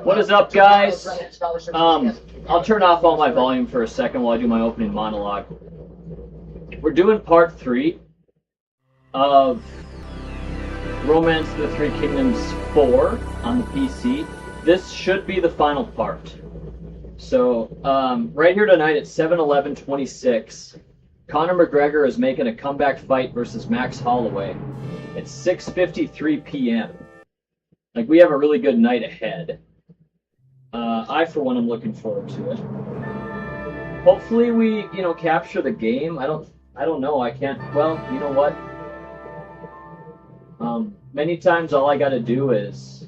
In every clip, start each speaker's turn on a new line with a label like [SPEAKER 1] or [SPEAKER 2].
[SPEAKER 1] What is up, guys? I'll turn off all my volume for a second while I do my opening monologue. We're doing part 3 of Romance of the Three Kingdoms 4 on the PC. This should be the final part. So, right here tonight at 7/11/26, Conor McGregor is making a comeback fight versus Max Holloway. It's 6:53 p.m. Like, we have a really good night ahead. I, for one, am looking forward to it. Hopefully we, capture the game. I don't know. I can't. Well, you know what? Many times all I gotta do is...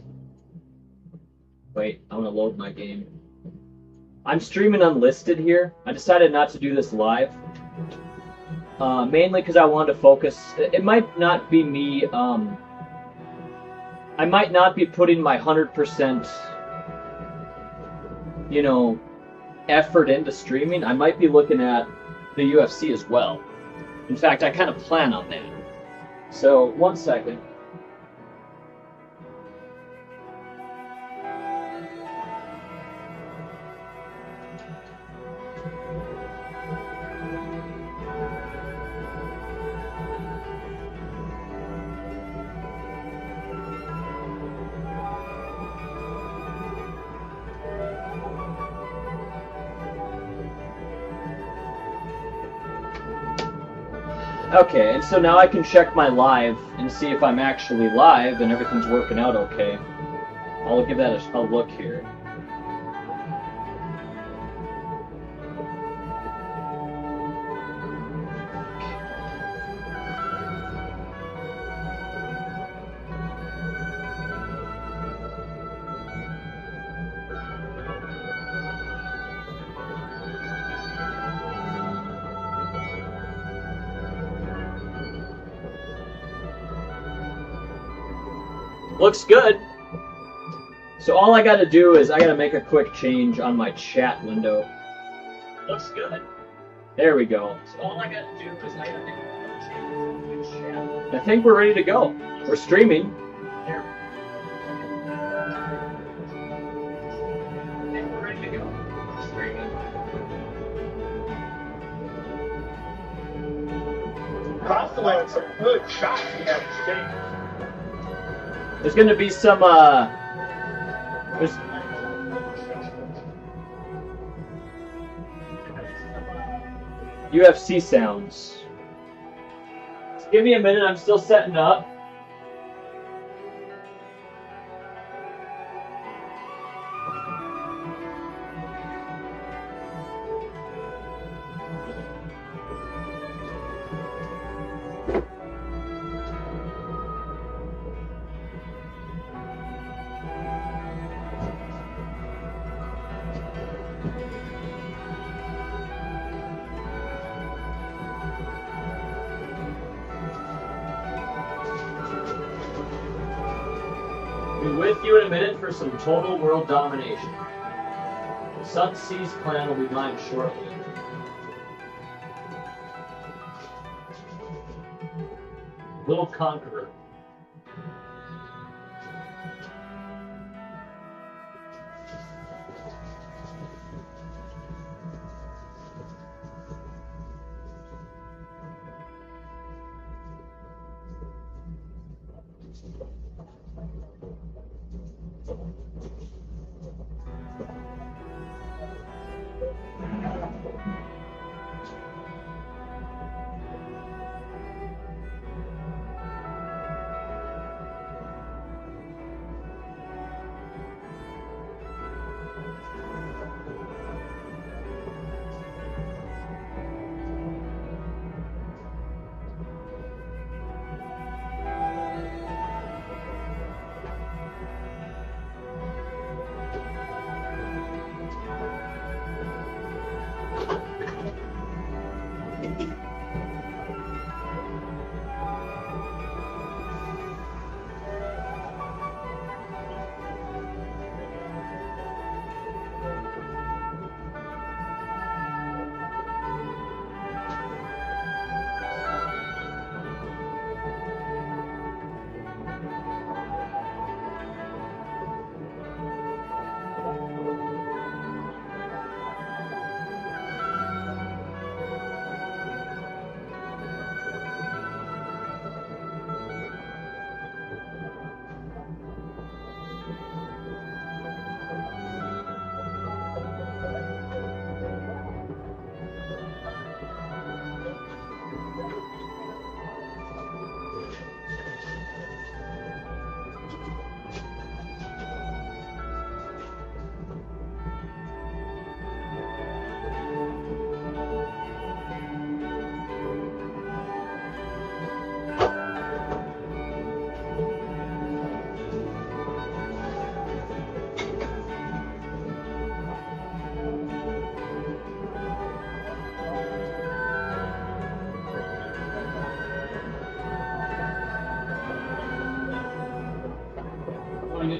[SPEAKER 1] Wait, I want to load my game. I'm streaming unlisted here. I decided not to do this live. Mainly because I wanted to focus. It might not be me, I might not be putting my 100%, effort into streaming. I might be looking at the UFC as well. In fact, I kind of plan on that. So, one second. Okay, and so now I can check my live and see if I'm actually live and everything's working out okay. I'll give that a look here. Looks good. So all I gotta do is I gotta make a quick change on my chat window. Looks good. There we go. So all I gotta do is I gotta make a quick change on my chat. I think we're ready to go. We're streaming. There. I think we're ready to go. We're streaming.
[SPEAKER 2] Constellate some good shots in that exchange.
[SPEAKER 1] There's gonna be some, there's... UFC sounds. Just give me a minute, I'm still setting up. With you in a minute for some total world domination. The Sun Seas clan will be mine shortly. Little Conqueror.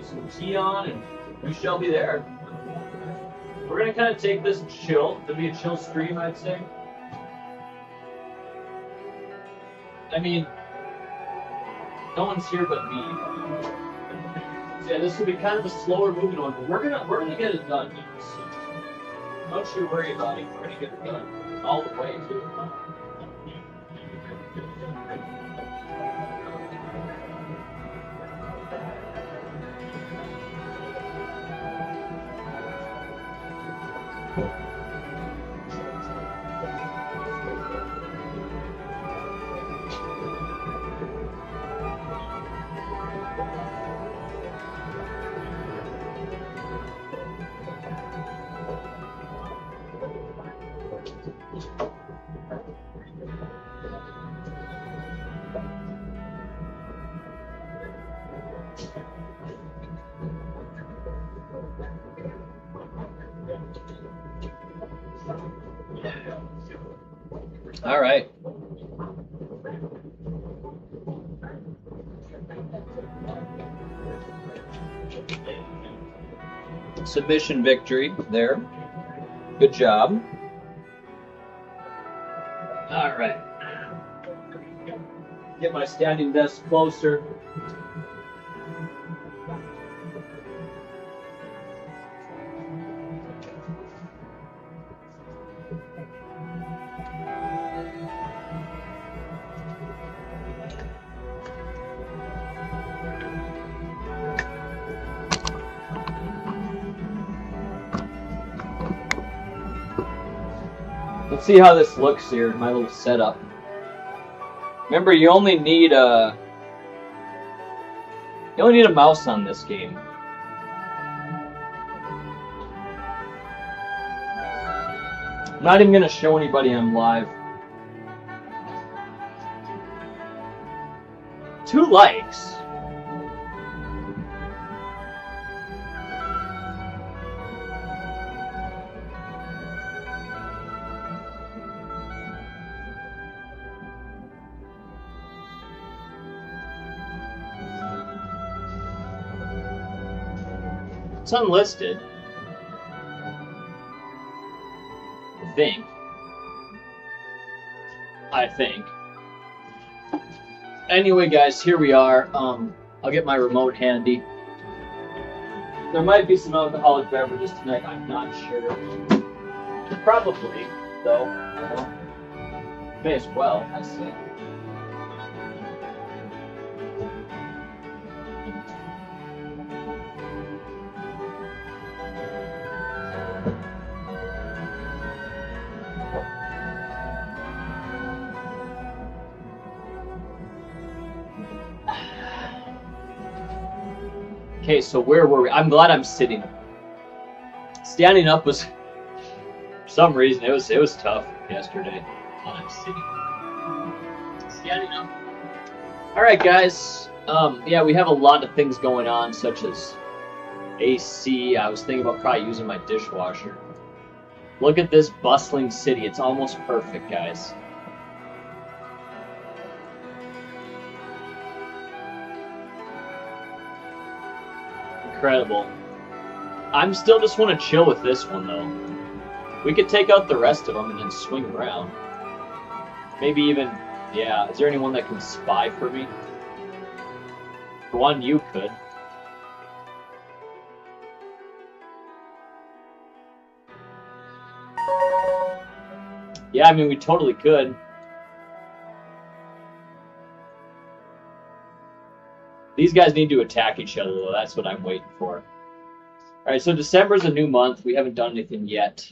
[SPEAKER 1] get some tea on, and we shall be there. We're gonna kind of take this chill. It'll be a chill stream, I'd say. I mean, no one's here but me. So yeah, this will be kind of a slower moving one, but we're gonna get it done. Don't you worry about it. We're gonna get it done all the way too. All right. Submission victory there. Good job. All right. Get my standing desk closer. Let's see how this looks here, my little setup. Remember, you only need a mouse on this game. I'm not even gonna show anybody I'm live. 2 likes. It's unlisted. I think. Anyway, guys, here we are. I'll get my remote handy. There might be some alcoholic beverages tonight. I'm not sure. Probably, though. May as well, I say. Okay, so where were we? I'm glad I'm sitting. Standing up was, for some reason, it was tough yesterday. I'm sitting. Standing up. All right, guys. Yeah, we have a lot of things going on, such as AC. I was thinking about probably using my dishwasher. Look at this bustling city. It's almost perfect, guys. Incredible. I'm still just want to chill with this one, though. We could take out the rest of them and then swing around. Maybe even, yeah, is there anyone that can spy for me? For one, you could. Yeah, I mean, we totally could. These guys need to attack each other, though. That's what I'm waiting for. All right, so December's a new month. We haven't done anything yet.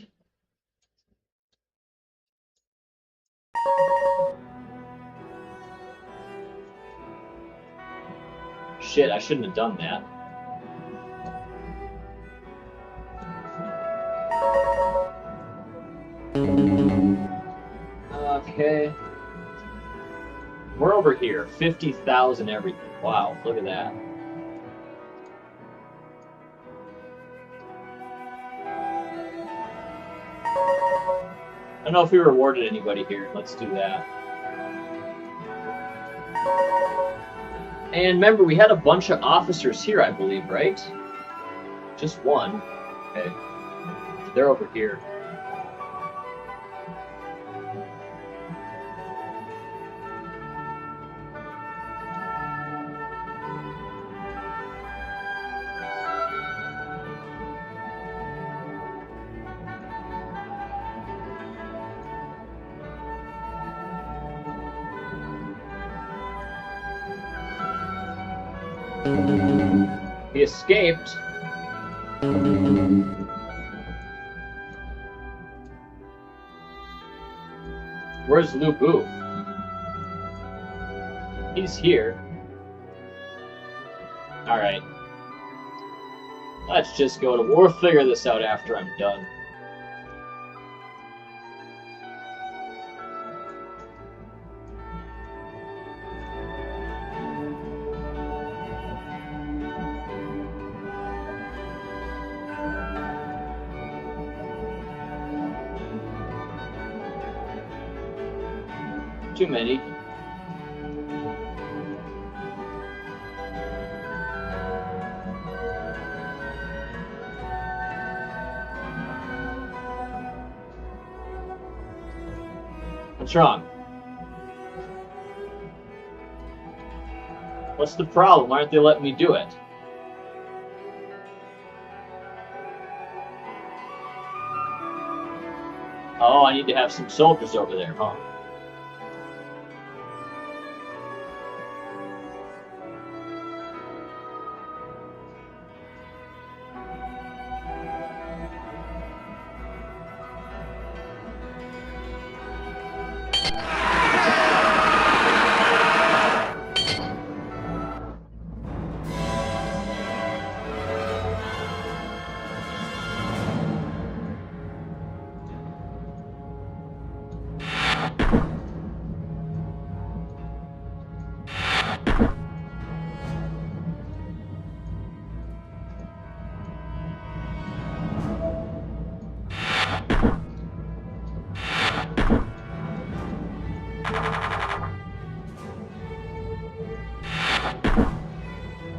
[SPEAKER 1] Shit, I shouldn't have done that. Okay. We're over here. 50,000 everything. Wow, look at that. I don't know if we rewarded anybody here. Let's do that. And remember, we had a bunch of officers here, I believe, right? Just one. Okay. They're over here. He escaped. Where's Lu Bu? He's here. Alright. Let's just go to... We'll figure this out after I'm done. Too many. What's wrong? What's the problem? Why aren't they letting me do it? Oh, I need to have some soldiers over there, huh?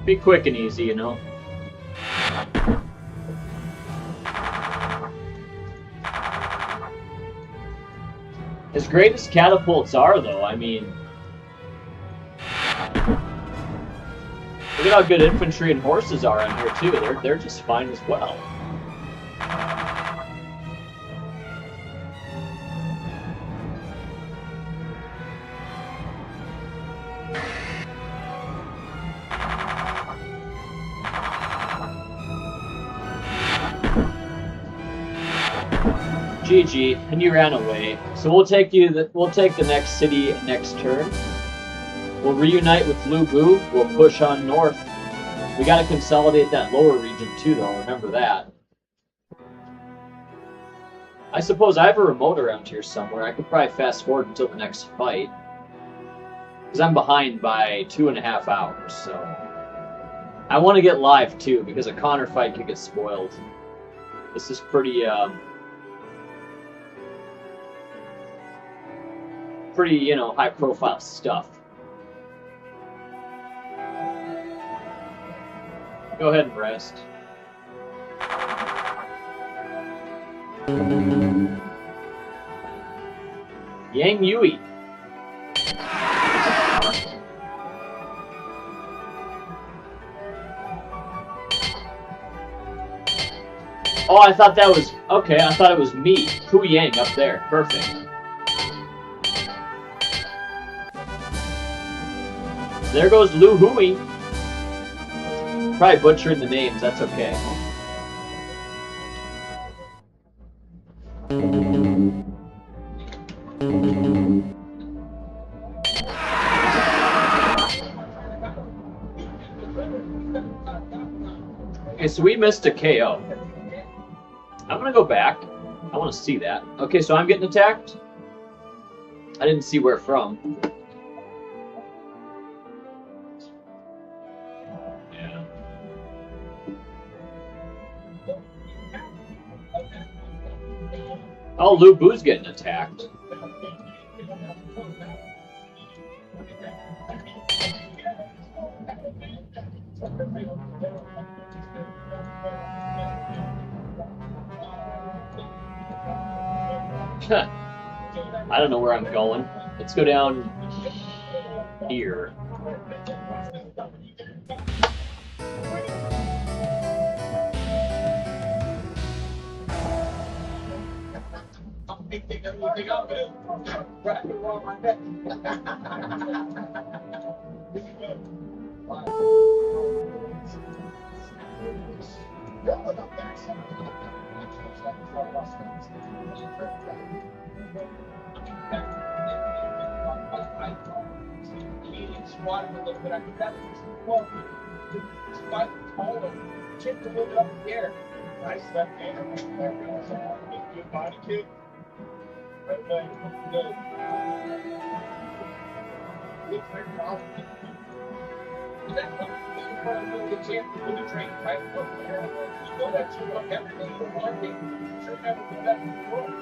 [SPEAKER 1] Be quick and easy, you know. As great as catapults are, though, I mean... Look at how good infantry and horses are on here, too. They're just fine as well. GG, and you ran away. So we'll take the next city next turn. We'll reunite with Lu Bu. We'll push on north. We gotta consolidate that lower region too, though. Remember that. I suppose I have a remote around here somewhere. I could probably fast forward until the next fight. Because I'm behind by 2.5 hours, so... I want to get live too, because a Connor fight could get spoiled. This is pretty, you know, high-profile stuff. Go ahead and rest. Yang Yui. Oh, I thought that was... Okay, I thought it was me. Hu Yang up there. Perfect. There goes Lu Hui. Probably butchering the names, that's okay. Okay, so we missed a KO. I'm gonna go back. I want to see that. Okay, so I'm getting attacked. I didn't see where from. Oh, Lu Bu's getting attacked. I don't know where I'm going. Let's go down here.
[SPEAKER 2] Nice left hand. Good body kick. Right leg. Good. Looks like Rob. Is that something for a little chance to do train, right? You know that you want everything for one thing. You should never do that in the world.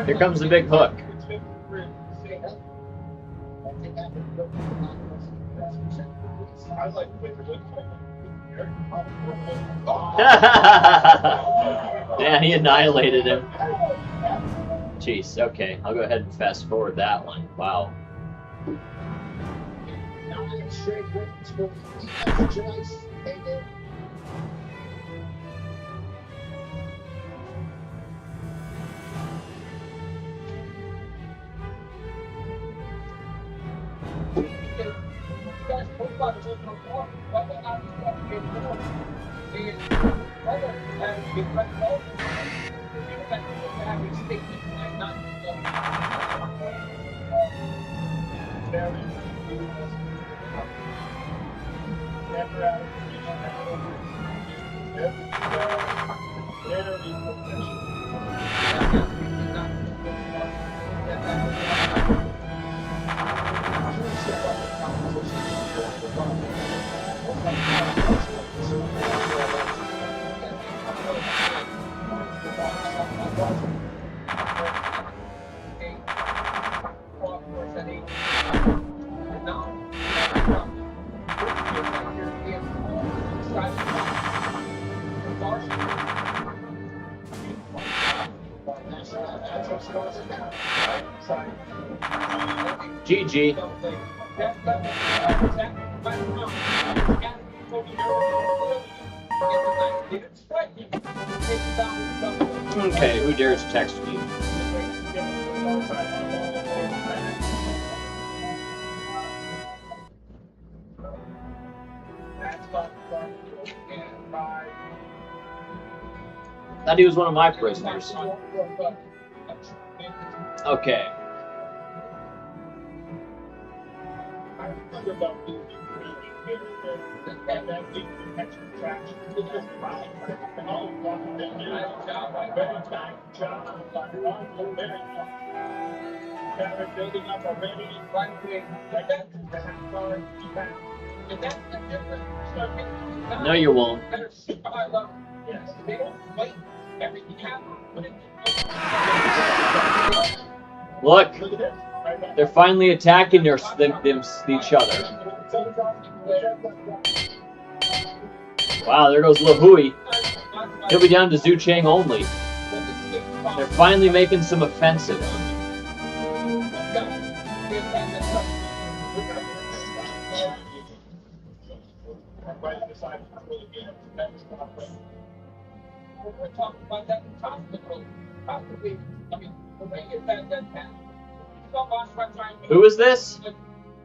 [SPEAKER 1] Here comes the big hook. Yeah, he annihilated him. Jeez, okay. I'll go ahead and fast forward that one. Wow. GG. Okay, who dares text me? Thought he was one of my prisoners. Okay. No, you won't. Look, they're finally attacking each other. Wow, there goes Lahui. He'll be down to Zhu Cheng only. They're finally making some offensive.
[SPEAKER 2] We're talking about that possibly. I mean, the way is that
[SPEAKER 1] Who is this?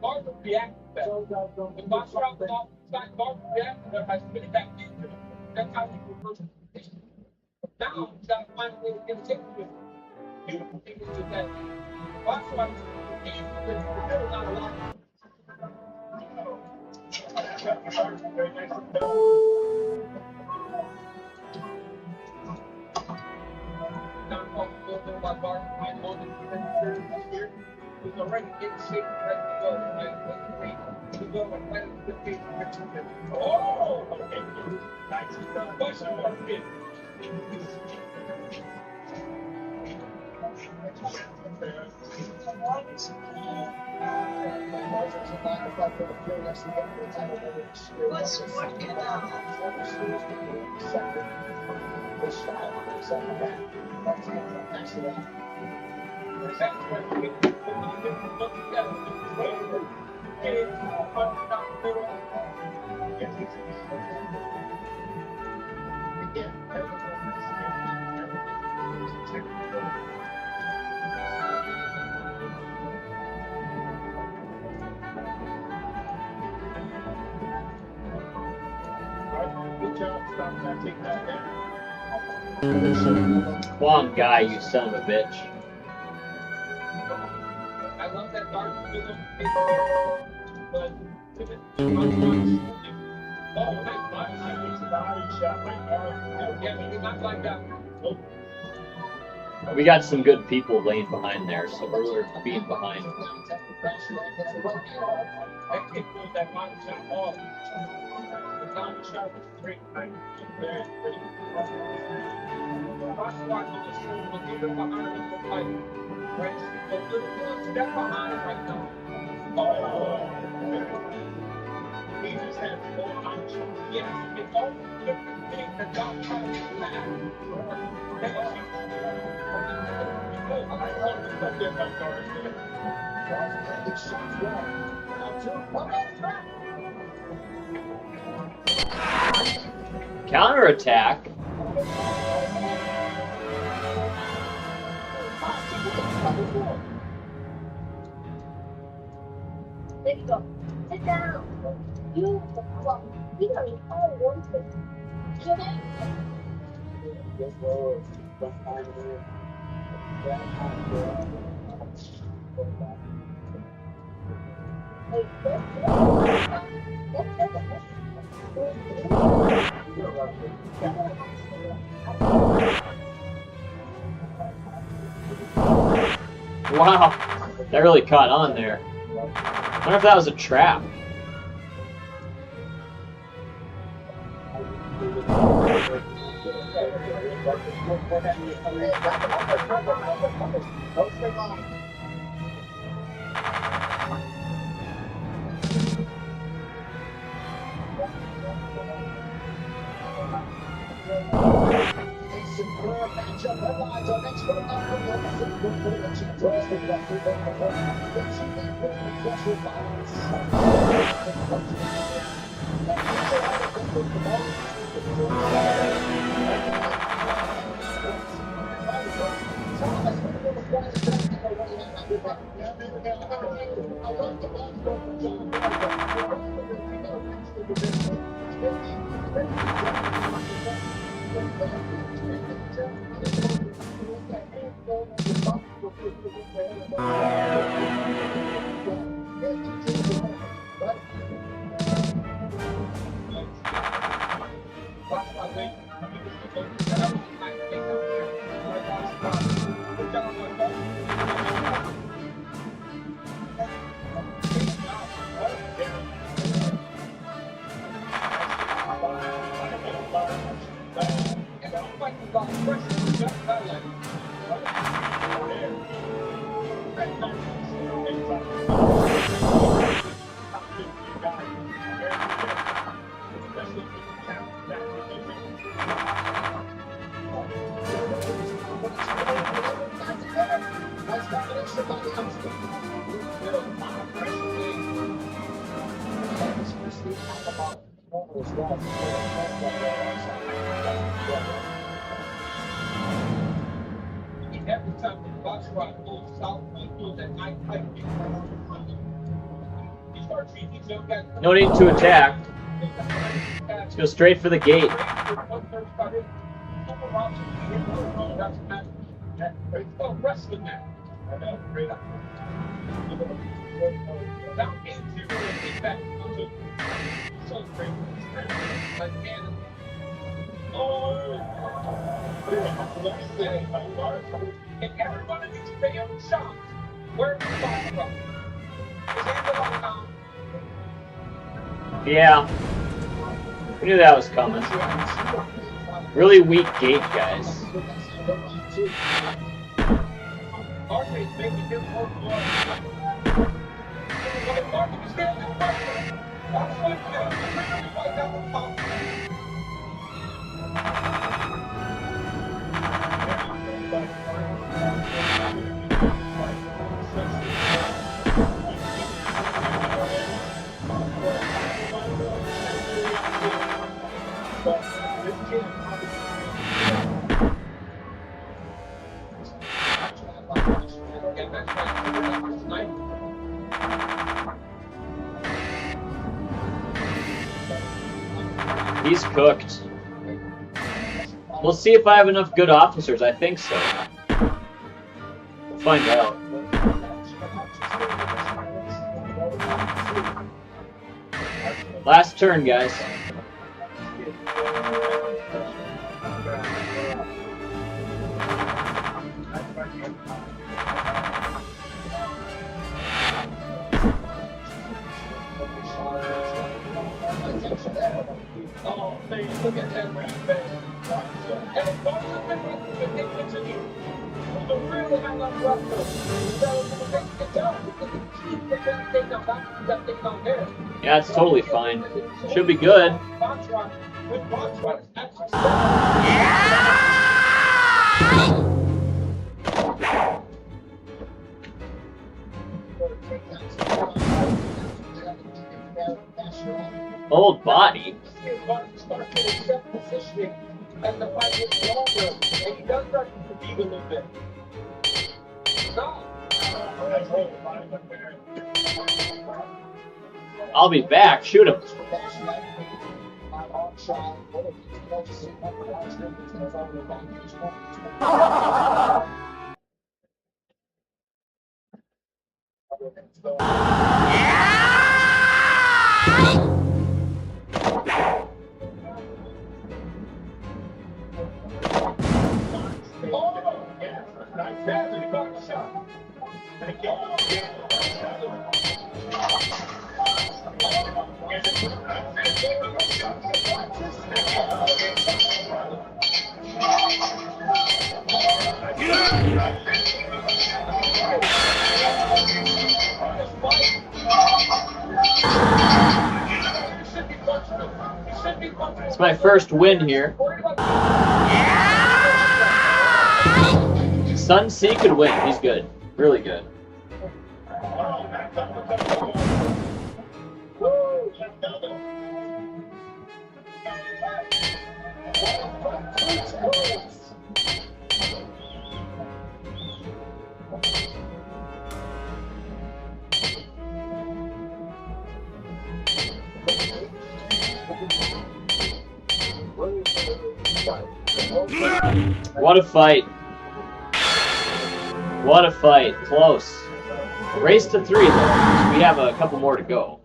[SPEAKER 2] Barber reacted better. When Bashar thought that Barber reacted better by spitting back into it, that's how he reversed the position. Now he's got to find a way to get a ticket with it. Beautiful thing is just that Bashar is the middle, not a lot. Very nice. was already in shape, ready to go. Like, to go and let it fit. Oh, okay. Nice. Push it.
[SPEAKER 1] Come on, guy, you son of a bitch.
[SPEAKER 2] I love that dark but
[SPEAKER 1] We got some good people laying behind there, so we're being behind.
[SPEAKER 2] that body shot off. The body shot was great. Very pretty. Watching the show, a little bit behind him for fight. Right? A little step behind right now. Oh, he just has more options. Yeah, it's all different things that don't come to that. I love the stuff that guards there.
[SPEAKER 1] Counterattack?
[SPEAKER 3] There you go. Sit down. You are all wanted.
[SPEAKER 1] Wow, that really caught on there. I wonder if that was a trap.
[SPEAKER 2] Every time the box rock goes south, he feels that night fight. He starts treating young guys.
[SPEAKER 1] No need to attack. Let's go straight for the gate.
[SPEAKER 2] Wrestling match. I know, great. Now into the back. So great. Like, and and every one of these failed shots Where's the box from? Is Angela down?
[SPEAKER 1] Yeah. I knew that was coming. Really weak gate, guys.
[SPEAKER 2] Archie's making him more blood. Archie, stand in front of him. That's what it is. Right down the top.
[SPEAKER 1] He's cooked. We'll see if I have enough good officers. I think so. We'll find out. Last turn, guys.
[SPEAKER 2] Oh, man, look at that man. And it's going to be the really high level wrestler. So, good job.
[SPEAKER 1] Yeah, it's totally fine. Should be good. Old body.
[SPEAKER 2] And the fight gets longer, and he does start to fatigue a little bit. No.
[SPEAKER 1] I'll be back. Shoot him. It's my first win here. Sun C could win. He's good. Really good. What a fight. What a fight. Close. Race to 3, though. We have a couple more to go.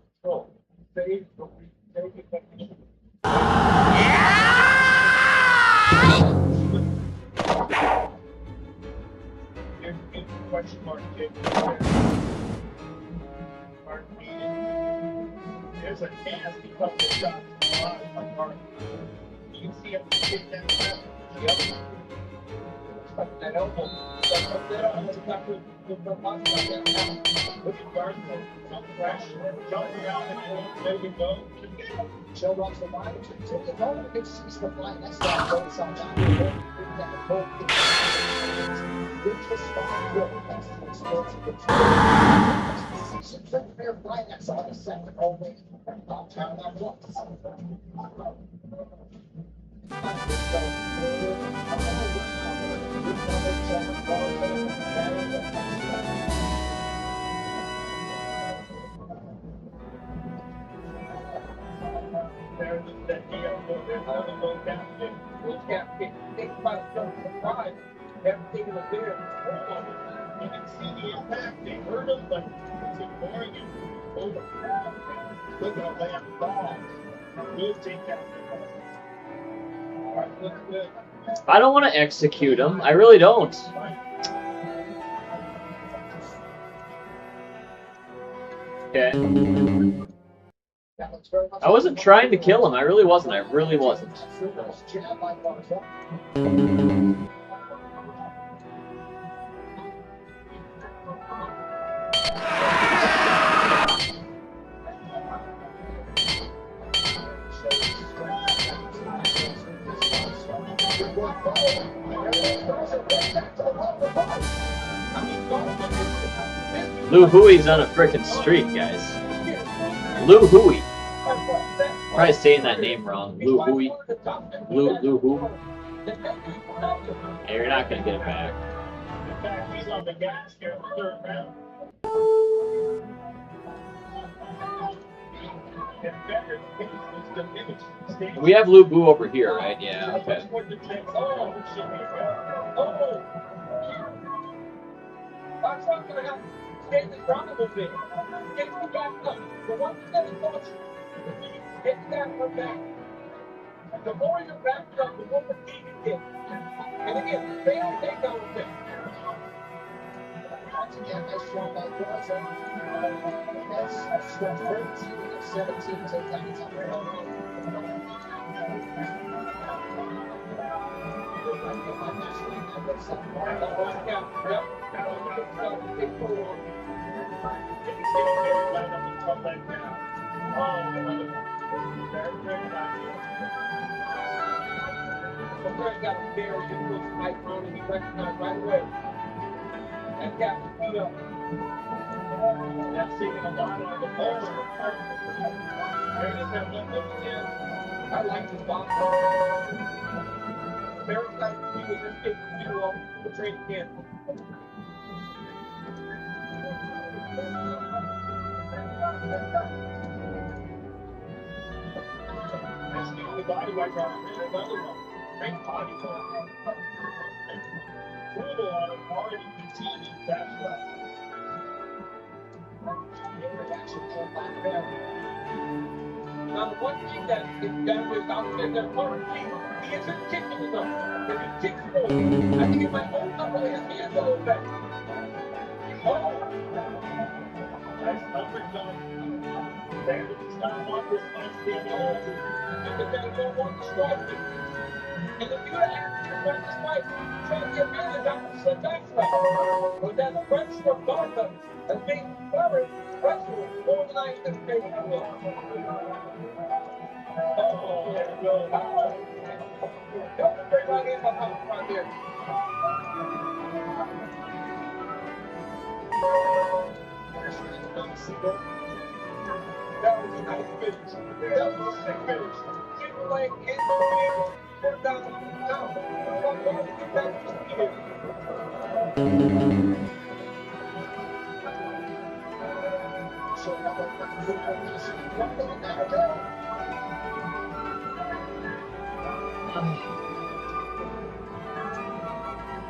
[SPEAKER 2] There's a nasty couple of shots in my heart. You can see him take that left. Yep. That elbow. Look at Gardner. Some crash. Jump around and there we go. Show runs the line. Take the ball. It's the fly. That's that goes sometimes. Good to spot. That's the sports of the fair fly. That's on the second. Always. Downtown. That blocks. Everything was there. You can see the impact. They heard him, but it's ignoring him. Over. Look at that ball. We'll take that. All right, looks good.
[SPEAKER 1] I don't want to execute him. I really don't. Okay. I wasn't trying to kill him. I really wasn't. I really wasn't. Lou Huey's on a frickin' streak, guys. Lou Huey. Probably saying that name wrong. Lou Huey. Lou Huey. Hey, you're not gonna get it back.
[SPEAKER 2] In fact, he's on the gas here in the third round.
[SPEAKER 1] We have Lou Boo over here, right? Yeah, okay.
[SPEAKER 2] That's not going to happen. Stand this ground a little bit. Get you back up. The one that is touch. Get that one back. The more you're backed up, the more fatigue you get. And again, they don't take down with them. Once again, nice job by Gaza. That's strong 13 of 17 takedowns on their own. Sometimes got a very good icon and he recognized right away. That gap is beat up. That's taking a lot on the ball. I like this box. Very excited to see what this kid can do on the training camp. That's the only body right now. Another one. Great body work. Brutal on an already fatiguing bachelor. Now, the one thing that is done with out there, that Warren King, he isn't kicking enough. If he kicks more, I think he might open up his hands a little bit. Oh! Nice number done. There is not one response being held. And the guy don't want to strike him. And if you actually want to fight, try to get advantage out of the backslap. But that pressure from Barca has made Barca pressure organized this case. Oh, there we go. Don't bring right in behind right there. That was a nice finish. That was a sick finish. Super leg and put down the down. Get back to the field.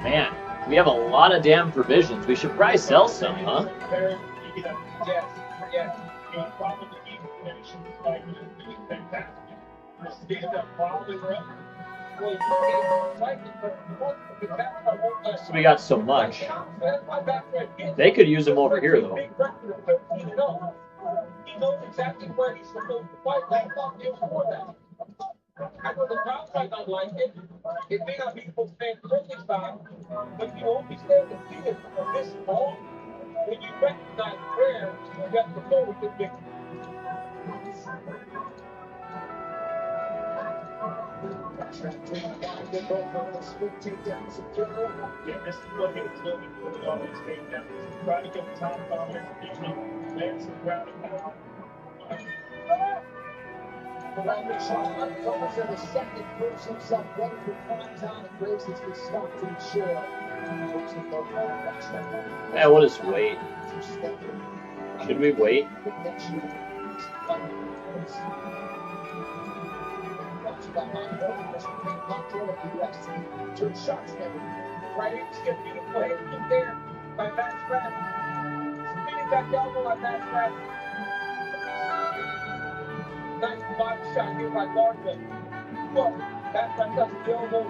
[SPEAKER 1] Man, we have a lot of damn provisions. We should probably sell some, huh?
[SPEAKER 2] Yes, yes. The problem with these conditions is like really fantastic. The stand up probably forever. Well, you can't fight it, but the back won't let
[SPEAKER 1] So we got so much. They could use them over here, though.
[SPEAKER 2] He knows exactly where he's supposed to fight. They thought he was for that. I know the crowd might not like it. It may not be people's fan friendly style, but you only stand defeated for this long. When you recognize prayer, you got to go with the victory. Yeah, this is what he was looking for with all these takedowns. Try to get the top on it, land some ground and pound.
[SPEAKER 3] The second proves himself ready for prime time and raises his stock to ensure.
[SPEAKER 1] Yeah, we'll just wait. Should we wait?
[SPEAKER 2] Two shots never. Right here, just get beautiful hit there by Matt Stratton. Spinning back elbow by Matt Stratton. Nice body shot here by Gardner. Look, Matt Stratton does the elbow.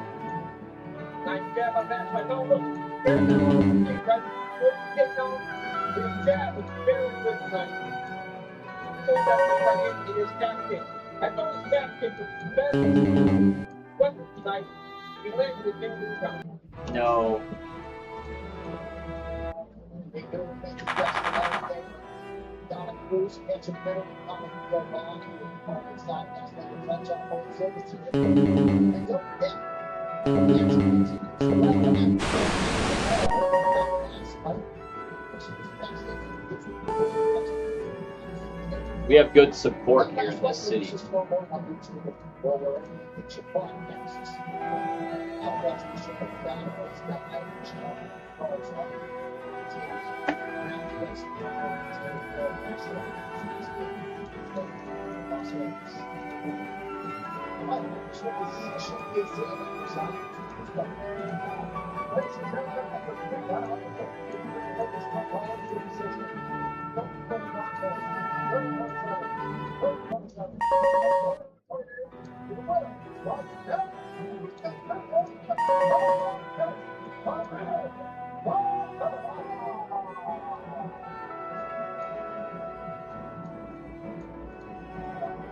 [SPEAKER 2] Nice jab by Matt Stratton. No, look. There's the right foot get down. His jab was very good tonight. told that it is back kick. I thought his back kick was better weapon tonight. He landed with him to come.
[SPEAKER 1] No.
[SPEAKER 3] Dominic Cruz gets in the middle. Dominic go long to the opponent's side. That's not a touch on both service teams. And don't forget,
[SPEAKER 1] We have good support here in this city.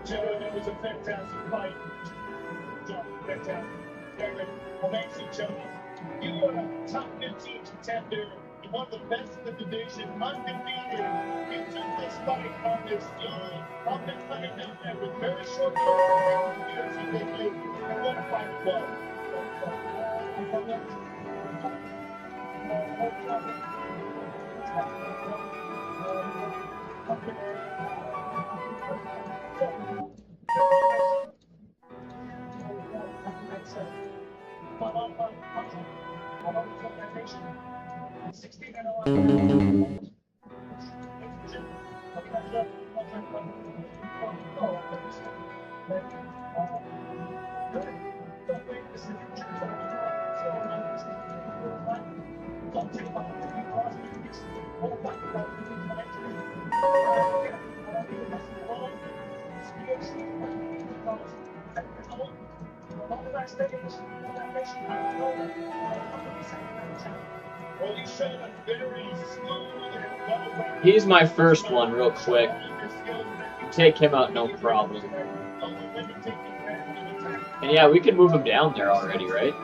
[SPEAKER 2] Gentlemen, it was a fantastic fight. Fantastic. Amazing, gentlemen. You are a top 15 contender. You're one of the best in the division, undefeated. You took this fight on this on this fight down there with very short notice. And what a fight it was.
[SPEAKER 1] He's my first one, real quick. You take him out, no problem. And yeah, we can move him down there already, right?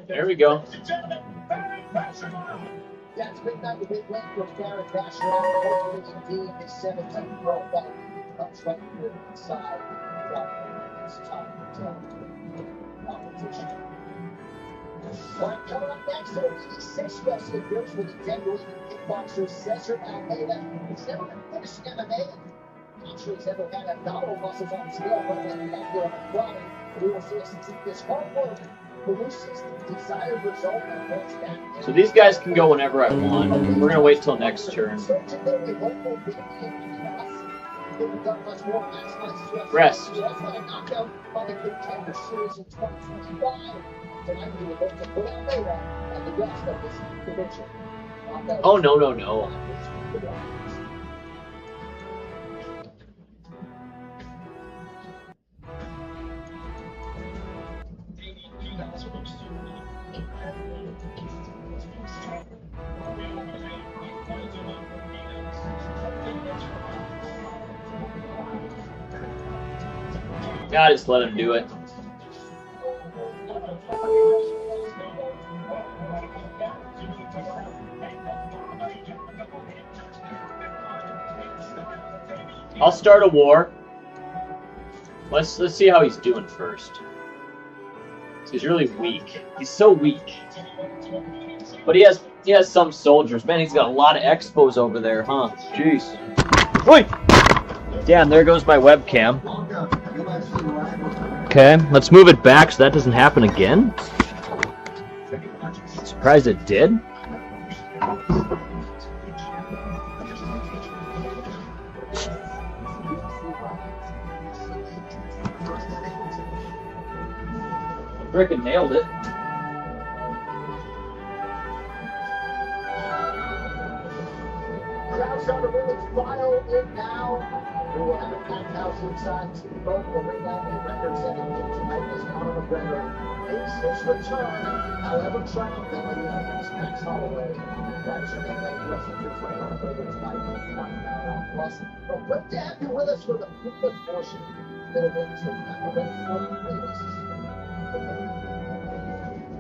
[SPEAKER 1] There we go.
[SPEAKER 3] Yeah, it's been nice to big win for Darren Dasher. Hopefully, indeed, his 17th Pro fight comes right here inside this top 10 competition. All right, coming up next, there will be 6 wrestling groups with the deadly kickboxer Cesar Almeida. He's never been finished in MMA. Not sure he's ever had abdominal muscles on scale, but when he got there on Friday, we will see us keep this hard work.
[SPEAKER 1] So these guys can go whenever I want. We're gonna wait till next turn. Rest. Oh no no no. God, just let him do it. I'll start a war. Let's see how he's doing first. He's really weak. He's so weak. But he has some soldiers. Man, he's got a lot of expos over there, huh? Jeez. Oi! Damn, there goes my webcam. Okay, let's move it back so that doesn't happen again. Surprised it did. Frickin' nailed it.
[SPEAKER 3] Crowd's on the village file in now. We will have a packed house inside. Both will ring out a record-setting game tonight as Conor McGregor makes his return. However triumphantly, against Max Holloway. That is your main event. Wrestling for Conor McGregor tonight. On Paramount Plus. But great to have you with us for the quick portion. Little bit to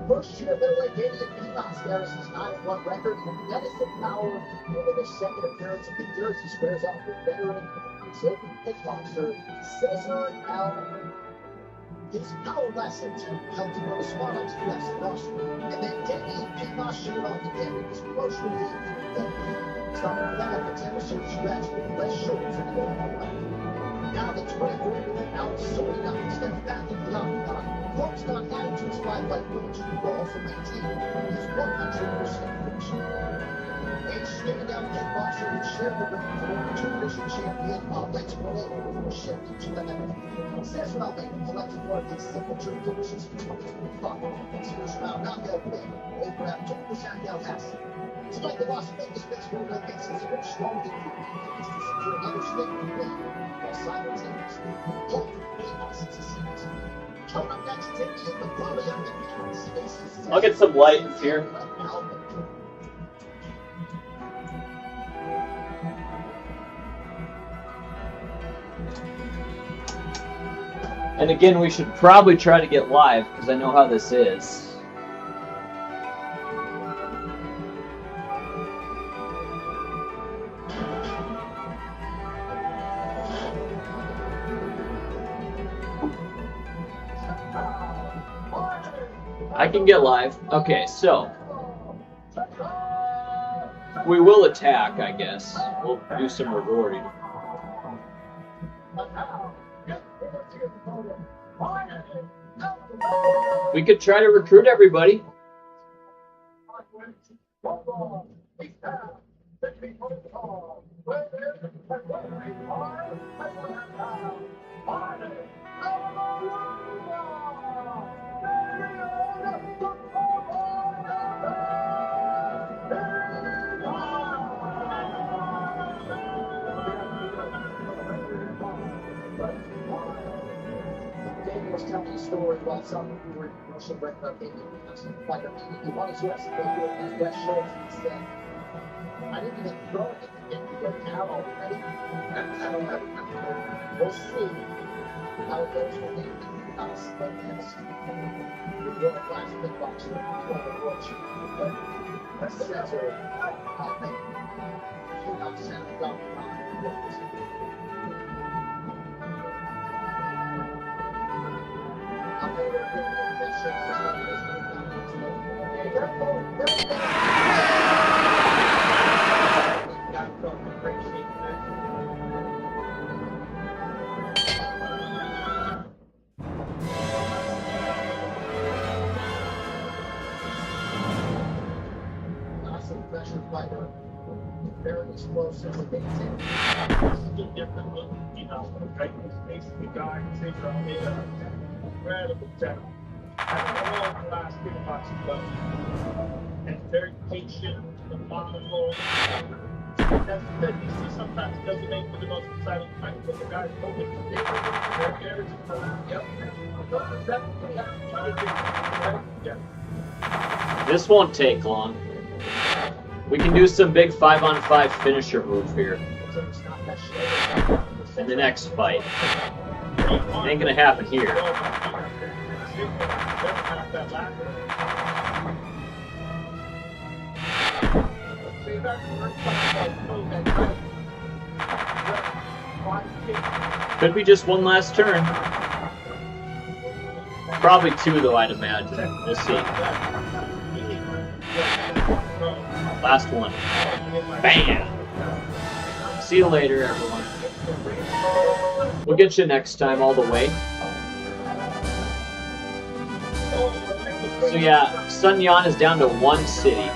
[SPEAKER 3] first year middleweight Damian Peacock carries his 9-1 record. Medicine Power, in his second appearance in New Jersey, squares off with veteran Brazilian kickboxer Cesar Almeida. His power lessons helped him respond to U.S. Russia. And then Damian Peacock showed off again with his promotional lead. Starting with that, the Tennessee stretch with less shorts in the middle. Now the 24-year-old Alex Sorina steps back in the octagon. Focused on adding to his fight like Williams, who will also maintain his 100% finishing. A standing down kickboxer who shared the ring for the two-division champion of Lex Morello before shifting to the MMA. Cesar Almeida collected more of these signature finishes in 2025. His first round knockout win over Abdul Al Hassan. Tonight, the Las Vegas-based Olympics is a strong debut against the secure another statement win while simultaneously holding Peacock's season. Coming up next, Damian the Bobby on the Cats.
[SPEAKER 1] I'll get some lights here. And again, we should probably try to get live because I know how this is. I can get live. Okay, so we will attack, I guess. We'll do some rewarding. We could try to recruit everybody.
[SPEAKER 3] Was telling a story about something who were in commercial break up in like he wanted to ask his best shows and he said, I didn't even throw it in the town already. We'll see how it goes for me. I'll split this. We're going to class kickboxer for the world champion. That's the answer. I think he got sent down the line. Awesome pressure fighter, very explosive.
[SPEAKER 2] It's a bit different look, you know, right? It's basically guy, Cesar Almeida, incredible talent. I don't know the last kickboxing club. And very patient, methodical. That's good. You see, sometimes it doesn't make for the most exciting fight, but the guy's hoping for big. Yep.
[SPEAKER 1] This won't take long. We can do some big 5-on-5 finisher move here in the next fight. It ain't gonna happen here. Could be just one last turn. Probably two, though, I'd imagine. We'll see. Last one. Bam! See you later, everyone. We'll get you next time all the way. So yeah, Sun Yan is down to one city.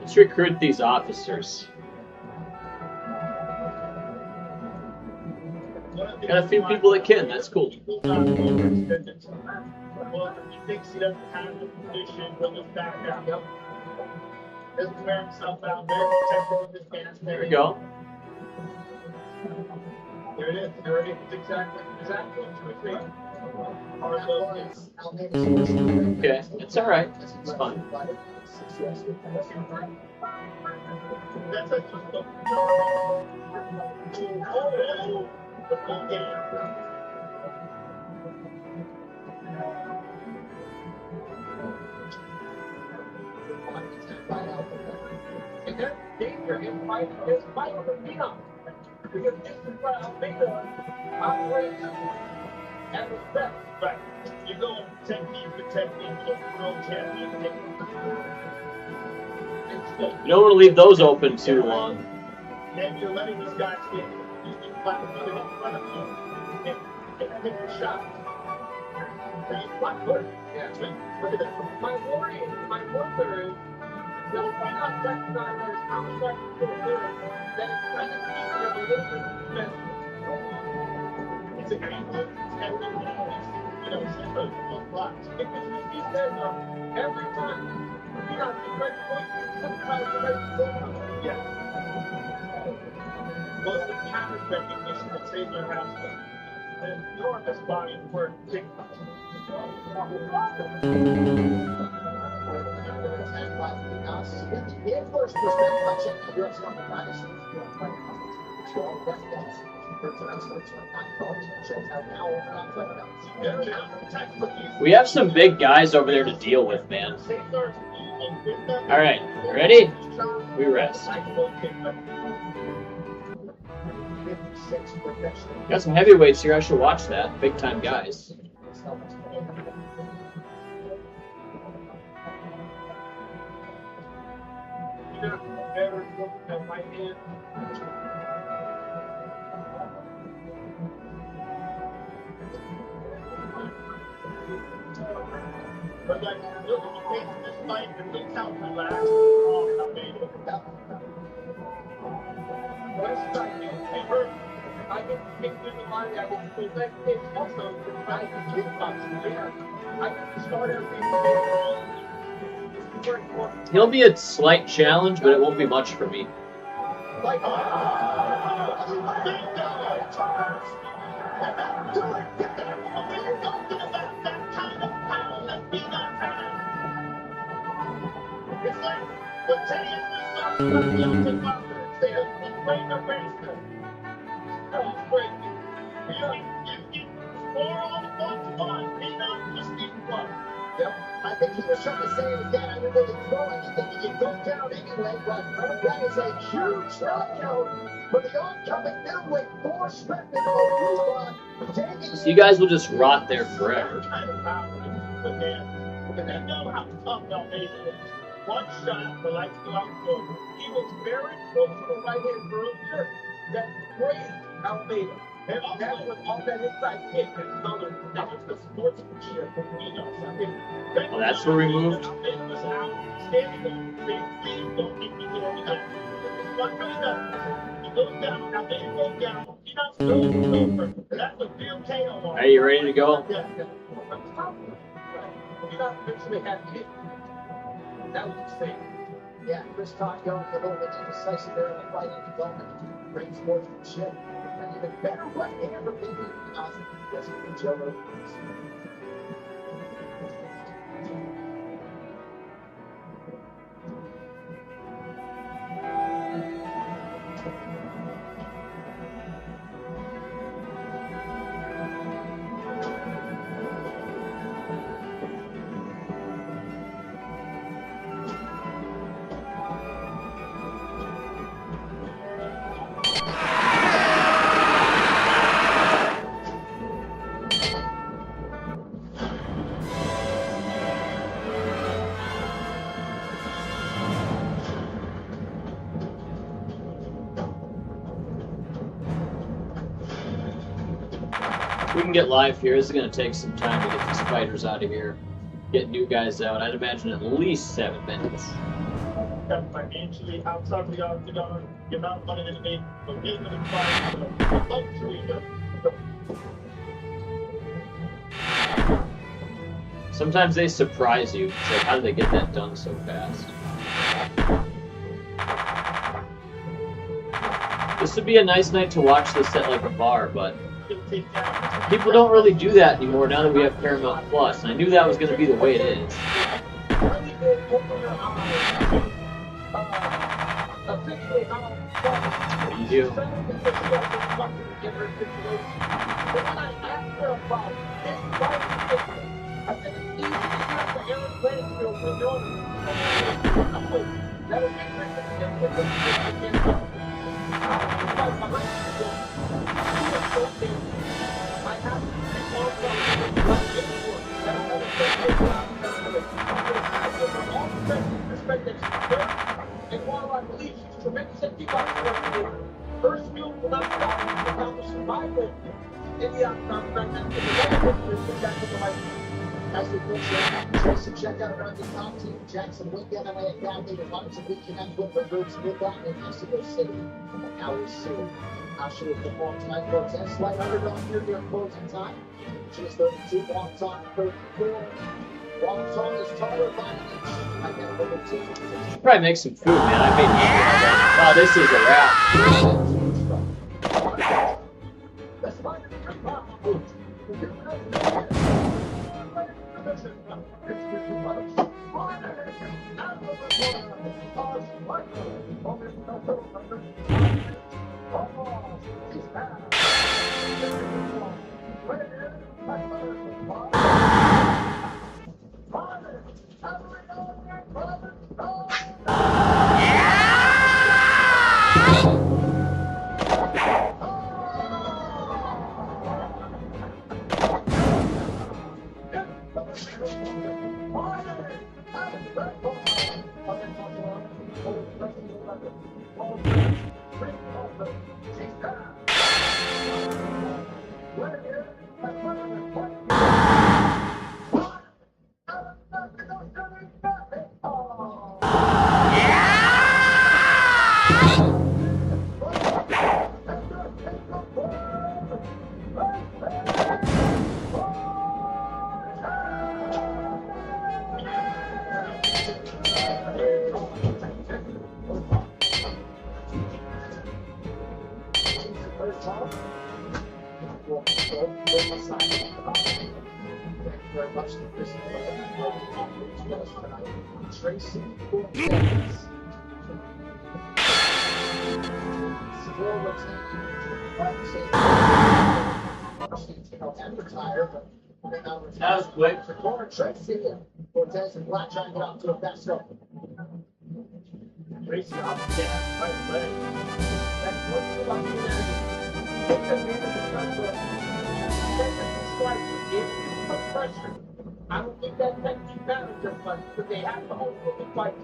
[SPEAKER 1] Let's recruit these officers. Got a few people that can. That's cool.
[SPEAKER 2] Well, if he thinks he doesn't have the position, he'll just back out. Yep. Doesn't wear himself out there, protecting his stance.
[SPEAKER 1] There we go.
[SPEAKER 2] There it is. There it is. Exactly what you would
[SPEAKER 1] Okay, it's all right. It's fine.
[SPEAKER 2] That's a the full game. And there's danger in fighting this fight with Phenom. Because this is where Almeida operates at respect. Right. You're going technique for technique to a world champion.
[SPEAKER 1] You don't want to leave those open too long.
[SPEAKER 2] And you're letting this guy stand. He's flat-footed in front of you. And take a shot. So he's flat-footed. Yeah. Look at that. My worry is that if you're not recognizing how much to do, then it's kind of easier to lose it. It's a great move. Simple blocks. Because he says every time he has the right point, sometimes the right point. Yes. Well, it's the pattern recognition that Saber has an enormous body of work.
[SPEAKER 3] First perspective, I checked the UFC on the
[SPEAKER 1] We have some big guys over there to deal with, man. All right, ready? We rest. Got some heavyweights here. I should watch that. Big time guys.
[SPEAKER 2] But like, look, if he takes this fight and looks out relaxed, I can kick in the body, I can prevent kicks also, I can kickboxing there. I can start everything.
[SPEAKER 1] He'll be a slight challenge, but it won't be much for me.
[SPEAKER 2] Like, it's like the 10 years of That was crazy. You score on 1-1, he not just need one. Yep.
[SPEAKER 3] I think he was trying to say it again. I didn't really throw anything. He can go down anyway, but that is a huge knockout for the oncoming middleweight force respected
[SPEAKER 1] So you guys will just rot there forever.
[SPEAKER 2] Because they know how tough Almeida is. One shot for like the outfield. He was very close to the right hand earlier. That grazed Almeida. And that was off that inside kick and color. That was the sportsmanship of Phenom.
[SPEAKER 1] Oh, that's where we moved.
[SPEAKER 2] Almeida was out, standing there, please don't make me get on the ice. What coming up? He goes down, Almeida goes down. Phenom's goes over. That's a real KO.
[SPEAKER 1] Are you ready to go?
[SPEAKER 2] Yeah. Phenom eventually had hit. That was insane.
[SPEAKER 3] Yeah, Chris Todd going a little bit indecisive there in the fighting development. Great sportsmanship. And even better right-hander, maybe yes, Joe Rogers.
[SPEAKER 1] We can get live here. This is going to take some time to get these fighters out of here. Get new guys out. I'd imagine at least 7 minutes.
[SPEAKER 2] Financially, outside of the octagon, you're not money to make, but getting to the fight, the luxury, the
[SPEAKER 1] Sometimes they surprise you. It's like, how did they get that done so fast? This would be a nice night to watch this at like a bar, but people don't really do that anymore now that we have Paramount Plus, and I knew that was going to be the way it is. What do you do?
[SPEAKER 2] And while I believe she's tremendous at kickboxing, her skill will not stop her from accomplishing survival in the octagon.
[SPEAKER 3] As we push in, Tracy check out around the top team. Jackson Wing MMA Academy to launch and reconnect with the groups with that in Mexico City. Now we see Asha with the ball tonight. Cortez, slight underdog here near closing time. She's 32, Wong Song 34. Wong Song is taller by an inch. I get number 2.
[SPEAKER 1] Should probably make some food, man. I made oh, this is a wrap.
[SPEAKER 3] Tracy
[SPEAKER 1] That was quick.
[SPEAKER 3] Tracy Cortez and Black trying to get out to a fast go.
[SPEAKER 2] Tracy up, yeah, right leg. That's what's about the pressure. I don't think that technique matters as much, but they have to hold the fight.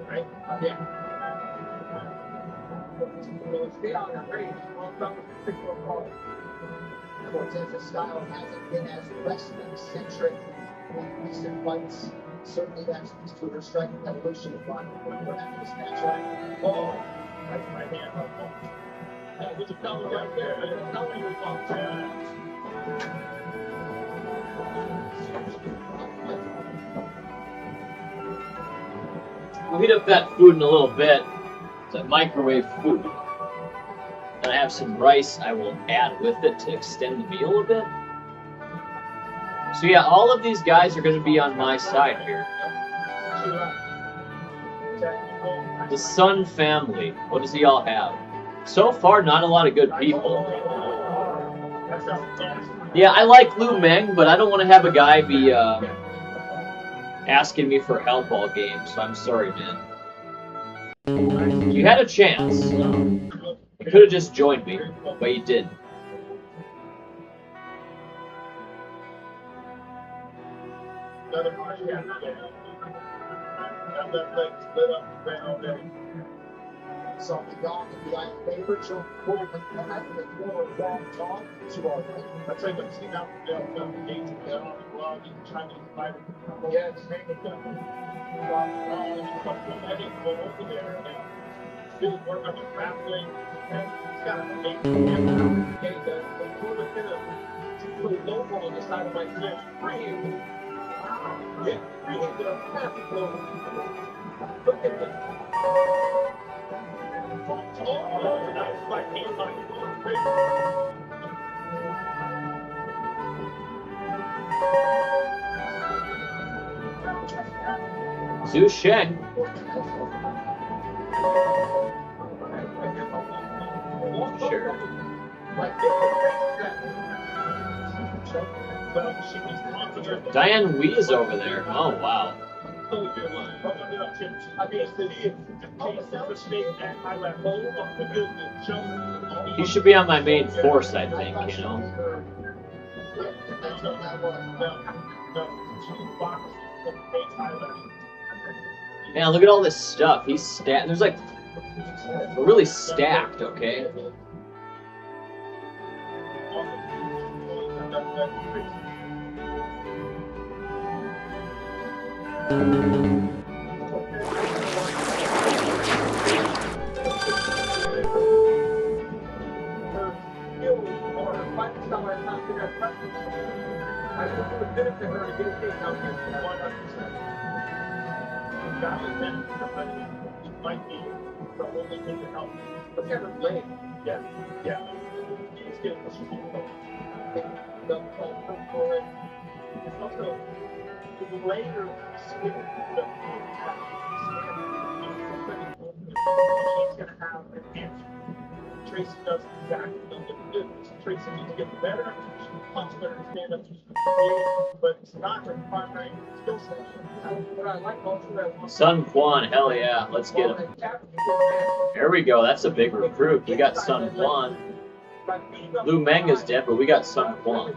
[SPEAKER 2] Right? Yeah. Stay on that range.
[SPEAKER 3] Cortez's style hasn't been as wrestling-centric in recent fights. Certainly that's to her striking evolution of one. We're after this match, right?
[SPEAKER 2] Oh, that's my hand. There's a fellow right there. There's a fellow who's on
[SPEAKER 1] We'll heat up that food in a little bit. It's a microwave food. And I have some rice I will add with it to extend the meal a bit. So yeah, all of these guys are going to be on my side here. The Sun family. What does he all have? So far, not a lot of good people. Yeah, I like Lu Meng, but I don't want to have a guy be asking me for help all game, so I'm sorry, man. You had a chance. You could have just joined me, but you didn't.
[SPEAKER 2] Another one, yeah. Got that leg split up and ran already.
[SPEAKER 3] Something gone to be like favorite. She'll pull the back of the floor long talk to our right.
[SPEAKER 2] I tried to see out the gates and get on the blog and try to fight it. Yeah, it's made it done. I didn't go over there and still work on the grappling and he's got a gate. outside of my clinch. Free-handed. Yeah, free-handed a massive blow. Look at this. Oh, nice fight. He's like,
[SPEAKER 1] Zhu Sheng. Sure. Diane Wee is over there. Oh, wow. He should be on my main force, I think, you know. Man, look at all this stuff. He's stacked. There's like, we're really stacked, okay?
[SPEAKER 2] Tracy does exactly what to do. Tracy needs to get better. She punch better to stand up. But it's not her primary skill set. What I like also that
[SPEAKER 1] Sun Quan, hell yeah, let's get him. There we go, that's a big recruit. We got Sun Quan. Lu Meng is dead, but we got Sun Quan.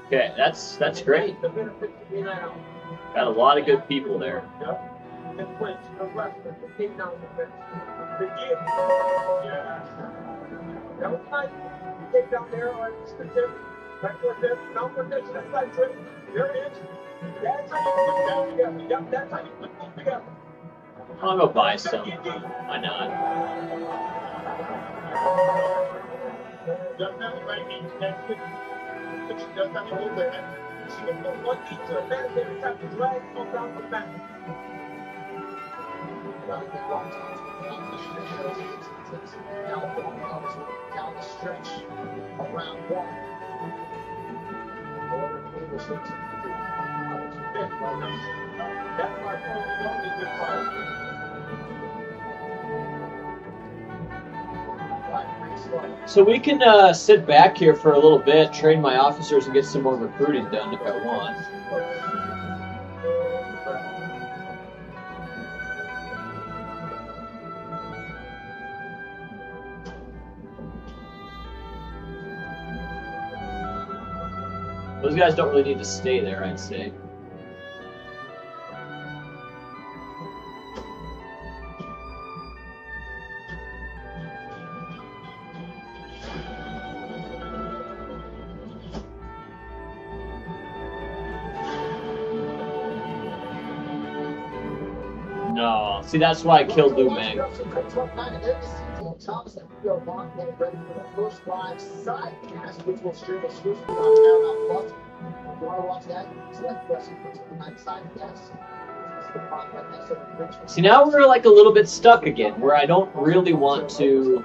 [SPEAKER 1] Okay, that's great. Got a lot of good people there.
[SPEAKER 2] And clinch, the wrestler, the takedown defense, the gear. Yeah. That was nice. You take down there on the tip, back like this, down like this, that side trip. There it is. That's how you put that together. Yep, that's how you put those together.
[SPEAKER 1] I'll go buy some. Why not?
[SPEAKER 2] Doesn't have the right hand connected, but she does have a little bit. She can put one knee to the back every time the drag goes down the back.
[SPEAKER 3] Down the stretch around one.
[SPEAKER 2] That's my only good part.
[SPEAKER 1] So we can sit back here for a little bit, train my officers, and get some more recruiting done if I want. Those guys don't really need to stay there, I'd say. No, see, that's why I killed Lu Meng.
[SPEAKER 3] Thomas and Theo Vaughn getting ready for the first live sidecast, which will stream exclusively on Paramount Plus. If you want to watch that, select Wrestling for tonight sidecast.
[SPEAKER 1] See, now we're like a little bit stuck again, where I don't really want to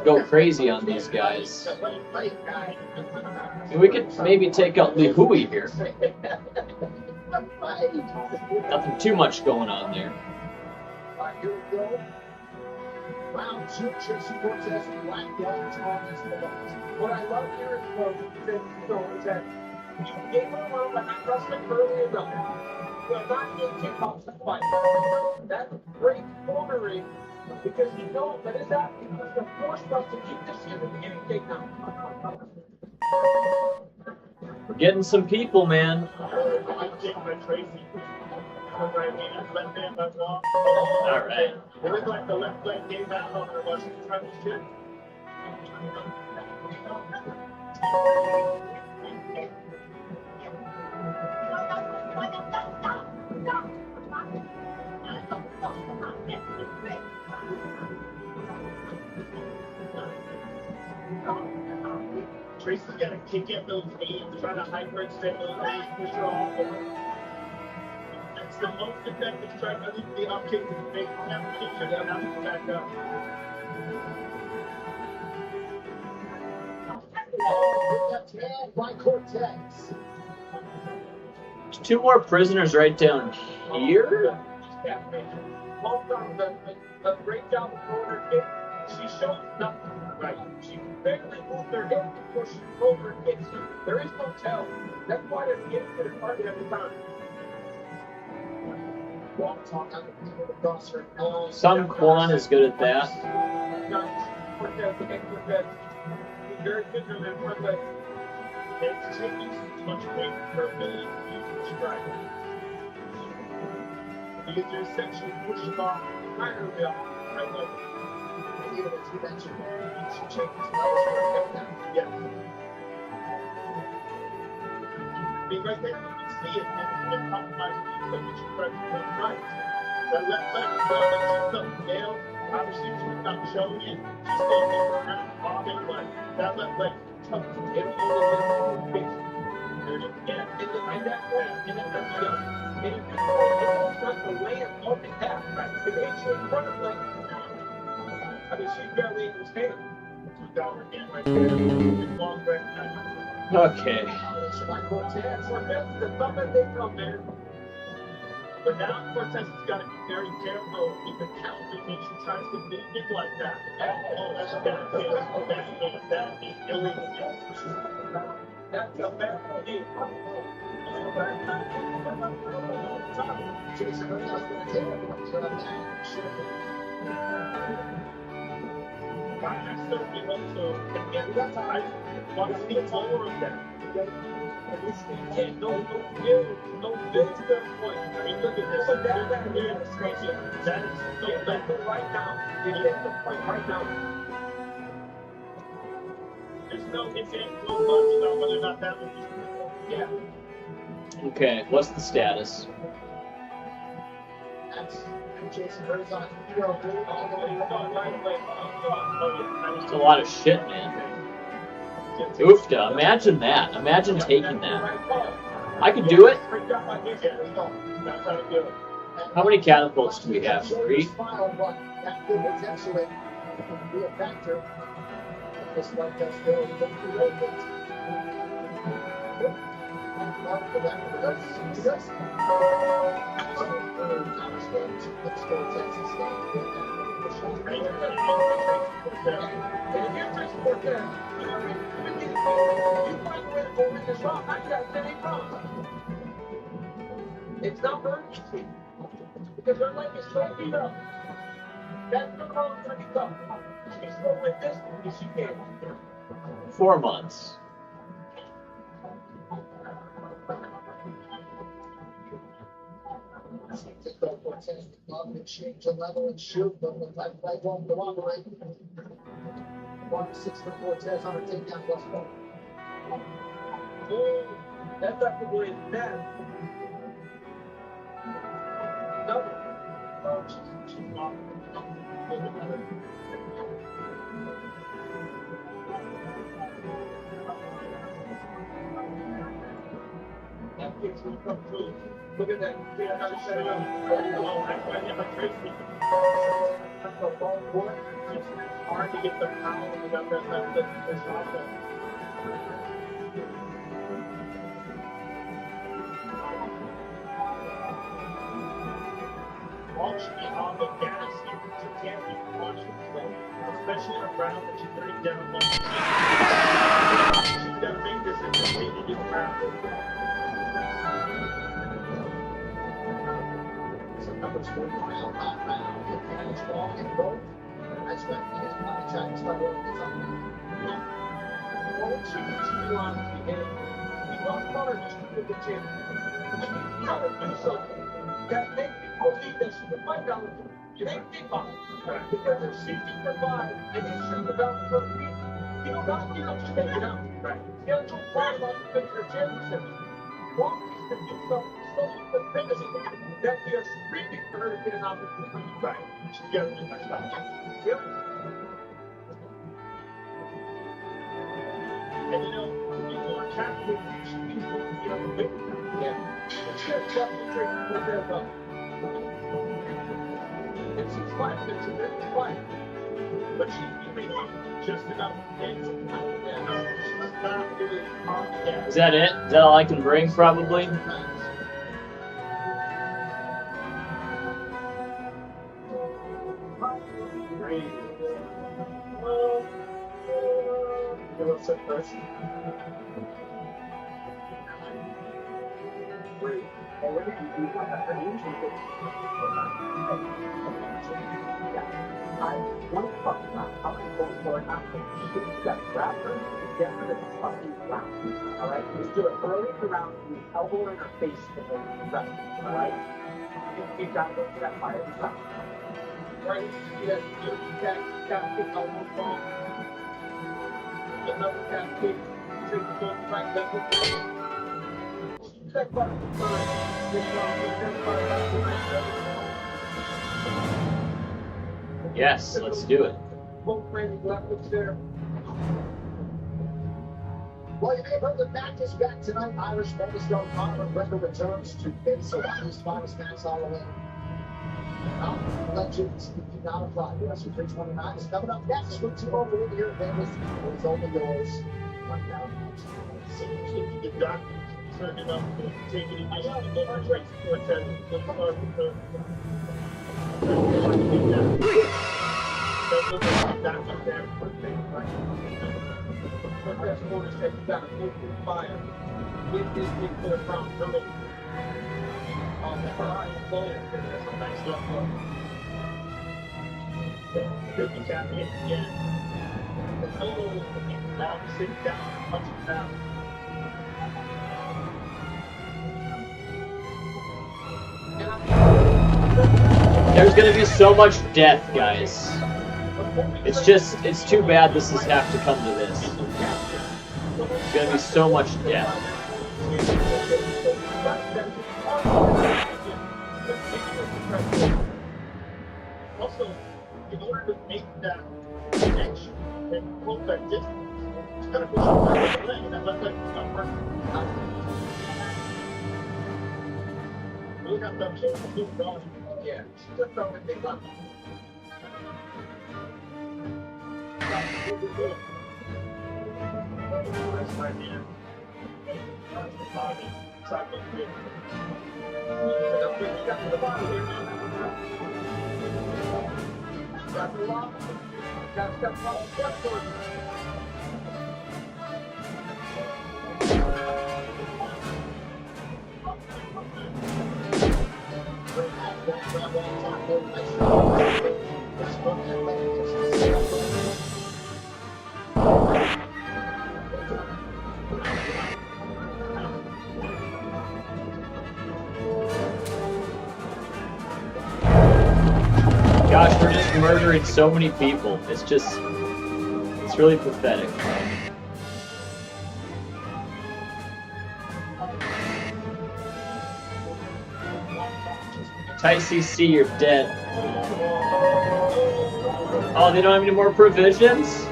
[SPEAKER 1] go crazy on these guys. And we could maybe take out Li Hui here. Nothing too much going on there.
[SPEAKER 3] Here we go. Round two, Tracy Cortez, black belt, Thomas Malone.
[SPEAKER 2] What I love here is that you gave her around by not wrestling early enough. You're not getting kickboxing fight. That's great cornering because you know that is that because the force us to keep this in the beginning takedown.
[SPEAKER 1] We're getting some people, man. All right.
[SPEAKER 2] It was like the left leg gave out on her while she was trying to shit. Tracy's got to kick in those knees, try to hyperextend those knees, push her off. That's the most effective strike. I think the up kick is the big application. They're not to back up.
[SPEAKER 3] Left hand by Cortez.
[SPEAKER 1] Two more prisoners right down here.
[SPEAKER 2] Both done a great job of throwing her kick. She shows nothing. Right. She barely moved her hip before she threw her kick. There is no tell. That's why they're getting to the target every time.
[SPEAKER 3] Walk talk on the people across her nose.
[SPEAKER 1] Some Quan is good at that.
[SPEAKER 2] Cortez, Cortez. He's very vigilant in front leg. It's taking too much weight for her ability to use the strike. Because they're essentially pushing off entirely off right leg.
[SPEAKER 3] And even as you mentioned, she changes levels for her hip now.
[SPEAKER 2] Yes. I mean, right there, you can see it in compromising the equipment she tried to put right. That left leg is well, but she's up nailed. Obviously, she's not showing it. She's still moving around, bobbing, but that left leg is tough. It'll hold it in the face. Yeah, and that point, and then that's the other. And if you it's not the land on the half, right? If it hits you in front of like, I mean, she's barely in his hand. $2 again right there. Big long red time.
[SPEAKER 1] Okay.
[SPEAKER 3] By Cortez.
[SPEAKER 2] Cortez is the thumb that they come there. But now Cortez has got to be very careful with the counters when she tries to move it like that. Oh, that's illegal. That's a bad idea.
[SPEAKER 3] Jason Hurley's going to take it.
[SPEAKER 2] I certainly hope so. I want to see more of that. And no build to their point. I mean, look at this. That's crazy. That is so bad right now. It is the point right now. There's no ifs, ands, no buts about whether or not that was just. Yeah.
[SPEAKER 1] Okay, what's the status?
[SPEAKER 3] That's Jason Hurley's on hero blue all the way down.
[SPEAKER 1] It's a lot of shit, man. Oofda, imagine that. Imagine taking that. I could do it. How many catapults do we have? 3?
[SPEAKER 3] That could potentially be a factor. This one does go the road.
[SPEAKER 2] It's not very easy because her leg is so beat up. That's the problem going to be tough. She's going with this because she can't.
[SPEAKER 1] 4 months.
[SPEAKER 3] Cortez would love to change the level and shoot, but the type play won't cooperate. 1-6 for Cortez on a takedown plus 4.
[SPEAKER 2] Oh, that's not the way it's done. No. Oh, she's off. That kid's gonna come through. Look at that. See how to set it up. Oh, that's why I never traced me. That's the ball boy. It's hard to get the power without that shot. Watch me on the gas here. She can't be watching slow, especially in a round that she's putting down low. She's got to make this and continue to round.
[SPEAKER 3] So numbers 4 mile hot round, the advantage long and both. That's when he is not trying to start rolling this up.
[SPEAKER 2] Won't she honestly, and he wants Connor just to get the chance. She's got to do something that makes people believe that she can fight down with you. It ain't kickboxing. Because if she can survive and you shoot the belt for the feet, you don't got to get up to take it out. Right. You have to fight like to finish your championship. One needs to do something so independent that we are screaming for her to get an opportunity. Right. She's got to do that stuff. Yep. And you know, people are tackling these big. Yeah. It's just definitely drinking with their love. And she's fine. It's a bit quiet. But she's giving up just enough things. Yeah. She's not really on the gas.
[SPEAKER 1] Is that it? Is that all I can bring, probably?
[SPEAKER 2] Great. Well, you're upset first. Great. And what did you do? I usually get I want to talk about how to go for an option. You got to grab her and get her to fucking round. Alright? Just do it early in the round. You elbow her in her face and then you rest. Alright? You've got to go for that fire in the round. Right? Yes, you got to kick elbow ball. Another cat kick. Take the ball right left. Check button.
[SPEAKER 1] Yes, let's do it.
[SPEAKER 2] Both friends left us there.
[SPEAKER 3] Well, you may have heard the match is back tonight. Irish Megastar Conor McGregor returns to face Hawaii's finest Max Holloway. Legends, do not apply. UFC 329 is coming up next with two over here in Vegas. It's only yours. Right now.
[SPEAKER 2] The doctor turned it up to take it easy. The heart rate for attendance. Let's start with the. That's what the doctor there for the thing, right? But that's more to say you got to move through fire. Get this thing to the front. Really. On the front. That's a nice stuff. Good to tap in again. Oh, now sit down, punch it down.
[SPEAKER 1] There's gonna be so much death, guys. It's too bad this has have to come to this. There's gonna be so much death.
[SPEAKER 2] Also, in order to make that connection and close that distance, you gotta push your left leg, and that left leg is not working. Look at that shit, keep going. Yeah, she just don't make it left. That's right here. That's the body. Side of the you got to the bottom here, man. Got the lock. Got to step up. Step forward.
[SPEAKER 1] Gosh, we're just murdering so many people. It's really pathetic. Tight CC, you're dead. Oh, they don't have any more provisions?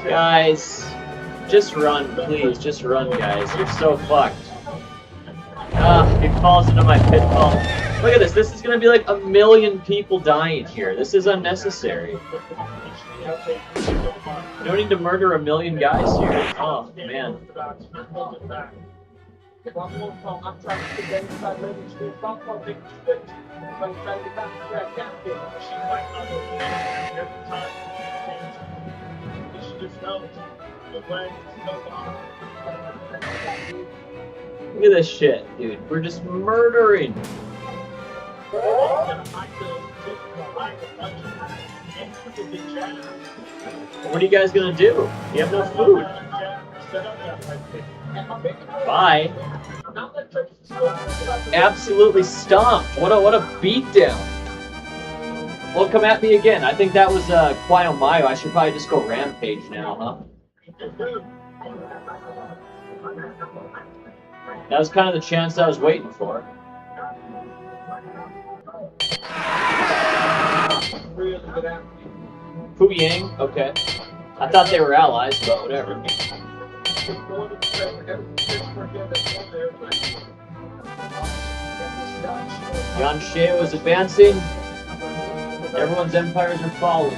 [SPEAKER 1] Guys, just run, please. Just run, guys. You're so fucked. He falls into my pitfall. Look at this. This is going to be like 1 million people dying here. This is unnecessary. You don't need to murder 1 million guys here. Oh, man.
[SPEAKER 2] If I'm going to I'm trying to get that inside Living Street, if I'm going to make a switch, if I'm trying to get back to that captain, she might not have every time. She just knows the way to go on.
[SPEAKER 1] Look at this shit, dude. We're just murdering. What are you guys gonna do? You have no food. Bye. Absolutely stomped. What a beatdown. Well, come at me again. I think that was Quayo Mayo. I should probably just go rampage now, huh? That was kind of the chance I was waiting for. Fu Yang, okay. I thought they were allies, but whatever. Yuan Shi was advancing. Everyone's empires are falling.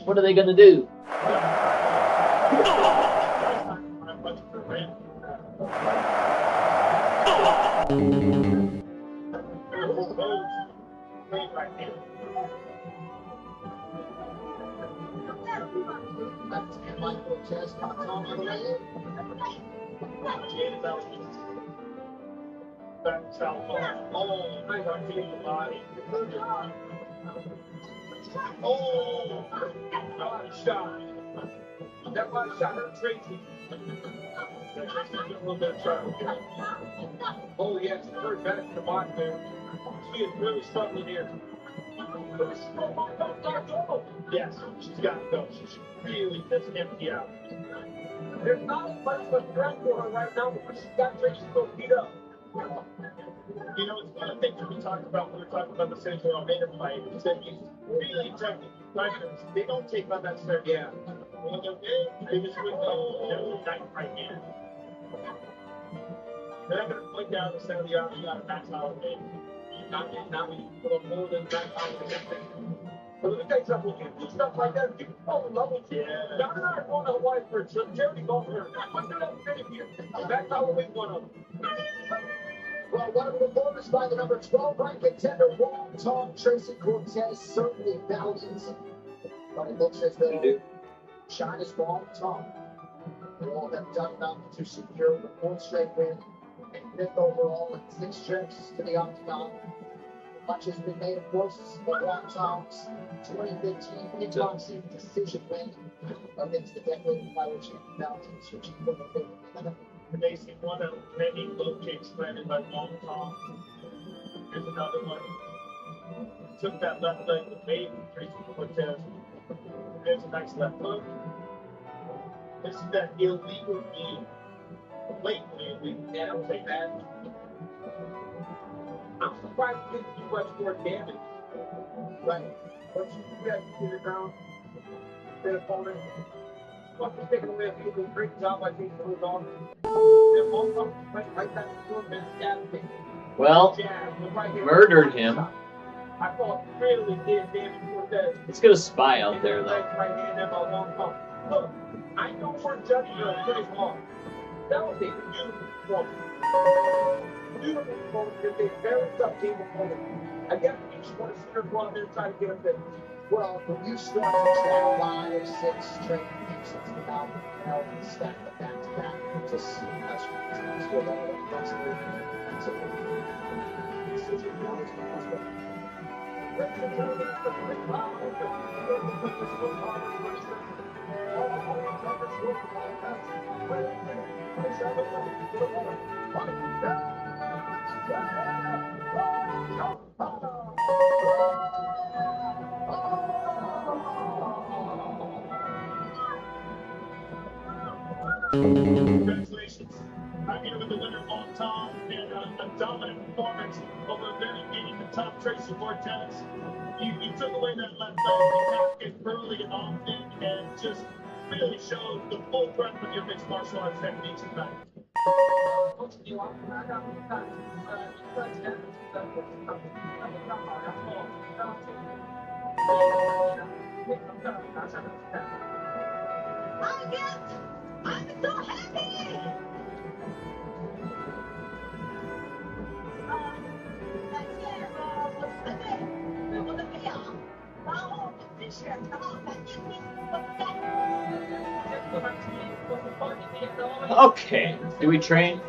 [SPEAKER 1] What are they gonna do?
[SPEAKER 3] Michael Chess comes on the way.
[SPEAKER 2] That's how oh, I got hit in the body. Oh, body shot. That body shot hurt Tracy. Tracy's in a little bit of trouble. Oh, yeah, she's very bad in the body there. She is really struggling here. Yes, she's got to go. She's really just empty out. There's not much of a threat for her right now because she's got Tracy so beat up. You know, it's one of the things that we talked about when we were talking about the Sergio Almeida fight. Is that he's really technical fighters. They don't take unnecessary. Yeah. When they just would go, there's a knife right here. They're not going to point down the center of the arm. You got to max out of it. Not when you put a more than max out of the but let me tell you something, when you do stuff like that, you can fall in love with you. Yeah. Don and I are going out wide for charity golf here. What's the next thing here? That's how we won them.
[SPEAKER 3] Well, one of the performers by the number 12 ranked contender, Wong Tong, Tracy Cortez, certainly valiant. But it looks as though China's Wong Tong will have done enough to secure the fourth straight win and fifth overall in 6 trips to the octagon. Much has been made, of course, of Wong Tong's 2015 kickboxing decision win against the decorated flyweight champion Valentine Sergio.
[SPEAKER 2] Basically, one of many low kicks landed by Wong Tong. Here's another one. Took that left leg with Babe Tracy Cortez. There's a nice left hook. This is that illegal knee. Blatantly illegal.
[SPEAKER 3] Yeah, don't take that.
[SPEAKER 2] I'm surprised it didn't do much more damage. Right. Once you do that, you get it down. That opponent. Once you take it away, you do a great job by taking those off. Then Wong Tong went right back to the and stabbed me.
[SPEAKER 1] Well, murdered him.
[SPEAKER 2] I thought really did damage Cortez.
[SPEAKER 1] Let's get a spy out there, though.
[SPEAKER 2] Right hand there by Wong Tong. Look, I know we're judging her pretty hard. That was a beautiful performance. Beautiful performance. It's a very tough team performance. I guess you just want to see her go out there and try to get a finish.
[SPEAKER 3] Well, when you start to track 5 or 6 straight weeks, it's about and stack the back to back to see how she's good at it. That's a decision. Ladies and gentlemen, the big round of the
[SPEAKER 2] Congratulations. I'm here with the winner, Wong Tong, and a dominant performance over beating the top Tracy Cortez. You took away that left leg, you tapped it early and often, and just really showed the full breadth of your mixed martial arts techniques tonight.
[SPEAKER 4] I'm so happy!
[SPEAKER 1] Okay, do we train?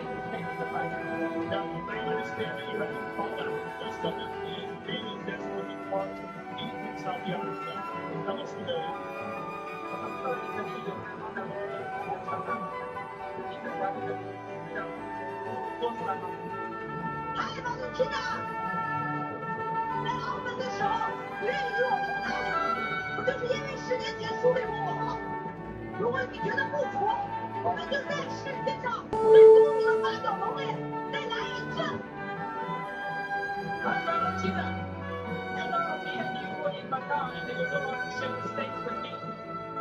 [SPEAKER 2] and they will go on to ship the stakes with me.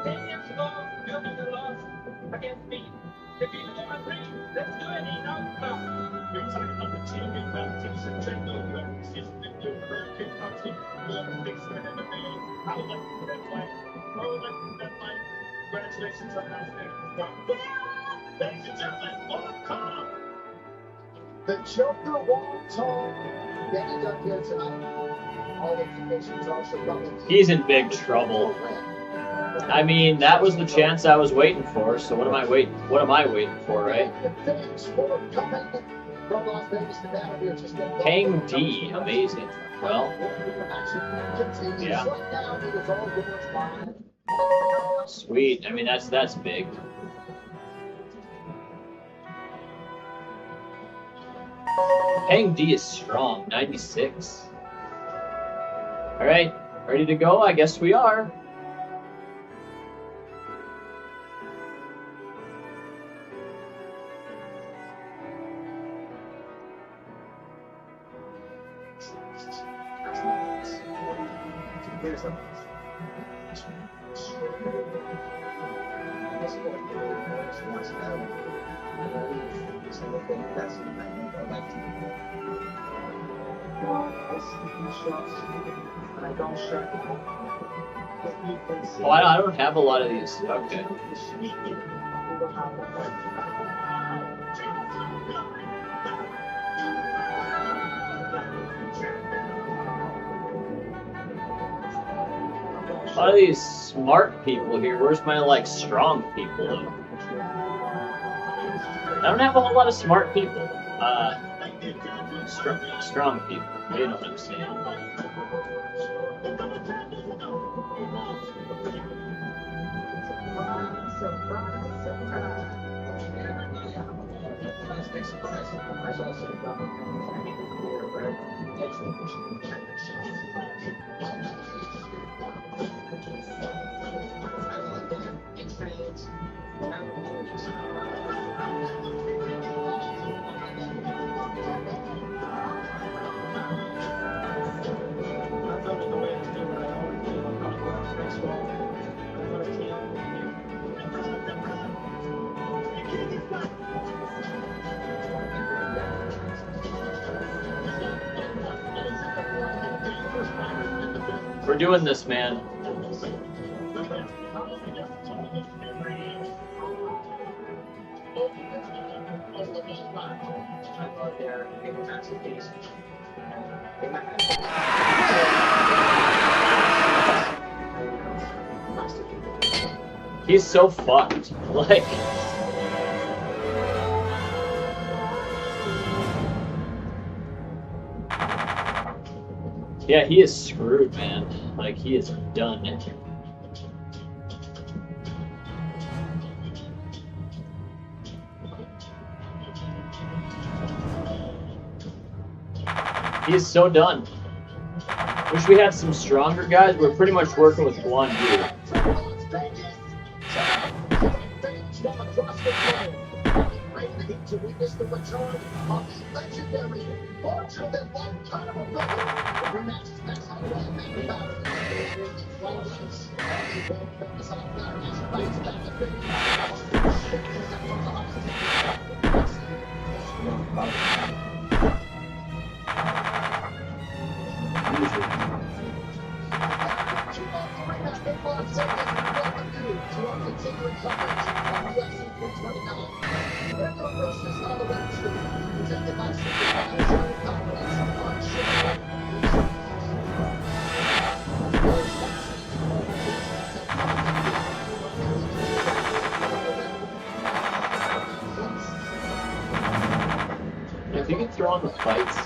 [SPEAKER 2] 10 years ago, you lost against me. If you don't agree, let's do it, You're talking about the champion competition, Trent York, season with your American country, Olympics for MMA. I would like to put that fight. I would like to put that fight. Congratulations on that. Ladies and gentlemen, walk on.
[SPEAKER 3] The Joker walked home. Getting done here tonight. All indications are Chicago.
[SPEAKER 1] He's in big trouble. I mean, that was the chance I was waiting for. So what am I waiting for, right? Hang D, amazing. Well, yeah. Sweet. I mean, that's big. Hang D is strong, 96. All right, ready to go? I guess we are. Oh, I don't have a lot of these. Okay. A lot of these smart people here. Where's my, like, strong people, though? I don't have a whole lot of smart people. Strong people. You know what I'm saying. We're doing this, man. He's so fucked. Like... Yeah, he is screwed, man. Like, he is done. He is so done. Wish we had some stronger guys. We're pretty much working with one dude.
[SPEAKER 3] To witness the return of the legendary, larger than life Conor McGregor. The rematch is next on the main battle.
[SPEAKER 1] If you can throw on the fights,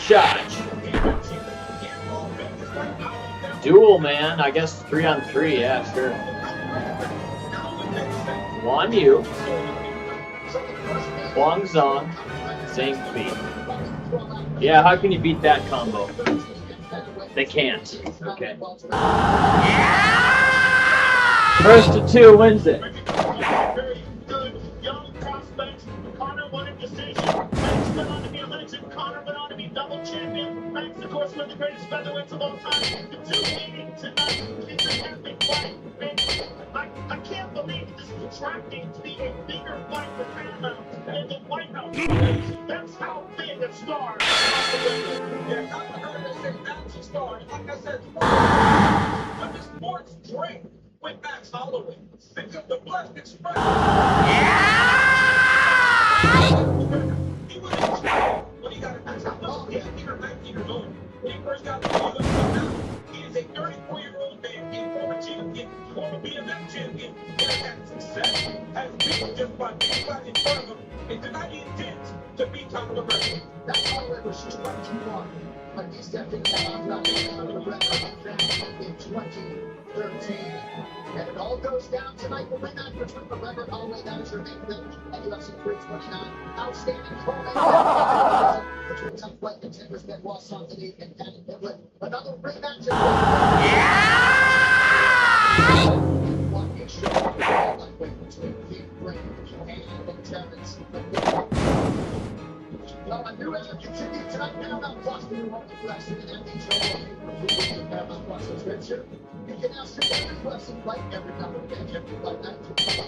[SPEAKER 1] charge. Duel, man. I guess 3-on-3. Yeah, sure. Wan Yu. Huang Zhang. Zhang Fi. Yeah, how can you beat that combo? They can't. Okay. First to 2 wins it.
[SPEAKER 5] Very good young prospects. Conor won a decision. Max went on to be a legend. Conor went on to be double champion. Max, of course, one of the greatest featherweights of all time. The two meeting tonight is an epic fight. And I can't believe this is attracting to be a bigger fight for Paramount and the White House. That's how big a star.
[SPEAKER 2] Yeah, I heard they say action star. Like I said, when the sports drink with Max Holloway, because the blessed express. He was in trouble when he got a Max Holloway. He's 18 or 19 years old. When he first got to the UFC now, he is a 34-year-old man, a former champion, former BMF champion, and had success, has beaten just about anybody in front of him, and tonight he intends to beat Conor McGregor.
[SPEAKER 3] That's however 21. But he stepped in down on the record in 2013. And it all goes down tonight. The win that between McGregor and Holloway. That is your main event at UFC 329. Outstanding co-main between top flight contenders Benoit Saint-Denis and Danny Devlin. Another rematch. One issue between Keith Ring and Terrence McNichol. Well, a new era continues tonight. Paramount Plus, the new home of wrestling and NHL. The Paramount Plus subscription. You can now stream every wrestling fight, every number of games, every fight night.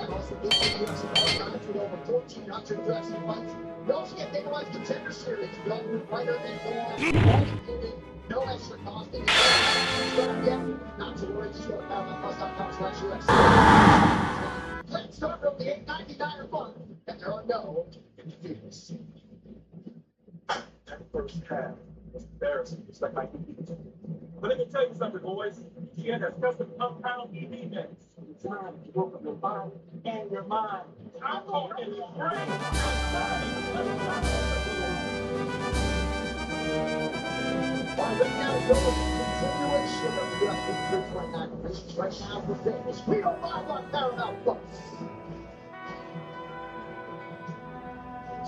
[SPEAKER 3] And also this is UFC archives with over 1,400 wrestling fights. You also get Dynamite Contender Series, the Ultimate Fighter, and more. All included, no extra cost. And subscribe yet? Not to worry, just go to ParamountPlus.com/UFC. Let's start from the $8.99 a month, and there are no interference.
[SPEAKER 2] That first half was embarrassing. It's like but let me tell you something, boys. GN has custom compound EV mix. Designed to work on your body and your mind. I'm talking brain and body.
[SPEAKER 3] Right now, go with the continuation of the UFC 329 races right now for Vegas. We are live on Paramount Plus.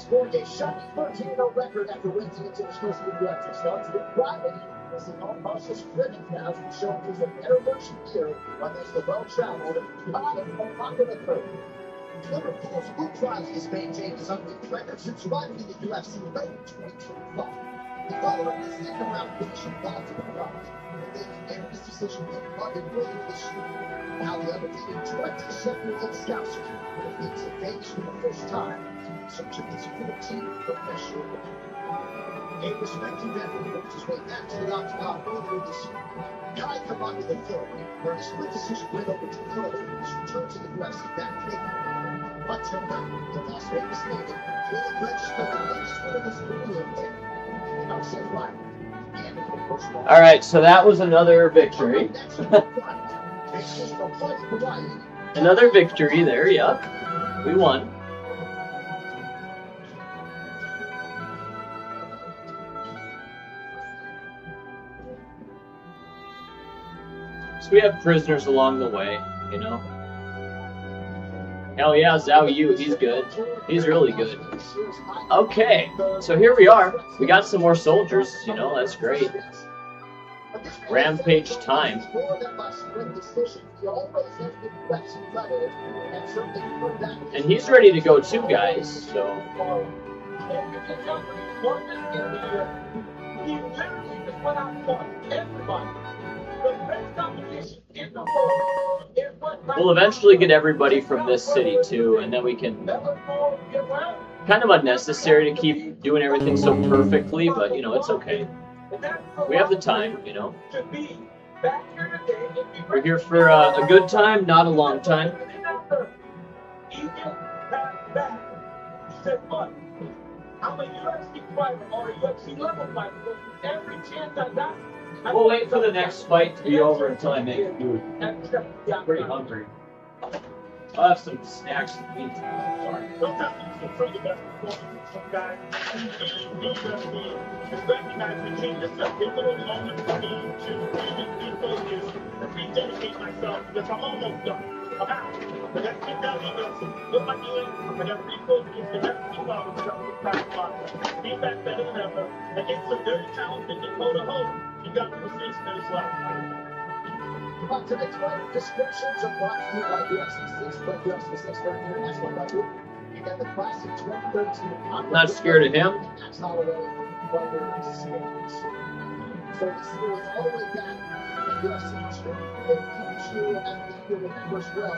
[SPEAKER 3] Scoring a shocking 13-0 record after winning into the Swiss UFC starts with Friday. This is all process driven now to show there's a better version here when there's the well-traveled bottom of popular curve. Liverpool's Blue Trials has maintained his unbeaten record since arriving in the UFC late 2025. The following is the second-round finish in Baltimore Rock, and they made this decision in London earlier this year. Now the undefeated 27-year-old Scouser defeats Vegas for the first time, search of his 14th professional win. A respected veteran worked his way back to the octagon earlier this year. Guy commanded the third, where his split decision win over two Philippines returned to the UFC back in April. Until now, the Las Vegas native will register the latest win of his career in Outside Ryan.
[SPEAKER 1] All right, so that was another victory. Another victory there, yep. We won. So we have prisoners along the way, you know. Hell yeah, Zhao Yu, he's good. He's really good. Okay, so here we are. We got some more soldiers, you know, that's great. Rampage time. And he's ready to go too, guys, so.
[SPEAKER 2] He literally just went out and fought everybody. The best competition in the world is what
[SPEAKER 1] We'll eventually get everybody from this city too, and then we can. Kind of unnecessary to keep doing everything so perfectly, but you know, it's okay. We have the time, you know. We're here for a good time, not a long time.
[SPEAKER 2] I'm a UFC fighter or a UFC level fighter. Every chance I got.
[SPEAKER 1] We'll wait for the next fight to be over until I make food. I'm pretty hungry. I'll have some snacks in the meantime. Sorry.
[SPEAKER 5] Sometimes you can throw the best performance from guys. Just recognize the changes that pivotal moments for me to really refocus and rededicate myself because I'm almost done. I'm out. I got to get down emails, put my knee in, I got to refocus, I got to keep on with the practice process. Be back better than ever. Against some very talented Dakota Hope. You got to persist in this life.
[SPEAKER 3] Tonight's fight descriptions are brought to you by UFC 6, but UFC 6 for international level. And then the classic 2013.
[SPEAKER 1] Not scared of him.
[SPEAKER 3] Max Holloway, Wonder Series. So the series all the way back in UFC history. They teach you and you remember well.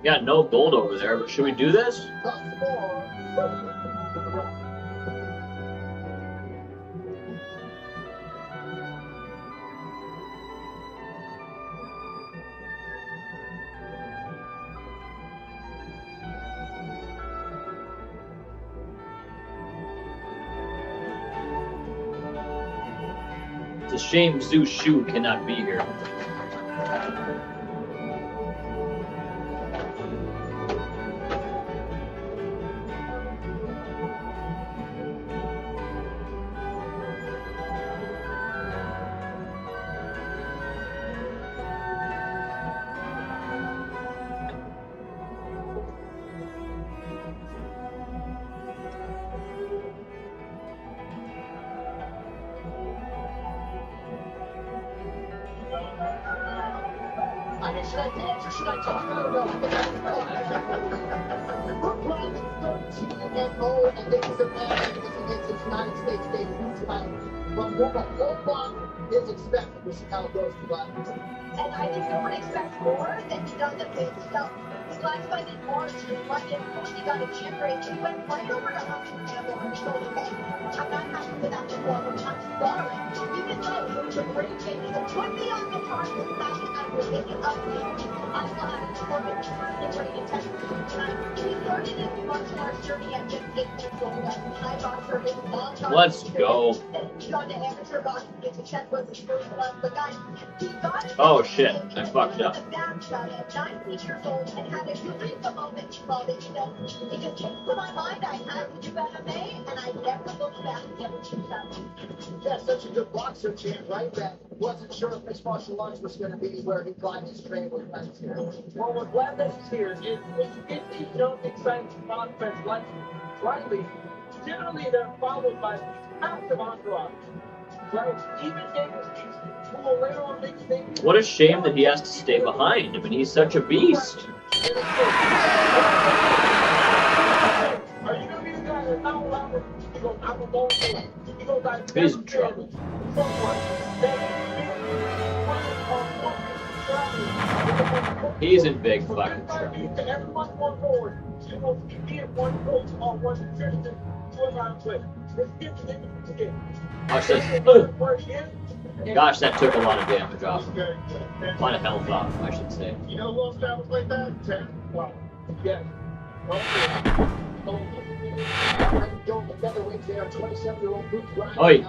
[SPEAKER 1] Got no gold over there, but should we do this? It's a shame Zeus Shu cannot be here.
[SPEAKER 3] Should I dance or should I talk? No. Brook Brown is 13-0, and this is a man against his United States debut tonight. But what Bob is expected. We'll see how it goes tonight.
[SPEAKER 4] And I think no one expects more than he done the big stuff. His last fight in March in London, he got a chin break. He went right over to Humphrey Campbell and told him, hey, I'm not happy with that performance. I'm sorry. Even though it was a great take, he put me on the card with that and I was thinking of me. I still have a performance in training test. He started his martial arts journey at just 8 years old. I boxer his long time.
[SPEAKER 1] Let's go.
[SPEAKER 4] He got to amateur boxing. His chest was his first love. The guy, he got
[SPEAKER 1] Oh shit, I fucked up.
[SPEAKER 4] at 9 years old and had a great moment. He called it, it just came to my mind. I had to do MMA and I never looked back ever since that.
[SPEAKER 3] Yeah, such a good boxer, champ, right? That wasn't sure if his martial arts was going to be where he got his training with friends here.
[SPEAKER 2] Well, we're glad that he's here. When you get these young, exciting prospects like Riley, generally they're followed by massive entourage. Right? Even Davis, who will later on make statements.
[SPEAKER 1] What a shame that he has to stay behind. I mean, he's such a beast.
[SPEAKER 2] Are you going to be the guy that's not allowed to go, I'm a ball player? He goes, I
[SPEAKER 1] He's in trouble. He's in big fucking trouble.
[SPEAKER 2] Everyone's one forward. You know, be it one coach or one nutritionist to allow with. Let's get to the game.
[SPEAKER 1] Watch this. Gosh, that took a lot of damage off. A lot of health off, I should say.
[SPEAKER 5] You know who else travels like that? Ted.
[SPEAKER 2] Wow. Yes.
[SPEAKER 1] Oi!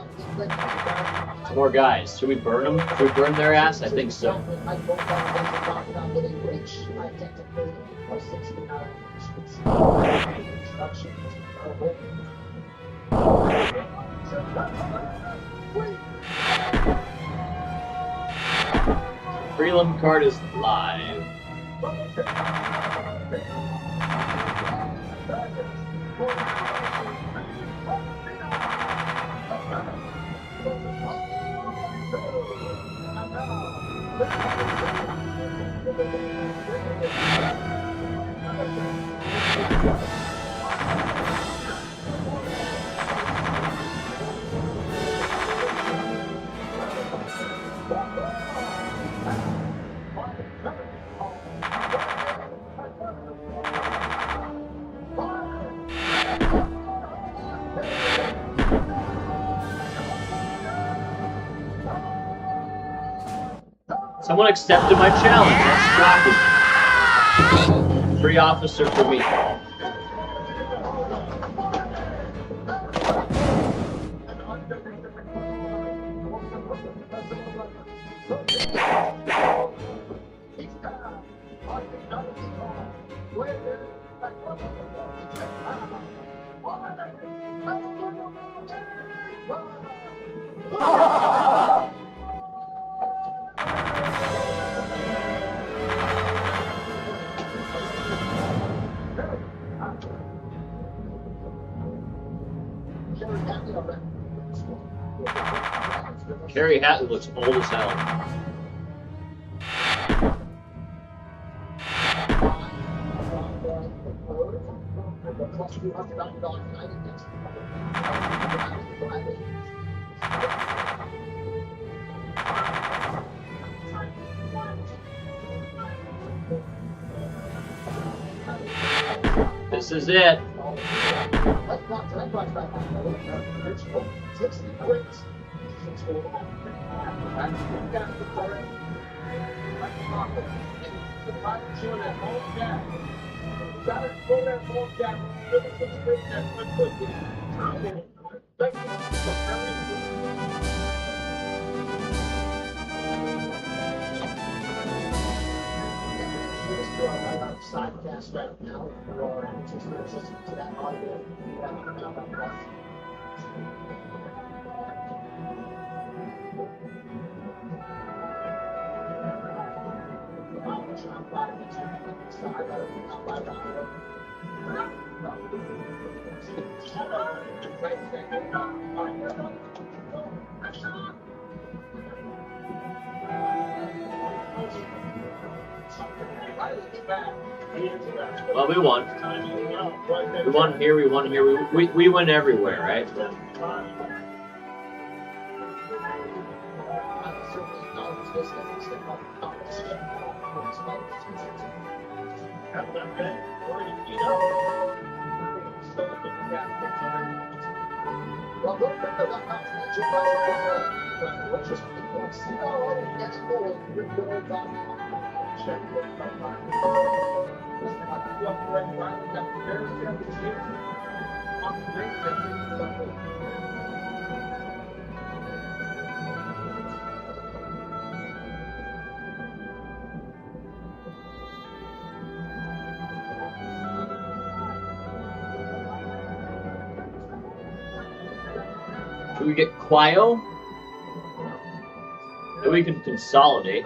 [SPEAKER 1] Some more guys. Should we burn them? Should we burn their ass? I think so. Prelim card is live. Someone accepted my challenge. That's shocking. Free officer for me. Harry Hatley looks old as hell.
[SPEAKER 3] Plus $200 night against
[SPEAKER 1] This is it.
[SPEAKER 3] Sidecast right now for just listening to that audio.
[SPEAKER 1] Well, we won. We won here, we won here. We win everywhere, right? Should we get Quio? Then we can consolidate.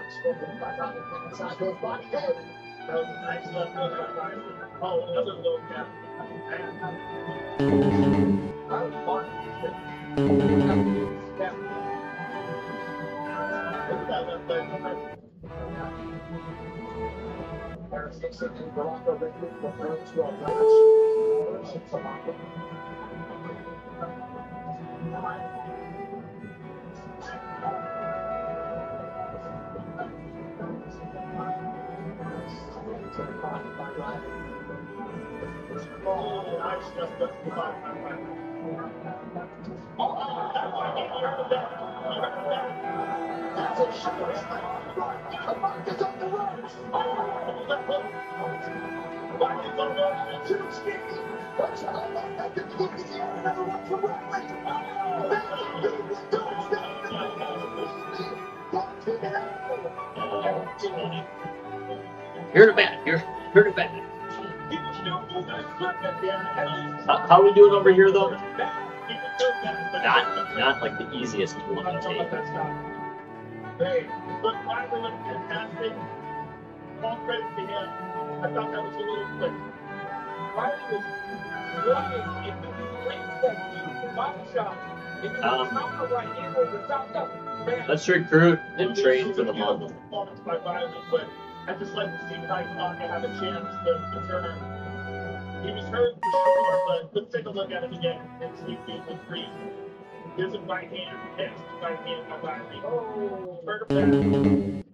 [SPEAKER 1] Here to bat. Here to bat. How are we doing over here, though? Not like the easiest one to take.
[SPEAKER 5] Hey, look, Riley looked fantastic. All credit to him. I thought that was a little quick.
[SPEAKER 2] Riley was looking into the lane section, body shot, into the top right hand over the top up.
[SPEAKER 1] Let's recruit and train for the month.
[SPEAKER 5] Performance by Riley, but I'd just like to see Typhon have a chance to return. He was hurt for sure, but let's take a look at it again and see if he was free. Here's a right hand, next right hand by Riley. Oh, hurt him back.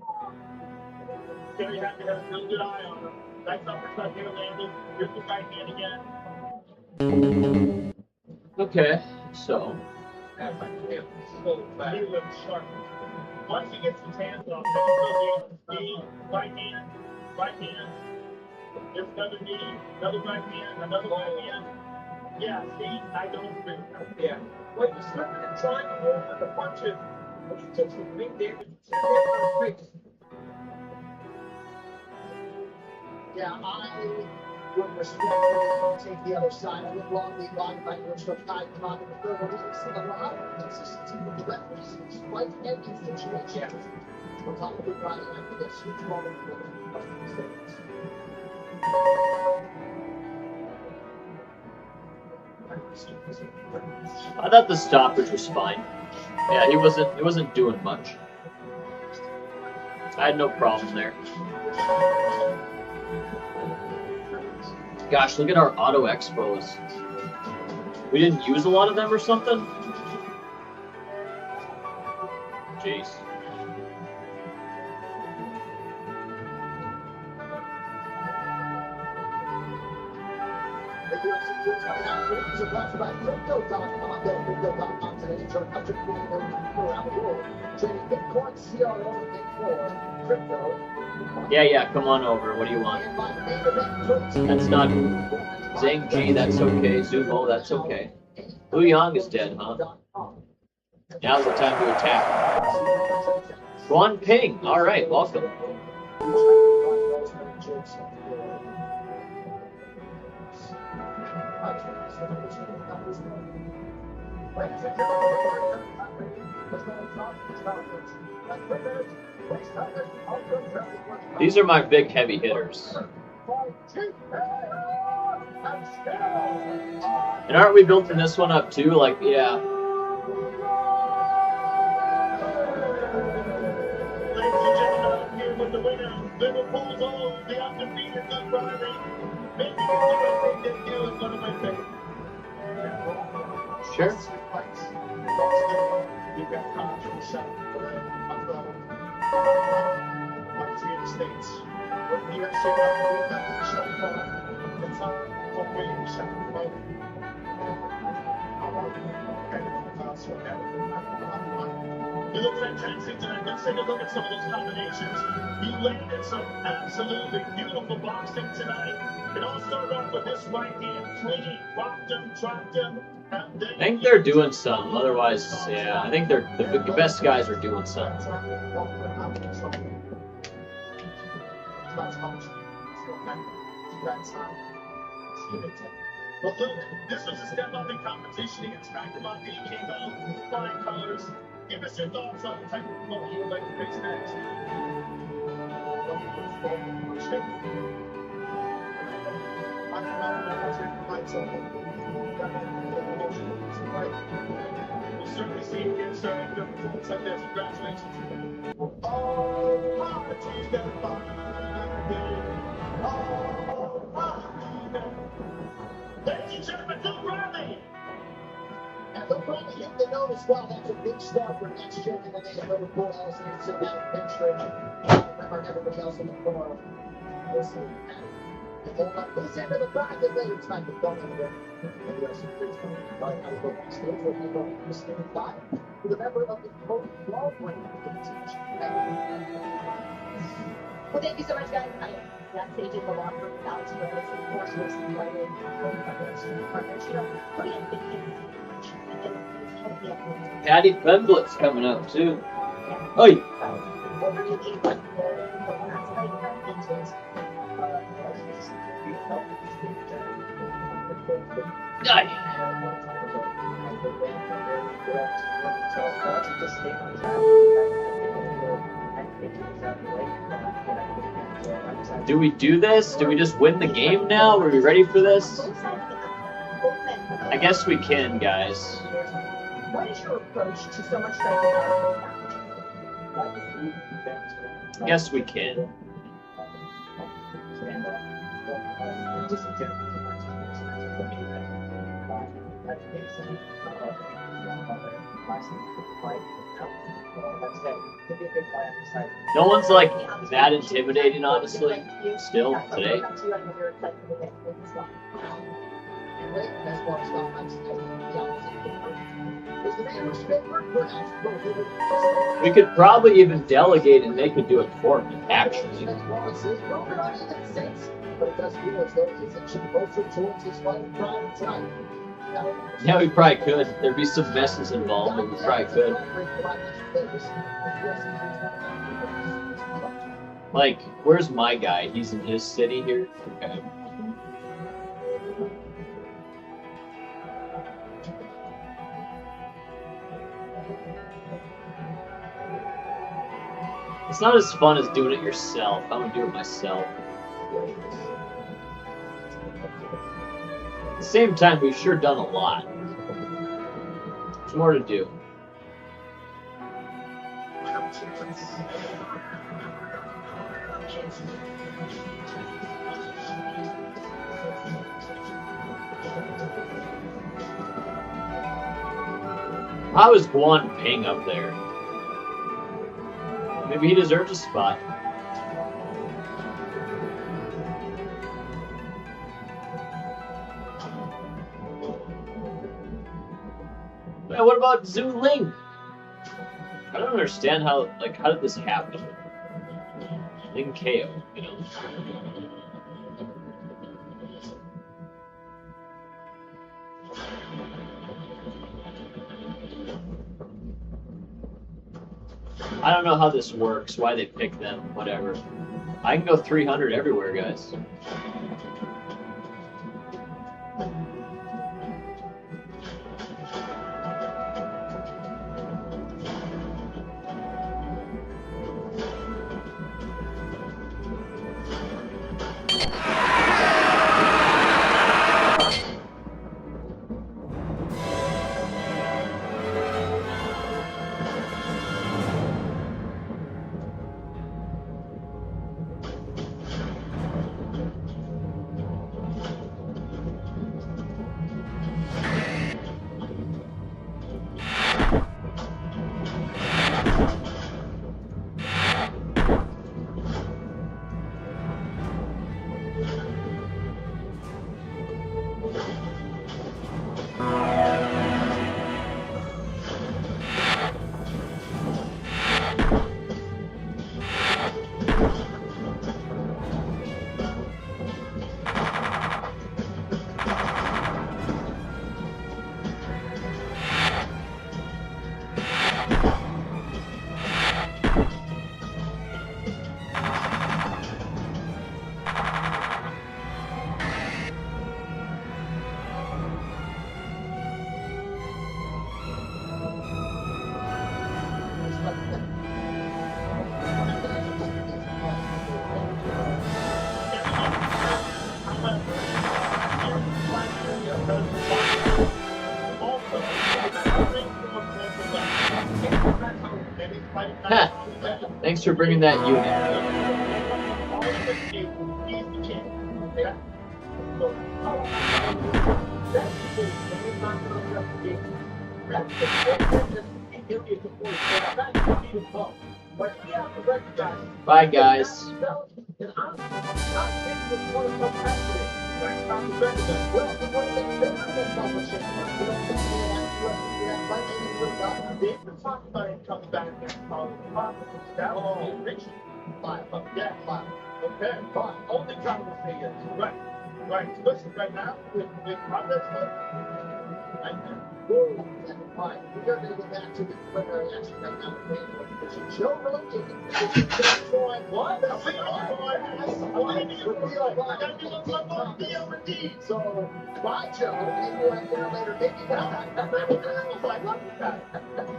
[SPEAKER 5] Very happy to have a real good eye on him. Nice uppercut here, landed. Here's the right hand again.
[SPEAKER 1] Okay, so.
[SPEAKER 5] He looks sharp. Once he gets his hands off, then he'll be speed, right hand, there's another knee, another right hand, another right hand. Yeah, see, I don't agree.
[SPEAKER 2] Yeah. Well, he's slipping and trying to roll with the punches, but he took some big damage.
[SPEAKER 3] Yeah, I would respectfully take the other side. I would long lead line by which the Tide come in the third. We're seeing a lot of consistency with the referees in these quite ending situations. We're probably riding after this huge moment for the mistakes.
[SPEAKER 1] I thought the stoppage was fine. Yeah, he wasn't doing much. I had no problem there. Gosh, look at our auto expos. We didn't use a lot of them or something? Jeez.
[SPEAKER 3] The UFC News coming out for you. Brought by Crypto.com. Go to Crypto.com today. Join hundreds of million people around the world trading Bitcoin, CRO, and Bitcoin, crypto.
[SPEAKER 1] Yeah, come on over. What do you want? That's not Zhang Ji, that's okay. Zumo, that's okay. Lu Yang is dead, huh? Now's the time to attack. Guan Ping, alright, welcome. These are my big heavy hitters. And aren't we building this one up too? Like, yeah.
[SPEAKER 5] Ladies and gentlemen, here with the winner, Liverpool's own, the undefeated Good Friday, making his debut in one of my favorites.
[SPEAKER 1] Sure.
[SPEAKER 5] You look fantastic tonight. Let's take a look at some of those combinations. You landed some absolutely beautiful boxing tonight. It all started off with this right hand clean, rocked him, dropped him.
[SPEAKER 1] I think they're doing some. Otherwise, yeah, I think they're the best guys are doing some.
[SPEAKER 5] Well, look, this was a step up in competition against Magdalene. He came out with flying colors. Give us your thoughts on the type of football you would like to face next. We'll certainly see you again, sir. Good performance up there. Congratulations. Oh, party that party. Oh, party. Ladies and gentlemen, Luke Riley.
[SPEAKER 3] And Luke Riley hit the note as well. That's a big start for next year in the name of Liverpool. Also, you sit down and bench remember everybody else in the floor. Listen, and hold up this end of the back, and then it's time to go in there. And the UFC News coming out how to go backstage with Mr. Five, with a member of the Code Law Brand to teach.
[SPEAKER 4] Well, thank you so much, guys. Backstage in the locker room, Alex Rivers, of course, was invited.
[SPEAKER 1] Patty Pemblett's coming up too. Oi! Do we do this? Do we just win the game now? Are we ready for this? I guess we can, guys.
[SPEAKER 4] What is your approach to so much striking?
[SPEAKER 1] I guess we can. No one's like that intimidating, honestly, still today. We could probably even delegate and they could do it for me, actually. Yeah, we probably could. There'd be some messes involved, but we probably could. Like, where's my guy? He's in his city here? Okay. It's not as fun as doing it yourself. I'm gonna do it myself. At the same time, we've sure done a lot. There's more to do. How is Guan Ping up there? Maybe he deserves a spot. Man, what about Zhu Ling? I don't understand how did this happen? Ling KO, you know? I don't know how this works, why they pick them, whatever. I can go 300 everywhere, guys. Thanks for bringing that unit. Bye, guys.
[SPEAKER 5] Okay, fine. Only time to say yes. Right. Right. Listen, right now, with progress,
[SPEAKER 3] Fine. We are going to get back to the preliminary action right now. Joe Rogan.
[SPEAKER 5] What?
[SPEAKER 3] So, bye, Joe. Maybe we'll have dinner later. Maybe not. I love you guys.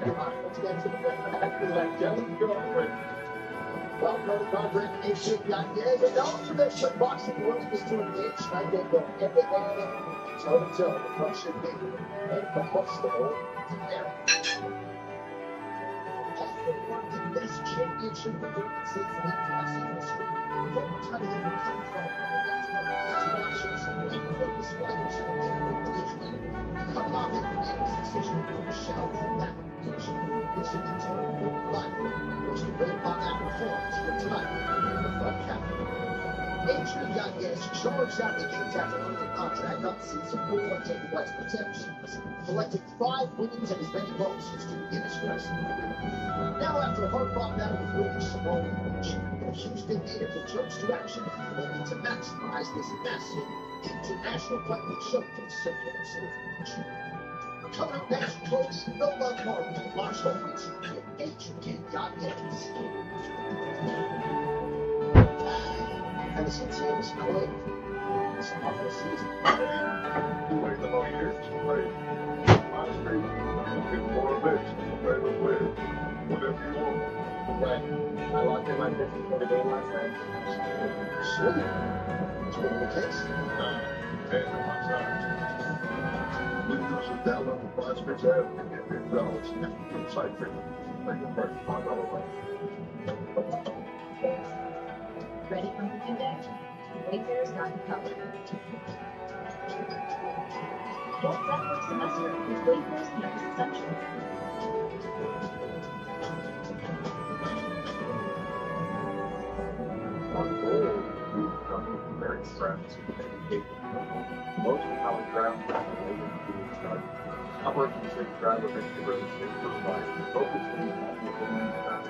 [SPEAKER 3] Come on, let's get to the Welcome, Roderick and Shane Yanez. And now for this boxing world is to engage. I get the MMA toe-to-toe with Russian Baby and the Hostile there. Austin won the best championship for the United States in classic history. From the time he was coming from, that's one of the matches. He focused fighters from the division. Come on, it was a decision for Michelle from that division. This is the total life. Which is great on that performance for tonight in the front cabin. Adrian Yanez charged out the gate after losing contract on season 4 of taking White's protections, collecting 5 winnings and as many losses to begin his wrestling career. Now, after a hard-fought battle with Willie Samoa, the Houston native returns to action, looking to maximize this massive international fighting show for the circular celebration. Coming up next, Cody No Love Martin, Marshall Richard, and Adrian Yanez. And the team is good. It's an awful season.
[SPEAKER 6] You wait the whole year. Like, honestly, you get more bits. Right away. Whatever you want.
[SPEAKER 3] Right. I locked in my 50 for the game last night. Sweet. It's been the case.
[SPEAKER 6] And on my side. We do some down on the prospects out and get $10 from Cypher.
[SPEAKER 4] Ready for moving day? Wayfair's got you covered. Get set for a semester with Wayfair's campus essentials.
[SPEAKER 6] On goal, very friends. Most college draft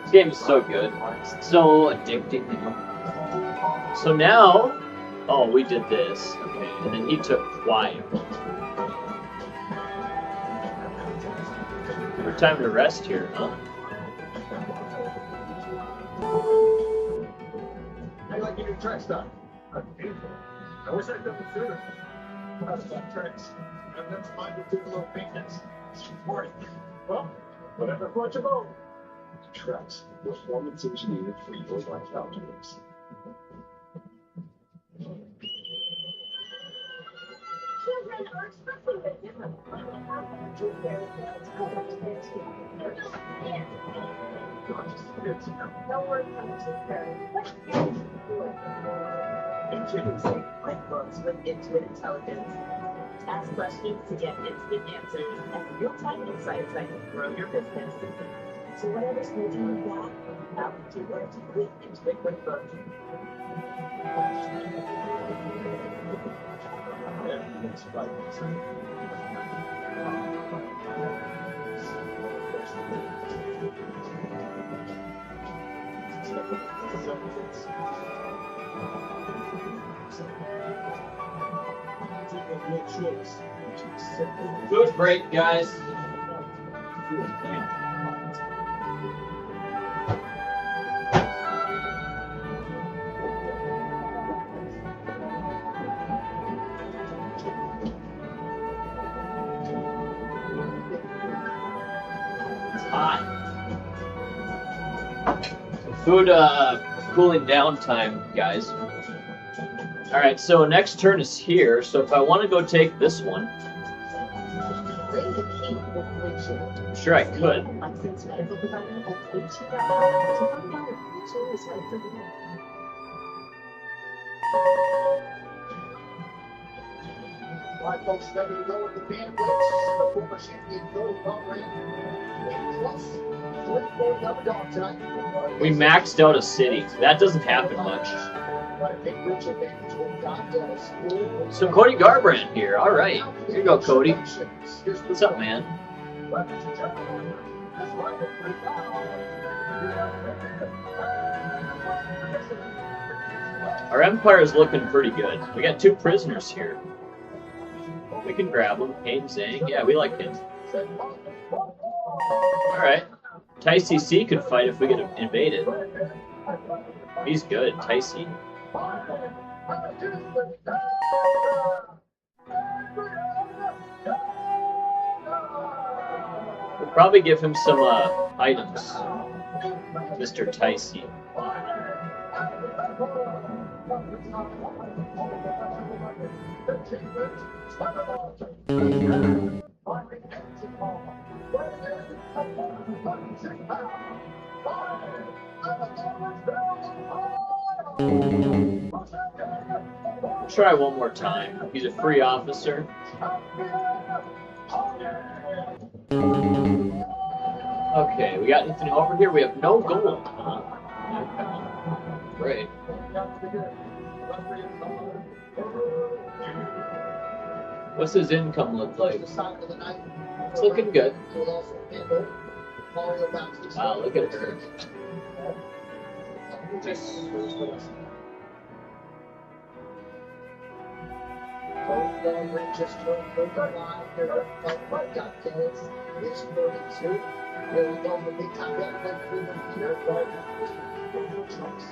[SPEAKER 1] This game is so good. So addicting. So now, oh, we did this. Okay, and then he took quiet. Good time to rest here, huh?
[SPEAKER 6] I like your new track style. I wish I'd done it sooner. I was on tracks. I've never minded doing a little maintenance. It's important. Well, whatever floats your boat. Tracks, performance engineered for your lifestyle choice.
[SPEAKER 4] Children are expressing their different no word from the tooth fairy.
[SPEAKER 7] Introducing QuickBooks with Intuit Intelligence. Ask questions to get instant answers and real-time insights that can grow your business. So whatever's holding you back, now you learn to with Intuit QuickBooks.
[SPEAKER 1] Food break, guys. It's hot. Food cooling down time, guys. Alright, so next turn is here, so if I want to go take this one, sure I could.
[SPEAKER 3] Alright, folks, ready to go with the band blitz. The former champion Cody Garbrandt. Plus, 340 on the dog tonight.
[SPEAKER 1] We maxed out a city. That doesn't happen much.
[SPEAKER 3] But a big rich advantage with Don Dennis.
[SPEAKER 1] So Cody Garbrandt here. All right, here you go, Cody. What's up, man? Our empire is looking pretty good. We got 2 prisoners here. We can grab them. Kane Zhang. Yeah, we like him. All right. Tai CC could fight if we get invaded. He's good, Tai C. We'll probably give him some items, Mr. Tai C. Try one more time. He's a free officer. Okay, we got anything over here? We have no gold. Huh? Okay. Great. What's his income look like? It's looking good. Wow, look at her.
[SPEAKER 3] Just turned 39. Got kids. It's 32. Here we go, the big time bet for the here. Trucks.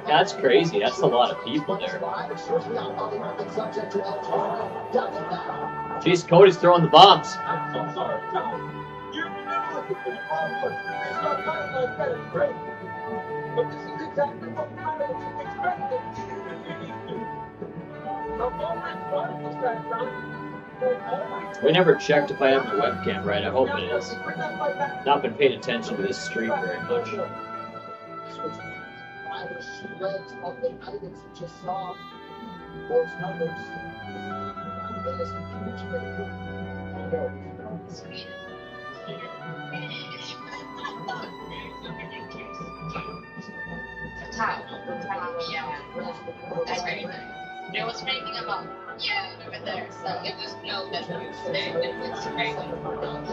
[SPEAKER 1] That's crazy. That's a lot of people there. Jeez, Cody's throwing the bombs.
[SPEAKER 2] But this is exactly what pilots expected. The moment one was that done,
[SPEAKER 1] We never checked if I have my webcam right. I hope it is. Not been paying attention to this stream very much.
[SPEAKER 3] Irish shreds of the night as you just saw those numbers. That is a huge thing.
[SPEAKER 4] Top. Yeah. That's right. There was raining a lot. Yeah, over there. So it was no difference. It's crazy.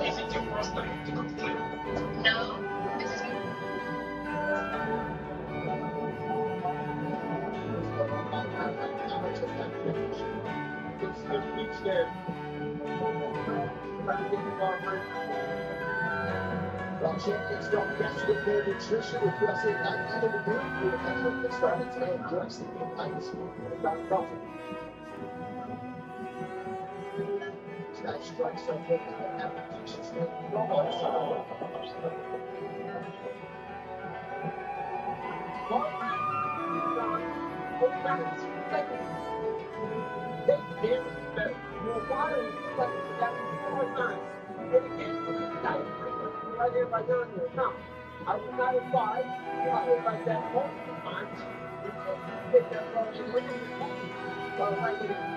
[SPEAKER 6] Is it your first time to come to play?
[SPEAKER 4] No, this is
[SPEAKER 2] It's the beach there.
[SPEAKER 3] Well, champions don't mess with their nutrition with USA Night and the new food that started today and address the nights about profit. That strikes up with the applications that go on
[SPEAKER 2] I was not advised. I was like that multiple times. Take that from me. So right here.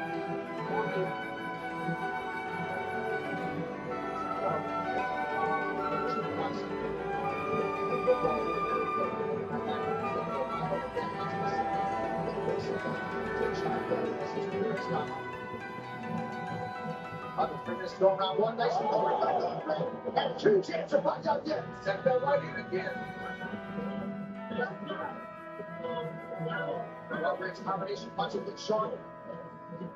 [SPEAKER 3] Fitness going around one nice and two chances to punch out there.
[SPEAKER 2] Set that right in again.
[SPEAKER 3] Well-range combination punching with Sean.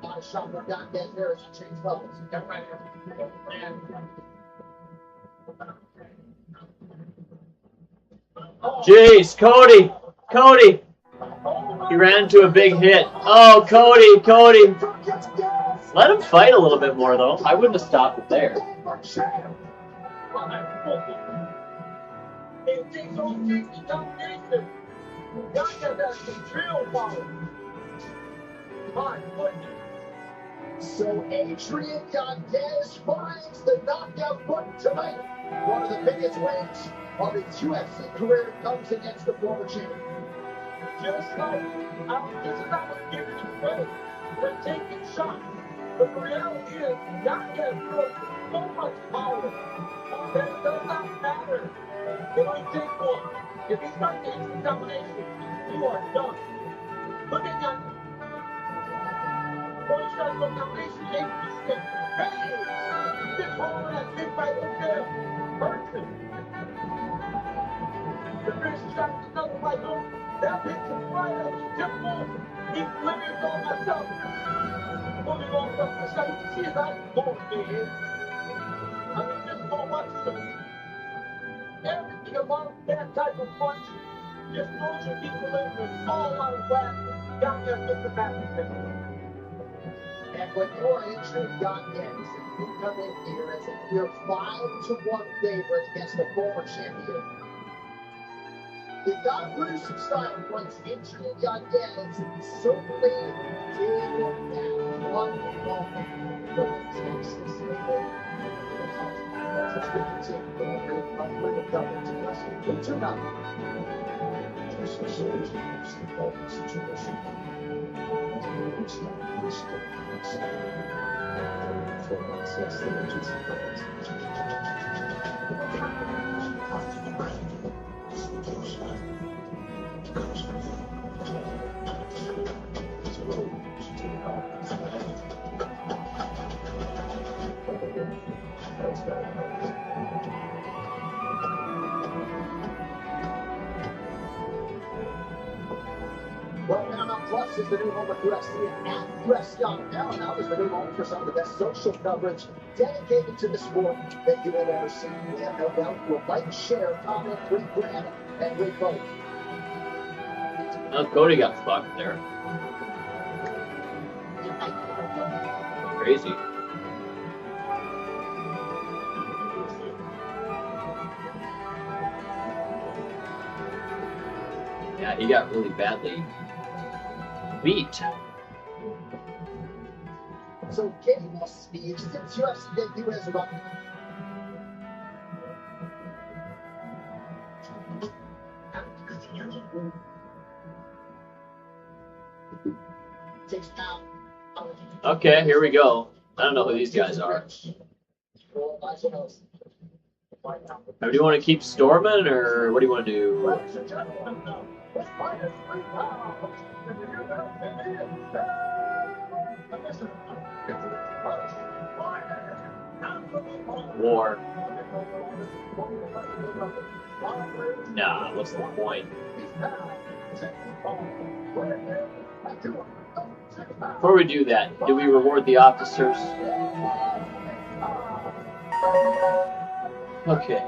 [SPEAKER 3] Body shot from down dead there as he changed levels.
[SPEAKER 2] Get right here. And
[SPEAKER 1] Jeez, Cody! Cody! He ran into a big hit. Oh, Cody! Cody! Let him fight a little bit more, though. I wouldn't have stopped it there.
[SPEAKER 2] it takes all takes the domination. Yaka has some drill power. My goodness.
[SPEAKER 3] So Adrian Yanez finds the knockout button tonight. One of the biggest wins of his UFC career comes against the former champion.
[SPEAKER 2] Just like, this is not what giving you credit. They're taking shots. But the reality is, Yaka throws so much power that it does not matter. It only takes one. If he starts to instant domination, you are done. Look at Yaka. First shot for domination, 8%. Hey! This whole that big fight up there hurts him. The first shot is another right hook. That hits him right at his temple. He's literally all messed up. Moving off the shot, you can see his eyes going big. I mean, just go watch him. Everything about that type of punch just throws your equilibrium all out of whack. Down there, Mr. Matthews.
[SPEAKER 3] And when you're Adrian Yanez, you come in here as a near 5-1 favorite against the former champion. You gotta produce some style points. Adrian Yanez certainly did that one moment. But it takes this level. Let's get the team going. We're the double to wrestling. 2-0. Well, Paramount Plus is the new home of UFC and at UFC.com. Paramount is the new home for some of the best social coverage dedicated to the sport that you will ever see. We have no doubt you'll like, share, comment, rebrand, and revote.
[SPEAKER 1] Oh, Cody got fucked there. Crazy. Yeah, he got really badly beat.
[SPEAKER 3] So getting more speed since UFC debut as well.
[SPEAKER 1] Okay, here we go. I don't know who these guys are. Do you want to keep storming, or what do you want to do? War. Nah, what's the point? Before we do that, do we reward the officers? Okay.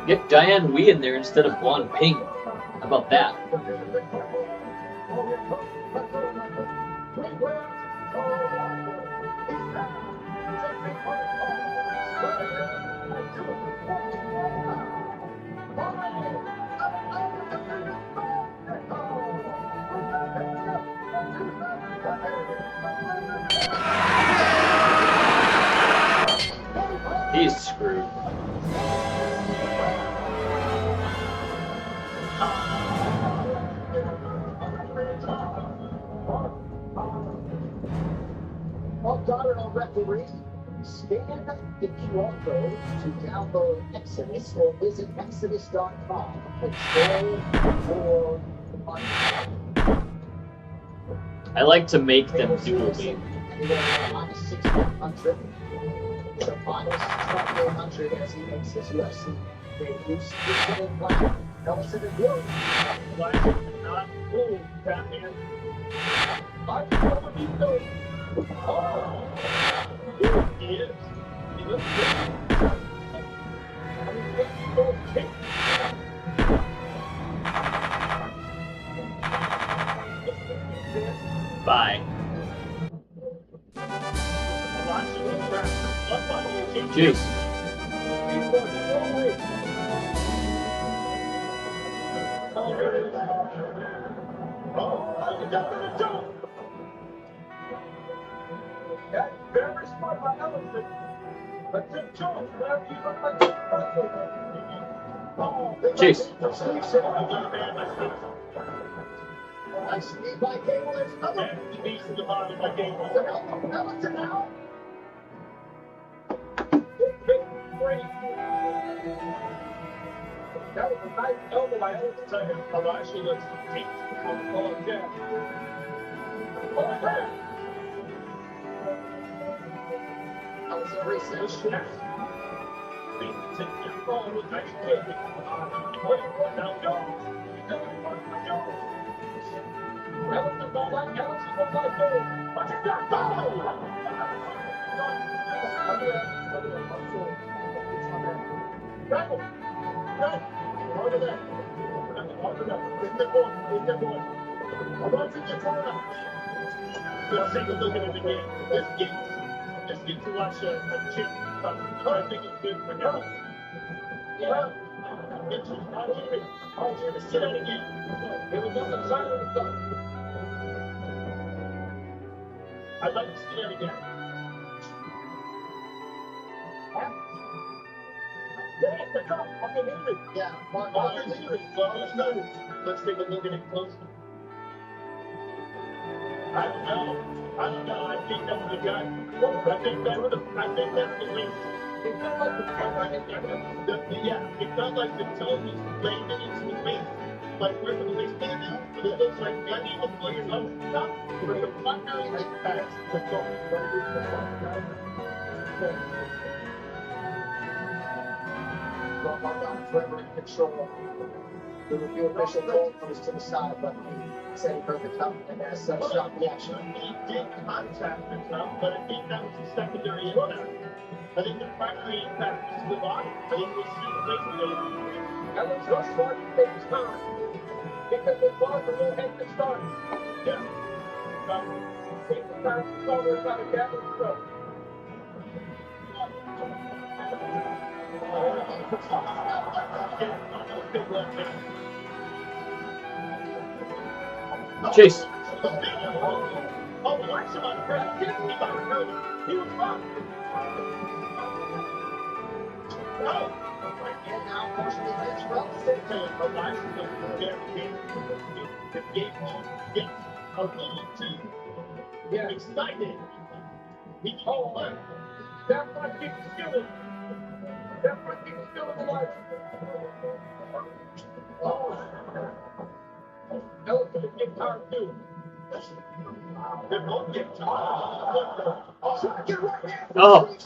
[SPEAKER 1] Get Diane Wee in there instead of Blonde Ping. How about that? He's screwed.
[SPEAKER 3] Well done, referee. Scan the QR code to download Exodus or visit Exodus.com. Control for money.
[SPEAKER 1] I like to make them duel me.
[SPEAKER 3] Minus 600. So minus 2800 as he makes his UFC debut. Sticking in black. Ellison in blue.
[SPEAKER 5] Black is not blue, Batman.
[SPEAKER 3] I'm going to go.
[SPEAKER 5] Oh, here he is. He looks good. Okay.
[SPEAKER 1] Bye. Jeez.
[SPEAKER 6] That's very smart by Ellison. But Tim Jones, whatever you look like,
[SPEAKER 1] Jeez.
[SPEAKER 3] Nice lead by Gable. There's another.
[SPEAKER 5] The beast of the bottom by Gable.
[SPEAKER 3] Ellison now.
[SPEAKER 6] that was a nice elbow by Ellison.
[SPEAKER 5] Second, Elisha looks deep.
[SPEAKER 6] Oh, yeah. Oh, yeah.
[SPEAKER 3] Ellison resets.
[SPEAKER 5] Oh, nice kick. Now Jones.
[SPEAKER 6] Ellison don't like Ellison don't like goal. But you got goal. Tackle. Right. Order that. Order that. In the board. In the board. Run to the corner.
[SPEAKER 5] Let's take a look at it again. This gets Elisha a chip. I think it's good for now.
[SPEAKER 6] Yeah.
[SPEAKER 5] It's Algier to sit out again.
[SPEAKER 6] It was on the side of the gun.
[SPEAKER 5] I'd like to see that again.
[SPEAKER 6] Get the cup. Fucking hit it.
[SPEAKER 3] Yeah, Mark
[SPEAKER 5] Well,
[SPEAKER 3] Ellison.
[SPEAKER 5] let's take a look at it closely. I don't know. I think that was the guy. I think that's the waist.
[SPEAKER 6] It felt like the
[SPEAKER 5] Yeah, it felt like the toe was landing into the waist. Like where the waistband is, but it looks like maybe the player's up top, but the partner is like past the toe.
[SPEAKER 3] Well, Mark Ellison forever in control. The review official told comes to the side, but he said he heard the thump and as such stopped the action.
[SPEAKER 5] He did contact the thumb, but I think that was the secondary impact. I think the primary impact was to the body. I think it was super weight.
[SPEAKER 6] That was so smart to take his time. Because the ball was a little head to start.
[SPEAKER 5] Yeah.
[SPEAKER 6] Take the time to cover it out of Gavin's throat.
[SPEAKER 1] Chase.
[SPEAKER 5] Oh, watch him on the first. He was wrong. Oh.
[SPEAKER 3] And now partially hits Robinson.
[SPEAKER 5] The game gets a little too excited.
[SPEAKER 2] That front kick is still in. That front kick is still in the life. Ellison is getting tired too.
[SPEAKER 5] They're both getting tired.
[SPEAKER 1] Oh.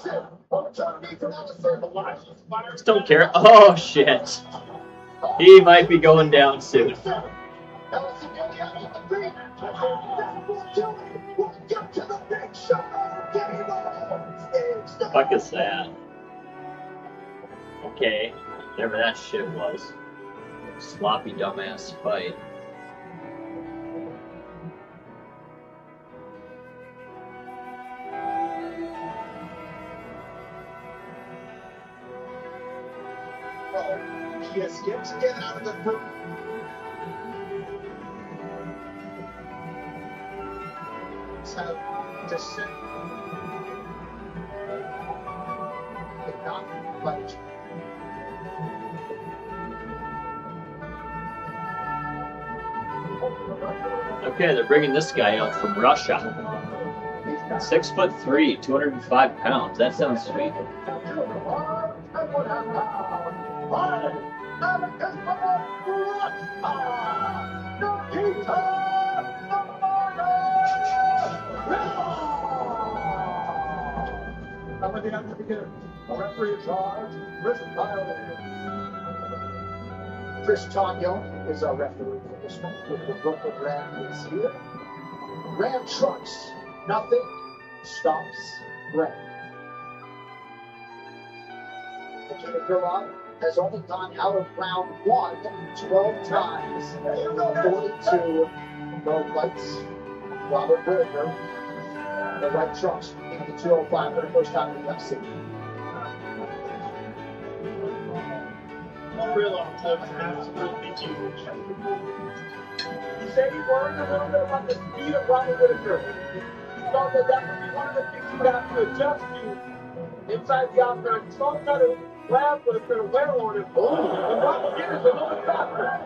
[SPEAKER 1] Just don't care. Oh, shit. He might be going down soon. Fuck is that? Okay, whatever that shit was. Sloppy dumbass fight.
[SPEAKER 3] Yes, get out of the room. So, descent. Not much.
[SPEAKER 1] Okay, they're bringing this guy out from Russia. 6'3", 205 pounds. That sounds sweet.
[SPEAKER 6] How many have to begin? Referee in charge, Chris Togno.
[SPEAKER 3] Chris Togno is our referee for this one. With the Brooklyn Ram is here. Ram trucks. Nothing stops Ram. Nikita Krylov has only gone out of round 1 12 times. 42 no fights. Robert Whittaker, the right trucks, in the 205 for the first time in the UFC.
[SPEAKER 5] Krylov looks absolutely huge.
[SPEAKER 2] He said he worried a little bit about the speed of Robert Whittaker. He thought that that would be one of the things he would have to adjust to inside the outside. He saw kind of grab Whittaker and wear on him. And Robert Whittaker's a little bit faster.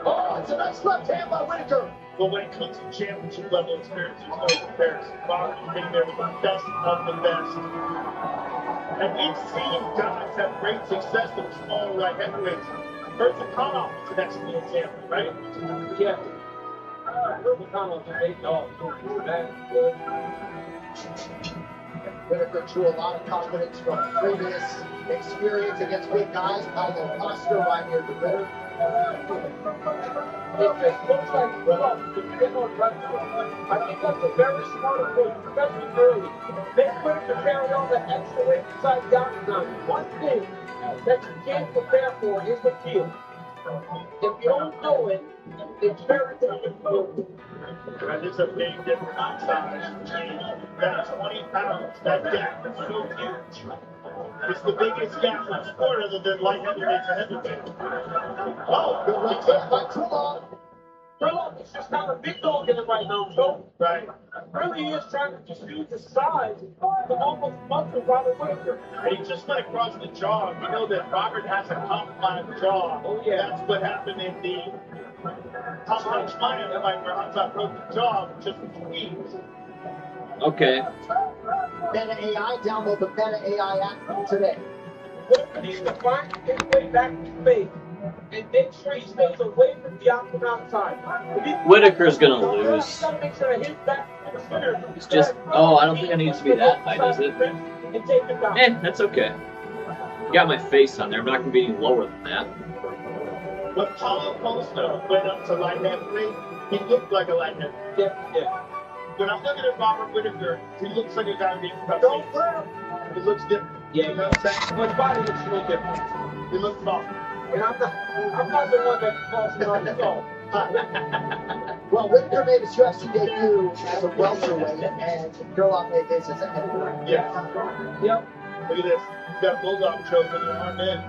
[SPEAKER 3] Oh, it's a nice left hand by Whittaker.
[SPEAKER 5] But when it comes to championship level experience, there's no comparison. Robert's been there with the best of the best. And we've seen guys have great success with small light heavyweights. Hurtacanoff is an excellent example, right?
[SPEAKER 2] Yeah. Hurtacanoff is 8 That's good.
[SPEAKER 3] Whittaker drew a lot of confidence from previous experience against big guys. Paulo Costa right here to Whittaker.
[SPEAKER 2] It just looks like Krylov could get more aggressive. I think that's a very smart approach, especially early. Make Whittaker carry on the extra weight inside the octagon. One thing that you can't prepare for is the field. If you don't know it, it's very difficult.
[SPEAKER 5] And there's a big difference in size. That's 20 pounds. That gap is so huge. It's the biggest gap in the sport other than light heavyweight to heavyweight.
[SPEAKER 3] Oh, good right hand by Krylov.
[SPEAKER 2] Krylov is just not a big dog in it right now, so
[SPEAKER 5] Right.
[SPEAKER 2] really is trying to just use his size to almost muscle Robert Whittaker.
[SPEAKER 5] And he just went across the jaw. We know that Robert has a compound jaw.
[SPEAKER 2] Oh, yeah.
[SPEAKER 5] That's what happened in the Hamza Chimaev fight where Hamza broke the jaw with just a squeeze.
[SPEAKER 1] Okay.
[SPEAKER 3] Meta AI, download the Meta AI app today.
[SPEAKER 2] Whittaker needs to find his way back to space and make sure he stays away from the octagon side.
[SPEAKER 1] Whittaker's gonna lose.
[SPEAKER 2] He's gotta make sure his back to the center.
[SPEAKER 1] It's just, oh, I don't think I need to be that high, does it?
[SPEAKER 2] And take him down.
[SPEAKER 1] That's okay. Got my face on there. I'm not gonna be any lower than that.
[SPEAKER 5] When Paulo Costa went up to light heavyweight, he looked like a light heavyweight.
[SPEAKER 2] Yeah.
[SPEAKER 5] When I'm looking at Robert Whittaker, he looks like a guy being
[SPEAKER 2] Don't
[SPEAKER 5] professional.
[SPEAKER 2] let him.
[SPEAKER 5] He looks different.
[SPEAKER 2] Yeah,
[SPEAKER 5] You know what I'm saying?
[SPEAKER 2] his body looks a little different.
[SPEAKER 5] He looks soft.
[SPEAKER 2] And I'm not the one that calls him on the phone.
[SPEAKER 3] Well, Whittaker made his UFC debut as a welterweight, and Krylov made his as a heavyweight.
[SPEAKER 5] Yes.
[SPEAKER 2] Yep.
[SPEAKER 5] Look at this. He's got a bulldog choke with an arm in.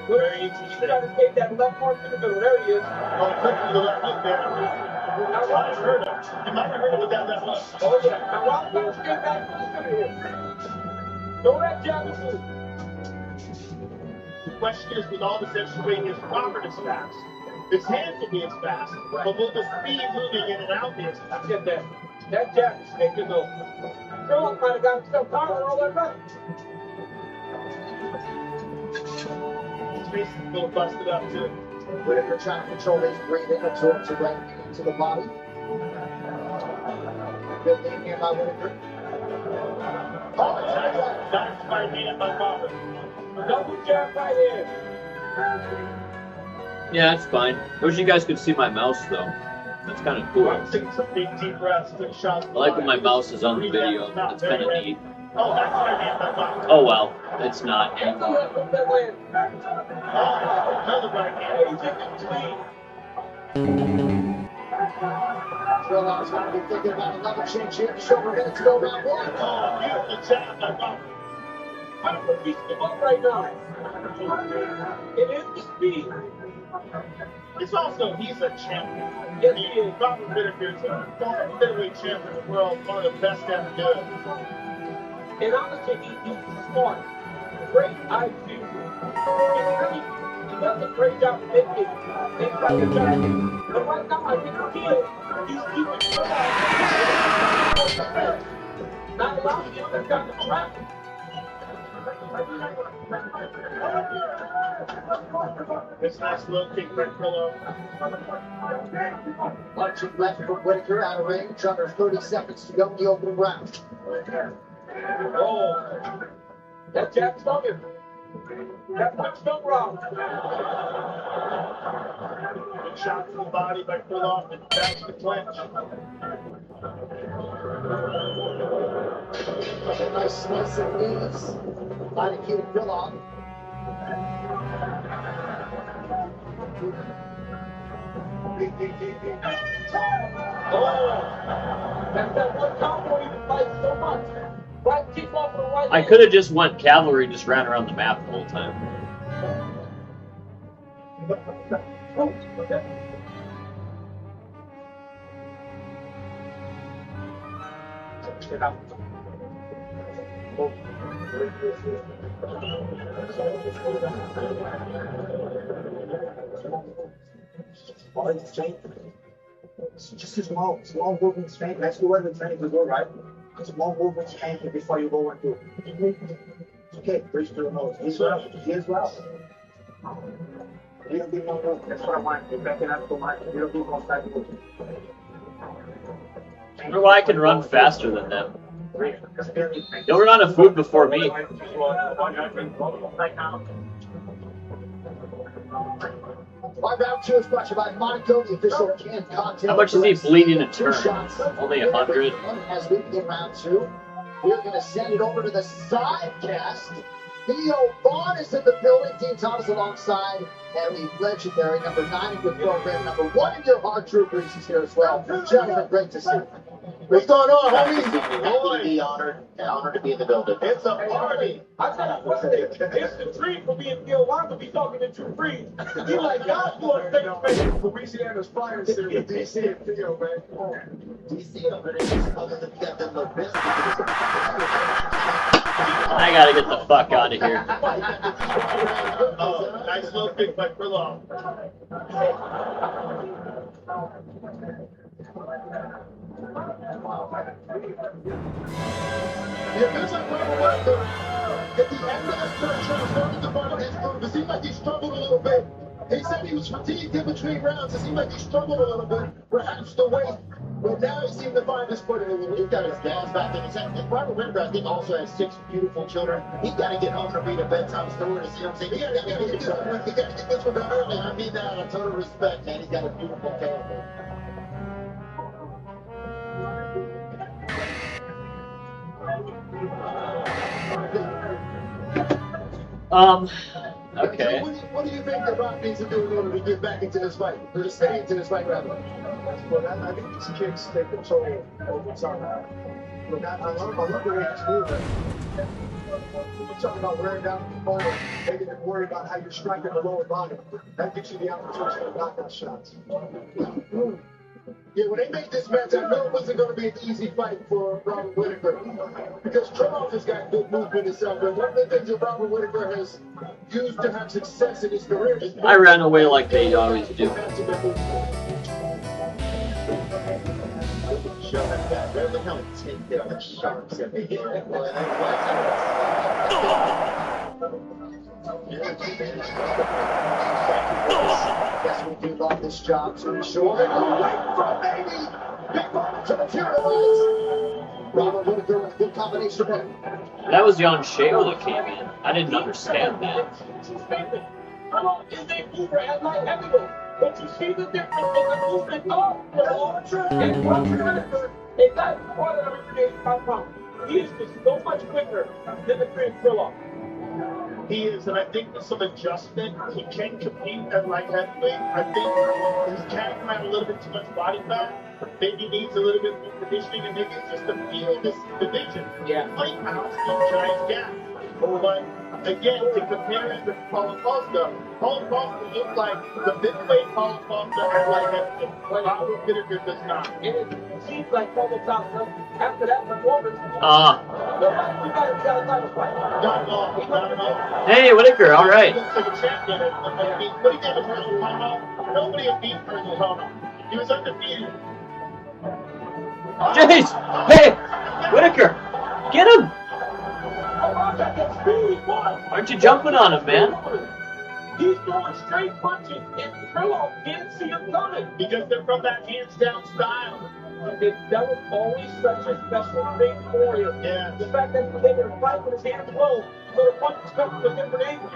[SPEAKER 5] Very
[SPEAKER 2] You
[SPEAKER 5] interesting.
[SPEAKER 2] gotta take that left arm to the middle. There he is.
[SPEAKER 5] Oh, he took to the left hook there. You might have heard him. You might have heard him with that left hook.
[SPEAKER 2] Oh, yeah. Now, watch that straight back to the center here. Throw that jab and move.
[SPEAKER 5] The question is, with all this extra weight, is Robert as fast? His hands will be as fast, but will the speed moving in and out be as fast?
[SPEAKER 2] Get that. That jab is sticking though. Philip might have got himself caught on all that run.
[SPEAKER 5] His face is a little busted up, too.
[SPEAKER 3] Whitaker trying to control his breathing, absorbs the right knee into the body. Good game here by Whitaker.
[SPEAKER 5] Oh, nice right hand by Robert.
[SPEAKER 2] Double jab right here.
[SPEAKER 1] Yeah, it's fine. I wish you guys could see my mouse though. That's kind of cool.
[SPEAKER 5] Robert taking some big deep breaths, took shots.
[SPEAKER 1] I like when my mouse is on the video. It's kind of neat.
[SPEAKER 5] Oh, that's right hand by Robert.
[SPEAKER 1] Oh well, it's not
[SPEAKER 2] Take the
[SPEAKER 1] anymore.
[SPEAKER 2] left hook that land.
[SPEAKER 5] Oh, another right hand.
[SPEAKER 2] Hey, take it clean.
[SPEAKER 3] Trillard's going to be thinking about another change here. Shoulder minutes to go round one.
[SPEAKER 5] Oh, beautiful jab by Robert.
[SPEAKER 2] Robert beats him up right now. It is the speed.
[SPEAKER 5] It's also, he's a champion.
[SPEAKER 2] Yes, he is.
[SPEAKER 5] Robert Whitaker is a former middleweight champion of the world, one of the best ever to do it.
[SPEAKER 2] And honestly, he's smart. Great IQ. He does a great job of making things like a jab. But right now, I think he's keeping not allowing the other guy to trap him.
[SPEAKER 5] This nice low kick by Pillow.
[SPEAKER 3] Punching left from Whitaker out of range. Under 30 seconds to go in the opening round.
[SPEAKER 2] Oh, that jab stung him. That punch stung Rob.
[SPEAKER 5] Good shot to the body by Pillow and back to the clinch.
[SPEAKER 3] A nice slice of knees by the kid Krylov.
[SPEAKER 2] That's that one combo he fights so much. Right kick off the right
[SPEAKER 1] I could have just went cavalry and just ran around the map the whole time.
[SPEAKER 8] Just a small movement strength. Let's do what we're trying to do, right? Small movement strength before you go into. Okay, bridge to the nose. As well. Little bit more movement. That's what I want. You're backing up too much. Little bit more side movement.
[SPEAKER 1] I wonder why I can run faster than them. You'll run out of food before me.
[SPEAKER 3] Our round two is brought to you by Monaco, the official canned cocktail.
[SPEAKER 1] How much is he bleeding a
[SPEAKER 3] Two
[SPEAKER 1] turn?
[SPEAKER 3] shots.
[SPEAKER 1] Only 100.
[SPEAKER 3] As we begin round two, we're going to send it over to the sidecast. Theo Vaughn is in the building. Dean Thomas alongside. And the legendary number 9 in your program, number 1 in your heart, Drew Brees is here as well. Gentlemen, great to see you.
[SPEAKER 5] What's going on,
[SPEAKER 3] Happy
[SPEAKER 5] homie?
[SPEAKER 3] to be honored to be in the building.
[SPEAKER 5] It's a party.
[SPEAKER 2] I tell you one thing, it's the dream for me and Gil Wine to be talking to Drew Brees. He like God for face.
[SPEAKER 6] Louisiana's finest here with DC and Theo, man.
[SPEAKER 3] DC over there, other than Captain LaBisque.
[SPEAKER 1] I gotta get the fuck out of here.
[SPEAKER 5] Oh, nice low kick by Krylov.
[SPEAKER 3] It feels like Robert Whitaker, at the end of this first round, started to find his groove. It seemed like he struggled a little bit. He said he was fatigued in between rounds. It seemed like he struggled a little bit, perhaps the weight. But now he seemed to find his footing a little. He's got his dad's back in his head. And Robert Whitaker, I think, also has 6 beautiful children. He's got to get home to read a bedtime story to see him say, he got to get this one done early. I mean that out of total respect, man. He's got a beautiful family.
[SPEAKER 1] Okay.
[SPEAKER 3] What do you think that Rock needs to do in order to get back into this fight? Or to stay into this fight, rather?
[SPEAKER 6] But I think these kicks, they control over time. Look, I love the way he's moving.
[SPEAKER 8] We're talking about wearing down the opponent, making them worry about how you're striking the lower body. That gives you the opportunity for knockout shots. Yeah, when they made this match, I knew it wasn't going to be an easy fight for Robert Whittaker because Krylov has got good movement himself. But one of the things that Robert Whittaker has used to have success in his career is
[SPEAKER 1] I ran away like they always do.
[SPEAKER 8] Guess we do love this job to be sure. Wait for baby! Big ball to materialize! Robert Whittaker with a good combination of him.
[SPEAKER 1] That was Jan Shale that came in. I didn't understand that.
[SPEAKER 2] Krylov is a mover at light heavyweight. But you see the difference in the movement of the ultra and Robert Whittaker. It's not part of 185 pounds. He is just so much quicker than the Chris Krylov.
[SPEAKER 5] He is, and I think with some adjustment, he can compete at light heavyweight. I think he's carrying around a little bit too much body fat. Maybe needs a little bit more conditioning, and maybe it's just to feel this division.
[SPEAKER 2] Yeah.
[SPEAKER 5] 20 pounds in giant gap. But again, to compare him with Paulo Costa looked like the middleweight Paulo Costa at light heavyweight. Robert Whittaker does not.
[SPEAKER 2] And it seems like Paulo Costa, after that performance, nobody got a title fight.
[SPEAKER 5] Not at all. Not at all.
[SPEAKER 1] Hey, Whittaker, all right.
[SPEAKER 5] He looks like a champion. I mean, what he did with Herman Palma, nobody had beat Herman Palma. He was undefeated.
[SPEAKER 1] Jeez! Hey! Whittaker! Get him! Aren't you jumping on him, man?
[SPEAKER 2] He's throwing straight punches, and Krylov can't see him coming.
[SPEAKER 5] Because they're from that hands-down style.
[SPEAKER 2] That was always such a special thing for him.
[SPEAKER 5] Yeah.
[SPEAKER 2] The fact that he was able to fight with his hands low, so the punches come from a different angle.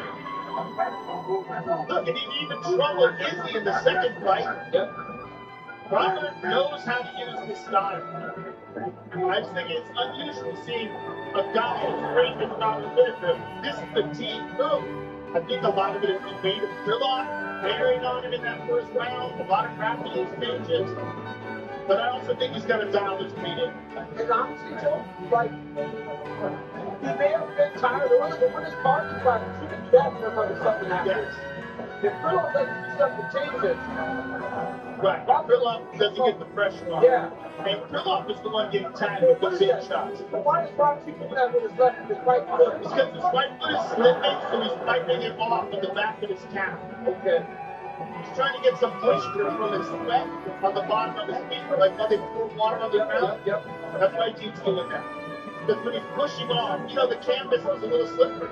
[SPEAKER 5] Look, and he even troubled Izzy in the second fight.
[SPEAKER 2] Yep.
[SPEAKER 5] Robert knows how to use his style. I just think it's unusual seeing a guy as great as Robert Whittaker. This is the team move. I think a lot of it is the weight of Krylov, bearing on him in that first round, a lot of crafty exchanges. But I also think he's got to dial his feet in.
[SPEAKER 2] And honestly, Joe, like, he may have been tired early, but when his partner's like, you can do that whenever something happens. If Krylov doesn't do something to change it,
[SPEAKER 5] right, Krylov doesn't get the pressure on.
[SPEAKER 2] Yeah.
[SPEAKER 5] And Krylov is the one getting tagged with the big shots.
[SPEAKER 2] But why does Roxy do that with his left and his right foot?
[SPEAKER 5] Because his right foot is slipping, so he's wiping it off with the back of his calf.
[SPEAKER 2] Okay.
[SPEAKER 5] He's trying to get some moisture from his sweat on the bottom of his feet, like how they pour water on the ground.
[SPEAKER 2] Yep.
[SPEAKER 5] That's why he keeps doing that. Because when he's pushing off, you know, the canvas is a little slippery.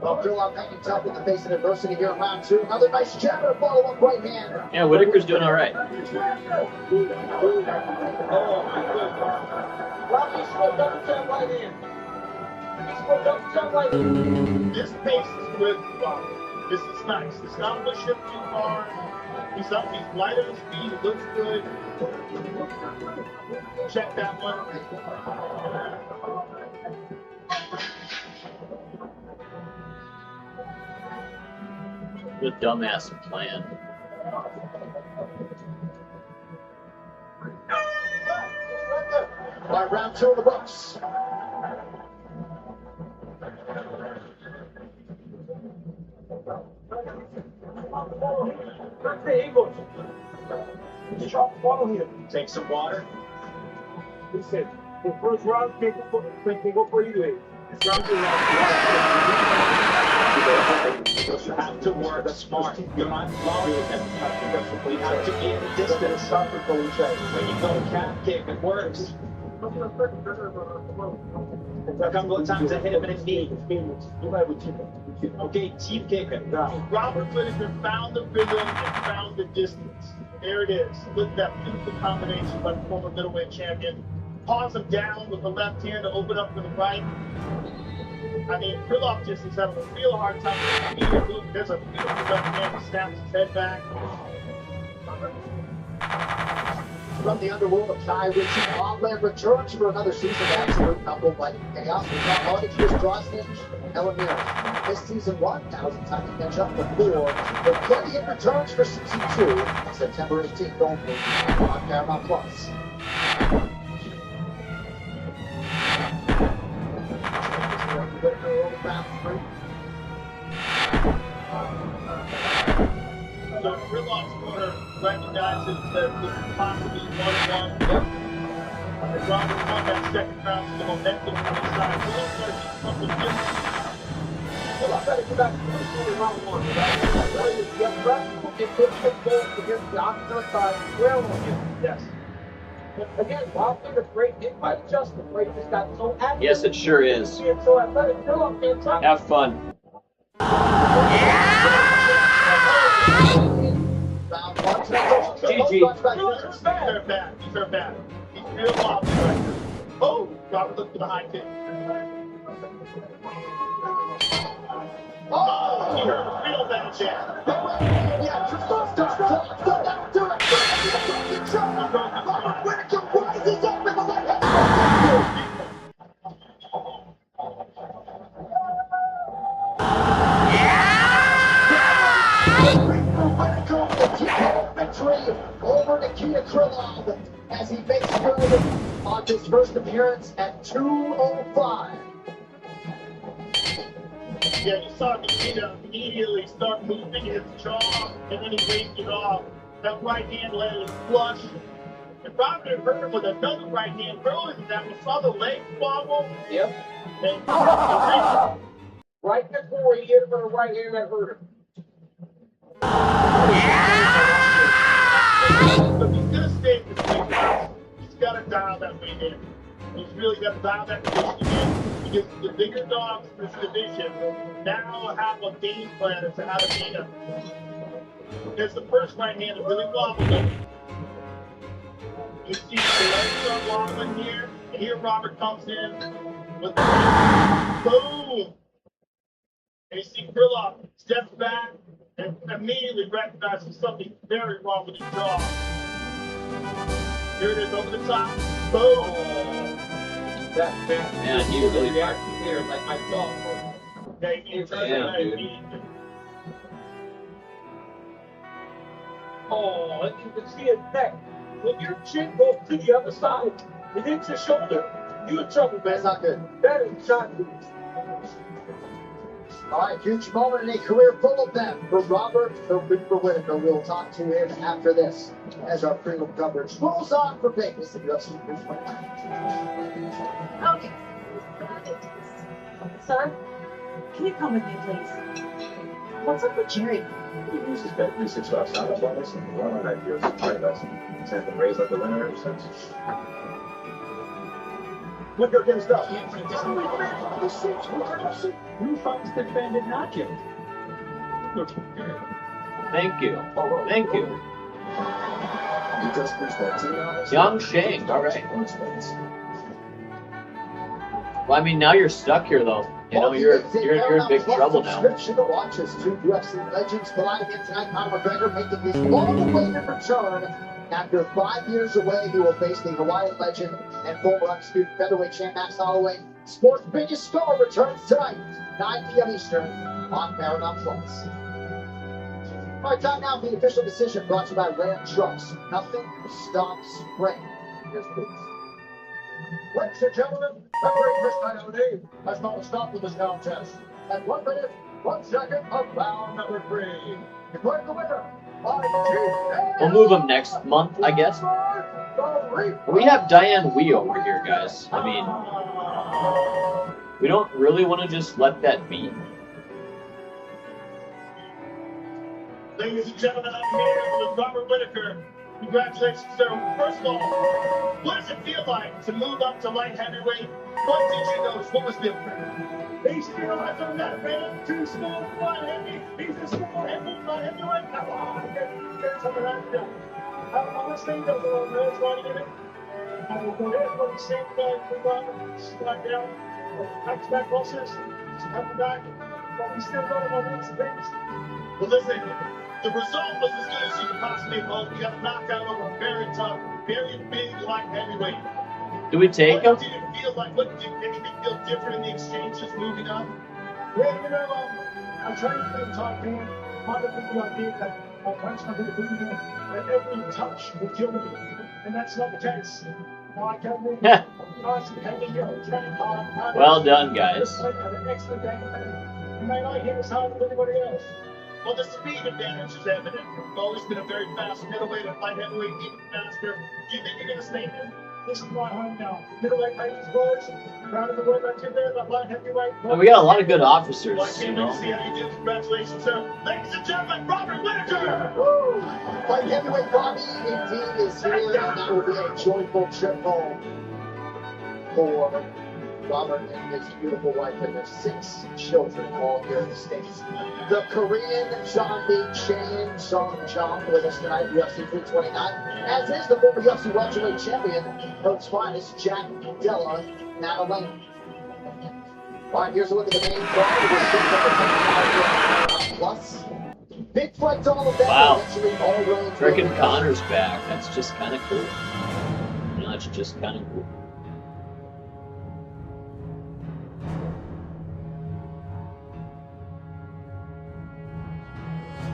[SPEAKER 8] Well, Krylov hanging tough in the face of adversity here in round two. Another nice jab and a follow-up right hand.
[SPEAKER 1] Yeah, Whittaker's doing all right.
[SPEAKER 2] Oh, my goodness. Rocky slipped up the jab right hand. He slipped up the jab right hand.
[SPEAKER 5] This pace is good for Robert. This is nice. It's not pushing him too hard. He's up. He's light on his feet. It looks good. Check that one.
[SPEAKER 1] Good dumbass plan.
[SPEAKER 8] All right, round two of the books.
[SPEAKER 2] Follow him.
[SPEAKER 5] Take some water.
[SPEAKER 2] Listen, the first round can go for either.
[SPEAKER 5] You have to work smart. You're not blowing it. You have to be in the distance. When you go calf kick, it works. A couple of times I hit him in his knee. Okay, teeth kicking. Robert Whittaker found the rhythm and found the distance. There it is. Look at that beautiful combination by the former middleweight champion. Pause him down with the left hand to open up with the right. I mean, Krylov just is having a real hard time with the feet move. There's a beautiful left hand that snaps his head back.
[SPEAKER 8] From the underworld of Kai Ritchie, Hogland returns for another season of absolute knuckle-fighting chaos. We've got Marty Chris Drosnin and Ellen Mirren. This season 1,000 times to catch up before. But plenty of returns for season 2, September 18th only on Paramount Plus. Whitaker early round 3.
[SPEAKER 5] So Gridlock's corner recognizes that this is possibly 1-1. And Robert won that second round, so the momentum from his side. Gridlock's got to do something different.
[SPEAKER 2] Well, I better get back to the round 1. Get ready to get goals against the opposite side. Well on you. Yes. Again, Wild Thing is great hit by Justin. Great, just got so active.
[SPEAKER 1] Yes, it sure is.
[SPEAKER 2] Being so athletic, still up there trying.
[SPEAKER 1] Have fun.
[SPEAKER 8] Round 1.
[SPEAKER 1] GG.
[SPEAKER 5] He's very bad. He's very bad. He's real wobbly right there. Oh, Robert looked for the high kick. Oh, he hurt a real bad jab.
[SPEAKER 8] Yeah, just don't do it. Whitaker rises up with the right hand. Whitaker with the TKO victory over Nikita Krylov as he makes good on his first appearance at 205.
[SPEAKER 5] Yeah, you saw Nikita immediately start moving his jaw, and then he waved it off. That right hand landed flush. And Robert had hurt him with another right hand earlier than that. We saw the leg wobble.
[SPEAKER 2] Yep.
[SPEAKER 5] And
[SPEAKER 2] Right before he hit him with a right hand that hurt him.
[SPEAKER 5] so he's going to stay in this weight class. He's got to dial that weight in. He's really got to dial that position in. Because the bigger dogs in this division now have a game plan as to how to beat him. Because the first right hand really wobbled him. You see the legs are wobbling here, and here Robert comes in with the boom. And you see Krylov steps back and immediately recognizes something very wrong with his jaw. Here it is over the top. Boom.
[SPEAKER 2] That
[SPEAKER 1] Man, he really
[SPEAKER 2] reacted here like I saw.
[SPEAKER 5] Yeah, he turned
[SPEAKER 1] Damn,
[SPEAKER 5] away
[SPEAKER 1] dude.
[SPEAKER 5] immediately.
[SPEAKER 2] Oh, and you can see his neck. When your chin goes to the other side, it hits your shoulder. You in trouble,
[SPEAKER 8] That's
[SPEAKER 2] man.
[SPEAKER 8] not good.
[SPEAKER 2] That is not good.
[SPEAKER 8] All right, huge moment in a career full of them for Robert the Reaper Whitaker. We'll talk to him after this as our prelim coverage rolls on for Vegas and UFC News 29.
[SPEAKER 7] Okay. Son, can you come with me, please? What's up with Jerry?
[SPEAKER 6] He uses that 365 shot bonus and one of ideas to try that. He's had been raised like the winner ever since.
[SPEAKER 2] Look at his stuff.
[SPEAKER 6] Who fights defended not yet?
[SPEAKER 1] Thank you. Thank you.
[SPEAKER 6] He just pushed that team out.
[SPEAKER 1] Young Shane, all right. Well, I mean, now you're stuck here, though. You know, you're in big trouble now.
[SPEAKER 8] Subscription to watch as two UFC legends collide again tonight. Conor McGregor making his long-awaited return. After 5 years away, he will face the Hawaiian legend and former undisputed featherweight champ Max Holloway. Sports' biggest star returns tonight, 9 p.m. Eastern on Paramount Plus. All right, time now for the official decision brought to you by Ram Trucks. Nothing stops Ram. Here's Bruce.
[SPEAKER 6] Ladies and gentlemen, referee Chris Coyote has called a stop to this contest. At 1 minute, 1 second of round number 3. Declaring the winner by GM.
[SPEAKER 1] We'll move him next month, I guess. We have Diane Wee over here, guys. I mean, we don't really want to just let that be.
[SPEAKER 5] Ladies and gentlemen, I'm here with Robert Whitaker. Congratulations, sir. First of all, what does it feel like to move up to light heavyweight? What did you notice? What was different? He still hasn't that man too small for light heavy. He's a small heavy light heavyweight. Come on, get some of that done. How much thing does the man's running in it? Everybody seemed like to slide down. Back losses. Coming back. But we still got him on these things. Well, listen, the result was as good as you could possibly hope. You got a knockout over a very tough, very big light heavyweight.
[SPEAKER 1] Do we take him?
[SPEAKER 5] What did it feel like? What did anything feel different in the exchanges moving up?
[SPEAKER 6] Well, I'm trying to top man. Other people are being once I would believe that every touch would kill me. And that's not the case. Now I can't move.
[SPEAKER 1] Well done, guys.
[SPEAKER 6] An excellent day. You may not hit as hard as anybody else.
[SPEAKER 5] Well, the speed advantage is evident. You've always been a very fast middleweight and light heavyweight, even faster. Do you think you're going to stay there?
[SPEAKER 6] This is my home now. Middleweight ladies boys. Proud of the work I did there, that light heavyweight.
[SPEAKER 1] And we got a lot of good officers,
[SPEAKER 5] Well, I
[SPEAKER 1] you
[SPEAKER 5] can't wait
[SPEAKER 1] know.
[SPEAKER 5] to see how you do. Congratulations, sir. Ladies and gentlemen, Robert Whittaker!
[SPEAKER 8] Woo! Light heavyweight Bobby indeed is here, and that will be a joyful trip home for Robert and his beautiful wife and their 6 children, all here in the States. The Korean zombie Chan Sung Jong with us tonight, UFC 329, as is the former UFC welterweight champion, Coach Finest, Jack Della Madeline. All right, here's a look at the main card. We're sitting at the 10,000 plus. Big fights all of that.
[SPEAKER 1] Wow.
[SPEAKER 8] Eventually all roads
[SPEAKER 1] Frickin'
[SPEAKER 8] will-
[SPEAKER 1] Connor's back. That's just kind of cool. You know, that's just kind of cool.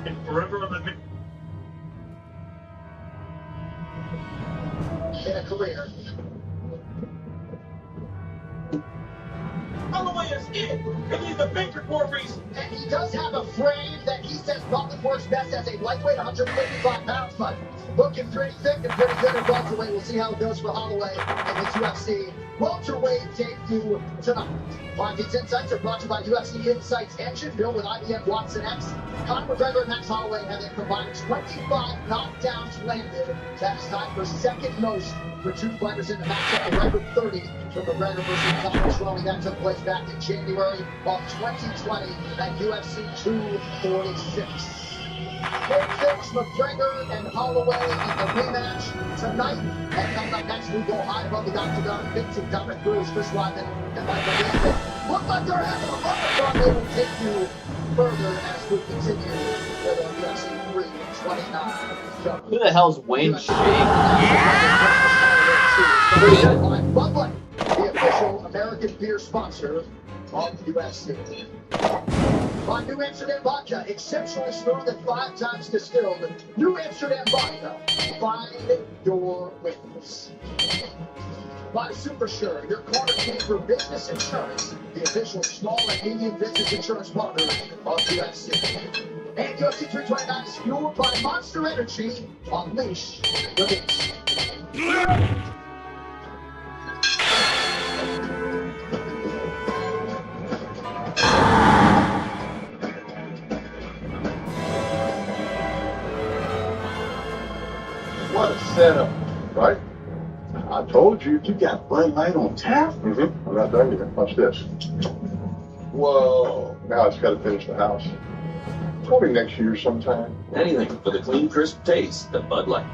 [SPEAKER 5] And forever living.
[SPEAKER 8] in a career.
[SPEAKER 2] Holloway is it, and he's the victor for a reason.
[SPEAKER 8] And he does have a frame that he says probably works best as a lightweight, 155 pounds, but looking pretty thick and pretty good at welterweight. We'll see how it goes for Holloway in his UFC welterweight debut tonight. These insights are brought to you by UFC Insights Engine, built with IBM Watson X. Conor McGregor and Max Holloway have a combined 25 knockdowns landed. That is tied for second most for two fighters in the matchup, a record 30 for McGregor versus Conor Cerrone. That took place back in January of 2020 at UFC 246. Big things, McGregor and Holloway in the rematch tonight. And coming up next, we go high above the octagon. Vincent Dominic Cruz, Chris Weidman, and Michael Bisping. Look like they're having a lot of fun. They will take you further as we continue with our UFC 329.
[SPEAKER 1] Who the hell's Wayne Shake?
[SPEAKER 8] Bud Light, the official American beer sponsor of UFC. By New Amsterdam Vodka, exceptionally smooth and 5 times distilled. New Amsterdam Vodka, find your witness. By SuperSure, your corner team for business insurance, the official small and medium business insurance partner of UFC. And UFC 329 is fueled by Monster Energy. Unleash the beast.
[SPEAKER 6] What a setup, right? I told you.
[SPEAKER 9] You got Bud Light on tap?
[SPEAKER 6] Mm-hmm. I'm not done yet. Watch this. Whoa. Now it's got to finish the house. Probably next year sometime.
[SPEAKER 9] Anything for the clean, crisp taste of Bud Light.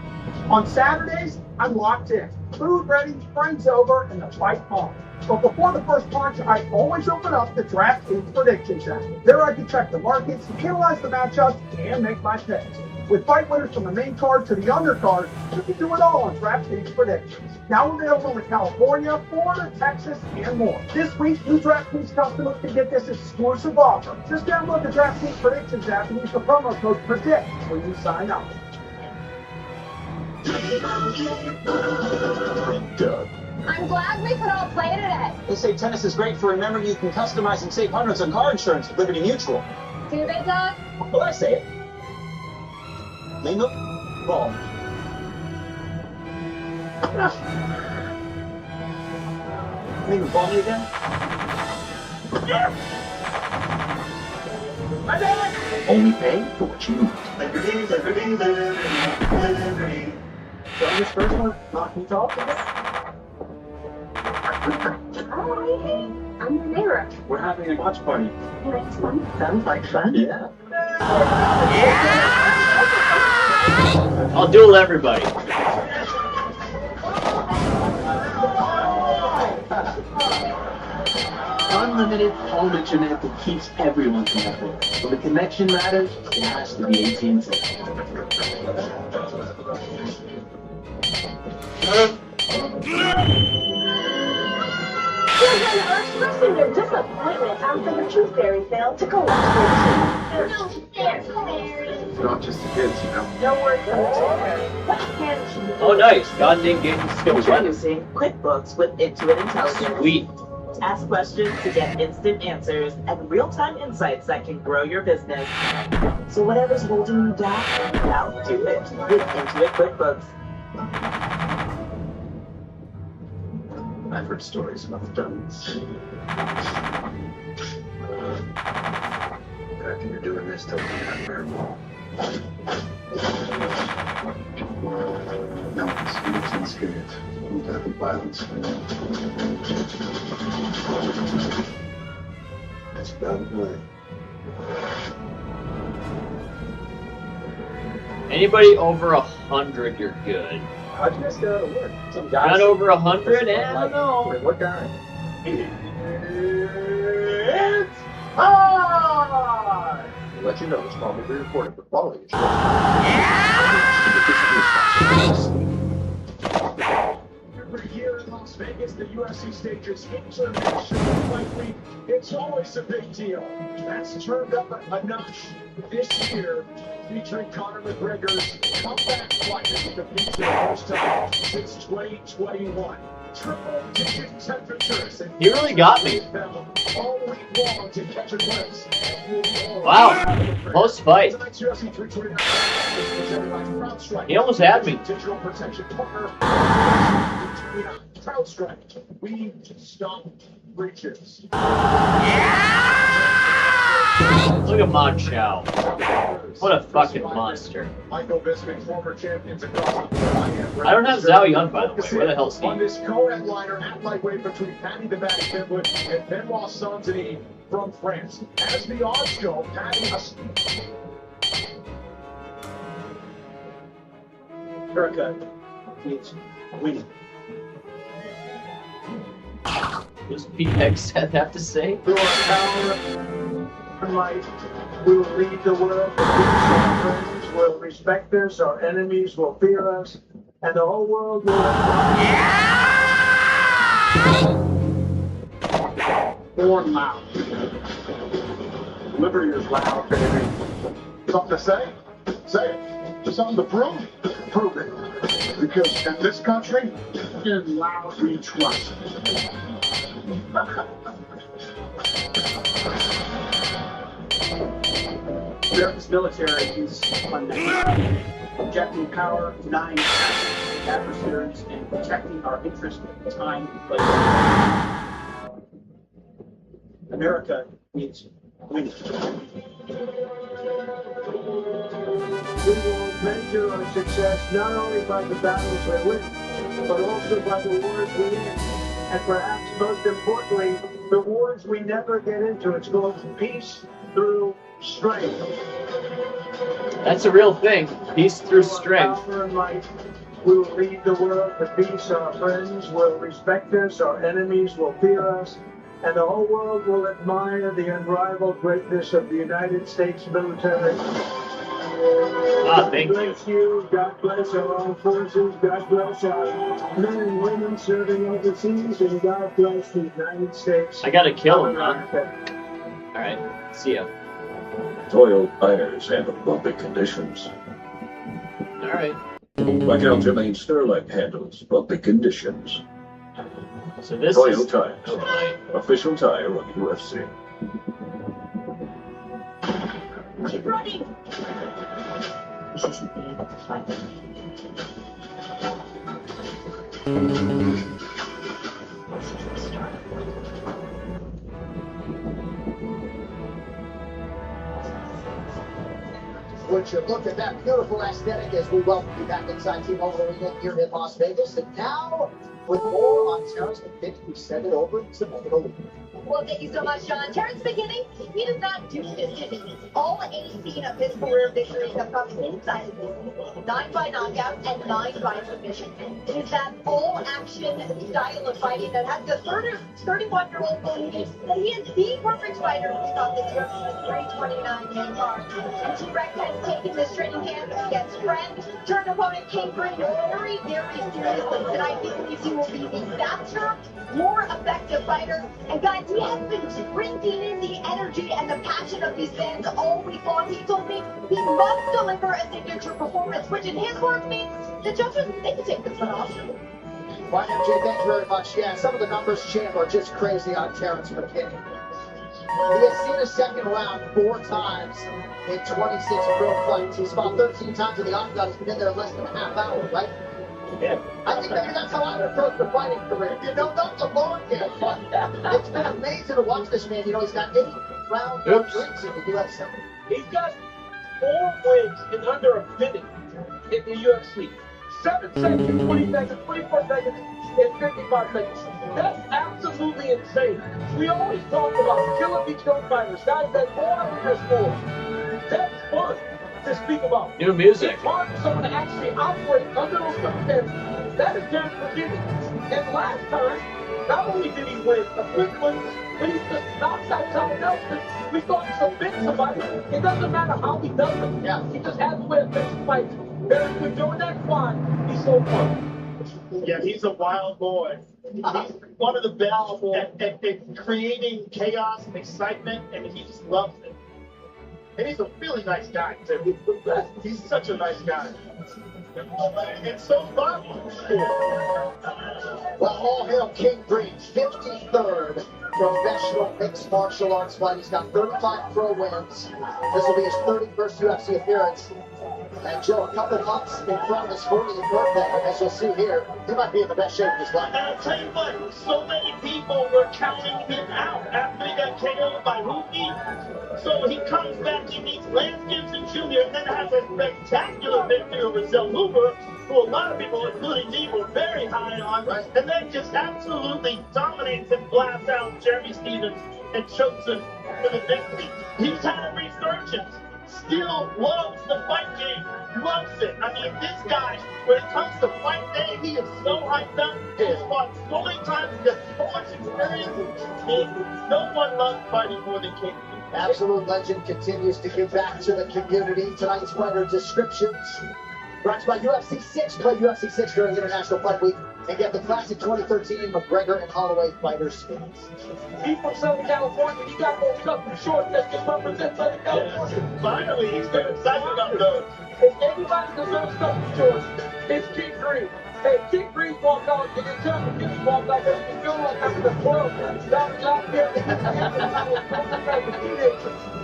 [SPEAKER 2] On Saturdays, I'm locked in. Food ready, friends over, and the fight on. But before the first punch, I always open up the DraftKings Predictions app. There I can check the markets, analyze the matchups, and make my picks. With fight winners from the main card to the undercard, you can do it all on DraftKings Predictions. Now available in California, Florida, Texas, and more. This week, new DraftKings customers can get this exclusive offer. Just download the DraftKings Predictions app and use the promo code PREDICT when you sign up.
[SPEAKER 6] Doug.
[SPEAKER 4] I'm glad we could all play today.
[SPEAKER 10] They say tennis is great for remembering you can customize and save hundreds on car insurance with Liberty Mutual.
[SPEAKER 4] Do they, Doug?
[SPEAKER 10] Well, I say it. Name up, ball. Name the ball me again? Only pay for what you need.
[SPEAKER 9] Liberty, liberty, liberty, liberty.
[SPEAKER 10] So this first one, knock me off.
[SPEAKER 4] Hi, I'm your neighbor.
[SPEAKER 10] We're having a watch party.
[SPEAKER 4] Next one. Sounds like fun.
[SPEAKER 10] Yeah.
[SPEAKER 1] I'll duel everybody.
[SPEAKER 11] Unlimited home internet that keeps everyone connected. When the connection matters, it has to be AT&T.
[SPEAKER 4] Children are expressing their disappointment after the Tooth Fairy failed to collect their teeth. No, they're fairies.
[SPEAKER 6] It's not just the kids, you know.
[SPEAKER 7] No word from the trainer. What can
[SPEAKER 1] Oh, nice. God didn't get skill weapon.
[SPEAKER 7] Introducing QuickBooks with Intuit Intelligence.
[SPEAKER 1] Sweet.
[SPEAKER 7] Ask questions to get instant answers and real-time insights that can grow your business. So whatever's holding you back, now do it with Intuit QuickBooks.
[SPEAKER 6] I've heard stories about the Germans. I think you're doing this to no, it's scared. No type of violence. That's about it.
[SPEAKER 1] Anybody over 100, you're good.
[SPEAKER 6] How'd you guys get out of work? Some guys.
[SPEAKER 1] Not over 100, I don't know.
[SPEAKER 6] Wait, what guy? It's time! To let you know, it's probably recorded for quality assurance. Every year in Las Vegas, the UFC stages International Fight Week. It's always a big deal. That's turned up a notch this year, featuring Conor McGregor's comeback fight as he defeats for the first time since 2021. Triple-digit temperatures.
[SPEAKER 1] He really got me.
[SPEAKER 6] All week long to catch a glimpse.
[SPEAKER 1] Wow. Close fight.
[SPEAKER 6] Tonight's UFC 329 is presented by CrowdStrike.
[SPEAKER 1] He almost had me.
[SPEAKER 6] Digital protection partner. CrowdStrike. We stop breaches.
[SPEAKER 1] Look at Mon Chow. What a fucking monster.
[SPEAKER 6] Michael Bisping, former champions across the board.
[SPEAKER 1] I don't have Zhao Yun, by the way. Where the hell's he?
[SPEAKER 6] On this co-headliner at lightweight between Paddy the Baddy Pimblett and Benoit Saint-Denis from France. As the odds go, Paddy...
[SPEAKER 10] America needs winning.
[SPEAKER 1] What does PX have to say?
[SPEAKER 10] Through our power and might, we will lead the world. Our friends will respect us, our enemies will fear us, and the whole world will born loud.
[SPEAKER 6] Liberty is loud, baby. Something to say? Say it. Something to prove? Prove it. Because in this country, in loud we trust.
[SPEAKER 10] America's military is fundamental. Projecting power, denying adversaries, and protecting our interests in time and place. America needs winning. We will measure our success not only by the battles we win, but also by the wars we end. And perhaps most importantly, the wars we never get into. It's called peace through strength.
[SPEAKER 1] That's a real thing. Peace through strength.
[SPEAKER 10] Power and might, we will lead the world to peace. Our friends will respect us. Our enemies will fear us. And the whole world will admire the unrivaled greatness of the United States military.
[SPEAKER 1] Thank you.
[SPEAKER 10] God bless you. God bless our armed forces. God bless our men and women serving overseas. And God bless the United States.
[SPEAKER 1] I gotta kill him, huh? Alright, see ya.
[SPEAKER 9] Toyo tires handle bumpy conditions.
[SPEAKER 1] Alright.
[SPEAKER 9] Like Aljamain Sterling handles bumpy conditions.
[SPEAKER 1] So this
[SPEAKER 9] Toyo
[SPEAKER 1] is...
[SPEAKER 9] Tires, official tire of UFC.
[SPEAKER 4] Keep running!
[SPEAKER 8] Would you look at that beautiful aesthetic as we welcome you back inside T-Mobile Arena here in Las Vegas. And now, with more on Terrence McKinney, we send it over to Michael.
[SPEAKER 4] Well, thank you so much, Sean. Terrence McKinney, he does not do this to me. All 18 of his career victories have come inside of this. 9 by knockout and 9 by submission. It is that all-action style of fighting that has the 31-year-old belief that he is the perfect fighter who stopped the UFC 329 card. And T-Rex has taken this training camp against friend, turned opponent King Brady very, very seriously. Tonight, he believes he will be the faster, more effective fighter. And guys, He has been drinking in the energy and the passion of these fans all week long. He told me he must deliver a signature performance, which in his words means the judges, they can take this one off.
[SPEAKER 8] Well, MJ, thank you very much. Yeah, some of the numbers, Champ, are just crazy on Terrence McKinney. He has seen a second round 4 times in 26 pro fights. He's fought 13 times in the octagon. He's been in there less than a half hour, right?
[SPEAKER 1] Yeah.
[SPEAKER 8] I think maybe that's how I would approach the fighting career. You know, not the long game, but it's been amazing to watch this man. You know, he's got 8 round wins in the UFC.
[SPEAKER 2] He's got 4 wins in under a minute in the UFC. 7 seconds, 20 seconds, 24 seconds, and 55 seconds. That's absolutely insane. We always talk about killer be killed fighters, guys that go out and press forward. That's fun to speak about.
[SPEAKER 1] New music.
[SPEAKER 2] It's hard for someone to actually operate under those circumstances. That is Terrence McKinney. And last time, not only did he win a quick win, but he just knocks out someone else. We thought he submit somebody. It doesn't matter how he does it.
[SPEAKER 8] Yeah.
[SPEAKER 2] He just has the way of fixing fights. Very good. During that quad, he's so fun.
[SPEAKER 5] Yeah, he's a wild boy. He's one of the best at creating chaos and excitement, and he just loves it. And he's a really nice guy, too. He's such a nice guy. And so fun.
[SPEAKER 8] Well, all hail King Green, 53rd professional mixed martial arts fight. He's got 35 pro wins. This will be his 31st UFC appearance. And Joe, a couple months in front of his 40th birthday, as you'll see here, he might be in the best shape of his life.
[SPEAKER 5] And I'll tell you what, so many people were counting him out after he got KO'd by Hoopy. So he comes back, he meets Lance Gibson Jr., and then has a spectacular victory over Zell Hoover, who a lot of people, including me, were very high on, and then just absolutely dominates and blasts out Jeremy Stevens and chokes him for the victory. He's had a resurgence. Still loves the fight game, loves it. I mean, this guy, when it comes to fight day, he is so hyped up. He has fought so many times, he has so much experience, and no one loves fighting more than King.
[SPEAKER 8] Absolute legend continues to give back to the community. Tonight's fighter descriptions brought to you by UFC 6. Play UFC 6 during International Fight Week and get the classic 2013 McGregor and Holloway fighter skins.
[SPEAKER 2] He's from Southern California. He got those cup shorts that just represent Southern California.
[SPEAKER 5] Finally, he's been excited about those.
[SPEAKER 2] If anybody deserves cup shorts, it's King Green. Hey, King Green walked out, and then Terrence McKinney walked out, and he feel like having a 12 down out there.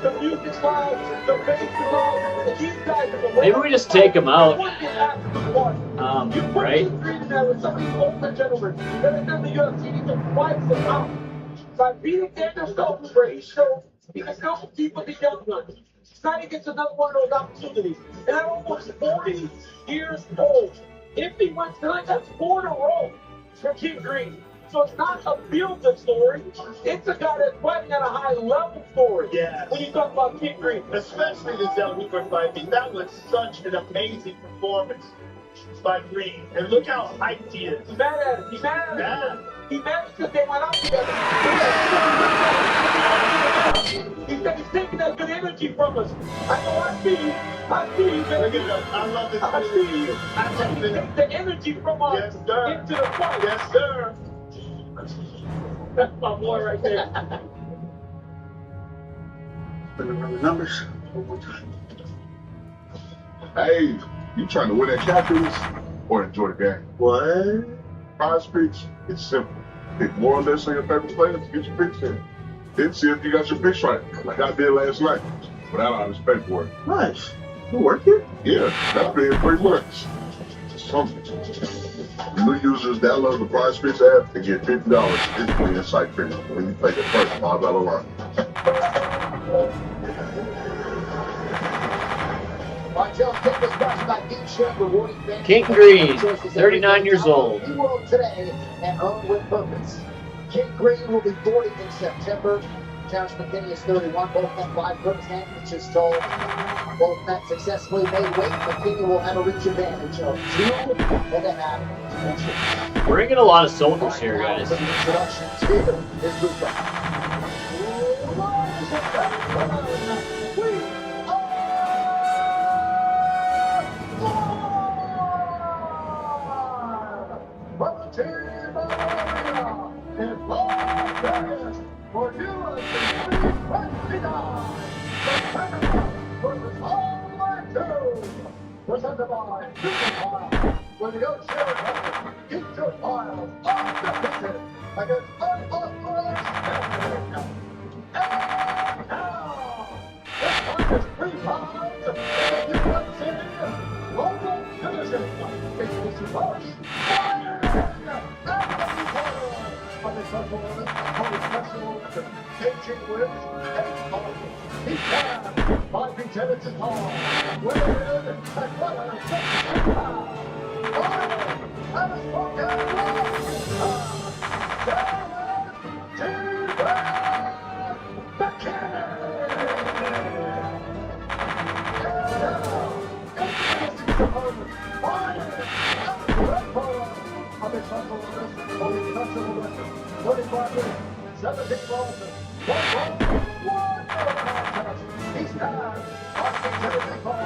[SPEAKER 2] The music's loud, the bass is loud, these guys are the
[SPEAKER 1] Maybe we just take him out.
[SPEAKER 2] You put
[SPEAKER 1] Right?
[SPEAKER 2] King Green in there with some of these older gentlemen that have done the UFC, he can wipe them out. By beating Daniel Stoltenberg, he showed he can still compete with the young ones. Tonight he gets another one of those opportunities. And at almost 40 years old, if he wins tonight, that's 4 in a row for King Green. So it's not a feel-good story. It's a guy that's fighting at a high-level story.
[SPEAKER 5] Yeah.
[SPEAKER 2] When you talk about King Green.
[SPEAKER 5] Especially the Zell Hoover fight. I mean, that was such an amazing performance by Green. And look how hyped he is.
[SPEAKER 2] He's mad at him. He's mad at him.
[SPEAKER 5] Yeah.
[SPEAKER 2] He's mad because they went out together. He said he's taking that good energy from us. I know I see you. I see you,
[SPEAKER 5] Look
[SPEAKER 2] baby.
[SPEAKER 5] at him. I love this.
[SPEAKER 2] I see you.
[SPEAKER 5] I love
[SPEAKER 2] He
[SPEAKER 5] this.
[SPEAKER 2] takes the energy from us
[SPEAKER 5] Yes, sir.
[SPEAKER 2] into the fight.
[SPEAKER 5] Yes, sir.
[SPEAKER 2] That's my boy right there.
[SPEAKER 6] Better run the numbers. Hey, you trying to win that calculus or enjoy the game?
[SPEAKER 10] What?
[SPEAKER 6] Prize picks, it's simple. Pick more or less on your favorite players to get your picks in. Then see if you got your picks right, like I did last night, without all this paperwork.
[SPEAKER 10] Nice. You work here?
[SPEAKER 6] Yeah, that's been 3 months. Something. New users download the Prize Picks app and get $50 instantly in site free when you play the first $5 line.
[SPEAKER 8] All right, Joe, take this question by Deep Chef rewarding fans.
[SPEAKER 1] King Green, 39 years old.
[SPEAKER 8] He will today and earn with purpose. King Green will be 40 in September. Terrence McKinney is 31. Both men 5 foot 10 inches tall. Both men successfully made weight. McKinney will have a reach advantage of 2.5 inches.
[SPEAKER 1] We're getting a lot of soldiers here, guys.
[SPEAKER 8] Some introductions here is Luca. For UFC 29, versus All 2, presented by Superpile, where the Ocean keeps your piles undefeated against unauthorized spending. And now, this one is 3 pounds, the UFC Global Division, Casey Bush, on the special limit, on the special limit, KJ Woods, and Collins. He's down, 5 feet 10 inches tall, weighed in at 162 pounds. And a spoken on the special limit, on the special limit, 25 minutes, 17 rounds, 1 round, 1 contest. He's down, 5 feet 10 inches tall,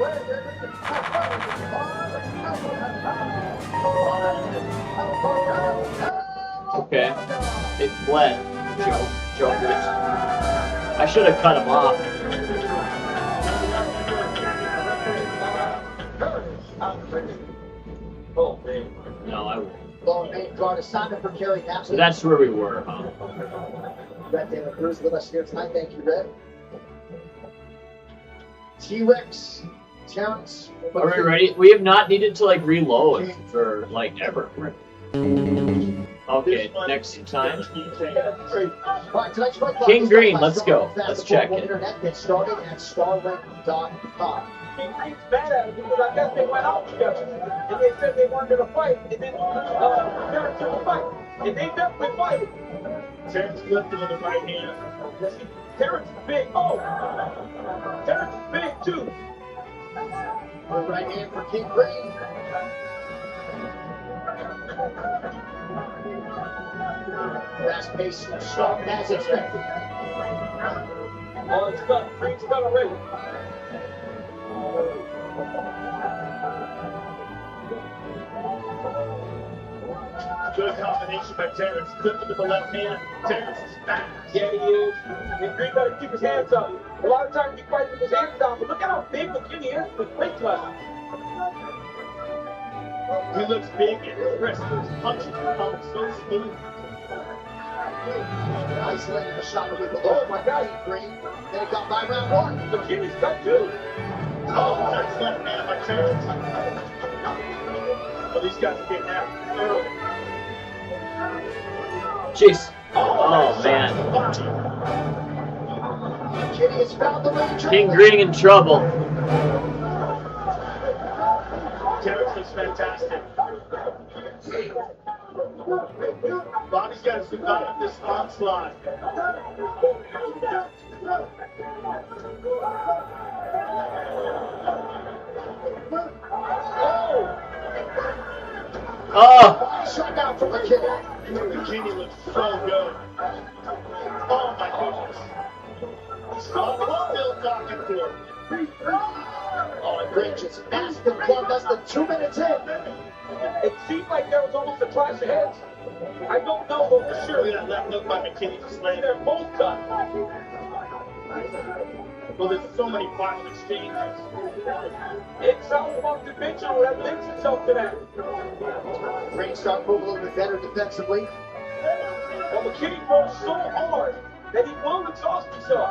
[SPEAKER 8] weighed in at
[SPEAKER 1] Okay. It bled. Jokers. I should have cut him off.
[SPEAKER 8] Oh, man.
[SPEAKER 1] No, I won't.
[SPEAKER 8] Long main guard assignment for Kerry Napson.
[SPEAKER 1] So that's where we were, huh?
[SPEAKER 8] Red Taylor Cruz with us here tonight. Thank you, Red. T-Rex, Terrence.
[SPEAKER 1] Are we ready? We have not needed to like reload for like ever. Okay, next time. King Green, let's go. Let's check it.
[SPEAKER 8] Internet gets started at starlink.com.
[SPEAKER 2] King Green's mad at him because I guess they went out together. And they said they wanted to fight. And then Terrence took a fight. And they definitely fight.
[SPEAKER 5] Terrence lifted with the right hand.
[SPEAKER 2] Terrence is big. Oh! Terrence is big too.
[SPEAKER 8] The right hand for King Green. Fast pace start as expected.
[SPEAKER 2] Oh, it's cut. Green's cut already.
[SPEAKER 5] Good combination by Terrence. Clipped with the left hand. Terrence is fast.
[SPEAKER 2] Yeah, he is. And Green better keep his hands up. A lot of times he fights with his hands down, but look at how big McKinney is with weight class.
[SPEAKER 5] He looks big and aggressive. His punches come so smooth.
[SPEAKER 8] Isolated the shot with the oh my God, Green. Then it got by round 1.
[SPEAKER 2] McKinney's cut too.
[SPEAKER 5] Oh, that's left hand by Terrence. Well, these guys are getting out early.
[SPEAKER 1] Jeez. Oh man.
[SPEAKER 8] McKinney has found the range.
[SPEAKER 1] King Green in trouble.
[SPEAKER 5] Terrence looks fantastic. Bobby's got to survive this onslaught.
[SPEAKER 1] Oh!
[SPEAKER 8] Shut down from McKinney.
[SPEAKER 5] McKinney looks so good. Oh my goodness. Bobby's still talking to him.
[SPEAKER 8] Oh, and Green just asked him club less than 2 minutes in.
[SPEAKER 2] It seemed like there was almost a clash of heads. I don't know though for sure.
[SPEAKER 5] Look at that left hook by McKinney just laying
[SPEAKER 2] They're
[SPEAKER 5] there.
[SPEAKER 2] both cut.
[SPEAKER 5] Well, there's so many final exchanges.
[SPEAKER 2] It's all about dimensional that lends itself to that.
[SPEAKER 8] Green start moving a little bit better defensively.
[SPEAKER 2] Well, McKinney throws so hard that he will exhaust himself.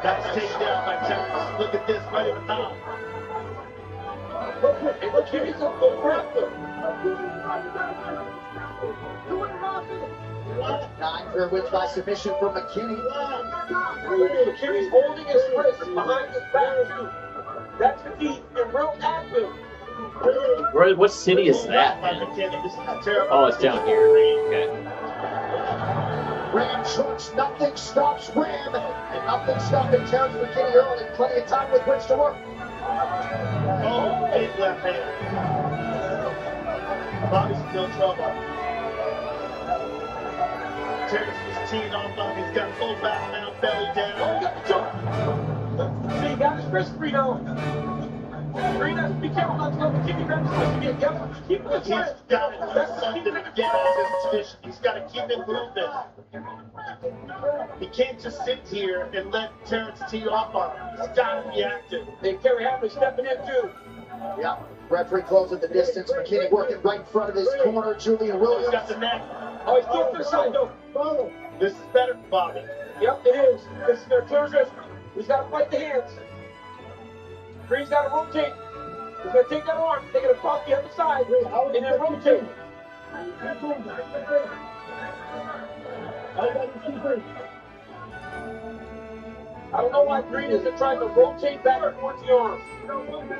[SPEAKER 5] That's taken down by Terrence. Look at this right at the top.
[SPEAKER 2] And McKinney's up to grab them.
[SPEAKER 8] 9 clear wins by submission from McKinney.
[SPEAKER 2] McKinney's holding his wrist behind his back. That's the key. And real active.
[SPEAKER 1] What city is that,
[SPEAKER 5] By
[SPEAKER 1] man?
[SPEAKER 5] McKinney. This is terrible.
[SPEAKER 1] Oh, it's down here. Okay.
[SPEAKER 8] Graham shorts, nothing stops Graham, and nothing stopping Terrence McKinney early. Plenty of time with which to work.
[SPEAKER 5] Oh, big left hand. Bobby's in no trouble. Terrence is teeing off on him. He's got full back now, belly down.
[SPEAKER 2] Oh, he got the choke. See, he got his wrist free now. Green has to be careful not to let McKinney grab his fish again. Yep, keep it
[SPEAKER 5] He's got to do something to get at his fish. He's got to keep it moving. He can't just sit here and let Terrence tee off on him. He's got to be active.
[SPEAKER 2] And Kerry Hadley stepping in too.
[SPEAKER 8] Yeah. Referee closing the distance. McKinney working right in front of his corner. Julian
[SPEAKER 5] He's
[SPEAKER 8] Williams.
[SPEAKER 5] got the net.
[SPEAKER 2] Oh, he's going to the side though.
[SPEAKER 5] This is better for Bobby.
[SPEAKER 2] Yep, it is. This is their clear risk. He's got to fight the hands. Green's got to rotate. He's going to take that arm, take it across the other side, and then rotate. I don't know why Green isn't trying to rotate back towards the arm.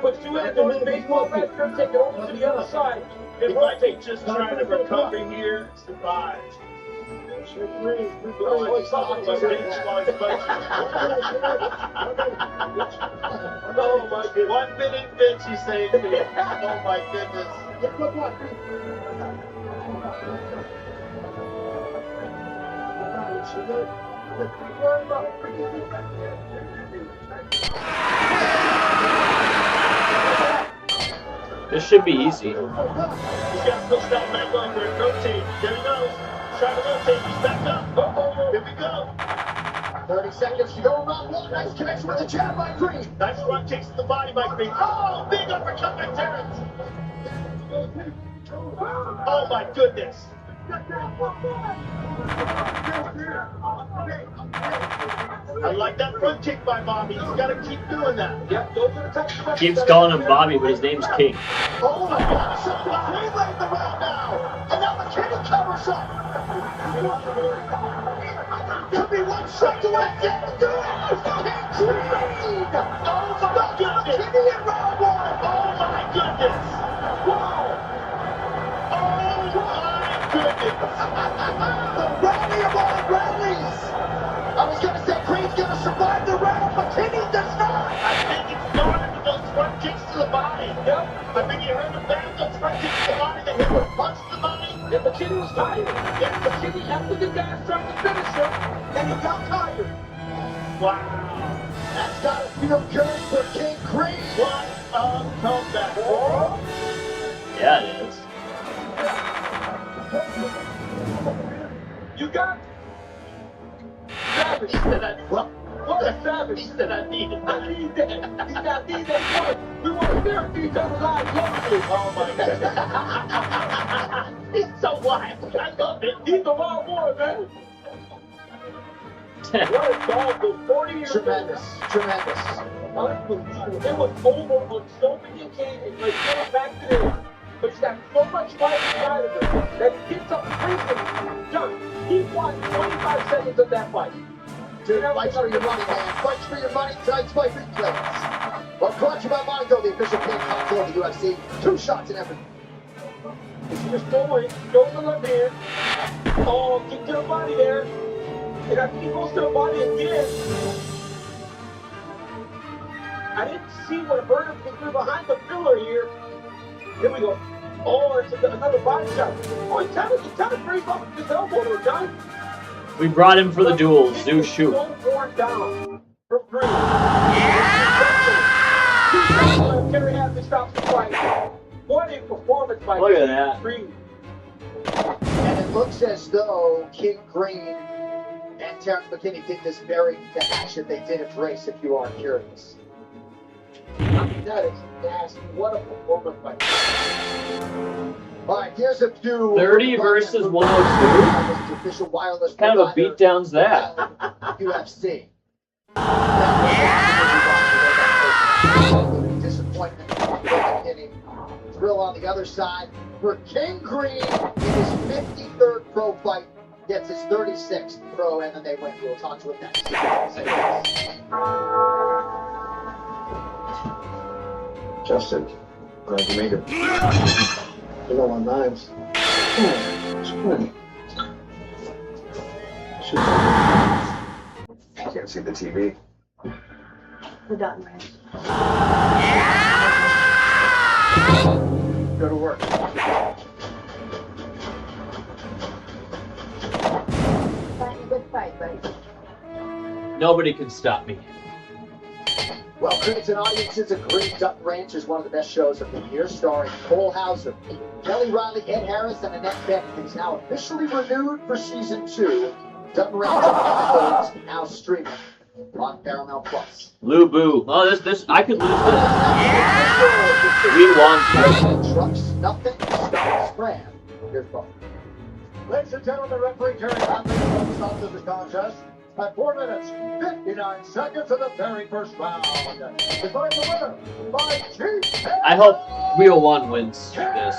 [SPEAKER 2] Puts two hands on his baseball bat, take it over to the other side, and
[SPEAKER 5] He might be
[SPEAKER 2] rotate.
[SPEAKER 5] just trying to recover here, survive. Oh, he's talking about bench while he's punching. Oh my goodness. 1 minute bench, he's saying to me. Oh my goodness.
[SPEAKER 1] This should be easy.
[SPEAKER 5] He's got to push that back over and rotate. There he goes. Trying to rotate. He's back up. Uh-oh. Here we go.
[SPEAKER 8] 30 seconds to go. Round one. Nice connection with the jab by Green.
[SPEAKER 5] Nice front kicks to the body by Green. Oh, big uppercut by Terrence. Oh my goodness. I like that front kick by Bobby. He's got to keep doing that.
[SPEAKER 2] Yep, those are the types of
[SPEAKER 1] Keeps calling him Bobby, but his name's King.
[SPEAKER 8] Oh my God. Somebody's relaying the round now. And now McKinney covers up. Could be one strike away. Get it. Oh my goodness. McKinney in round one.
[SPEAKER 5] Oh my goodness.
[SPEAKER 8] Wow.
[SPEAKER 5] Goodness.
[SPEAKER 8] The rally of all rallies. I was going to say Green's going to survive the round, but Kenny does not.
[SPEAKER 5] I think it started with those front kicks to the body. Yep. I think you heard him back those front kicks to the body. Then hit with a punch to the body.
[SPEAKER 2] Yeah, McKinney was tired. Yeah, McKinney after the guys trying to finish him, and he got tired.
[SPEAKER 5] Wow.
[SPEAKER 8] That's got to feel good for King Green.
[SPEAKER 5] What a comeback.
[SPEAKER 2] Oh.
[SPEAKER 1] Yeah, it is.
[SPEAKER 2] You got Savage.
[SPEAKER 5] He said,
[SPEAKER 2] What a savage.
[SPEAKER 5] He said, I need it.
[SPEAKER 2] I need that. He's got need that one. We want to stare at each other's eyes locally.
[SPEAKER 5] Oh my God. He's so wild. I love it.
[SPEAKER 2] He's the wild boy, man. What a dog. Was 40 years
[SPEAKER 8] Tremendous. Tremendous.
[SPEAKER 2] Unbelievable. It was over on so many occasions. Like, going back to there. But he's got so much fight inside of him that he gets up and brings him. John, he won 25 seconds of that fight.
[SPEAKER 8] Dude, fights for your money, man. Fights for your money. Tonight's fight replays. Well, brought to you by Mondo, the official game console of the UFC. 2 shots in every.
[SPEAKER 2] He's just going, goes to the left hand. Oh, kick to the body there. And I think he goes to the body again. I didn't see what Vernon was through behind the pillar here. Here we go. Oh, it's another body shot. Oh, he's trying to break off his elbow there, John.
[SPEAKER 1] We brought him for the duel. Zeus shoot.
[SPEAKER 2] So worn down from Green. Kerry Hadley stops the fight. What a performance by
[SPEAKER 1] Look at that.
[SPEAKER 2] Green.
[SPEAKER 8] And it looks as though King Green and Terrence McKinney did this very fashion they did at race, if you are curious.
[SPEAKER 2] That is nasty. What a performance by
[SPEAKER 8] All right, here's a few.
[SPEAKER 1] 30 versus 102?
[SPEAKER 8] Official wireless.
[SPEAKER 1] What kind of a beatdown's that?
[SPEAKER 8] UFC. Disappointment for McKinney. Thrill on the other side for King Green in his 53rd pro fight. Gets his 36th pro, and then they win. We'll talk to him next.
[SPEAKER 6] Justin, glad you made it. You know on knives. It's good. I can't see the TV.
[SPEAKER 7] We're done, right?
[SPEAKER 6] Go to work.
[SPEAKER 7] Fighting a good fight, buddy.
[SPEAKER 1] Nobody can stop me.
[SPEAKER 8] Well, critics and audiences agree Dutton Ranch is one of the best shows of the year, starring Cole Hauser, Kelly Riley, Ed Harris, and Annette Bening. It is now officially renewed for season 2. Dutton Ranch episodes now streaming on Paramount Plus.
[SPEAKER 1] Lou Boo. Oh, this I could lose this. We won.
[SPEAKER 8] Trucks, nothing stops Graham. Here's Bob.
[SPEAKER 10] Ladies and gentlemen, referee Terry Conley stops of the contest at 4 minutes, 59 seconds of the very first round. Declaring the winner by Chief.
[SPEAKER 1] I hope Wheel 1 wins this.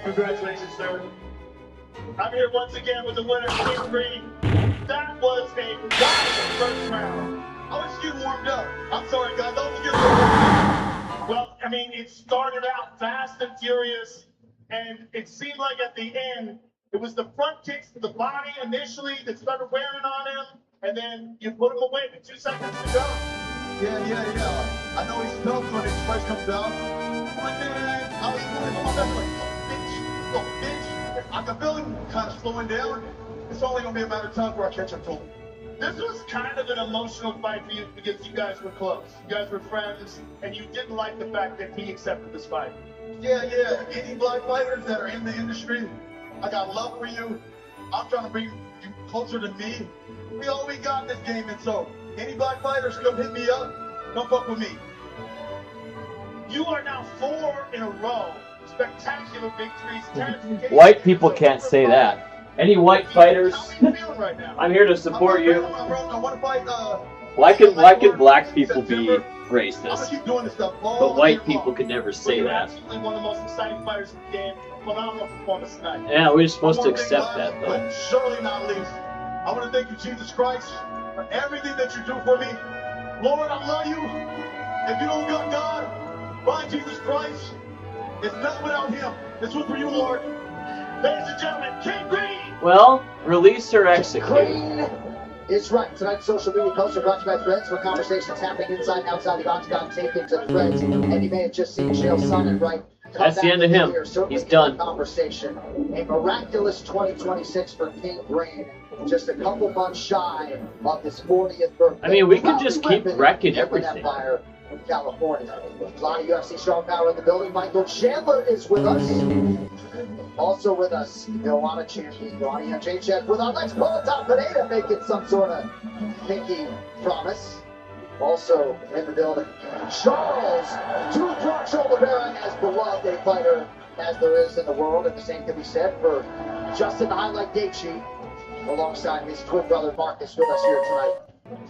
[SPEAKER 5] Congratulations, sir. I'm here once again with the winner, King Green. That was a wild first round. I was getting warmed up. I'm sorry, guys. I was getting warmed up. Well, I mean, it started out fast and furious, and it seemed like at the end, it was the front kicks to the body initially that started wearing on him, and then you put him away with 2 seconds to go.
[SPEAKER 6] Yeah. I know he's tough when his price comes down. But then, I was going on my back like, bitch. I can feel him kind of slowing down. It's only going to be a matter of time before I catch him to him.
[SPEAKER 5] This was kind of an emotional fight for you because you guys were close. You guys were friends, and you didn't like the fact that he accepted this fight.
[SPEAKER 6] Yeah. Any black fighters that are in the industry, I got love for you. I'm trying to bring you closer to me. We all we got in this game, and so any black fighters come hit me up, don't fuck with me.
[SPEAKER 5] You are now 4 in a row. Spectacular victories.
[SPEAKER 1] White people can't say that. Any white fighters?
[SPEAKER 5] How are you feeling right now?
[SPEAKER 1] I'm here to support you.
[SPEAKER 6] I want to fight,
[SPEAKER 1] Why can black people be
[SPEAKER 6] I'm gonna
[SPEAKER 1] racist?
[SPEAKER 6] keep doing this stuff all
[SPEAKER 1] But white
[SPEAKER 6] year
[SPEAKER 1] people
[SPEAKER 6] long.
[SPEAKER 1] could never
[SPEAKER 5] Well,
[SPEAKER 1] say
[SPEAKER 5] you're
[SPEAKER 1] that.
[SPEAKER 5] absolutely one of the most exciting fighters in the game. Phenomenal performance tonight.
[SPEAKER 1] Yeah, we're supposed to
[SPEAKER 6] One more thing,
[SPEAKER 1] accept that
[SPEAKER 6] last,
[SPEAKER 1] though.
[SPEAKER 6] But surely not least, I want to thank you, Jesus Christ, for everything that you do for me. Lord, I love you. If you don't got God, find Jesus Christ. It's not without him. This was for you, Lord.
[SPEAKER 5] Ladies and gentlemen, King Green!
[SPEAKER 1] Well, release or execute.
[SPEAKER 8] Green is right. Tonight's social media posts are brought to you by Threads, where conversations happening inside and outside the octagon take into Threads. And you may have just seen Chael Sonnen, right?
[SPEAKER 1] That's the end of him. He's done.
[SPEAKER 8] Conversation. A miraculous 2026 for King Green. Just a couple months shy of his 40th birthday.
[SPEAKER 1] I mean, we could just keep wrecking
[SPEAKER 8] Everything.
[SPEAKER 1] everything.
[SPEAKER 8] Empire in California. A lot of UFC strong power in the building. Michael Chandler is with us. Also with us, Joanna champion, Joanna Jacek with our next Molotov Pineda making some sort of pinky promise. Also in the building, Charles Two-Drunk Oliveira, as beloved a fighter as there is in the world, and the same can be said for Justin the Highlight Gaethje, alongside his twin brother Marcus with us here tonight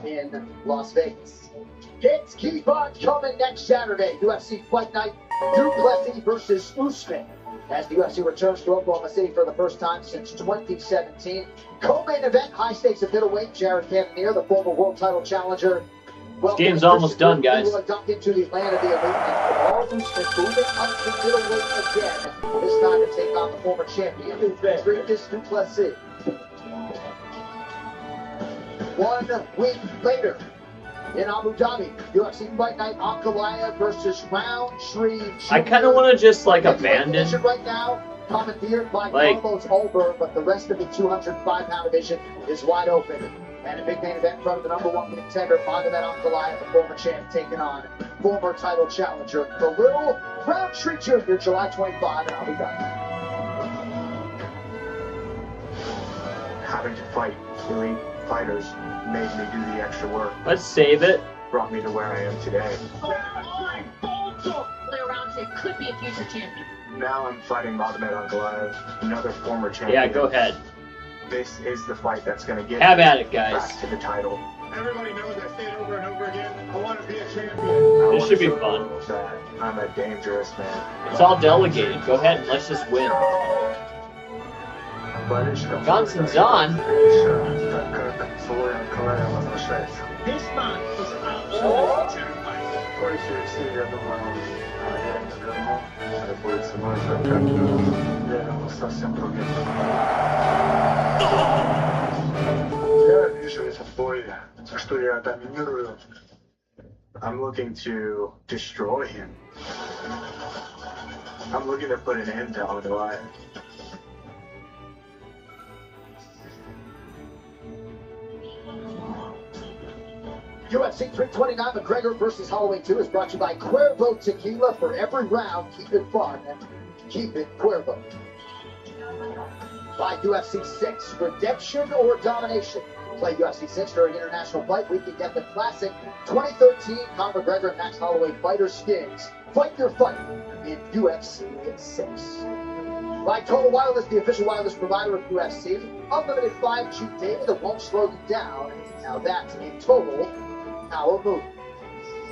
[SPEAKER 8] in Las Vegas. Gates keep on coming next Saturday. UFC Fight Night, Du Plessis versus Usman. As the UFC returns to Oklahoma City for the first time since 2017. Co-main event, high stakes at middleweight. Jared Cannonier, the former world title challenger.
[SPEAKER 1] This game's almost done, guys.
[SPEAKER 8] We will dunk into the land of the elite. And all Usman moving up to middleweight again. This time to take on the former champion, Dricus Du Plessis. 1 week later, in Abu Dhabi, UFC Fight Night, Ankalaev versus Roundtree.
[SPEAKER 1] I kind of want to just like abandon.
[SPEAKER 8] Right now, commandeered by
[SPEAKER 1] Like-
[SPEAKER 8] Carlos Ulber, but the rest of the 205-pound division is wide open. And a big main event in front of the number 1 contender, Magomed Ankalaev, the former champ, taking on former title challenger, the little Roundtree Jr., July 25 in Abu Dhabi.
[SPEAKER 6] Having to fight elite fighters made me do the extra work,
[SPEAKER 1] Let's save it.
[SPEAKER 6] brought me to where I am today.
[SPEAKER 4] Blair Roundtree could be a future champion.
[SPEAKER 6] Now I'm fighting Magomed Ankalaev, another former champion.
[SPEAKER 1] Yeah, go ahead.
[SPEAKER 6] This is the fight that's going to get
[SPEAKER 1] Have
[SPEAKER 6] me
[SPEAKER 1] at it, guys.
[SPEAKER 6] back to the title.
[SPEAKER 10] Everybody knows I say it over and over again. I want to be a champion.
[SPEAKER 6] I
[SPEAKER 1] This
[SPEAKER 6] wanna
[SPEAKER 1] should be
[SPEAKER 6] show
[SPEAKER 1] fun.
[SPEAKER 6] the world that I'm a dangerous man.
[SPEAKER 1] It's all delegated. Go ahead and let's just win. Johnson's on.
[SPEAKER 5] This man is absolutely terrifying.
[SPEAKER 6] Я вижу этот бой, за что я доминирую. I'm looking to destroy him. I'm looking to put an end to Ankalaev.
[SPEAKER 8] UFC 329 McGregor versus Holloway 2 is brought to you by Cuervo Tequila. For every round, keep it fun. Keep it Cuervo. By UFC 6, Redemption or Domination. Play UFC 6 during International Fight Week and get the classic 2013 Conor McGregor and Max Holloway fighter skins. Fight your fight in UFC 6. By Total Wireless, the official wireless provider of UFC. Unlimited 5G data that won't slow you down. Now that's a total power move.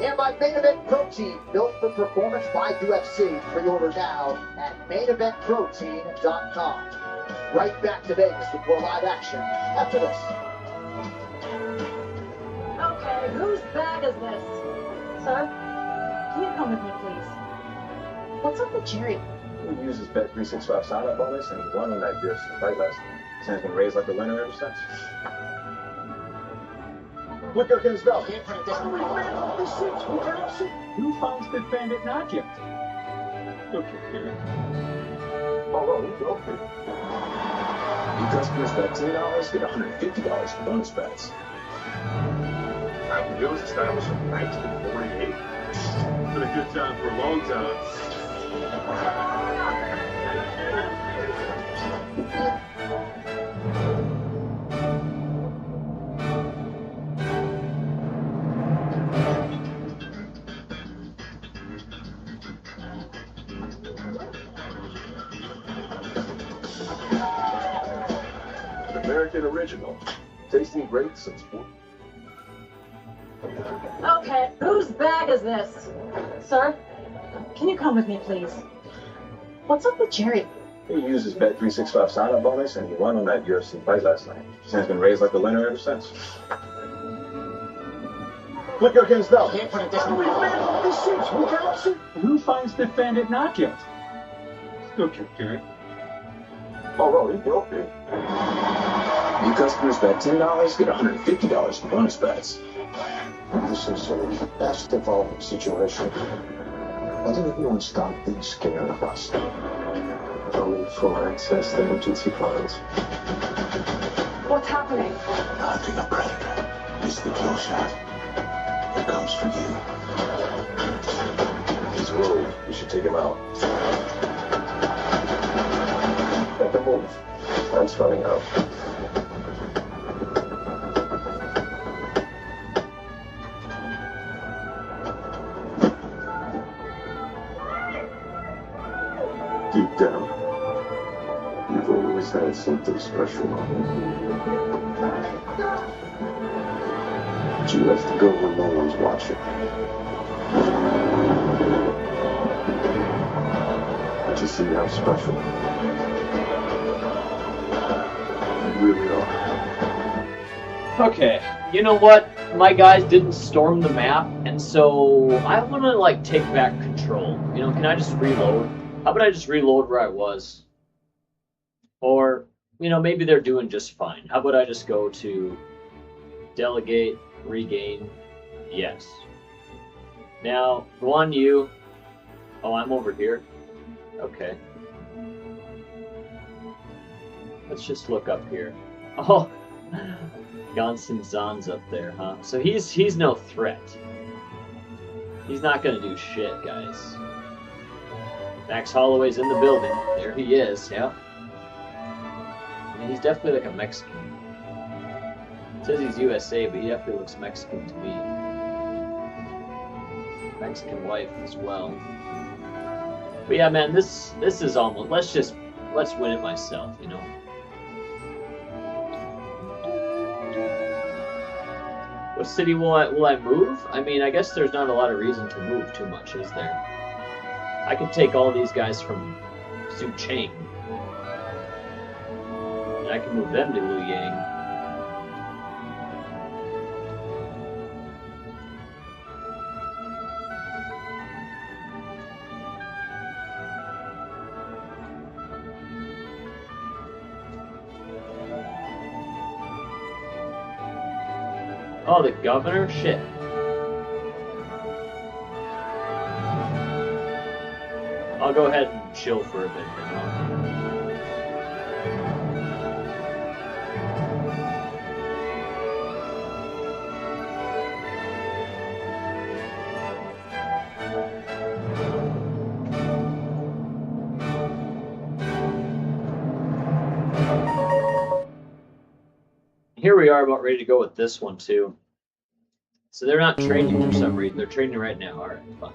[SPEAKER 8] And by Main Event Protein, built for performance by UFC. Pre-order now at maineventprotein.com. Right back to Vegas with more live action after this.
[SPEAKER 12] Okay, whose bag is this? Sir, can you come with me, please? What's up with Jerry?
[SPEAKER 6] He uses Bet365 sign-up bonus and he won on that UFC fight last night. His hand's been raised like a winner ever since. Look at his belt.
[SPEAKER 10] Who finds defendant not yet? Okay, here.
[SPEAKER 6] Oh, okay.
[SPEAKER 9] New customers bet $10, get $150 in bonus bets.
[SPEAKER 6] It was established in 1948. Been a good time for a long time. American original. Tasting great since.
[SPEAKER 12] Okay, whose bag is this? Sir, can you come with me, please? What's up with Jerry?
[SPEAKER 6] He uses Bet365 sign-up bonus and he won on that UFC fight last night. His hand's been raised like a winner ever since. Look at his belt.
[SPEAKER 10] Who finds defendant not yet? Okay, here.
[SPEAKER 6] Oh, okay.
[SPEAKER 9] New customers bet $10, get $150 in bonus bets.
[SPEAKER 6] This is a fast evolving situation. Why didn't anyone stop being scared of us? Only for access to emergency funds.
[SPEAKER 12] What's happening?
[SPEAKER 9] Hunting a predator. It's the kill shot. It comes for you.
[SPEAKER 6] He's rogue. We should take him out. At the move. Time's running out. Deep down, you've always had something special on you. But you have to go when no one's watching. To see how special you really are.
[SPEAKER 1] Okay, you know what? My guys didn't storm the map, and so I want to, like, take back control. You know, can I just reload? How about I just reload where I was? Or, you know, maybe they're doing just fine. How about I just go to delegate, regain, yes. Now, Guan Yu. Oh, I'm over here. Okay. Let's just look up here. Oh, Gonson Zan's up there, huh? So he's no threat. He's not gonna do shit, guys. Max Holloway's in the building. There he is, yeah. I mean, he's definitely like a Mexican. It says he's USA, but he definitely looks Mexican to me. Mexican wife as well. But yeah, man, this is almost. Let's win it myself, you know. What city will I move? I mean, I guess there's not a lot of reason to move too much, is there? I could take all these guys from Zucheng. And I can move them to Luoyang. Oh, the governor? Shit. I'll go ahead and chill for a bit now. here we are about ready to go with this one too. So they're not training for some reason. They're training right now. All right, fine.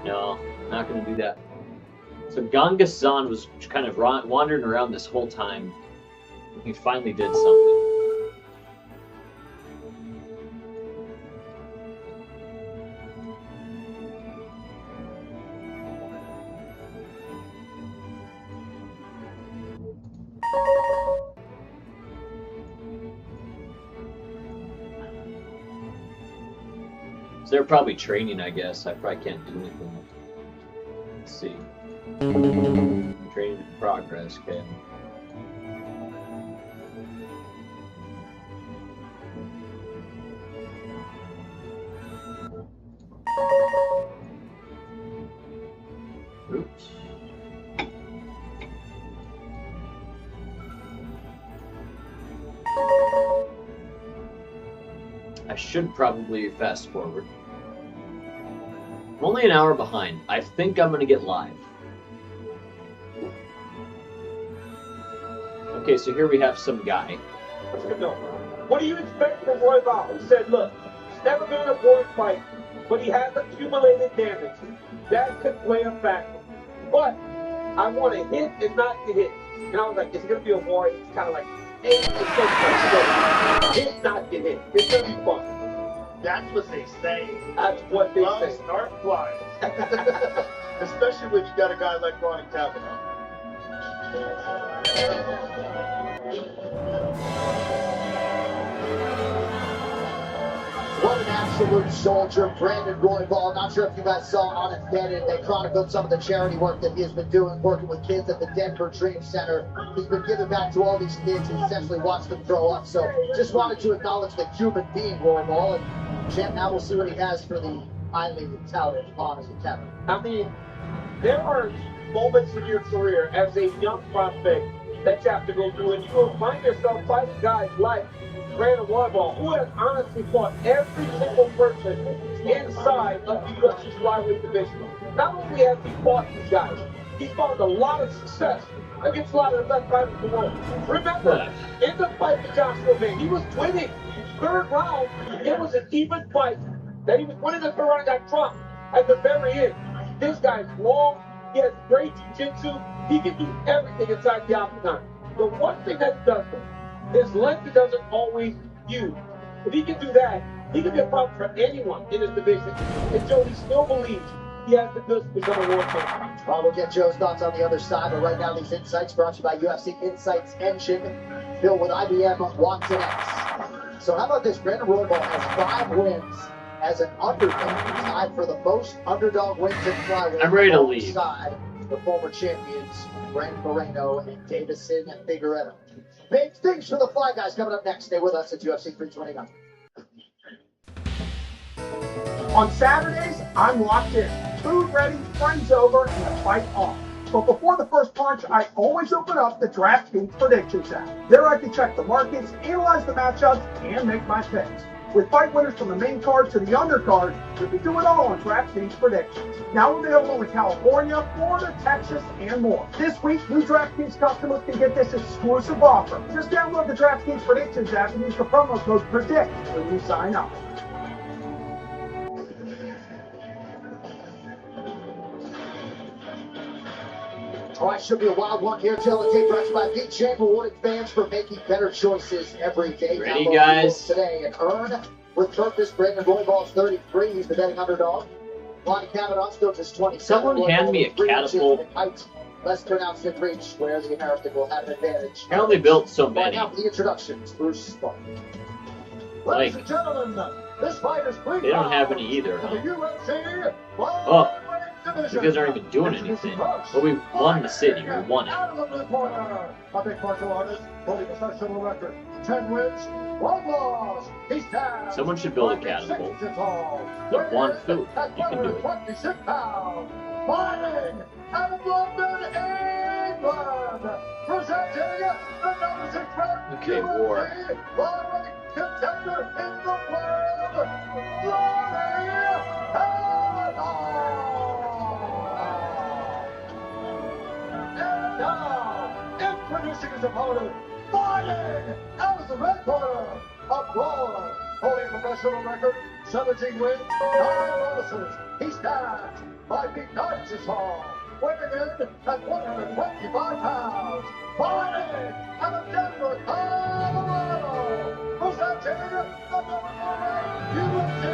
[SPEAKER 1] No, not going to do that. So Genghis Zan was kind of wandering around this whole time. He finally did something. So they're probably training, I guess. I probably can't do anything. Let's see. Training in progress, okay. Oops. I should probably fast forward. I'm only an hour behind. I think I'm gonna get live. Okay, so here we have some guy.
[SPEAKER 2] What do you expect from Royval? He said, look, he's never been in a board fight, but he has accumulated damage. That could play a factor. But I want to hit and not to hit. And I was like, it's going to be a war. It's kind of like, hey, it's so fun. So, hit, not to hit. It's going to be fun.
[SPEAKER 5] That's what they say.
[SPEAKER 2] That's what they say.
[SPEAKER 5] Start flying. Especially when you got a guy like Ronnie Kavanaugh.
[SPEAKER 8] What an absolute soldier, Brandon Royval. Not sure if you guys saw on Embedded, they chronicled some of the charity work that he has been doing, working with kids at the Denver Dream Center. He's been giving back to all these kids and essentially watched them grow up. So just wanted to acknowledge the human being, Royval. And Champ, now we'll see what he has for the highly touted honors of Kevin.
[SPEAKER 2] I mean, there are moments in your career as a young prospect that you have to go through, and you will find yourself fighting guys like Brandon Royval, who has honestly fought every single person inside of the UFC flyweight division. Not only has he fought these guys, he found a lot of success against a lot of the best fighters in the world. Remember, in the fight with Joshua May, he was winning. Third round, it was an even fight. That he was winning the third round and got dropped at the very end. This guy's long, he has great jiu-jitsu, he can do everything inside the octagon. The one thing that he does, his length doesn't always use. If he can do that, he can be a problem for anyone in his division. And Joe, he still believes he has the goods to become a world champion.
[SPEAKER 8] Well, we'll get Joe's thoughts on the other side, but right now these insights brought to you by UFC Insights Engine, built with IBM Watson X. So how about this? Brandon Royval has 5 wins as an underdog, tied for the most underdog wins in flyweight.
[SPEAKER 1] I'm ready to leave.
[SPEAKER 8] The former champions, Brandon Moreno and Davison and Figueredo. Big things for the Fly Guys coming up next. Stay with us at UFC 329.
[SPEAKER 10] On Saturdays, I'm locked in. Food ready, friends over, and the fight on. But before the first punch, I always open up the DraftKings Predictions app. There I can check the markets, analyze the matchups, and make my picks. With fight winners from the main card to the undercard, we can do it all on DraftKings Predictions. Now available in California, Florida, Texas, and more. This week, new DraftKings customers can get this exclusive offer. Just download the DraftKings Predictions app and use the promo code PREDICT when you sign up.
[SPEAKER 8] All right, should be a wild one here. Tail the tape brought to you by Big Champ, rewarding fans for making better choices every day.
[SPEAKER 1] Ready,
[SPEAKER 8] Download
[SPEAKER 1] guys?
[SPEAKER 8] Today and earn with purpose. Brandon Royval's 33. He's the betting underdog. Ronnie Kavanaugh still just 27.
[SPEAKER 1] Someone hand me a catapult.
[SPEAKER 8] Height, less pronounced in reach, where the American will have an advantage.
[SPEAKER 1] I only built so
[SPEAKER 8] Right
[SPEAKER 1] many.
[SPEAKER 8] now for the introductions, Bruce Spark.
[SPEAKER 1] Like,
[SPEAKER 8] Ladies and gentlemen, this fight is
[SPEAKER 1] they don't have any either.
[SPEAKER 8] for the UFC
[SPEAKER 1] Oh,
[SPEAKER 8] division.
[SPEAKER 1] you guys aren't even doing anything. Well, we won the city. We won it.
[SPEAKER 8] Out of the blue corner, a big martial artist holding a professional record. 10 wins, 1 loss. He stands
[SPEAKER 1] Someone should build a catapult.
[SPEAKER 8] 26 inches tall.
[SPEAKER 1] Look, one food.
[SPEAKER 8] At
[SPEAKER 1] You can do it.
[SPEAKER 8] 126 pounds. Fighting out of London, England. Presenting the number 6 ranked
[SPEAKER 1] Okay, war.
[SPEAKER 8] flyweight contender in the world, Ronnie Kavanaugh. And now,
[SPEAKER 10] pushing his opponent. Fighting out of the red corner. Applause. Holding professional record, 17 wins, 9 losses. He stands 5 feet 9 inches tall. Weighing in at 125 pounds. Fighting out of Denver, Colorado. Presenting the #1 UFC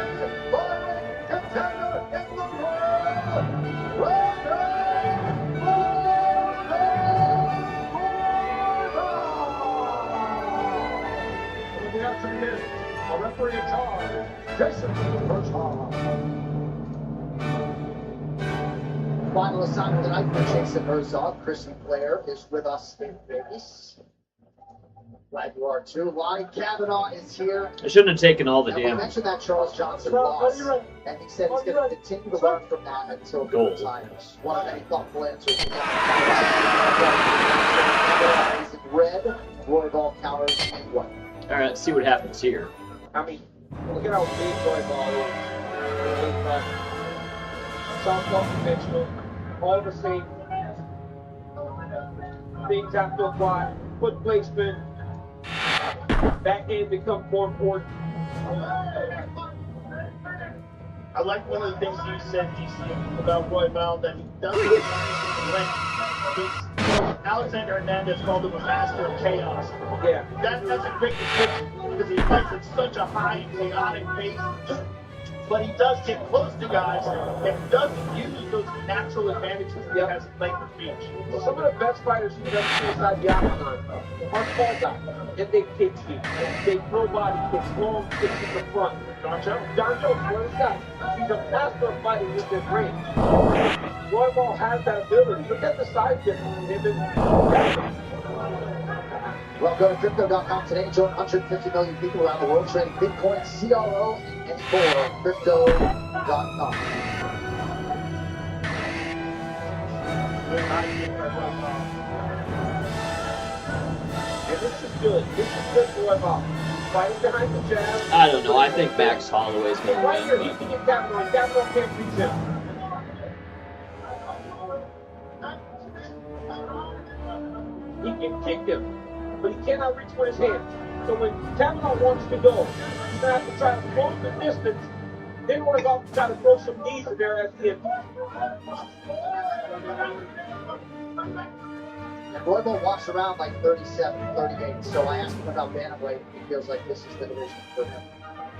[SPEAKER 10] flyweight contender in the world, Brandon Royval.
[SPEAKER 6] We have some hits. A referee in charge, Jason Bergeron.
[SPEAKER 8] Final assignment tonight for Jason Herzog. Christian Blair is with us in Vegas. Glad you are too. Lonnie Kavanaugh is here.
[SPEAKER 1] I shouldn't have taken all the
[SPEAKER 8] And we
[SPEAKER 1] damage.
[SPEAKER 8] mentioned that Charles Johnson loss, and he said he's going to continue to learn from that until he retires. One of many thoughtful answers. He's in red. Royval counters in white.
[SPEAKER 1] All right, let's see what happens here.
[SPEAKER 2] I mean, look at how big Royval is. Softball conventional, all the same things have to apply. Foot placement, backhand becomes more important.
[SPEAKER 5] I like one of the things you said, DC, about Royval, that he doesn't Alexander Hernandez called him a master of chaos.
[SPEAKER 2] Yeah.
[SPEAKER 5] That's a great description because he fights at such a high chaotic pace. But he does get close to guys and doesn't use those natural advantages that he has in length of reach.
[SPEAKER 2] Some of the best fighters you've ever seen inside the octagon are tall guys, and they kick you. They throw body kicks, long kicks in the front. John Jones, one of the guys. He's a master of fighting with his range. Royval has that ability. Look at the size difference in him and
[SPEAKER 8] Well, go to crypto.com today. Join 150 million people around the world trading Bitcoin, CRO, and more. Crypto.com.
[SPEAKER 2] And this is good. This is good for Royval. Fighting behind the jab.
[SPEAKER 1] I don't know. I think Max Holloway's going to
[SPEAKER 2] Right here, he
[SPEAKER 1] win.
[SPEAKER 2] can get Kavanaugh. Kavanaugh can't reach him. He can kick him, but he cannot reach with his hands. So when Kavanaugh wants to go, he's going to have to try to close the distance. Then Royval can try to throw some knees in there at the end.
[SPEAKER 8] Royval walks around like 37, 38, so I asked him about bantamweight. He feels like this is the division for him.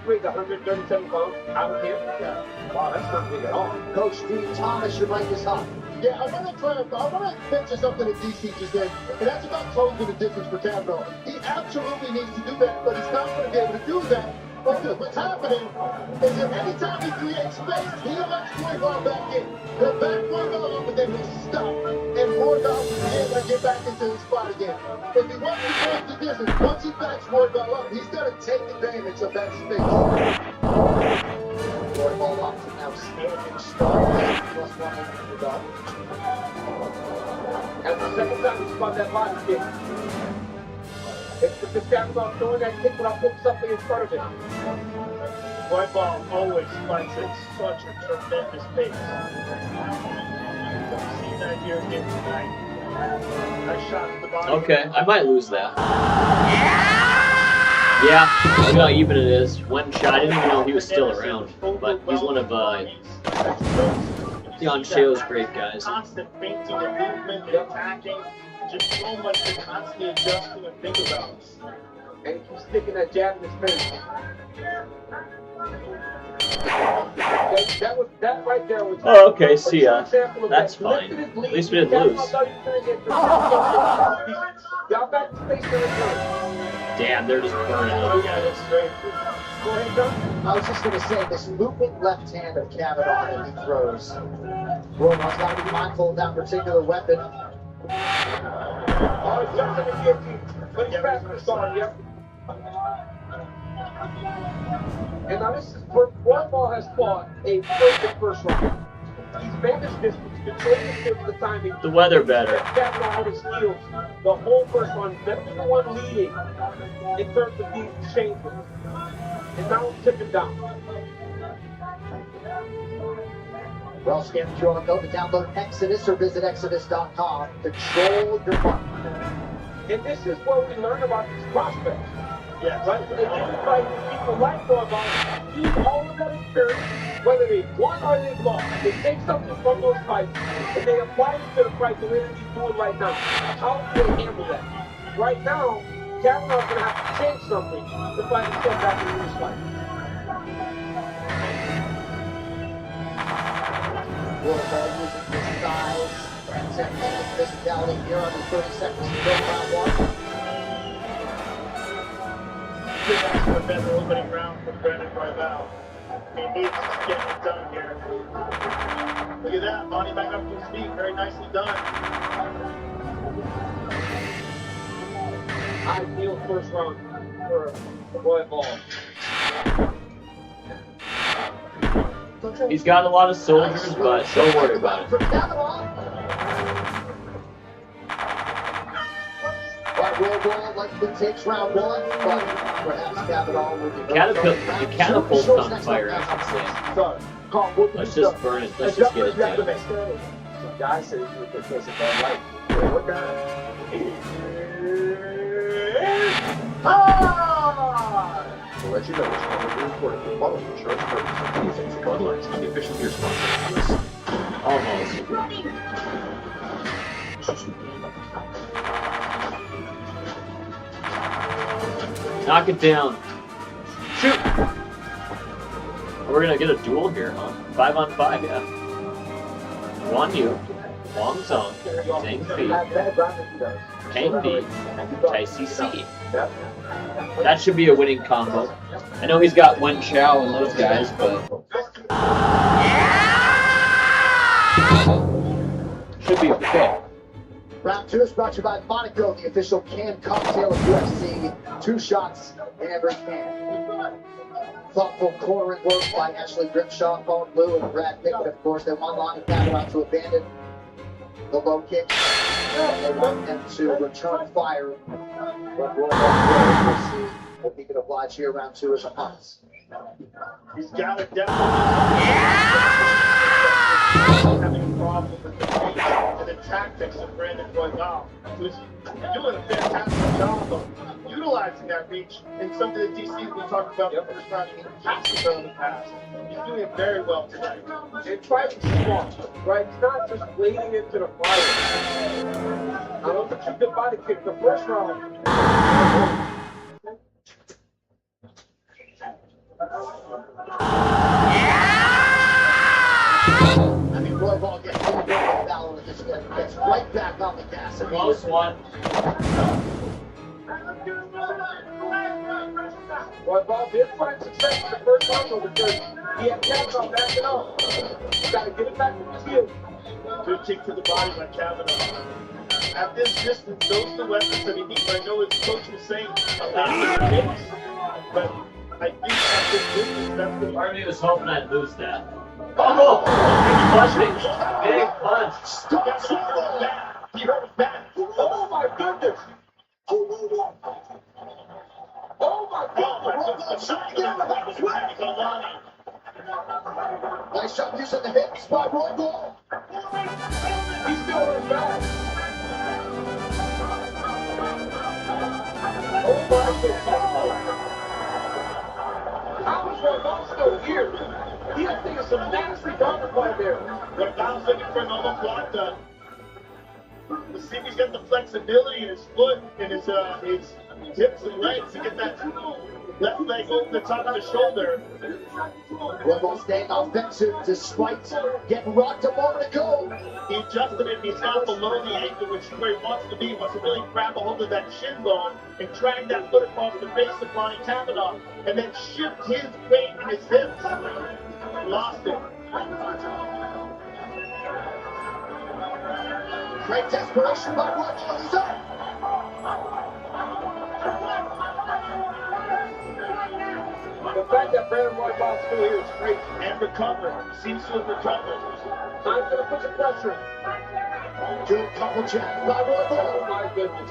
[SPEAKER 2] Weighs 137 pounds out of him. Yeah. Wow, that's not big at all.
[SPEAKER 8] Coach Steve Thomas, your mic is hot.
[SPEAKER 10] Yeah, I want to mention something that DC just said, and that's about closing the distance for Kavanaugh. He absolutely needs to do that, but he's not going to be able to do that. Because what's happening is that anytime he creates space, he lets Royval back in. He'll back Royval up, and then he'll stop. And Royval will be able to get back into his spot again. If he wants to close the distance, once he backs Royval up, he's going to take advantage of that space.
[SPEAKER 8] Royval off to an outstanding start. Plus 180 to go.
[SPEAKER 2] That's the second time he spun that body kick. It's because Kavanaugh throwing that kick without putting something in front of it.
[SPEAKER 5] Royval always fights at such a tremendous pace. I've seen that here again tonight. I shot the body.
[SPEAKER 1] Okay, I might lose that. Yeah, look how even it is. One shot. I didn't even know he was still around. But he's one of Dion Cheo's great guys.
[SPEAKER 5] Constant feinting and movement and attacking. Just so much to constantly adjust to and think about.
[SPEAKER 2] And he keeps sticking that jab in his face. That right there was.
[SPEAKER 1] Oh, okay, see ya. That's fine. At least we didn't lose.
[SPEAKER 2] Got back to space for the turn.
[SPEAKER 1] Damn, they're just burning
[SPEAKER 2] Oh,
[SPEAKER 1] up.
[SPEAKER 2] yeah, that's great. Go ahead, John.
[SPEAKER 8] I was just going to say, this moving left hand of Kavanaugh that he throws. Royval's got to be mindful of that particular weapon.
[SPEAKER 2] Oh, he's jumping the guillotine. But he's fast for Sean, yep. And now this is where Royval has fought a perfect first round. He's managed distance, controlled the distance, the timing.
[SPEAKER 1] The weather better.
[SPEAKER 2] Kavanaugh on his heels the whole first round. Never been the one leading in terms of these changes. And now he's tipping down.
[SPEAKER 8] Well, scan the QR code to download Exodus or visit Exodus.com. Control your market.
[SPEAKER 2] And this is where we learn about these prospects.
[SPEAKER 5] Yes.
[SPEAKER 2] Right? They get to fight with people like Roybal, use all of that experience, whether they won or they lost. They take something from those fights and they apply it to the fight the way that he's doing right now. How do they handle that? Right now, Kavanaugh's going to have to change something to find himself back in this fight.
[SPEAKER 8] Roybal using his size and technique, physicality here under 30 seconds to go round one.
[SPEAKER 5] This has to have been the opening round for Brandon Roybal. He needs to get it done here. Look at that, Bonnie back up to his feet, very nicely done.
[SPEAKER 2] Ideal first round for Roybal.
[SPEAKER 1] He's got a lot of soldiers, but don't worry about it.
[SPEAKER 8] Roybal likely takes round one, but perhaps Kavanaugh will be
[SPEAKER 1] The catapult's on fire, I should say. Let's just burn it. Let's just get it done.
[SPEAKER 6] Some guy said he was the case of Bud Light. Wait, what guy? We'll let you know which one will be recorded for quality insurance purposes. Anything for Bud Light's not the official beer sponsor of this.
[SPEAKER 1] Almost. Knock it down. Shoot! We're gonna get a duel here, huh? 5 on 5, yeah. Guan Yu, Wang Zhong, Zhang Fei, Tang Di, Tai CC. That should be a winning combo. I know he's got Wen Chao and those guys, but should be okay.
[SPEAKER 8] Round two is brought to you by Monaco, the official canned cocktail of UFC. 2 shots in every can. Thoughtful cornering work by Ashley Grimshaw, Paul Blue, and Brad Pickett, of course. They won long and Kavanaugh to abandon the low kick. They want them to return fire. But Roybal will see what he can oblige here. Round two is upon us.
[SPEAKER 5] He's got it definitely. Having a problem with the pace and the tactics of Brandon Roybal, who's doing a fantastic job of utilizing that reach in something that DC we talked about the first round he hasn't done in the past. He's doing it very well tonight.
[SPEAKER 2] And fighting smart, right? It's not just wading into the fire. I don't think you could body kick the first round.
[SPEAKER 8] I mean, Roybal gets in the battle and just gets right back on the gas.
[SPEAKER 1] Close one.
[SPEAKER 2] Roybal did find success in the first round though because he had Kavanaugh backing up. You gotta get it back from his heel.
[SPEAKER 5] Good kick to the body by Kavanaugh. At this distance, those are the weapons that he needs. I know his coach was saying a kicks, but I think at this distance, that's the
[SPEAKER 1] Part of me was hoping I'd lose that. Oh! Big punch! Big punch!
[SPEAKER 5] He hurt his back.
[SPEAKER 2] Oh my goodness! Oh my goodness!
[SPEAKER 8] Nice shot using the hips by Roybal.
[SPEAKER 2] He's still hurt back. Oh my goodness! How is Roybal still here? He had to think of some nasty counterplay there.
[SPEAKER 5] Roybal's looking for an omoplata. Let's see if he's got the flexibility in his foot and his hips and legs to get that left leg over the top of the shoulder.
[SPEAKER 8] Roybal staying offensive despite getting rocked a moment ago.
[SPEAKER 5] He adjusted it. He's now below the ankle, which is where he wants to be. He wants to really grab a hold of that shin bone and drag that foot across the base of Lonnie Kavanaugh and then shift his weight in his hips. Lost it.
[SPEAKER 8] Great desperation by Roybal. He's up.
[SPEAKER 2] The fact that Brandon Roybal's still here is great.
[SPEAKER 5] And recovered. Seems to have recovered.
[SPEAKER 2] I'm going to put some pressure.
[SPEAKER 8] Good couple jabs by Roybal.
[SPEAKER 2] Oh my goodness.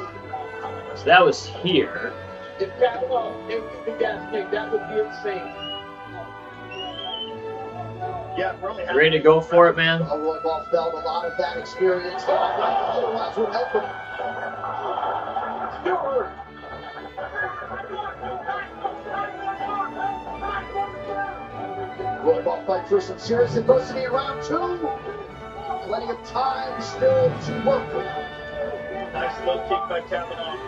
[SPEAKER 1] So that was here.
[SPEAKER 2] If Kavanaugh emptied the gas tank, that would be insane.
[SPEAKER 5] Yeah, really.
[SPEAKER 1] Ready to go for it, man?
[SPEAKER 8] Roybal felt a lot of that experience. Otherwise would help him.
[SPEAKER 2] Still hurt.
[SPEAKER 8] Roybal fight through some serious adversity in round 2. Plenty of time still to work with.
[SPEAKER 5] Nice low kick by Kavanaugh.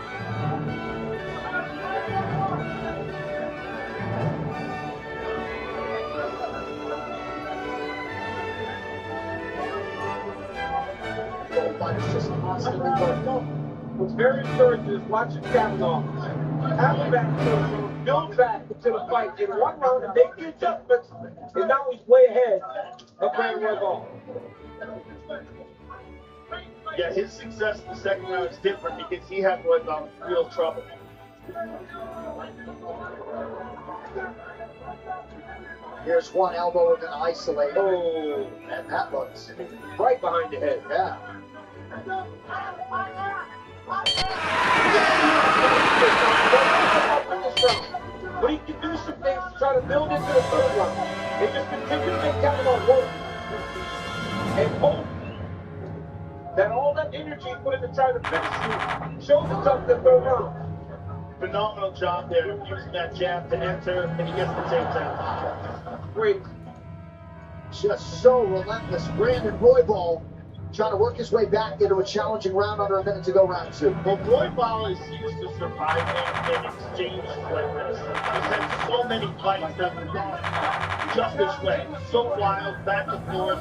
[SPEAKER 8] Roybal is just constantly working.
[SPEAKER 2] What's very encouraging is watching Kavanaugh have a back to build back into the fight in one round and make the adjustments, and now he's way ahead of Brandon Roybal.
[SPEAKER 5] Yeah, his success in the second round is different because he had Roybal in real trouble.
[SPEAKER 8] Here's one elbow we're going to isolate.
[SPEAKER 2] Oh,
[SPEAKER 8] And that looks,
[SPEAKER 2] right behind the head.
[SPEAKER 8] yeah.
[SPEAKER 2] But he can do some things to try to build into the third round. And just continue to make Kavanaugh work. And hope that all that energy he put into trying to finish you shows itself in the third round.
[SPEAKER 5] Phenomenal job there of using that jab to enter, and he gets the takedown.
[SPEAKER 2] Great.
[SPEAKER 8] Just so relentless. Brandon Roybal trying to work his way back into a challenging round under a minute to go, round 2.
[SPEAKER 5] Well, Roybal is used to surviving in exchanges like this. He's had so many fights that have gone just this way. So wild, back and forth.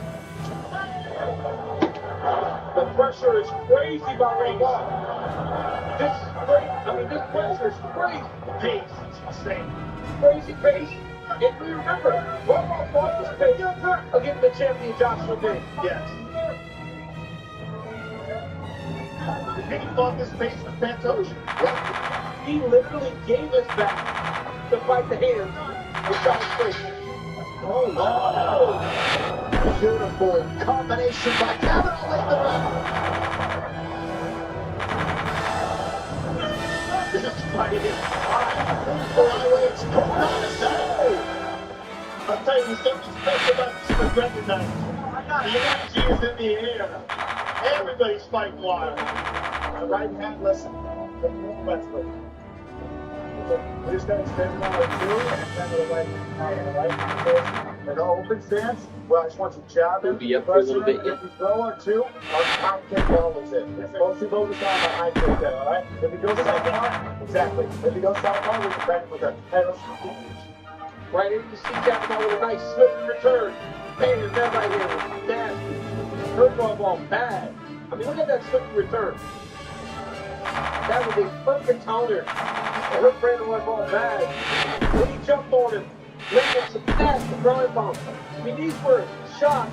[SPEAKER 2] The pressure is crazy by Roybal. This pressure is crazy.
[SPEAKER 5] Pace, it's insane.
[SPEAKER 2] Crazy pace. And remember, Roybal fought this pace against the champion Joshua Day.
[SPEAKER 5] Yes. And he fought this pace with Pantoja.
[SPEAKER 2] He literally gave us back to fight the hands and shot his face.
[SPEAKER 8] Oh, beautiful combination by Kavanaugh late in the round.
[SPEAKER 5] This fight is
[SPEAKER 8] Flyweights going on the side.
[SPEAKER 5] I'll tell you, there's something special about this McGregor night. The energy is in the air. Everybody's fighting wild.
[SPEAKER 6] Right hand, listen. Westwood. We just got to extend one or two and then to the right hand. Right? And go open stance. Well, I just want you to jab
[SPEAKER 1] We'll
[SPEAKER 6] it.
[SPEAKER 1] be up for a little bit yet.
[SPEAKER 6] If you throw or two, our top kick follows it. It's mostly focused on the high kick there, all right? If you go southpaw, exactly. If you go southpaw, we can back with that. Hey, let's
[SPEAKER 2] Right in, you see Kavanaugh with a nice swift return. Bam, that right here. Nasty. Hurt Roybal bad. I mean, look at that swift return. That was a perfect counter. It hurt Brandon Roybal bad. When he jumped on him, landed some nasty ground bombs. I mean, these were shots.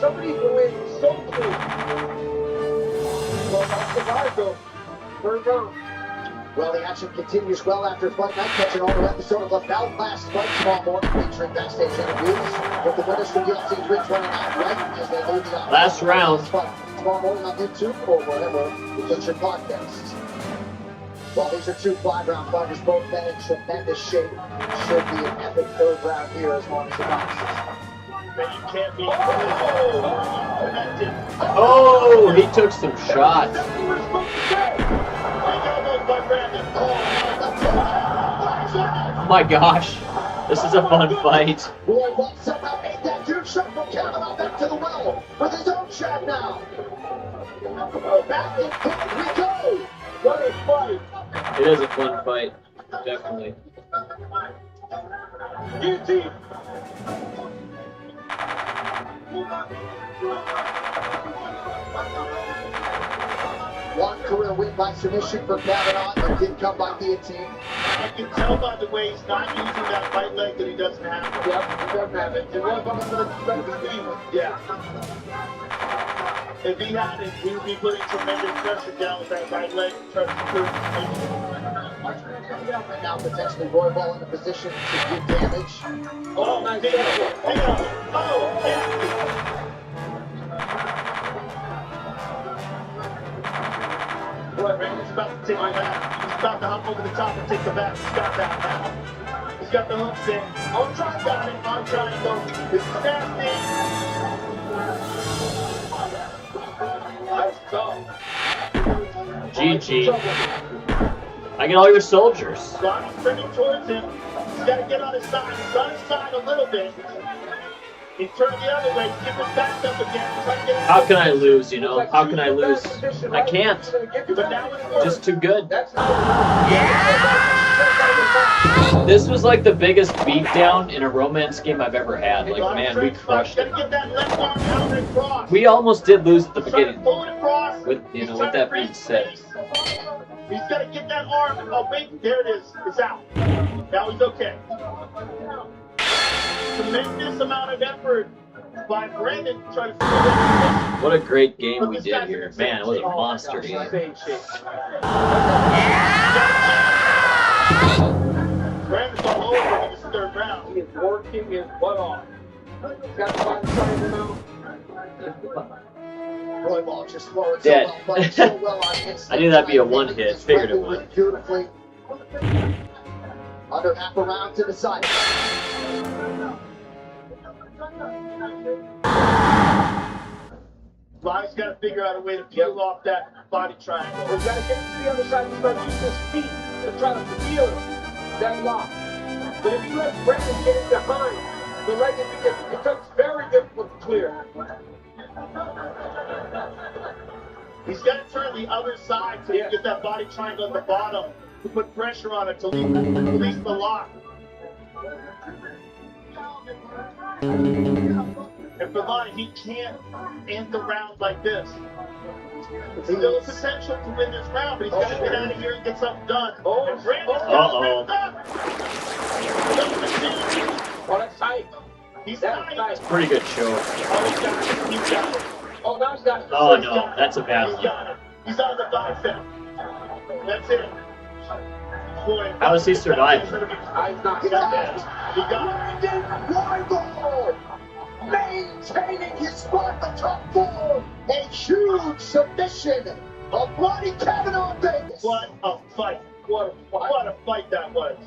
[SPEAKER 2] Some of these were landing so clean. Well, that's survived though. Third round.
[SPEAKER 8] Well, the action continues well after Fight Night. Catch an all-new episode of the Belfast Fight tomorrow morning, featuring backstage interviews with the winners from UFC 329, right as they lead the
[SPEAKER 1] Last round.
[SPEAKER 8] Tomorrow morning on YouTube or wherever you get your podcasts. Well, these are two 5-round fighters, both men in tremendous shape. Should be an epic third round here as long as the boxes.
[SPEAKER 5] But you can't be connected.
[SPEAKER 1] Oh, he took some shots. Oh my gosh. This is a fun fight.
[SPEAKER 8] Roybal somehow made that huge shot from Kavanaugh back to the well with his own shot now. Back in point we go.
[SPEAKER 2] What a fight.
[SPEAKER 1] It is a fun fight. Definitely.
[SPEAKER 2] Guillotine.
[SPEAKER 8] One career win by submission for Kavanaugh that did come by guillotine.
[SPEAKER 5] You can tell by the way he's not using that right leg that he doesn't have.
[SPEAKER 2] Yep, he doesn't have it. And Roybal doesn't expect to leave it.
[SPEAKER 5] Yeah. If he had it, he would be putting tremendous pressure down with that right leg.
[SPEAKER 8] And now potentially Roybal in a position to do damage.
[SPEAKER 5] Oh, nice. Oh, yeah. Boy, Brandon's about to take the back. He's about to hop over the top and take the back. He's got that now. He's got the hooks in. On triangle. On triangle. This is nasty.
[SPEAKER 2] That's tough.
[SPEAKER 1] GG. I get all your soldiers.
[SPEAKER 5] Bonnie's turning towards him. He's got to get on his side. He's on his side a little bit. He turned the other way. He's getting backed up again. Trying to get
[SPEAKER 1] How can I lose, you know? How can I lose? I can't.
[SPEAKER 5] But now it's
[SPEAKER 1] Just too good. This was like the biggest beatdown in a romance game I've ever had. Like, man, we crushed it.
[SPEAKER 5] Get that left arm out and cross.
[SPEAKER 1] We almost did lose at the
[SPEAKER 5] Trying to
[SPEAKER 1] beginning.
[SPEAKER 5] pull it across.
[SPEAKER 1] With, you know, with that being said.
[SPEAKER 5] He's got to get that arm. Oh, wait, there it is. It's out. Now he's okay. Tremendous amount of effort by Brandon to try to figure out.
[SPEAKER 1] What a great game we did here. Man, it was a monster game.
[SPEAKER 5] Brandon's all over in this third round.
[SPEAKER 2] He is working his butt off. He's got to find the side of the mouth.
[SPEAKER 8] Roybal just forward
[SPEAKER 1] Dead.
[SPEAKER 8] so well, but so well on instinct.
[SPEAKER 1] I knew that'd be a one hit. Figured it would.
[SPEAKER 8] Beautifully. Under half a round to the side.
[SPEAKER 5] Live's got to figure out a way to peel off that body triangle.
[SPEAKER 2] We've got to get to the other side and start using his feet to try to feel that lock. But if you let Brandon get it behind the leg, it becomes very difficult to clear.
[SPEAKER 5] He's got to turn the other side to get that body triangle at the bottom to put pressure on it to release the lock. And for Lonnie, he can't end the round like this. It's still a potential to win this round, but he's got to get out of here and get something done. And Brandon's got up.
[SPEAKER 2] Oh, that's tight.
[SPEAKER 5] He's
[SPEAKER 2] tight.
[SPEAKER 5] tight.
[SPEAKER 1] Pretty good show.
[SPEAKER 5] Oh, he's got it. He's got it.
[SPEAKER 2] Oh, now he's got it.
[SPEAKER 1] Oh no, that's a bad
[SPEAKER 5] He's
[SPEAKER 1] one.
[SPEAKER 5] got it. He's on the bicep. That's it. Boy,
[SPEAKER 1] How does he survive?
[SPEAKER 2] He's not.
[SPEAKER 5] he got it. He got it.
[SPEAKER 8] Roybal maintaining his spot in the top four. A huge submission of Ronnie Kavanaugh Vegas.
[SPEAKER 5] What a fight. What a fight that was.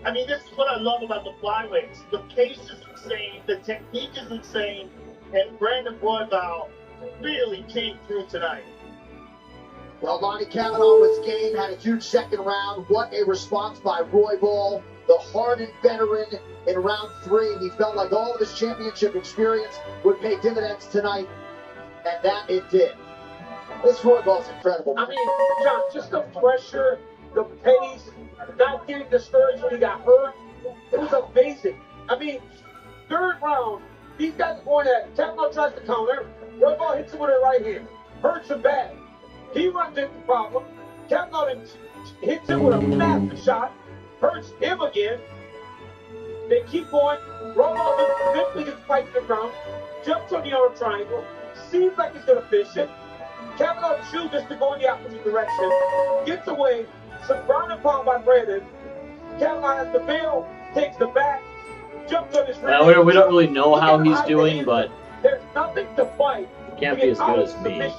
[SPEAKER 5] I mean, this is what I love about the flyweights. The pace is insane. The technique is insane. And Brandon Roybal really came through tonight.
[SPEAKER 8] Well, Lonnie Kavanaugh was game, had a huge second round. What a response by Roybal, the hardened veteran in round 3. He felt like all of his championship experience would pay dividends tonight, and that it did. This Roybal's incredible.
[SPEAKER 2] I mean, John, just the pressure, the pace, not getting discouraged when he got hurt. It was amazing. I mean, third round, these guys are going at Kavanaugh tries to counter. Roybal hits him with a right hand. Hurts him bad. He runs into the problem. Kavanaugh hits him with a massive shot. Hurts him again. They keep going. Roybal eventually gets spiked to the ground. Jumps on the arm triangle. Seems like he's going to fish it. Kavanaugh chooses to go in the opposite direction. Gets away. Some ground and pound by Brandon. Kavanaugh has the bail. Takes the back. Jumps on his rear.
[SPEAKER 1] Now, we don't really know how he's doing, but
[SPEAKER 2] there's nothing to fight.
[SPEAKER 1] he can't be as good as me.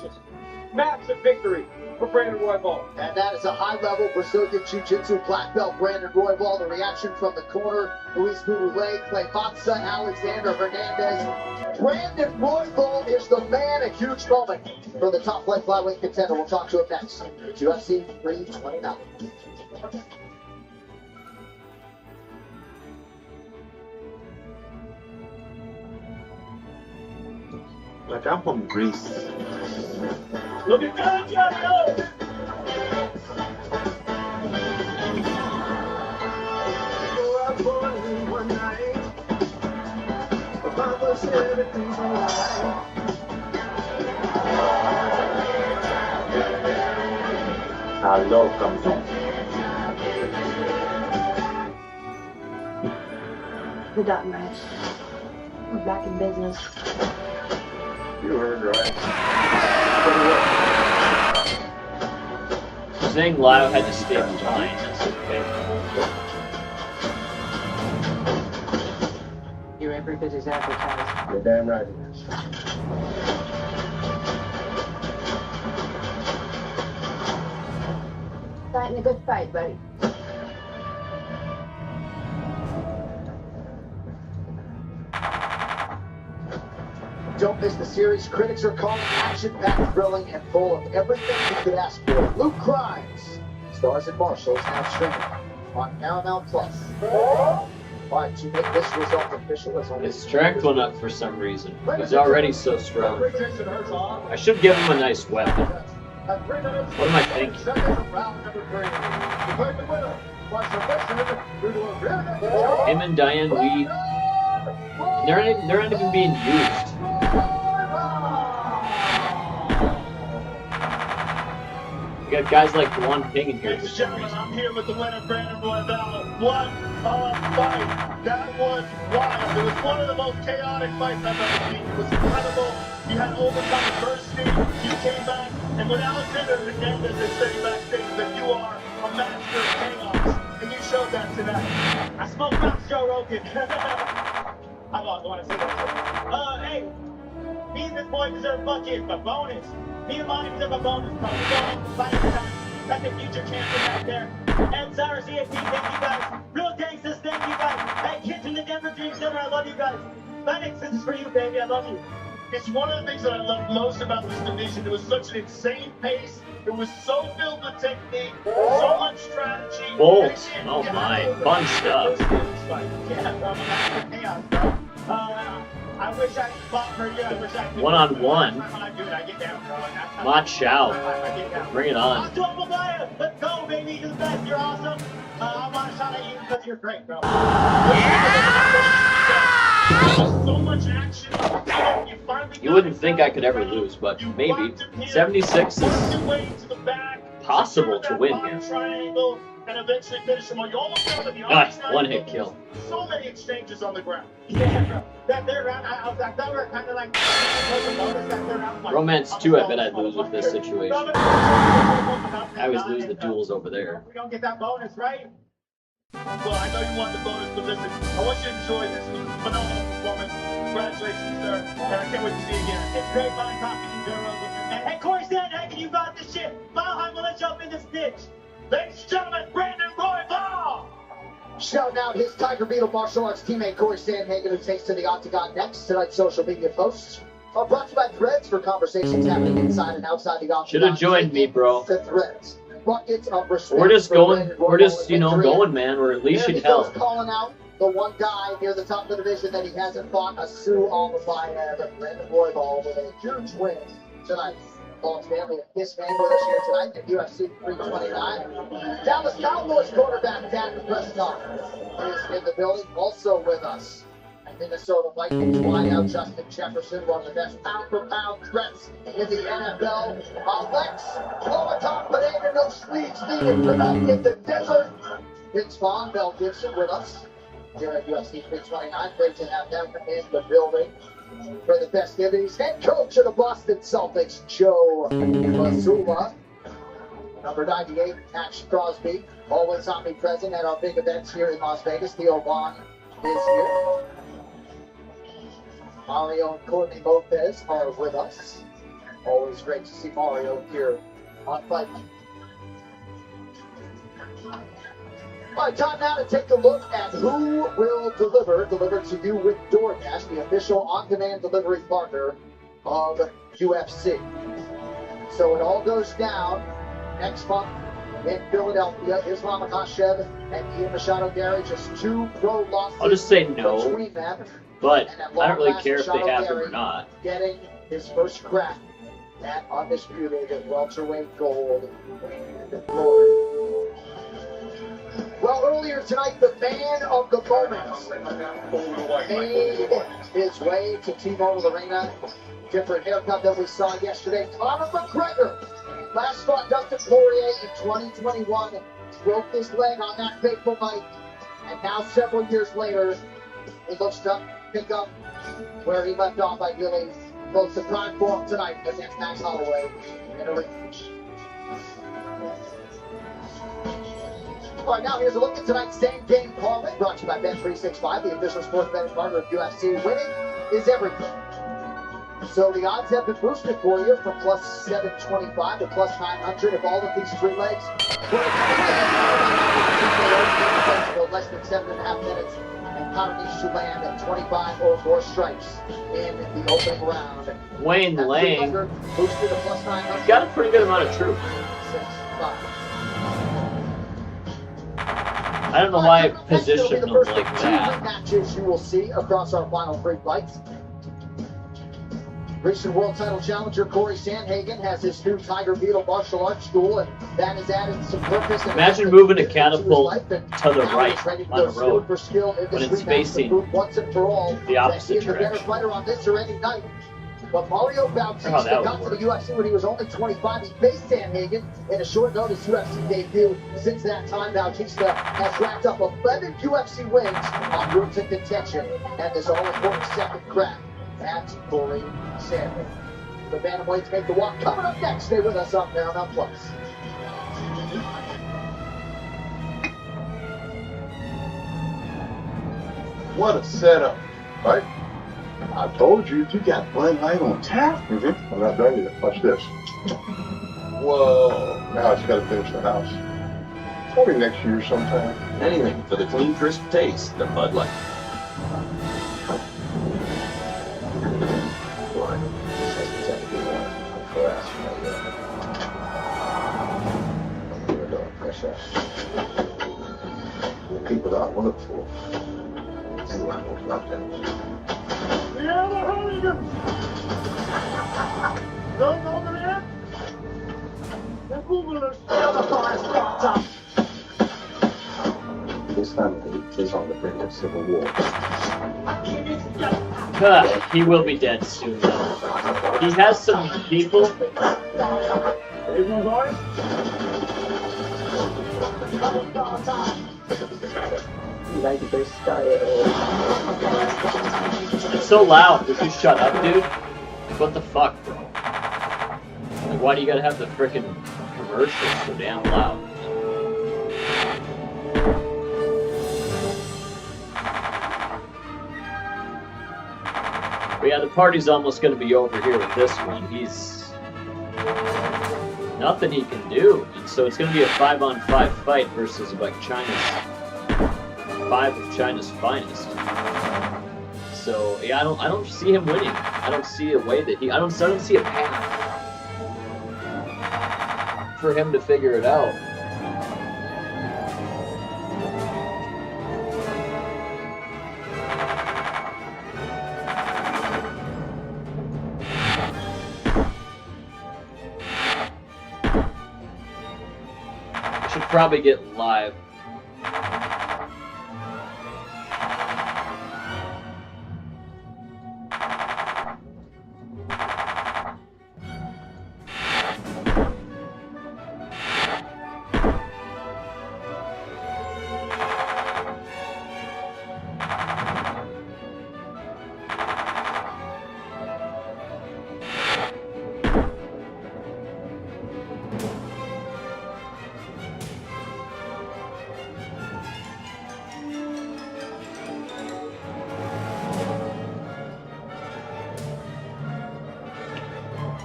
[SPEAKER 2] Massive victory for Brandon Roybal.
[SPEAKER 8] And that is a high-level Brazilian Jiu-Jitsu black belt Brandon Roybal. The reaction from the corner, Luis Bouroulet, Clay Matza, Alexander Hernandez. Brandon Roybal is the man. A huge moment for the top flight flyweight contender. We'll talk to him next. It's UFC 329.
[SPEAKER 6] Like, I'm from Greece.
[SPEAKER 5] Look at that, Johnny!
[SPEAKER 6] Our love comes on.
[SPEAKER 12] We're done, right? We're back in business.
[SPEAKER 6] You heard right.
[SPEAKER 1] Zhang Lao had to stay behind. That's okay.
[SPEAKER 7] You're every bit as advertised.
[SPEAKER 6] You're damn right.
[SPEAKER 4] Fighting a good fight, buddy.
[SPEAKER 8] Don't miss the series. Critics are calling action-packed, thrilling, and full of everything you could ask for. Luke Grimes Stars and Marshalls now streaming on Paramount Plus. All right, to make this result official, as only
[SPEAKER 1] His strength went up for some reason. He's already so strong. I should give him a nice weapon. What am I thinking? Him and Diane Lee, they're not even being used. We got guys like Juan King in here.
[SPEAKER 5] Ladies and gentlemen, I'm here with the winner, Brandon Royval. What a fight! That was wild. It was one of the most chaotic fights I've ever seen. It was incredible. You had overcome adversity. You came back, and with Alexander Hernandez is sitting backstage, that you are a master of chaos, and you showed that tonight. I smoked out Joe Rogan. I want to say that. Hey, me and this boy deserve buckets, but bonus. Me and Monty deserve a bonus, bro. We're going to fight time. That's the future champion right there. And Cyrus EAP, thank you guys. Real Gangsters, thank you guys. Hey, kids from the Denver Dream Center, I love you guys. Phoenix, this is for you, baby. I love you. It's one of the things that I love most about this division. It was such an insane pace. It was so filled with technique, so much strategy.
[SPEAKER 1] Bolts. Oh my, fun stuff.
[SPEAKER 5] I wish I fought for you. I wish I could.
[SPEAKER 1] One-on-one.
[SPEAKER 5] I get down, bro.
[SPEAKER 1] Ma Chao. Bring it on.
[SPEAKER 5] Let's go, baby. You're the best. You're awesome. I want to shout at you because you're great, bro. So much action.
[SPEAKER 1] You wouldn't think I could ever lose, but maybe. 76 is possible to win here.
[SPEAKER 5] And eventually finish him on. You almost got the
[SPEAKER 1] one-hit kill.
[SPEAKER 5] So many exchanges on the ground. Yeah, bro. That third round, I thought we were kind of like
[SPEAKER 1] Romance 2, I bet I'd lose with this situation. I always lose the duels over there.
[SPEAKER 5] We don't get that bonus, right? Well, I know you want the bonus, but listen, I want you to enjoy this phenomenal performance. Congratulations, sir. And I can't wait to see you again. It's great buying coffee in Joe Rogan. And hey, Corey Sandhagen, you got this shit. Valheim will let you up in this bitch. Ladies and gentlemen, Brandon Royval!
[SPEAKER 8] Shouting out his Tiger Beetle martial arts teammate Corey Sandhagen, who takes to the Octagon next. Tonight's social media posts are brought to you by Threads for conversations happening inside and outside the Octagon.
[SPEAKER 1] Should have joined me, bro.
[SPEAKER 8] The Threads. Buckets of respect.
[SPEAKER 1] We're just going, going, man. We're unleashing hell.
[SPEAKER 8] Calling out the one guy near the top of the division that he hasn't fought, Asu Al-Mufayed, Brandon Royval, with a huge win tonight. Paul's family of Kiss fan with us here tonight at UFC 329. Dallas Cowboys quarterback Dak Prescott is in the building, also with us. And Minnesota Vikings wideout Justin Jefferson, one of the best pound-for-pound threats in the NFL. Lex Lomaton, Banana, no sleeves needed tonight in the desert. Vince Vaughn, Mel Gibson with us here at UFC 329. Great to have them in the building for the festivities. Head coach of the Boston Celtics, Joe Mazzulla. Number 98, Max Crosby, always omnipresent at our big events here in Las Vegas. Theo Vaughn is here. Mario and Courtney Lopez are with us. Always great to see Mario here on Fight. All right, time now to take a look at who will deliver to you with DoorDash, the official on-demand delivery partner of UFC. So it all goes down next month in Philadelphia. Islam Makhachev and Ian Machado Gary, just 2 pro losses.
[SPEAKER 1] I'll just say no,
[SPEAKER 8] between them.
[SPEAKER 1] but I don't really care if they have him or not.
[SPEAKER 8] Getting his first crack at undisputed welterweight gold and glory. Well, earlier tonight, the man of the moment made his way to T-Mobile Arena. Different haircut than we saw yesterday. Conor McGregor last fought Dustin Poirier in 2021. Broke his leg on that fateful night. And now, several years later, he looks to pick up where he left off, ideally close to prime form tonight against Max Holloway in a rematch. All right, now here's a look at tonight's same-game parlay, brought to you by Bet365, the official sports betting partner of UFC. Winning is everything. So the odds have been boosted for you from plus 725 to plus 900 if all of these 3 legs go less than 7.5 minutes, and Conor needs to land at 25 or more strikes in the opening round.
[SPEAKER 1] Wayne Lang
[SPEAKER 8] boosted to plus 900.
[SPEAKER 1] got a pretty good amount of troops.
[SPEAKER 8] 6-5.
[SPEAKER 1] I don't know why I
[SPEAKER 8] Next will be
[SPEAKER 1] positioned
[SPEAKER 8] the
[SPEAKER 1] them
[SPEAKER 8] first
[SPEAKER 1] like
[SPEAKER 8] of 2
[SPEAKER 1] that.
[SPEAKER 8] matches you will see across our final 3 fights. Recent world title challenger Corey Sandhagen has his new Tiger Beetle martial arts school, and that has added some purpose. And
[SPEAKER 1] Imagine moving a catapult to the right on a road when it's facing
[SPEAKER 8] once and for all,
[SPEAKER 1] the opposite
[SPEAKER 8] that he is a better
[SPEAKER 1] direction.
[SPEAKER 8] fighter on this or any night. But Mario Bautista
[SPEAKER 1] How that would
[SPEAKER 8] got to the
[SPEAKER 1] work.
[SPEAKER 8] UFC when he was only 25. He faced Sandhagen in a short notice UFC debut. Since that time, Bautista has racked up 11 UFC wins on route to contention, and this all-important second crack at Corey Sandhagen. The bantamweights make the walk. Coming up next, stay with us on Paramount Plus.
[SPEAKER 6] What a setup, right? I told you, you got Bud Light on tap. Mm-hmm. I'm not done yet. Watch this. Whoa. Now I just got to finish the house. Probably next year sometime.
[SPEAKER 9] Anything for the clean, crisp taste of Bud Light.
[SPEAKER 6] People that I work for. This family is on the brink of civil war.
[SPEAKER 1] He will be dead soon, though. He has some people. It's so loud. Would you shut up, dude? What the fuck, bro? Like, why do you gotta have the frickin' commercials so damn loud? But yeah, the party's almost gonna be over here with this one. He's nothing he can do, and so it's gonna be a 5-on-5 fight versus like China's 5 of China's finest. So yeah, I don't see him winning. I don't see a way that I don't see a path for him to figure it out. I should probably get live.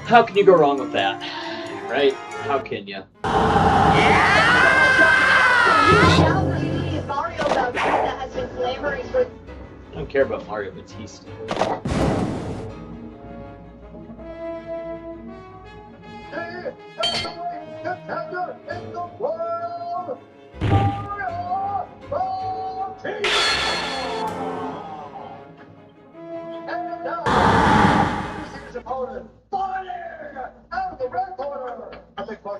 [SPEAKER 1] How can you go wrong with that? Right? How can you?
[SPEAKER 4] Mario Bautista has been clamoring for.
[SPEAKER 1] I don't care about Mario Batista.
[SPEAKER 8] Contender in the world, Mario Bautista. And now, his opponent, fighting out of the red corner. I think 6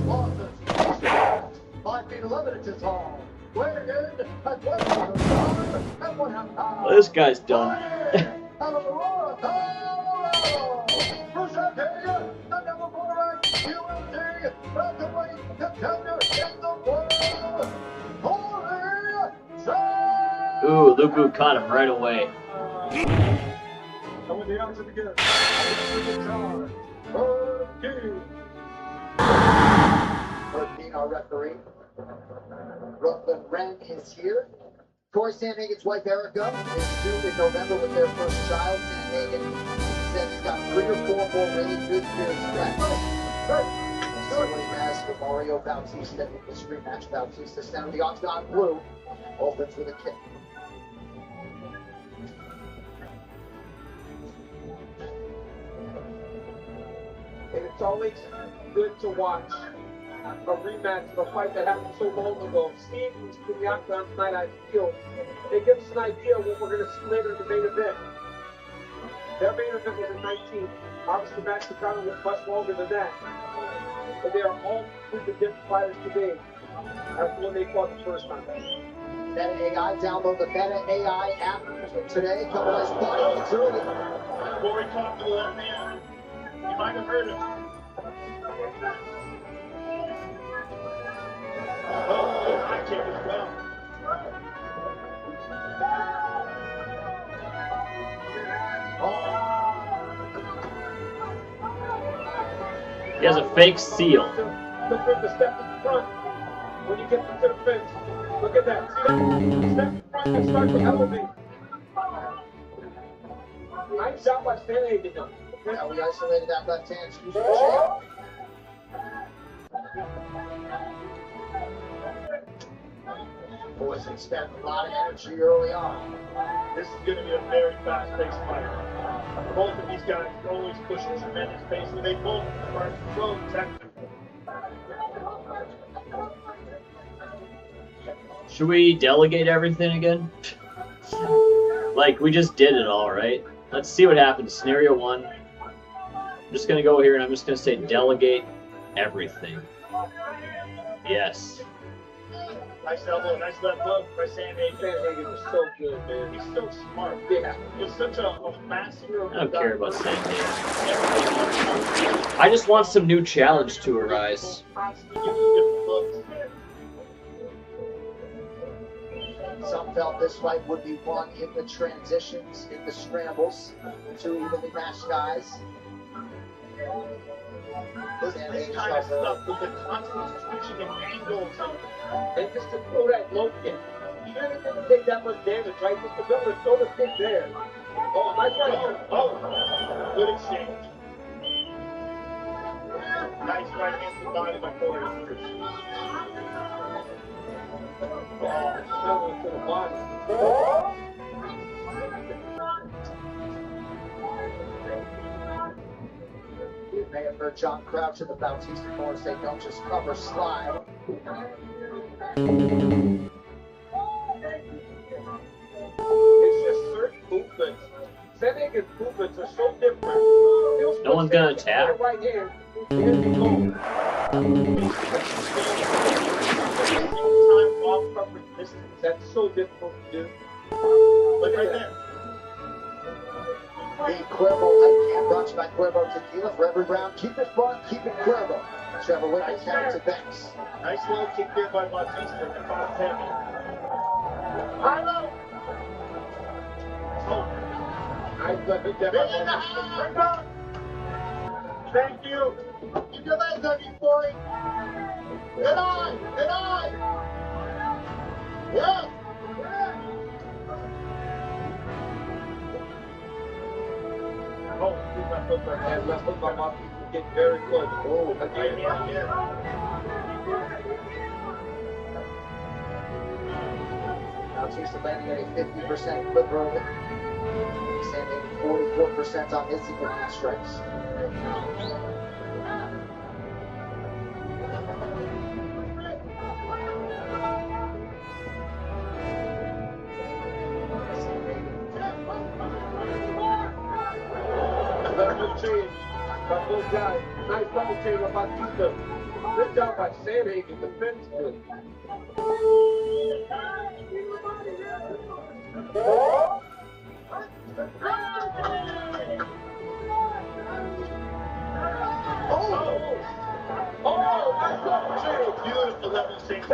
[SPEAKER 8] losses, 5 feet 11 inches tall. Weighing in at 105 pounds.
[SPEAKER 1] This guy's done.
[SPEAKER 8] Out of Aurora, Colorado, presenting the number 4 ranked UFC welterweight contender in the world, Corey Sandhagen.
[SPEAKER 1] Ooh, Lubu caught him right away.
[SPEAKER 6] And when the action begins,
[SPEAKER 8] Herb Dean, our referee. Brooklyn Wren is here. Corey Sandhagen's wife Erica is due in November with their first child. Sandhagen says he's got 3 or 4 more really good years left. Let's see what he has for Mario Bautista in this rematch. Bautista down the octagon blue, opens with a kick.
[SPEAKER 2] And it's always good to watch a rematch of a fight that happened so long ago. Steve, who's in the octagon tonight, I feel, it gives us an idea of what we're going to see later in the main event. Their main event was in 19. Obviously, Max Tucano was much longer than that. But they are all completely different fighters today as when they fought the first time.
[SPEAKER 8] Meta AI, download the Meta AI app today. Couple nice points early.
[SPEAKER 5] Before we talk to the left man, you might have heard him. Oh, high kick as well.
[SPEAKER 1] He has a fake seal.
[SPEAKER 2] Look for the step in front when you get to the fence. Look at that. See that? Step in front and start to elevate. Nice job by Sandhagen.
[SPEAKER 8] Now we isolated that left hand. Excuse me, champ. Boys expend a lot of energy early on.
[SPEAKER 5] This is going to be a very fast-paced fight. Both of these guys always push at tremendous pace, and they both are so technical.
[SPEAKER 1] Should we delegate everything again? Like, we just did it all, right? Let's see what happens. Scenario 1. I'm just going to go here and I'm just going to say delegate everything. Yes.
[SPEAKER 5] Nice elbow, nice left hook by Sandhagen.
[SPEAKER 2] Sandhagen was so good, man.
[SPEAKER 5] He's so smart.
[SPEAKER 2] Yeah.
[SPEAKER 5] He's such a master.
[SPEAKER 1] I don't care about Sandhagen. I just want some new challenge to arise.
[SPEAKER 8] Some felt this fight would be won in the transitions, in the scrambles. Two evenly matched guys.
[SPEAKER 5] This kind of stuff with the constant switching and angles
[SPEAKER 2] and just to throw that low kick. Even if it didn't take that much damage, right? Just to be able to throw the kick there. Oh, nice right here.
[SPEAKER 5] Oh, good exchange. Nice right hand to the body by Corey.
[SPEAKER 2] Oh, shoulder to the body.
[SPEAKER 8] You may have heard John Crouch in the Bautista corner say, don't just cover, slide.
[SPEAKER 2] It's just certain movements. Sandhagen's movements are so different.
[SPEAKER 1] No one's going to attack.
[SPEAKER 2] Right hand, here we go.
[SPEAKER 5] Time off from resistance.
[SPEAKER 2] That's so difficult to do.
[SPEAKER 5] Look right there.
[SPEAKER 8] The Cuervo light camp brought to you by Cuervo Tequila. For every round, keep it fun, keep it Cuervo. Trevor Whitman carries it Banks.
[SPEAKER 5] Nice low kick there by Bautista. The 5-10.
[SPEAKER 2] Hello.
[SPEAKER 5] Oh.
[SPEAKER 2] Nice left hook there by Bautista.
[SPEAKER 5] Thank you. Keep your legs on you, boy. Get on. Get on. Yeah.
[SPEAKER 2] Oh, left hook right there. Left hook by Bautista. Get very close. Oh, again.
[SPEAKER 5] Yeah.
[SPEAKER 8] Bautista landing at a 50% clip early. Sandhagen 44% on his significant strikes.
[SPEAKER 2] Double chain by both guys. Nice double chain by Bautista. Good job by Sandhagen. Defense good.
[SPEAKER 5] Beautiful level change.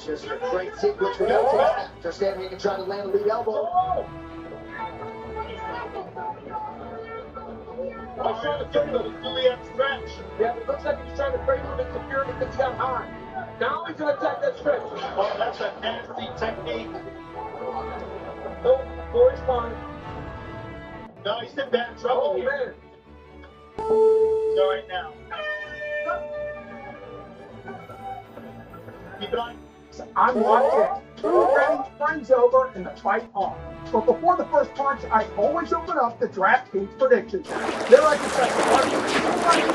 [SPEAKER 8] Just a great sequence for Bautista. After Sandhagen trying to land a lead elbow.
[SPEAKER 5] I'm trying to get the Juliet stretch.
[SPEAKER 2] Yeah, it looks like he's trying to break him in security because he got high. Now he's going to attack that stretch.
[SPEAKER 5] Oh, that's a nasty technique.
[SPEAKER 2] No, Corey's fine.
[SPEAKER 5] No, he's in bad trouble here.
[SPEAKER 2] Man.
[SPEAKER 5] He's all right now. Keep it on.
[SPEAKER 10] I'm watching. 2 rounds friends over and the fight on. But before the first punch, I always open up the DraftKings predictions. There I can set the market,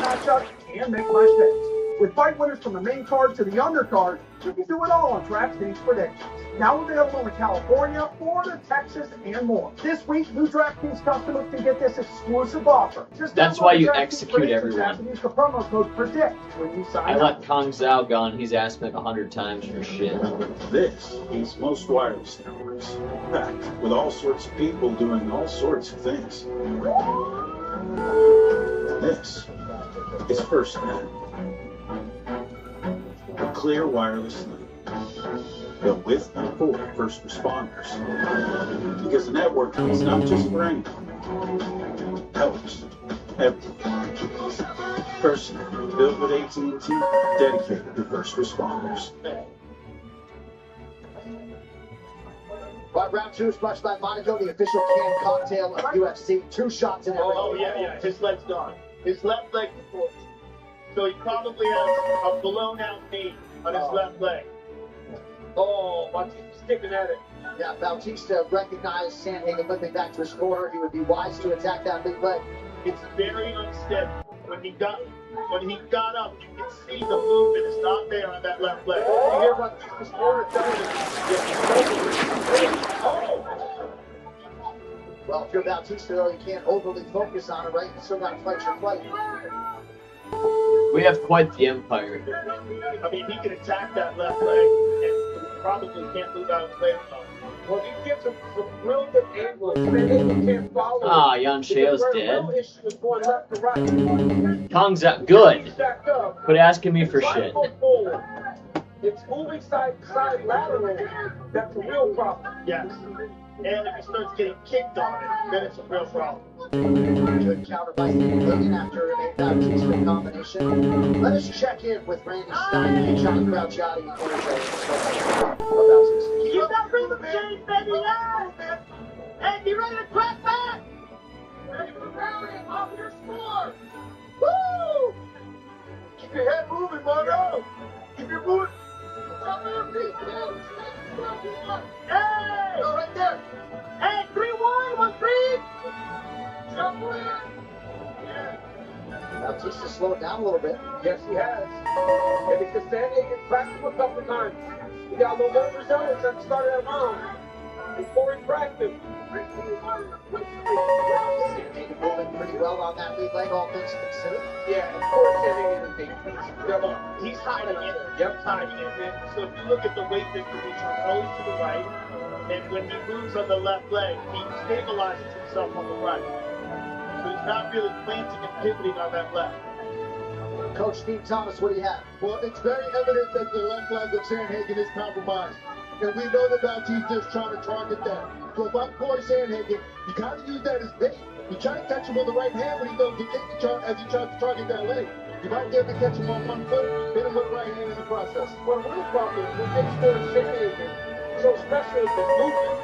[SPEAKER 10] matchup, and make my picks. With fight winners from the main card to the undercard, you can do it all on DraftKings Predictions. Now available in California, Florida, Texas, and more. This week, new DraftKings customers can get this exclusive offer.
[SPEAKER 1] That's why you execute everyone.
[SPEAKER 10] Use the promo code PREDICT when you sign
[SPEAKER 1] I
[SPEAKER 10] up.
[SPEAKER 1] let Kong Zhao go, and he's asked me like 100 times for shit.
[SPEAKER 6] This is most wireless networks, packed with all sorts of people doing all sorts of things. This is FirstNet, a clear wireless link built with and for first responders. Because the network is not just for anyone, it helps everyone. FirstNet, built with AT&T, dedicated to first responders.
[SPEAKER 8] Right, round two is brought by Monaco, the official canned cocktail of UFC. 2 shots in every.
[SPEAKER 5] Oh, yeah. His leg's gone. His left leg. So he probably has a blown out knee on his left leg. Oh, Bautista's sticking at it.
[SPEAKER 8] Yeah, Bautista recognized Sandhagen limping back to his corner. He would be wise to attack that big leg.
[SPEAKER 5] It's very unsteady. When he got up, you can see the movement is not there on that left leg. You hear Bautista's corner telling him.
[SPEAKER 8] Well, if you're Bautista, though, you can't overly focus on it, right? You still got to fight your fight.
[SPEAKER 1] We have quite the empire.
[SPEAKER 5] I mean, he can attack that left leg and probably can't move out his leg.
[SPEAKER 2] Well, he gives him some real good angles. Sandhagen can't follow.
[SPEAKER 1] Ah, Yan Xiao's
[SPEAKER 2] The
[SPEAKER 1] dead.
[SPEAKER 2] real issue is going left to right.
[SPEAKER 1] Kong Zhao, good.
[SPEAKER 2] Stacked up.
[SPEAKER 1] Quit asking me for
[SPEAKER 2] Right
[SPEAKER 1] shit.
[SPEAKER 2] foot forward. It's moving side to side laterally. That's a real problem.
[SPEAKER 5] Yes. And if he starts getting kicked on it, then it's a real problem.
[SPEAKER 8] Good counter by Sandhagen after a Bautista combination. Let us check in with Randy Stein, John Crouchati, and
[SPEAKER 5] You got rhythm change, baby! Yeah! Hey, be ready to crack back! Ready for rally off your score! Woo! Keep your head moving, Monroe! Keep your moving! Hey! Go right there! Hey, 3-1, 1-3!
[SPEAKER 8] Bautista slowed down a little bit.
[SPEAKER 2] Yes, he has. And because Sandhagen cracked him a couple times. He got a little overzealous at the start of that round. Before he cracked him.
[SPEAKER 8] Sandhagen moving pretty well on that lead leg, all things considered.
[SPEAKER 2] Yeah, of course Sandhagen is dangerous.
[SPEAKER 5] He's hiding it. Yep, hiding it. And so if you look at the weight distribution, always to the right. And when he moves on the left leg, he stabilizes himself on the right. So he's not really planting and pivoting on that left.
[SPEAKER 8] Coach Steve Thomas, what do you have?
[SPEAKER 13] Well, it's very evident that the left leg of Sandhagen is compromised. And we know that Bautista is trying to target that. So if I'm Corey Sandhagen, you kind of use that as bait. You try to catch him with the right hand when he goes to kick as he tries to target that leg. You might be able to catch him on one foot, hit him with the right hand in the process.
[SPEAKER 2] Well, the real problem is what makes Corey Sandhagen so special is his movement.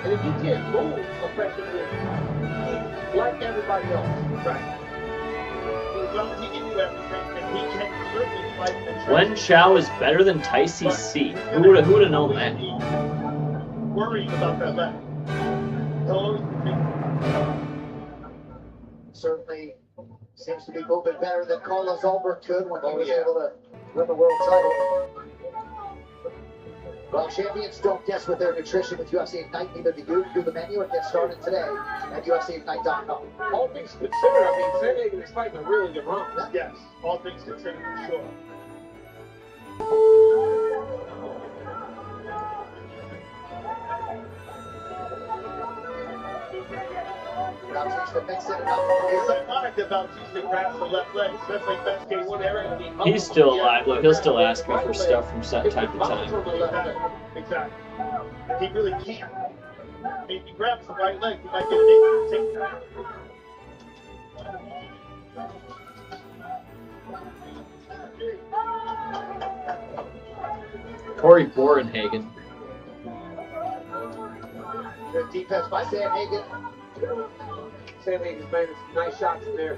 [SPEAKER 2] And if he can't move effectively, he's like everybody else. Right.
[SPEAKER 5] Well, he can do everything, and he can certainly fight the
[SPEAKER 1] Wen Xiao is better than Tai C. Who would have known that?
[SPEAKER 5] Worrying about that left. He'll always be.
[SPEAKER 8] Certainly seems to be moving better than Carlos Ulberg could when he was able to win the world title. Well, champions don't guess with their nutrition with UFC Ignite. Neither do you. Do the menu and get started today at UFCignite.com.
[SPEAKER 2] All things considered, I mean, Sandhagen is fighting a really good round.
[SPEAKER 5] Yes, all things considered, for sure.
[SPEAKER 8] Bautista makes it enough.
[SPEAKER 5] It's ironic that Bautista grabs the left leg. That's like best case scenario.
[SPEAKER 1] He's still alive. Look, he'll still ask me for stuff from time to time.
[SPEAKER 5] Exactly. If he really can't. If he grabs the right leg, he might get an instant takedown.
[SPEAKER 1] Corey Borenhagen.
[SPEAKER 8] Good defense by Sandhagen.
[SPEAKER 2] Sandhagen's made some nice shots in there.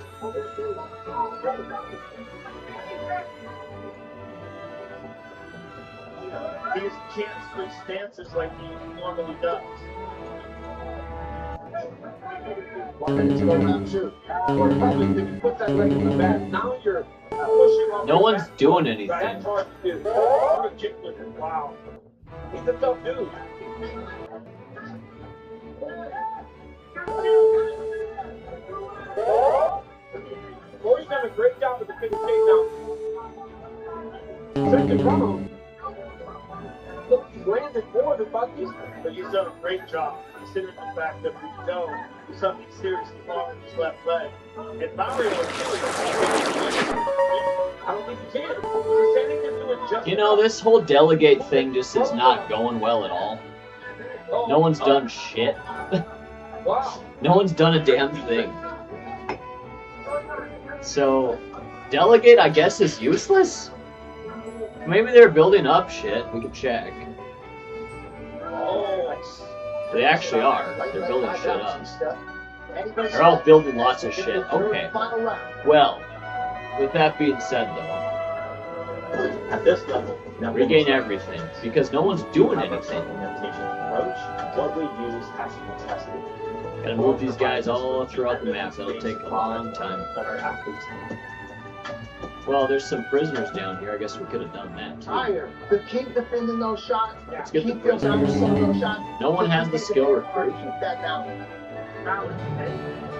[SPEAKER 5] He just can't switch stances like he normally does.
[SPEAKER 8] 1 minute to go round 2.
[SPEAKER 2] Probably if you put that leg in the back, now you're pushing on
[SPEAKER 1] No
[SPEAKER 2] the
[SPEAKER 1] one's
[SPEAKER 2] back.
[SPEAKER 1] doing
[SPEAKER 2] That's
[SPEAKER 1] anything.
[SPEAKER 2] hard to do. Or a kick with it. Wow. He's a tough dude. Corey's done a great job with the finish takedown. Second round. Look, he's landed more than Bucky's.
[SPEAKER 5] But he's done a great job, considering the fact that we know there's something seriously wrong with his left leg. And Mario is
[SPEAKER 2] I don't think he can. He's sending him to adjust.
[SPEAKER 1] You know, this whole delegate thing just is not going well at all. No one's done shit.
[SPEAKER 2] Wow.
[SPEAKER 1] No one's done a damn thing. So, delegate, I guess, is useless? Maybe they're building up shit. We can check. They actually are. They're building shit up. They're all building lots of shit. Okay. Well, with that being said, though,
[SPEAKER 5] at this level.
[SPEAKER 1] regain everything. Because no one's doing anything.
[SPEAKER 5] Approach, what we use has to be tested.
[SPEAKER 1] Gotta move these guys all throughout the map. That'll take a long time.
[SPEAKER 5] That our athletes need.
[SPEAKER 1] Well, there's some prisoners down here. I guess we could have done that too.
[SPEAKER 8] Higher. To keep defending those shots.
[SPEAKER 1] Let's get the
[SPEAKER 8] Keep them down
[SPEAKER 1] prisoners.
[SPEAKER 8] some of those shots.
[SPEAKER 1] No one has the skill recruit.
[SPEAKER 8] Keep that down.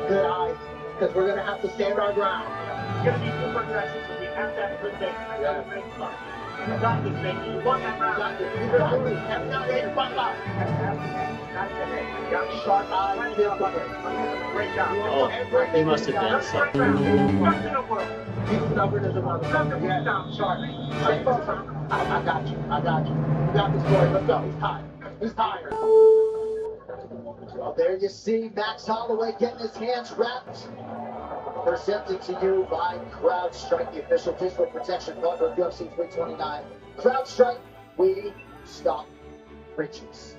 [SPEAKER 8] Good eyes. Because we're going to have to stand our ground.
[SPEAKER 5] It's going to be super aggressive, so we have to have good things. We got to make fun. You got this, baby. You won that round.
[SPEAKER 8] Got this. Keep it moving. Have now ready to fight out. Got sharp eyes.
[SPEAKER 5] Great job.
[SPEAKER 1] Oh, he must have done something.
[SPEAKER 8] He's stubborn as a motherfucker. Yeah. I got you. I got you. You got this, boy. Let's go. He's tired. He's tired. Well, there you see Max Holloway getting his hands wrapped. Presented to you by CrowdStrike, the official physical protection partner of UFC 329. CrowdStrike, we stop bridges.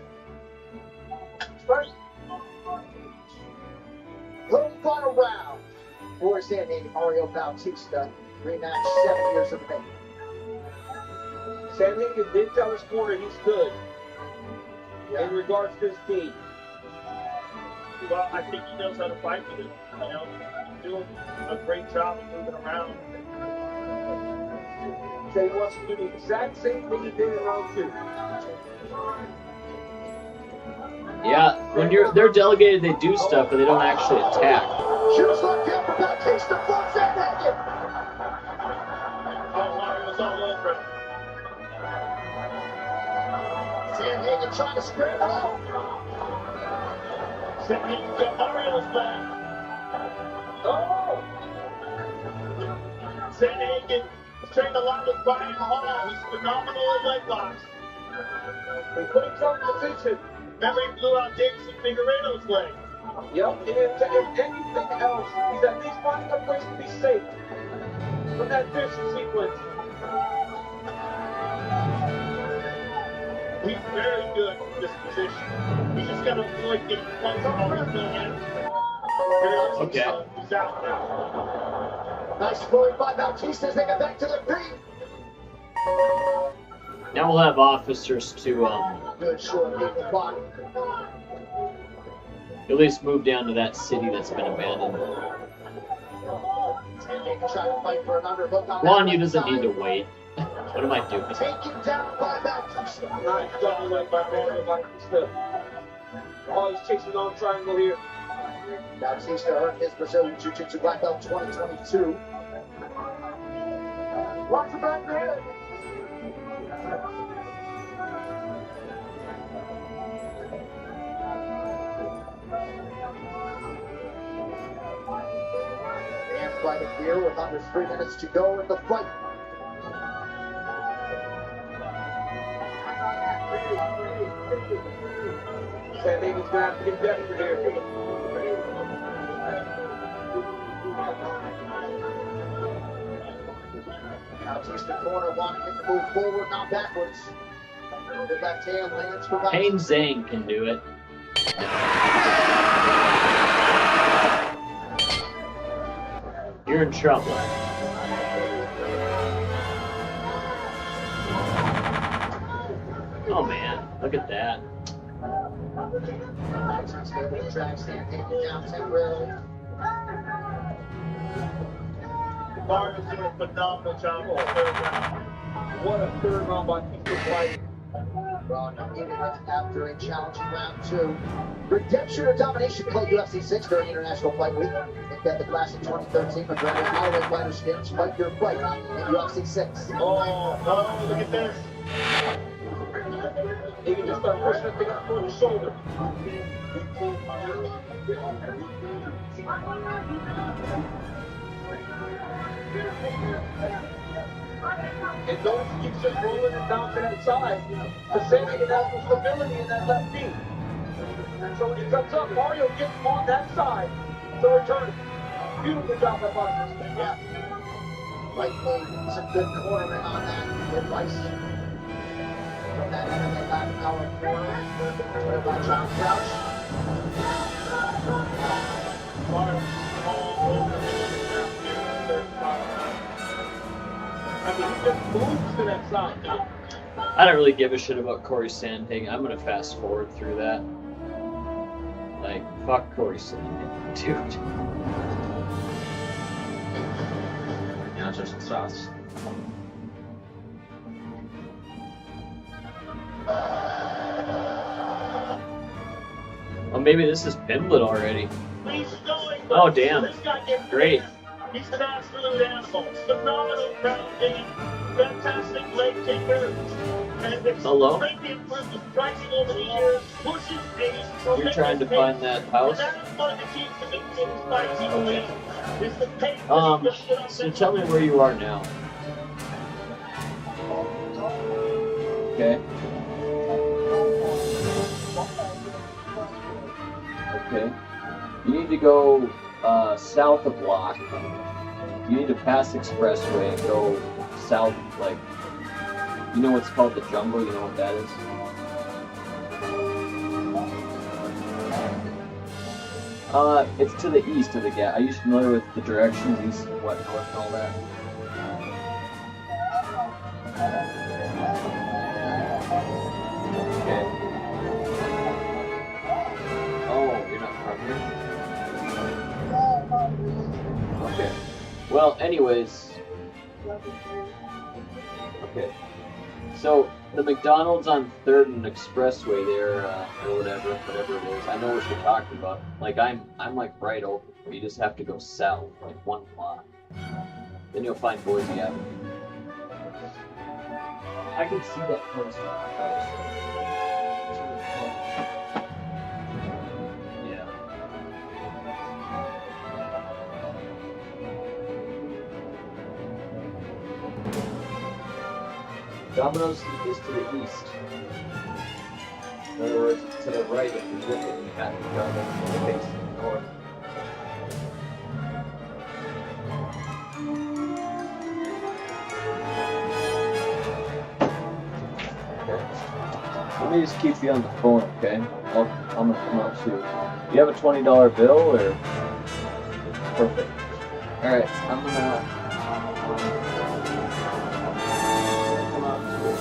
[SPEAKER 8] First, third final round for Sandy Mario Bautista. Rematch 7 years of pain.
[SPEAKER 2] Sandhagen did tell his corner he's good in regards to his team.
[SPEAKER 5] Well, I think he knows how to fight with it. You know, he's doing a great job of moving around.
[SPEAKER 2] So he wants to do the exact same thing he did in round 2.
[SPEAKER 1] Yeah, when they're delegated, they do stuff, but they don't actually attack.
[SPEAKER 8] Shoots left hand for Bautista for Sandhagen.
[SPEAKER 5] Mario's all over it.
[SPEAKER 8] Sandhagen trying to scramble out.
[SPEAKER 5] Sandhagen's got Mario's back.
[SPEAKER 2] Oh!
[SPEAKER 5] Sandhagen has trained a lot with Brian Hall. He's phenomenal at leg locks.
[SPEAKER 2] He put himself in position.
[SPEAKER 5] Remember, he blew out Jason Figueiredo's leg.
[SPEAKER 2] Yep, and if anything else, he's at least finding a place to be safe from that fishing sequence.
[SPEAKER 5] He's very good in this position. He's just got to avoid getting punched on his hand.
[SPEAKER 1] Okay.
[SPEAKER 5] He's out now.
[SPEAKER 8] Nice scoring by Bautista as they get back to their feet.
[SPEAKER 1] Now we'll have officers to
[SPEAKER 8] Good short kick the body.
[SPEAKER 1] at least move down to that city that's been abandoned.
[SPEAKER 8] Sandhagen trying to fight for an underhook on
[SPEAKER 1] Juan,
[SPEAKER 8] that
[SPEAKER 1] you
[SPEAKER 8] right
[SPEAKER 1] doesn't
[SPEAKER 8] side.
[SPEAKER 1] need to wait. What am I doing?
[SPEAKER 8] Taken down by Bautista.
[SPEAKER 2] Nice double leg by Mario Bautista. Oh, he's chasing on triangle here.
[SPEAKER 8] Bautista earned his Brazilian Jiu-Jitsu Black Belt 2022. Watch the back there. And fighting here with under 3 minutes to go in the fight.
[SPEAKER 2] Sandhagen's gonna have to get desperate here.
[SPEAKER 8] Bautista corner wanting it to move forward, not backwards. The left hand lands for
[SPEAKER 1] Pain
[SPEAKER 8] Bautista.
[SPEAKER 1] Zhang can do it. You're in trouble. Oh man, look at that.
[SPEAKER 8] He's able to drag Sandhagen down temporarily.
[SPEAKER 6] Marvin's doing a phenomenal job on the third round. What a third round by Keeper fighting.
[SPEAKER 8] Braun needed it after a challenging round 2. Redemption or Domination played UFC 6 during International Fight Week. It got the Classic 2013 McGregor Holloway Fighter Skins Fight Your Fight in UFC 6.
[SPEAKER 6] Oh, no, look at this. He can just start pushing the thing up toward the shoulder. And those keeps just rolling it down to that side. The same thing has some stability in that left knee. And so when he comes up, Mario gets on that side to return. Beautiful job by Mario.
[SPEAKER 8] Yeah. Right knee, some good cornering on that advice. From that MMA back power corner. What about John Crouch?
[SPEAKER 6] Mario all over the third spot. I mean, he just moves to that side now.
[SPEAKER 1] I don't really give a shit about Corey Sandhagen. I'm gonna fast forward through that. Like, fuck Corey Sandhagen, dude.
[SPEAKER 9] Ja, just sus.
[SPEAKER 1] Oh, maybe this is Pimblett already.
[SPEAKER 5] He's going,
[SPEAKER 1] Oh, damn.
[SPEAKER 5] This guy gets
[SPEAKER 1] Great.
[SPEAKER 5] He's an absolute animal. Phenomenal ground game. Fantastic leg kicker. And it's
[SPEAKER 1] Hello?
[SPEAKER 5] greatly improved his striking over the years. Pushes pace.
[SPEAKER 1] You're trying to find that house?
[SPEAKER 5] And that is one of the keys to making his fights even win. Is the pace that he puts on
[SPEAKER 1] So
[SPEAKER 5] this
[SPEAKER 1] tell me where you are now. Okay. Okay. You need to go south of Block. You need to pass Expressway and go south, like, you know what's called the Jungle? You know what that is? It's to the east of the gap. Are you familiar with the directions, east, what, north, and all that? Okay. Oh, you're not from here? Okay. Well, anyways. Okay. So, the McDonald's on 3rd and Expressway there, or whatever it is. I know what you're talking about. Like, I'm like right over. You just have to go south, like 1 block. Then you'll find Boise Avenue. I can see that post. Yeah. Domino's is to the east. In other words, to the right if you look at Domino's facing north. Let me just keep you on the phone, okay? I'm gonna come out too. You have a $20 bill, or? Perfect. Alright, I'm gonna... come out too.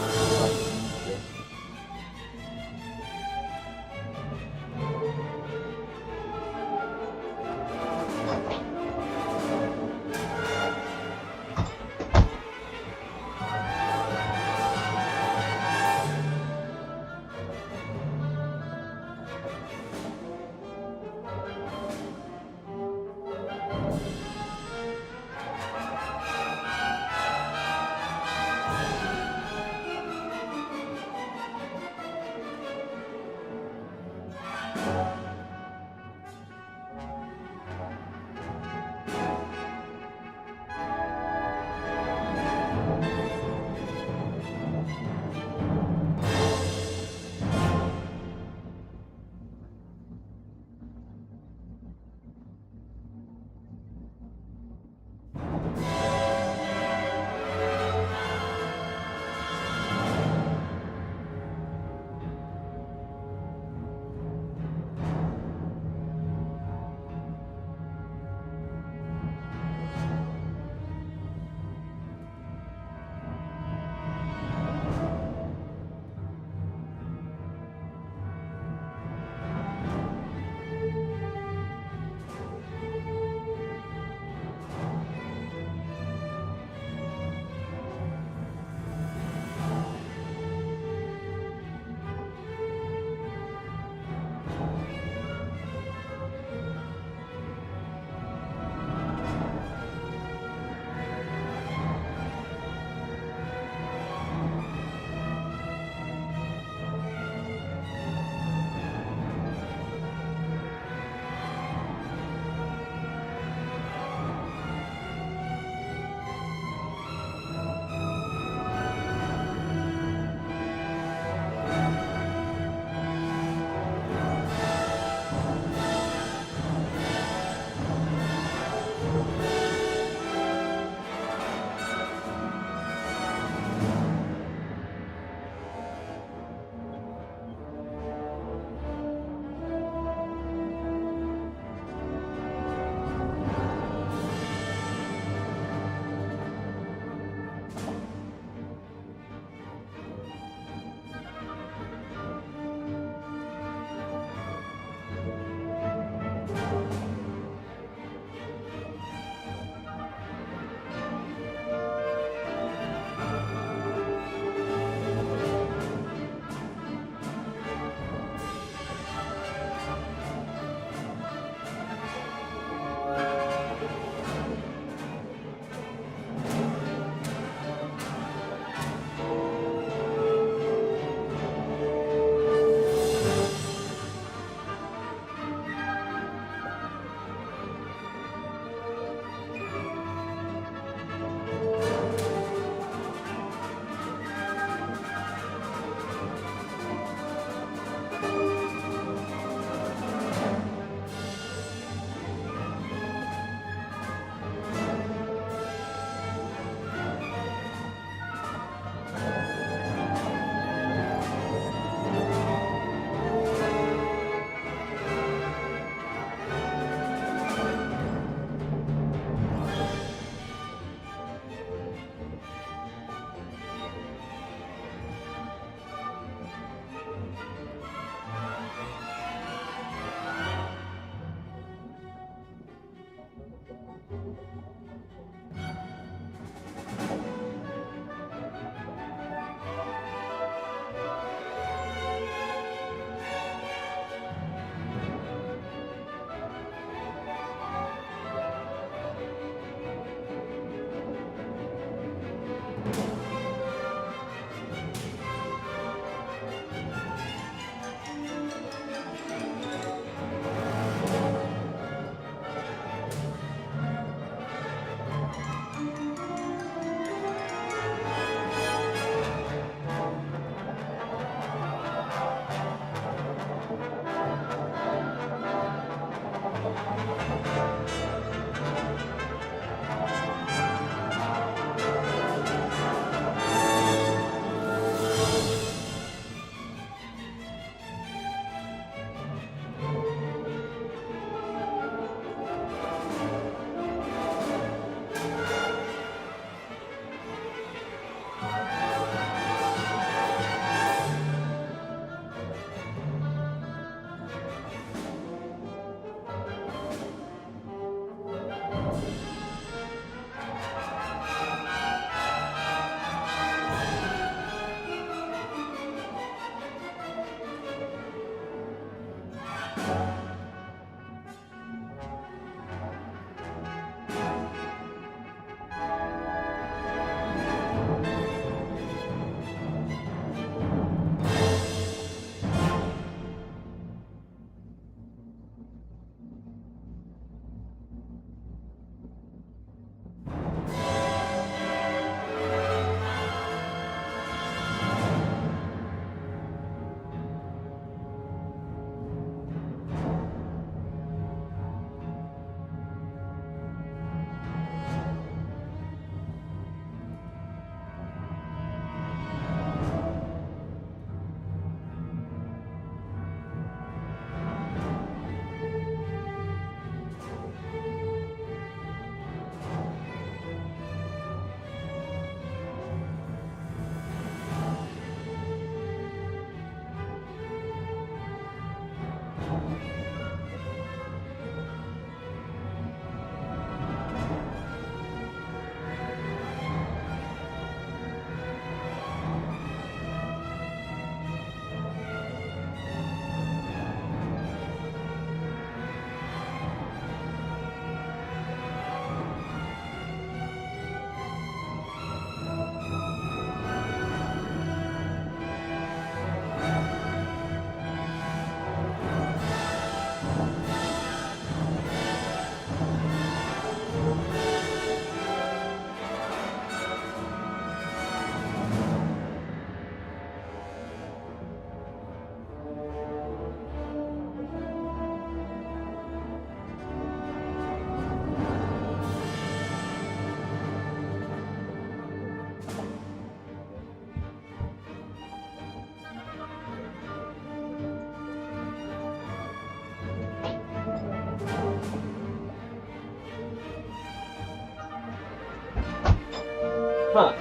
[SPEAKER 14] Huh.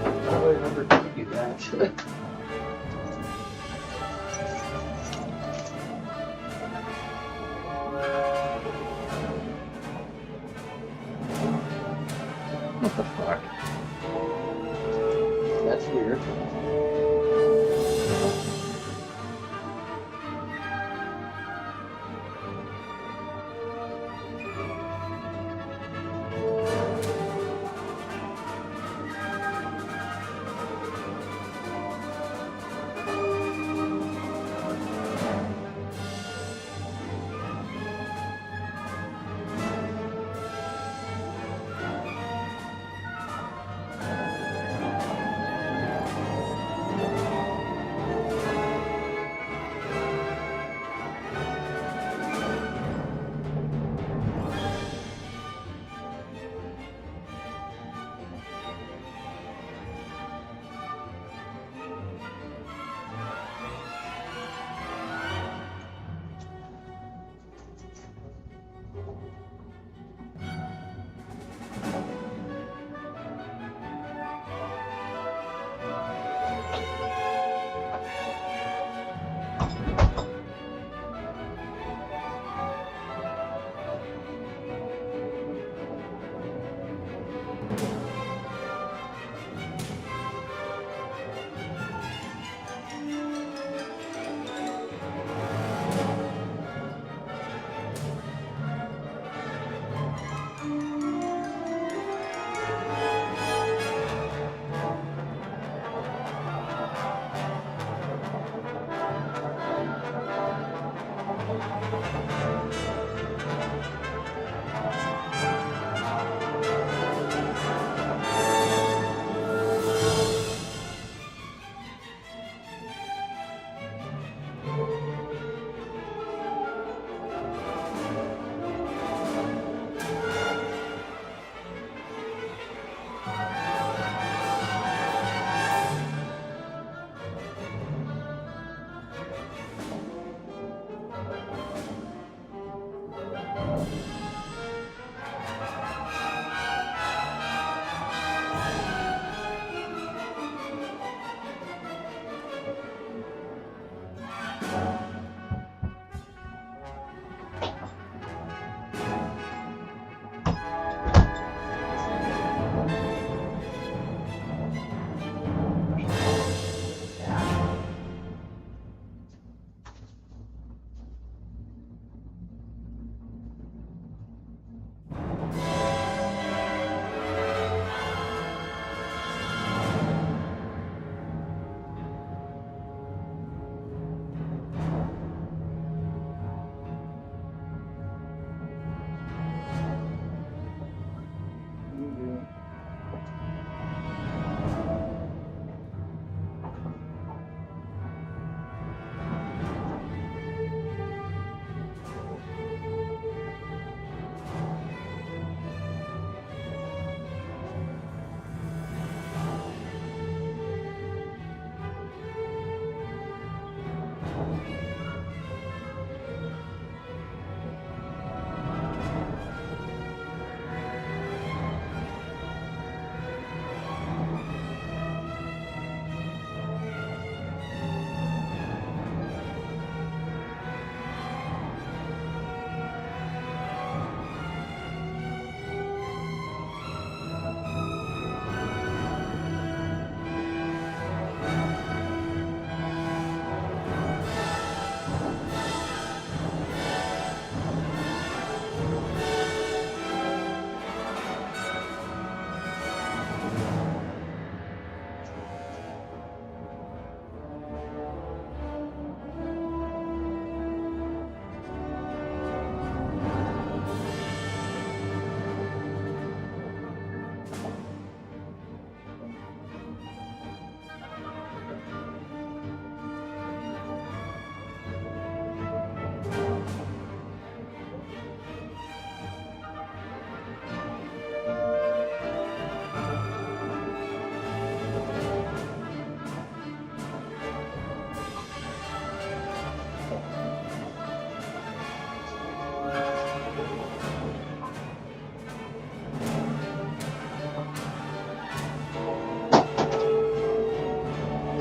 [SPEAKER 14] I don't remember telling you that.
[SPEAKER 1] What the fuck?
[SPEAKER 14] That's weird.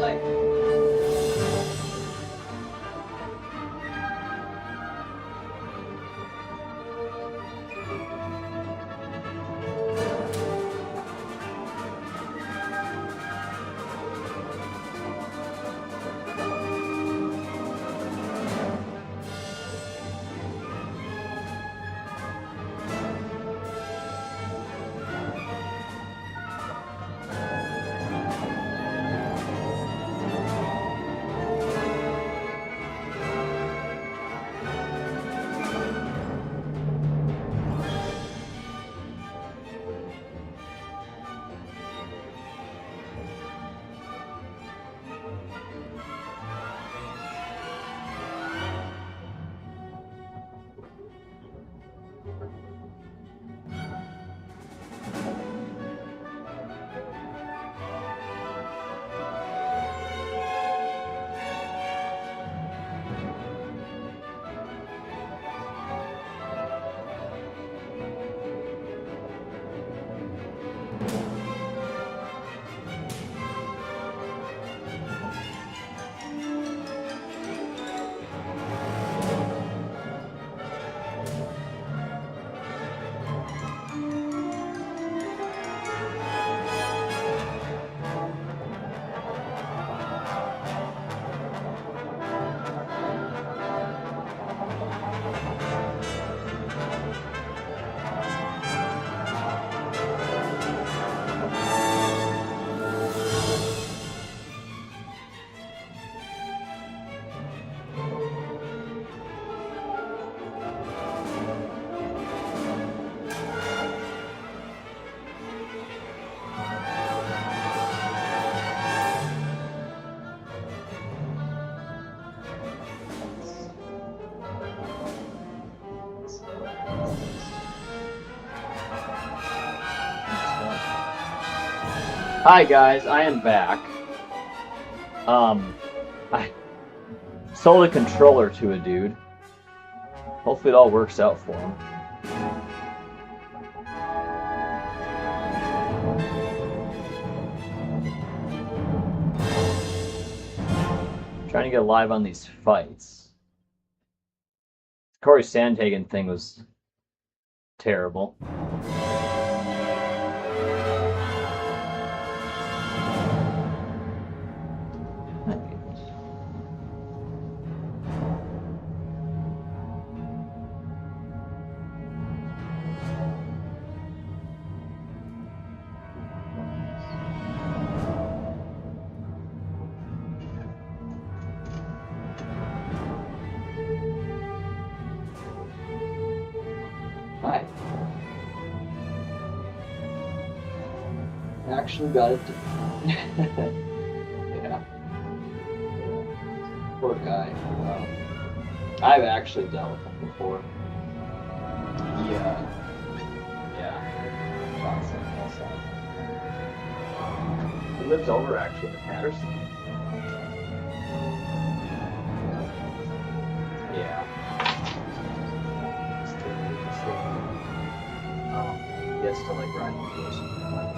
[SPEAKER 1] like. Hi guys, I am back. I sold a controller to a dude. Hopefully it all works out for him. I'm trying to get live on these fights. The Corey Sandhagen thing was terrible. Hi. Actually got it. Yeah. Poor guy. I've actually dealt with him before. Yeah. Johnson also. He lives over actually in Patterson. Yeah. He has to like ride on those like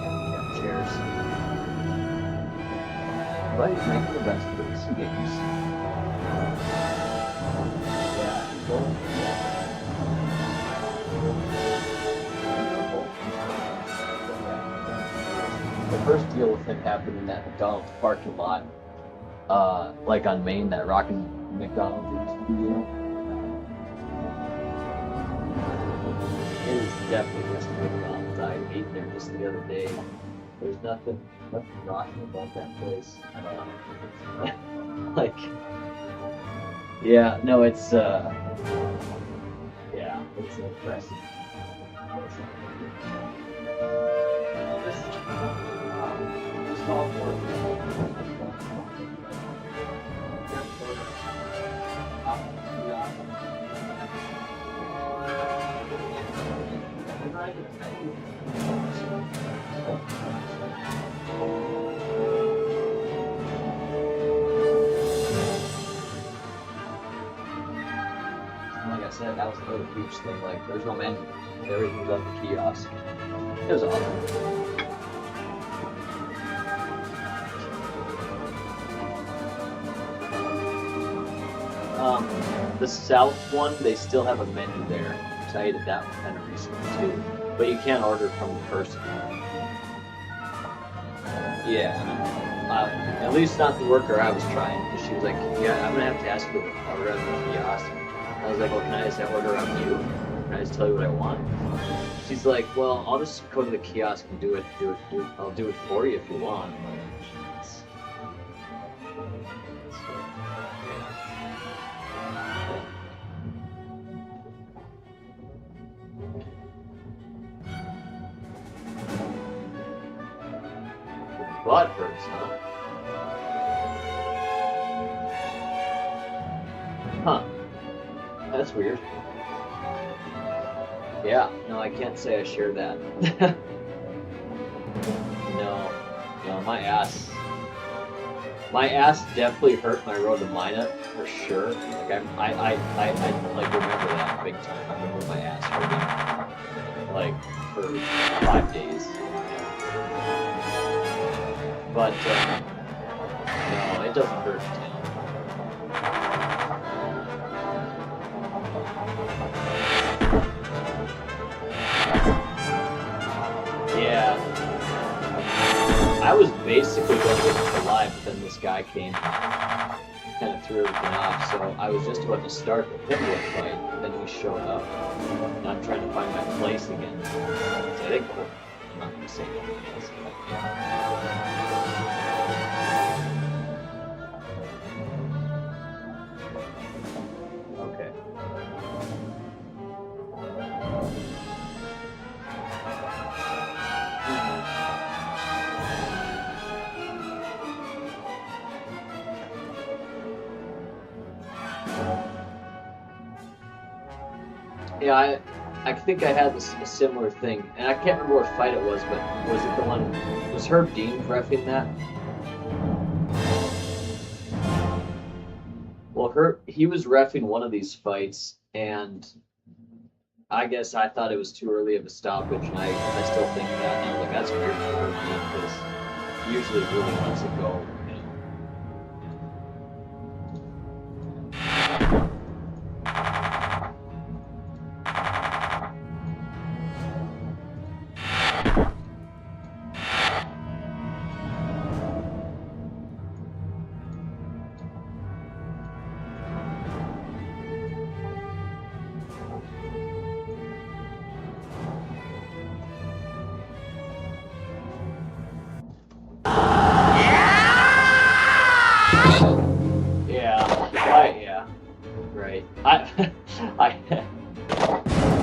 [SPEAKER 1] chairs. But he's making the best of some games. Yeah, cool. The first deal with him happened in that McDonald's parking lot, like on Main, that Rockin' McDonald's used to be, you know? It is definitely just a McDonald's. I ate there just the other day. There's nothing rocking about that place. Like, yeah, no, it's yeah, it's impressive. Like I said, that was another huge thing. Like, there's no menu. Everything's on the kiosk. It was awesome. The South one, they still have a menu there. So I ate at that one kind of recently too. But you can't order from the person. Yeah. At least not the worker I was trying, because she was like, yeah, I'm going to have to ask you to order on the kiosk. I was like, well, can I just order on you? Can I just tell you what I want? She's like, well, I'll just go to the kiosk and do it. I'll do it for you if you want. Butt hurts, huh? Huh. That's weird. Yeah, no, I can't say I share that. No, my ass definitely hurt when I rode the Minot, for sure. Like, I like remember that big time. I remember my ass hurting, like, for 5 days. But, no, it doesn't hurt. Yeah. I was basically going to get to live, but then this guy came, kind of threw everything off, so I was just about to start the Pitbull fight, but then he showed up, and I'm trying to find my place again. So I think, I'm not going to say anything else, but yeah. Okay. Yeah, I think I had a similar thing, and I can't remember what fight it was, but was it the one, was Herb Dean reffing that? Well, he was reffing one of these fights, and I guess I thought it was too early of a stoppage, and I still think that, and I was like, that's weird for Herb Dean, because he usually really lets it go.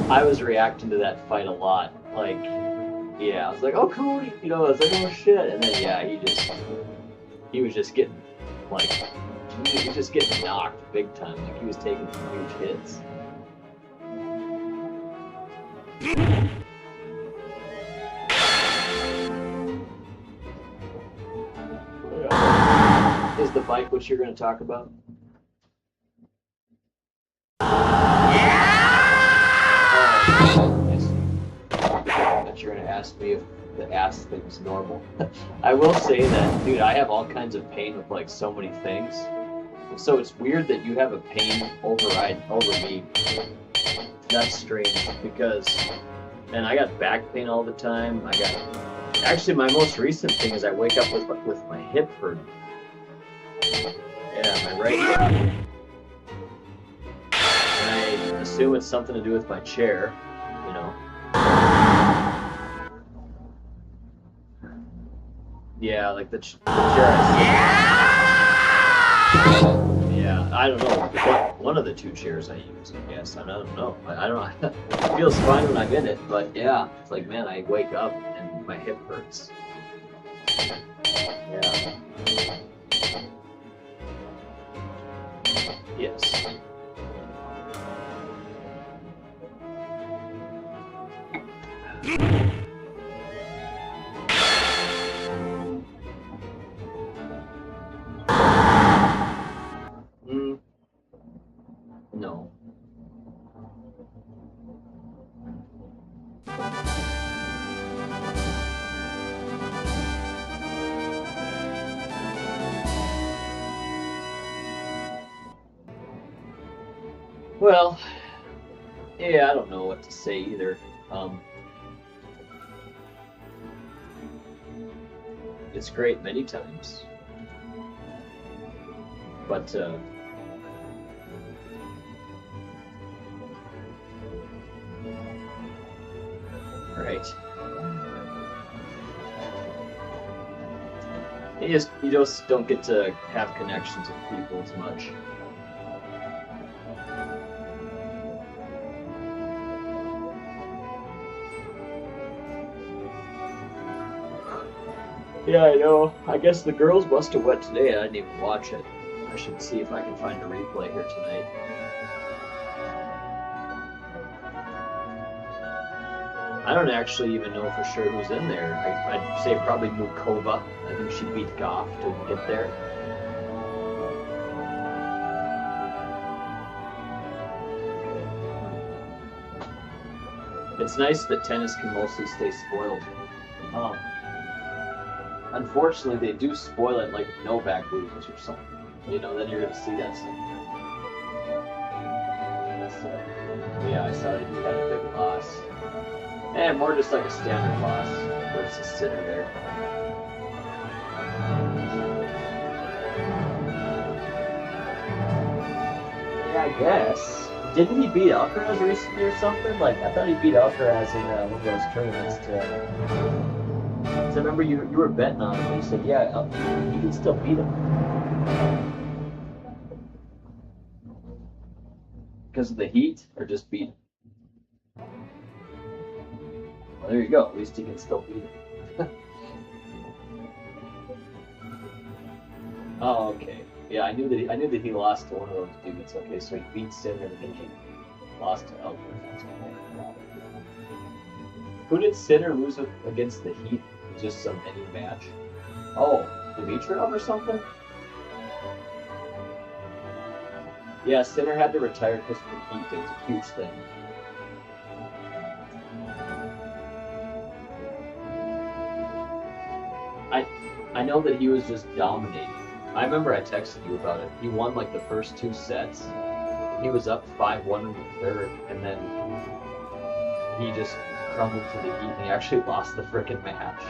[SPEAKER 1] I was reacting to that fight a lot. Like, yeah, I was like, oh, cool, you know, I was like, oh, shit. And then, yeah, he was just getting, like, he was just getting knocked big time. Like, he was taking some huge hits. Is the bike what you're going to talk about? You're going to ask me if the ass thing's normal. I will say that, dude, I have all kinds of pain with, like, so many things. So it's weird that you have a pain override over me. That's strange, because, man, I got back pain all the time. Actually, my most recent thing is I wake up with my hip hurting. Yeah, my right hip. And I assume it's something to do with my chair, you know. Yeah, like the chair Yeah, I don't know. One of the two chairs I use, I guess. I don't know. I don't know. It feels fine when I'm in it, but yeah. It's like, man, I wake up and my hip hurts. Yeah. Yes. No. Well, yeah, I don't know what to say either. It's great many times, but right. You just don't get to have connections with people as much. Yeah, I know. I guess the girls must have went today. I didn't even watch it. I should see if I can find a replay here tonight. I don't actually even know for sure who's in there. I'd say probably Mukova. I think she beat Goff to get there. It's nice that tennis can mostly stay spoiled. Unfortunately, they do spoil it like Novak loses or something. You know, then you're going to see that stuff. Yeah, I saw that he had a big loss. And more just like a standard loss versus Sinner there.
[SPEAKER 15] Yeah, I guess. Didn't he beat Alcaraz recently or something? Like, I thought he beat Alcaraz in one of those tournaments too. So I remember you were betting on him, and you said, yeah, you can still beat him.
[SPEAKER 1] Because of the heat, or just beat him? Well, there you go. At least he can still beat him. Oh, okay. Yeah, I knew that he lost to one of those dudes. Okay, so he beat Sinner and then he lost to Alcaraz. Who did Sinner lose against the Heat? Just some any match. Oh, Dimitrov or something? Yeah, Sinner had to retire because of the Heat. It was a huge thing. I know that he was just dominating. I remember I texted you about it. He won like the first 2 sets. He was up 5-1 in the third, and then he just crumbled to the Heat, and he actually lost the frickin' match.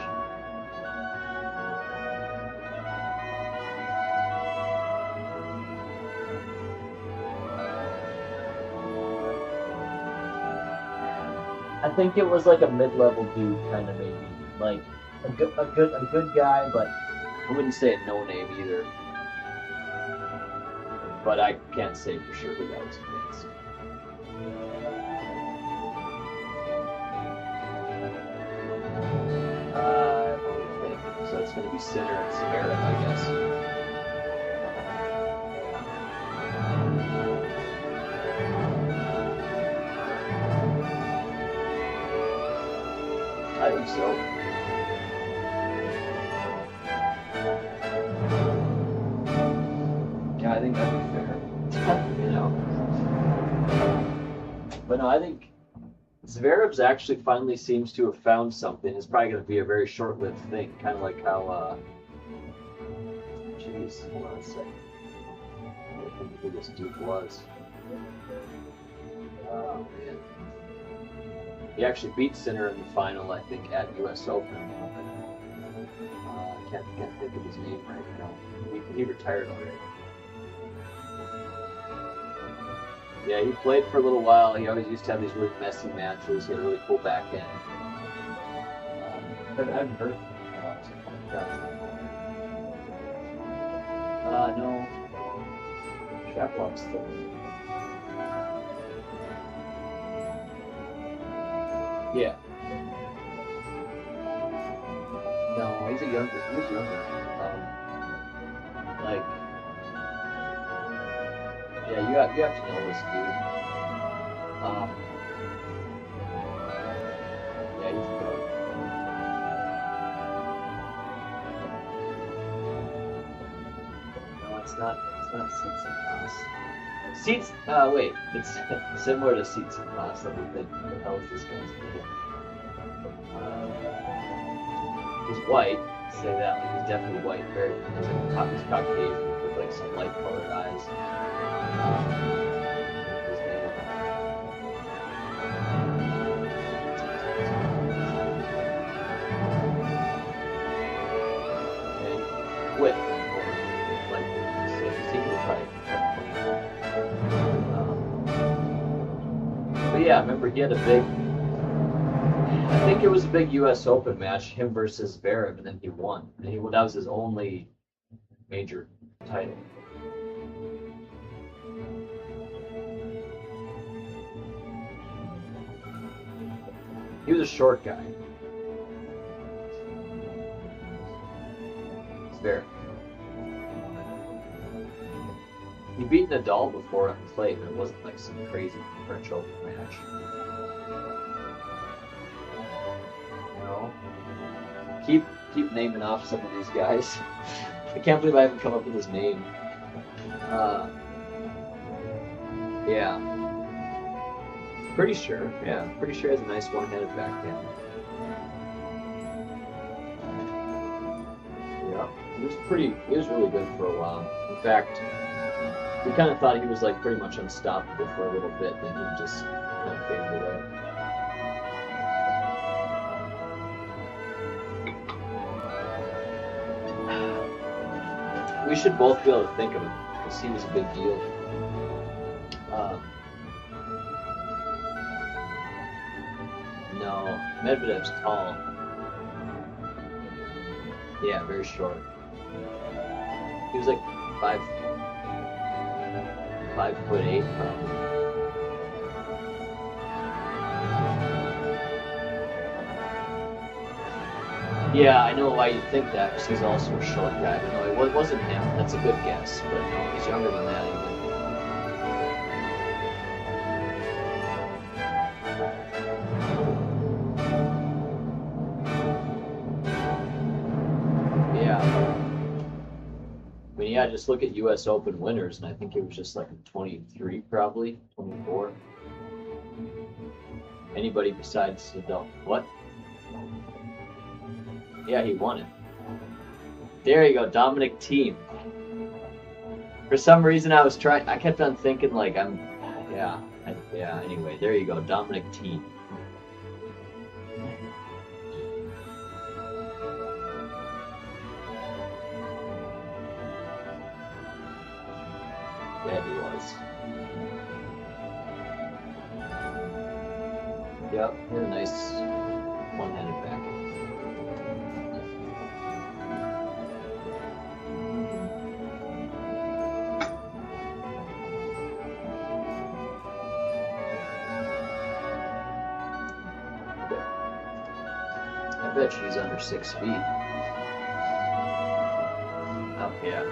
[SPEAKER 15] I think it was like a mid-level dude, kind of maybe, like a good guy, but
[SPEAKER 1] I wouldn't say a no name either. But I can't say for sure who that was against. So it's going to be Sinner and Zverev, I guess. I think so. Yeah, I think that'd be fair. You know. But no, I think Zverev's actually finally seems to have found something. It's probably going to be a very short-lived thing, kind of like how, jeez, hold on a second. I don't think who this dude was. Oh, man. He actually beat Sinner in the final, I think, at US Open. I can't think of his name right now. He retired already. Yeah, he played for a little while. He always used to have these really messy matches. He had a really cool back end.
[SPEAKER 15] I haven't heard
[SPEAKER 1] no. Shapoval's still. Yeah. No, he's younger. Like, yeah, you have to know this dude. Yeah, he's good. No, it's not Seats. Wait, it's similar to Tsitsipas. Let me think. What the hell is this guy's name? He's white. Say that. Like, he's definitely white. He's Caucasian with like some light colored eyes. His name.
[SPEAKER 15] probably but yeah, I remember he had a big, I think it was a big U.S. Open match, him versus Zverev, and then he won. And that was his only major title. He was a short guy. Zverev. He beat Nadal before on clay, but it wasn't like some crazy French Open match. You know? Keep naming off some of these guys. I can't believe I haven't come up with his name. Yeah. Pretty sure, yeah. Pretty sure he has a nice one-handed backhand. Yeah. He was really good for a while. In fact, we kind of thought he was like pretty much unstoppable for a little bit, then he just kind of faded away. We should both be able to think of him, because he was a big deal. No, Medvedev's tall. Yeah, very short. He was like 5'8" probably. Yeah, I know why you think that, because he's also a short guy. But no, it wasn't him. That's a good guess, but no, he's younger than that even. Yeah. I mean, yeah, just look at U.S. Open winners, and I think it was just like a 23, probably 24. Anybody besides Nadal? What? Yeah, he won it. There you go, Dominic Thiem. For some reason, I kept on thinking like anyway, there you go, Dominic Thiem. Yeah, he was. Yep, he had a nice one-handed backhand. I bet she's under 6 feet. Oh, yeah.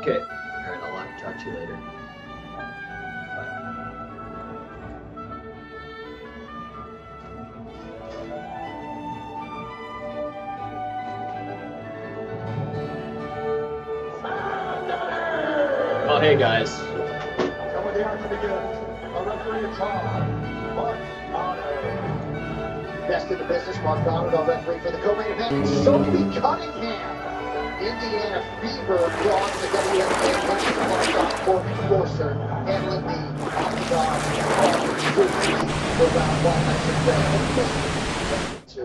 [SPEAKER 15] Okay. Alright, I'll talk to you later. Oh, hey guys.
[SPEAKER 8] Best in the business, Mark Donald, our referee for the co-main event. Sophie Cunningham, Indiana Fever, brought the WNBA Mark Court Forcer, handling the octagon for round one. To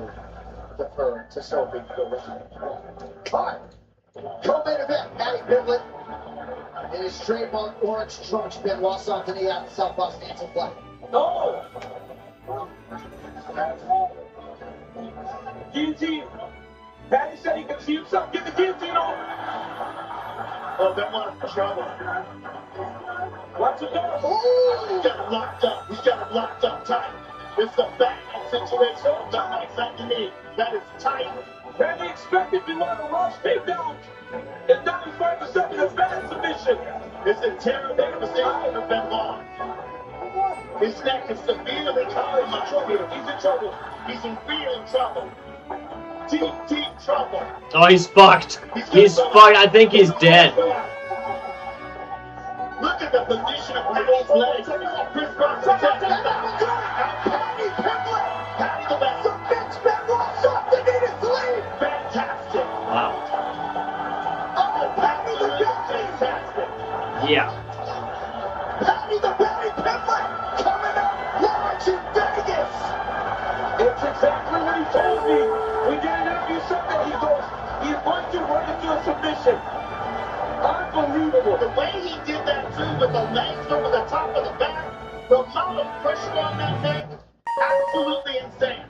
[SPEAKER 8] defer to Sophie for the All right. Co-main event, Maddie Pimblett. In his trademark orange trunks, Benoit Saint-Denis out in Southpaw Stanton Black.
[SPEAKER 2] No! Guillotine! Patty said he could see himself get the guillotine on!
[SPEAKER 5] Oh, Benoit in trouble.
[SPEAKER 2] Watch it go!
[SPEAKER 5] He's got him locked up. He's got him locked up tight. It's a backhand situation. Dominic Saint-Denis. That is tight.
[SPEAKER 2] Patty expected Benoit to rush him down. And now he's fighting the second of bad submission.
[SPEAKER 5] It's a terrible position for Benoit. His neck is severely compromised. He's in trouble. He's in real trouble. Deep trouble.
[SPEAKER 15] Oh, he's fucked. He's fucked. I think he's dead.
[SPEAKER 5] Look at the position of Patty's legs. Chris Brown's attacking him. Patty Pimblett. Patty the best. Submits Benoit. Something in his lead. Fantastic.
[SPEAKER 15] Wow.
[SPEAKER 5] Oh, Patty the best. Fantastic.
[SPEAKER 15] Yeah.
[SPEAKER 5] Patty the Patty Pimblett coming up live in Vegas.
[SPEAKER 10] me. We did an interview Sunday. He goes, he wants to work into a submission. Unbelievable.
[SPEAKER 5] The way he did that too, with the legs over the top of the back, the amount of pressure on that neck, absolutely insane.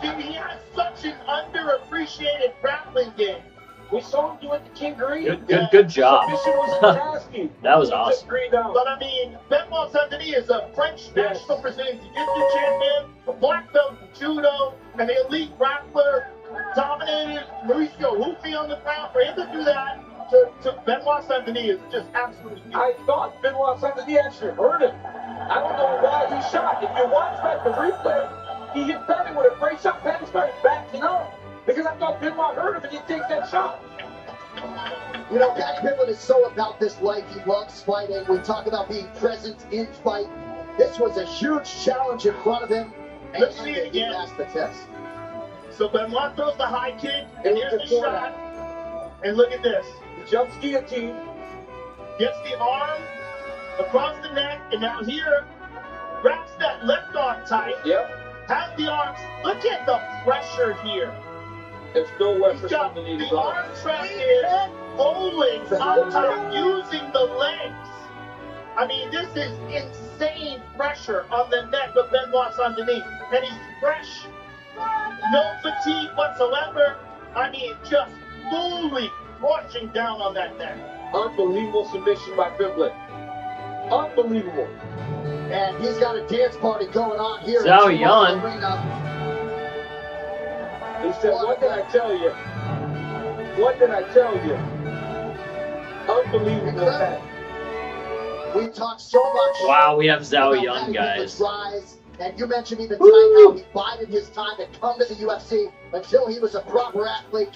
[SPEAKER 5] He has such an underappreciated grappling game.
[SPEAKER 10] We saw him do it to King Green.
[SPEAKER 1] Good job.
[SPEAKER 10] Submission was nasty.
[SPEAKER 1] That was awesome.
[SPEAKER 5] But I mean, Benoit Saint-Denis is a French national Brazilian Jiu-Jitsu champion, a black belt in judo, an elite grappler, dominated Mauricio Hufi on the ground. For him to do that to Benoit Saint-Denis is just absolutely huge.
[SPEAKER 10] I thought Benoit Saint-Denis actually hurt him. I don't know why he shot. If you watch back the replay, he hit Petty with a great shot. Petty started backing up because I thought Benoit hurt him and he takes that shot.
[SPEAKER 8] You know, Paddy Pimblett is so about this life. He loves fighting. We talk about being present in fight. This was a huge challenge in front of him. And
[SPEAKER 5] Let's see it
[SPEAKER 8] he
[SPEAKER 5] again.
[SPEAKER 8] passed the test.
[SPEAKER 5] So Benoit throws the high kick, and here's the shot. And look at this.
[SPEAKER 10] He jumps guillotine,
[SPEAKER 5] gets the arm across the neck, and now here, wraps that left arm tight.
[SPEAKER 10] Yep.
[SPEAKER 5] Has the arms. Look at the pressure here.
[SPEAKER 10] There's nowhere
[SPEAKER 5] He's
[SPEAKER 10] for
[SPEAKER 5] got
[SPEAKER 10] something to
[SPEAKER 5] the
[SPEAKER 10] go.
[SPEAKER 5] arm trap is holding on top, using the legs. I mean, this is insane pressure on the neck of Benoit Saint-Denis. And he's fresh. No fatigue whatsoever. I mean, just fully crushing down on that neck.
[SPEAKER 10] Unbelievable submission by Pimblett. Unbelievable.
[SPEAKER 8] And he's got a dance party going on here.
[SPEAKER 1] Zhao
[SPEAKER 8] in
[SPEAKER 1] Yan.
[SPEAKER 8] the arena.
[SPEAKER 10] He said, what did I tell you? What did I tell you? Unbelievable. That.
[SPEAKER 8] We talked so much.
[SPEAKER 1] Wow, we have Zhao
[SPEAKER 8] about
[SPEAKER 1] Yun,
[SPEAKER 8] Paddy
[SPEAKER 1] guys.
[SPEAKER 8] Pimblett's rise, and you mentioned even tonight how he bided his time to come to the UFC until he was a proper athlete.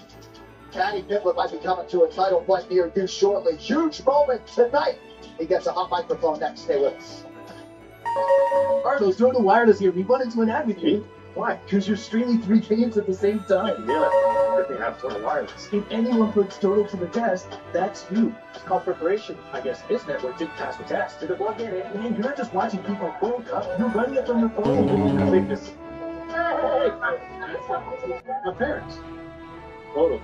[SPEAKER 8] Paddy Pimblett might be coming to a title fight near you shortly. Huge moment tonight. He gets a hot microphone next. Stay with us.
[SPEAKER 11] Arnold, throw the wireless here. We wanted to inhabit you. Why? Because you're streaming 3 games at the same time.
[SPEAKER 6] Yeah, good thing I have Total Wireless.
[SPEAKER 11] If anyone puts Total to the test, that's you.
[SPEAKER 6] It's called preparation. I guess his network didn't pass the test. Did it plug in?
[SPEAKER 11] Man, you're not just watching FIFA World Cup. You're running it from your phone.
[SPEAKER 6] I think this. Hey! My parents. Total.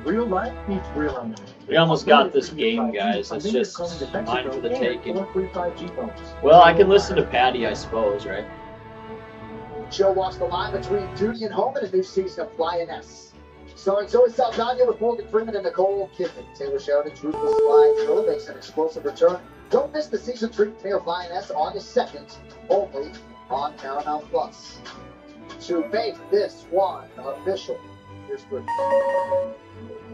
[SPEAKER 11] Real life beats real online.
[SPEAKER 1] We almost got this game, guys. It's just mine for the taking.
[SPEAKER 11] 5G phones.
[SPEAKER 1] Well, I can listen to Patty, I suppose, right?
[SPEAKER 8] Joe walks the line between duty and home in a new season of Lioness. Starring Zoe Saldana with Morgan Freeman and Nicole Kidman. Taylor Sheridan's ruthless spy thriller makes an explosive return. Don't miss the season 3 premiere of Lioness August 2nd, only on Paramount Plus. To make this one official, here's Bruce.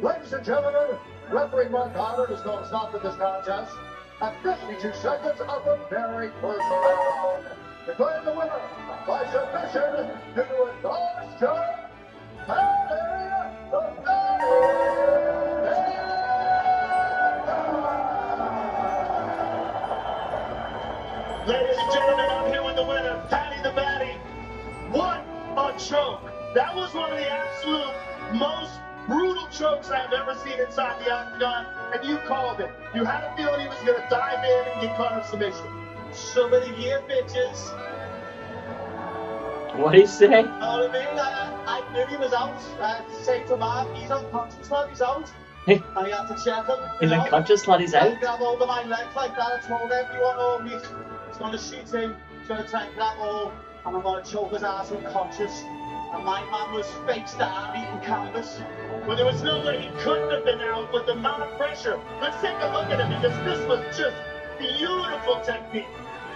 [SPEAKER 13] Ladies and gentlemen, referee Mark Howard is going to stop with this contest at 52 seconds of the very first round. Declaring the winner by submission due to exhaustion, Paddy the
[SPEAKER 5] Ladies and gentlemen, I'm here with the winner, Paddy the Baddy. What a choke. That was one of the absolute most brutal chokes I've ever seen inside the octagon, and you called it. You had a feeling he was going to dive in and get caught in submission. Some of the year, bitches.
[SPEAKER 1] What'd he say?
[SPEAKER 5] All of me, I knew he was out. I said to Mark, he's unconscious, man, he's out.
[SPEAKER 1] Hey.
[SPEAKER 5] I had to check him.
[SPEAKER 1] He's unconscious, lad, he's
[SPEAKER 5] I
[SPEAKER 1] out.
[SPEAKER 5] grabbed hold of my legs like that. I told everyone, oh, he's going to shoot him. He's going to try and grab hold, and I'm going to choke his ass unconscious. And my man was face down, eating canvas. Well, there was no way he couldn't have been out with the amount of pressure. Let's take a look at him, because this was just beautiful technique.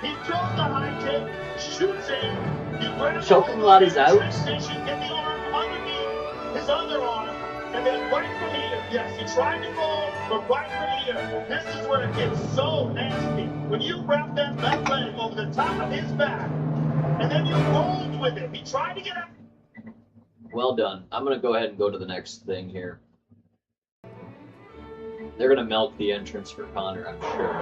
[SPEAKER 5] He throws the high kick, shoots in, you grab
[SPEAKER 1] Choke him, lad, he's out.
[SPEAKER 5] Station, get the arm underneath his other arm, and then right from here, yes, he tried to go, but right from here, this is where it gets so nasty. When you wrap that left leg over the top of his back, and then you rolled with it. He tried to get up.
[SPEAKER 1] Well done. I'm going to go ahead and go to the next thing here. They're going to milk the entrance for Connor, I'm sure.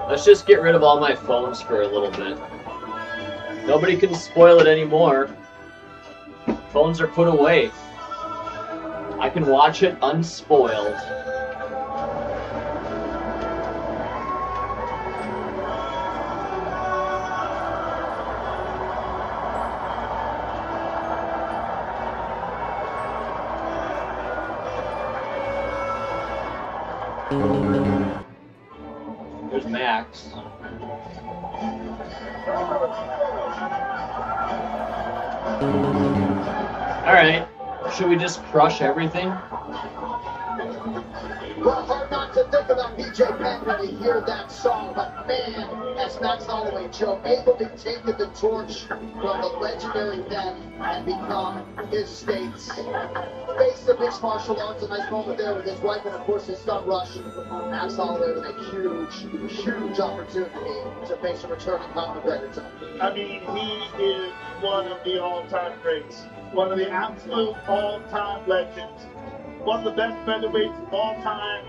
[SPEAKER 1] Let's just get rid of all my phones for a little bit. Nobody can spoil it anymore. Phones are put away. I can watch it unspoiled. There's Max. Alright, should we just crush everything?
[SPEAKER 8] Well, hard not to think about BJ Penn when you hear that song, but man, as Max Holloway, Joe, able to take the torch from the legendary vet and become his state's face of mixed martial arts. A nice moment there with his wife and, of course, his son, Rush. Max Holloway with a huge opportunity to face a returning Conor McGregor.
[SPEAKER 5] I mean, he is one of the all-time greats, one of the absolute all-time legends, one of the best featherweights of all time,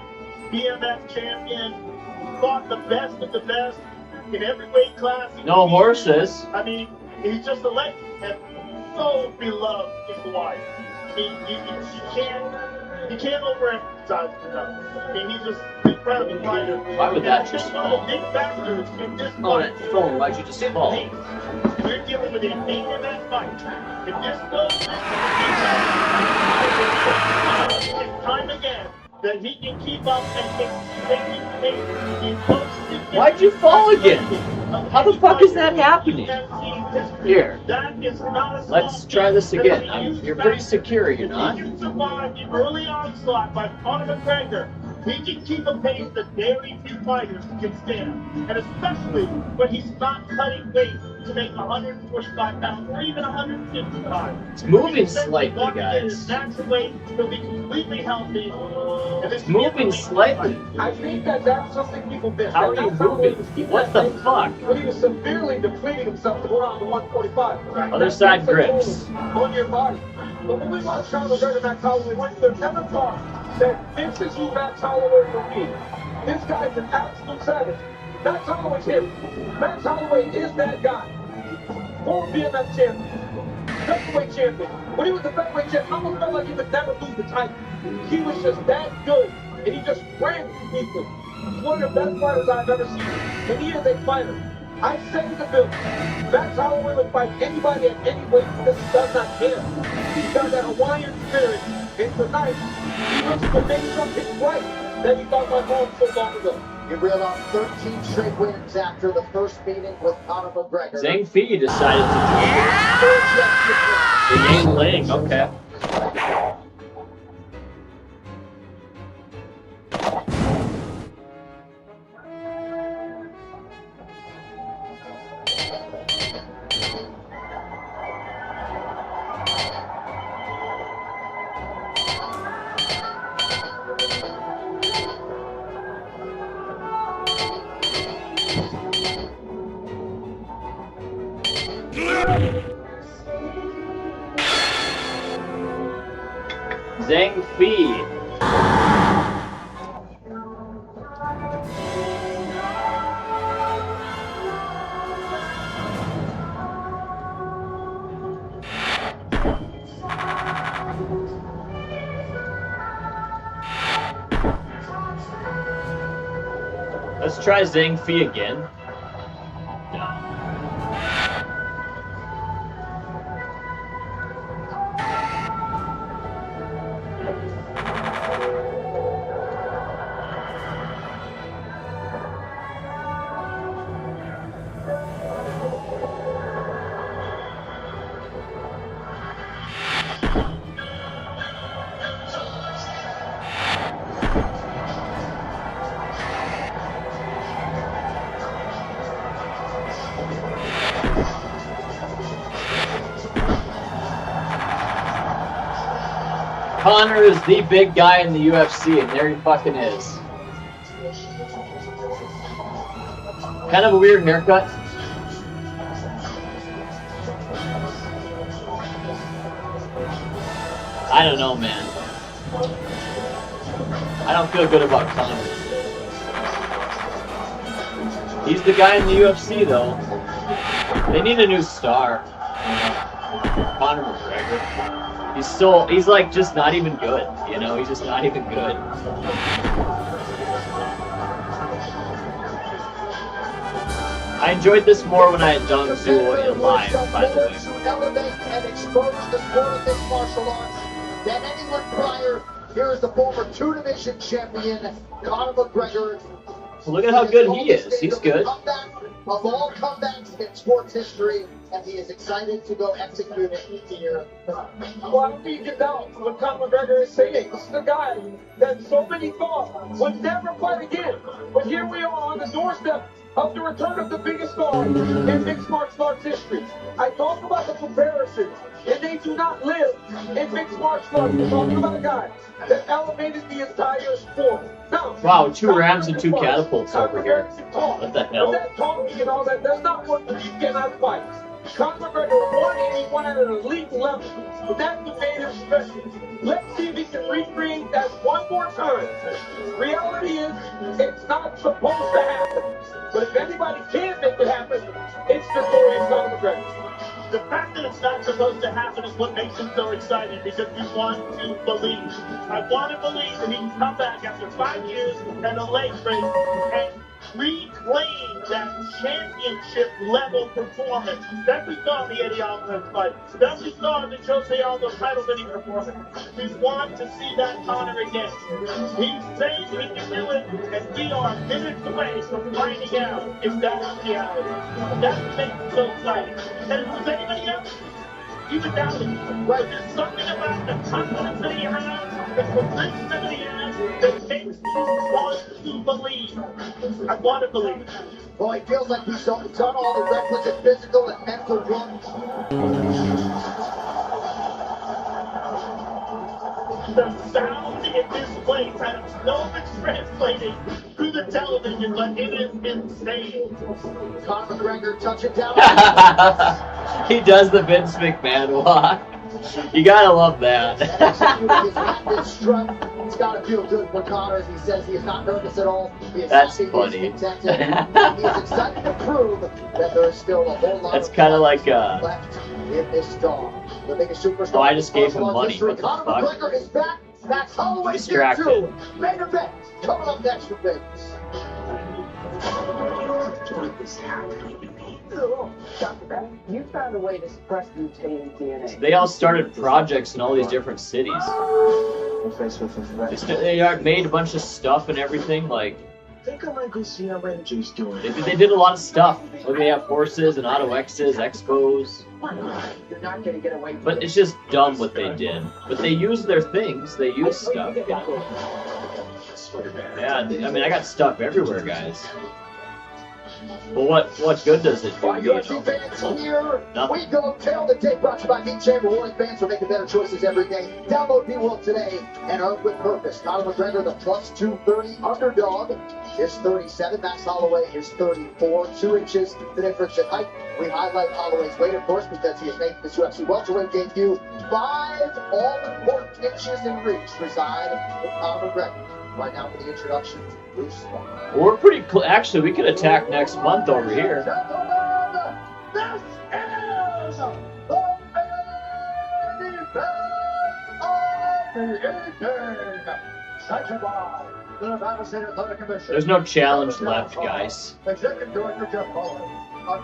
[SPEAKER 5] BMF champion, fought the best of the best in every weight class.
[SPEAKER 1] No horses.
[SPEAKER 5] I mean, he's just a legend and so beloved in Hawaii. You can't overemphasize it enough. I mean, he's just an incredible fighter.
[SPEAKER 1] Why would that just
[SPEAKER 5] one of the big factors in this
[SPEAKER 1] Oh, that phone, why'd you just fall?
[SPEAKER 5] We're dealing with a BMF fight. If this goes time again that he can keep up and take
[SPEAKER 1] Why'd you fall again? How the fuck is that happening? Here, let's try this again. You're pretty secure, you're not?
[SPEAKER 5] He can survive the early onslaught by Conor McGregor. He can keep a pace that very few fighters can stand, and especially when he's not cutting weight to make 145 pounds or even 155.
[SPEAKER 1] It's moving slightly, guys.
[SPEAKER 5] He'll be completely healthy.
[SPEAKER 1] It's moving slightly.
[SPEAKER 10] I think that's something people miss.
[SPEAKER 1] How are you moving? What the fuck?
[SPEAKER 10] When he was severely depleting himself to go down to 145.
[SPEAKER 1] Other side grips.
[SPEAKER 10] On your body. But when we watched Conor McGregor and Max Holloway, we never thought that this is who Max Holloway will be. This guy's an absolute savage. Max Holloway's him. Max Holloway is that guy. Former BMF champion. Featherweight champion. When he was the featherweight champion, I almost felt like he would never lose the title. He was just that good. And he just ran people. He's one of the best fighters I've ever seen. And he is a fighter. I say to Bill, Max Holloway would fight anybody at any weight because he does not care. He's got that Hawaiian spirit. And tonight, he looks to make something right that he thought was wrong so long ago.
[SPEAKER 8] He reeled off 13 straight wins after the first meeting with Conor McGregor.
[SPEAKER 1] Zhang Fei decided to do it. The Yang Ling, okay. Zhang Fei. Let's try Zhang Fei again. Conor is the big guy in the UFC, and there he fucking is. Kind of a weird haircut. I don't know, man. I don't feel good about Conor. He's the guy in the UFC, though. They need a new star. Conor McGregor. He's like just not even good, you know, he's just not even good. I enjoyed this more when I had Dong Zhuo in live, by the way.
[SPEAKER 8] To elevate and expose the sport of mixed martial arts than anyone prior. Here is the former 2-division champion, Conor McGregor.
[SPEAKER 1] Look at how good he is. He's good.
[SPEAKER 8] Of all comebacks in sports history, and he is excited to go execute it here.
[SPEAKER 2] Well, I don't need to know what Conor McGregor is saying. This is a guy that so many thought would never fight again. But here we are on the doorstep of the return of the biggest star in mixed martial arts history. I talk about the comparisons, and they do not live in mixed martial arts. We're talking about a guy that elevated the entire sport. Now,
[SPEAKER 1] wow, 2 rams and 2 catapults over here. What the hell?
[SPEAKER 2] That talking and all that, that's not what you cannot fight. Conor McGregor won and he won at an elite level. But that's what made him special. Let's see if he can recreate that one more time. Reality is, it's not supposed to happen. But if anybody can make it happen, it's the story of Conor McGregor.
[SPEAKER 5] The fact that it's not supposed to happen is what makes him so exciting, because we want to believe. I want to believe that he can come back after 5 years and a leg break and reclaim that championship level performance that we saw in the Eddie Alvarez fight, that we saw in the Jose Aldo title winning performance. We want to see that Conor again. He's saying he can do it, and we are minutes away from finding out if that is reality. That's what makes it so exciting. And if there's anybody else, you would doubt it. But there's something about the confidence that he has, the conviction that he has, that makes me want to believe. I want to believe.
[SPEAKER 8] Well, he feels like he's done all the requisite physical and mental work.
[SPEAKER 5] The sound in this place, I don't know if it's translating through the television, but it is insane.
[SPEAKER 8] Conor McGregor touching down.
[SPEAKER 1] He does the Vince McMahon walk. You gotta love that.
[SPEAKER 8] It's gotta feel good for Conor, as he says he is not nervous at all. He is
[SPEAKER 1] That's
[SPEAKER 8] happy,
[SPEAKER 1] funny.
[SPEAKER 8] He is contented. He is excited to prove that there is still a whole lot
[SPEAKER 1] That's
[SPEAKER 8] of
[SPEAKER 1] kind of like
[SPEAKER 8] left in this dog. The biggest superstar.
[SPEAKER 1] Oh, I just gave him
[SPEAKER 8] in
[SPEAKER 1] money.
[SPEAKER 8] history.
[SPEAKER 1] What the
[SPEAKER 8] Conor
[SPEAKER 1] fuck?
[SPEAKER 8] McGregor is back. Max Holloway did
[SPEAKER 1] Distracted.
[SPEAKER 8] too. Main event coming up next for Vince.
[SPEAKER 7] You found a way to suppress mutated DNA.
[SPEAKER 1] They all started projects in all these different cities. They made a bunch of stuff and everything. Like
[SPEAKER 6] Think I might go see how Angie's doing.
[SPEAKER 1] they did a lot of stuff. Like they have horses and Auto X's, Expos.
[SPEAKER 7] You're not gonna get away from
[SPEAKER 1] But it's just dumb what they did. But they use their things. They use stuff. Yeah, I mean I got stuff everywhere, guys. But what good does it do? You
[SPEAKER 8] UFC
[SPEAKER 1] know?
[SPEAKER 8] fans, here
[SPEAKER 1] Nothing.
[SPEAKER 8] we go. Tail the tape brought to you by Heat Chamber. Warning fans for making better choices every day. Download B-World today and earn with purpose. Conor McGregor, the plus 230 underdog, is 37. Max Holloway is 34. 2 inches the difference in height. We highlight Holloway's weight, of course, because he is making this UFC welterweight debut. 5 all-important inches in reach reside with Conor McGregor. Right now for the introduction to Bruce Lee.
[SPEAKER 1] We're pretty actually, we could attack next month over here.
[SPEAKER 8] Gentlemen, this is the main event of the evening. Sanctioned by the Nevada State Athletic Commission.
[SPEAKER 1] There's no challenge left, guys.
[SPEAKER 8] Executive Director Jeff Collins.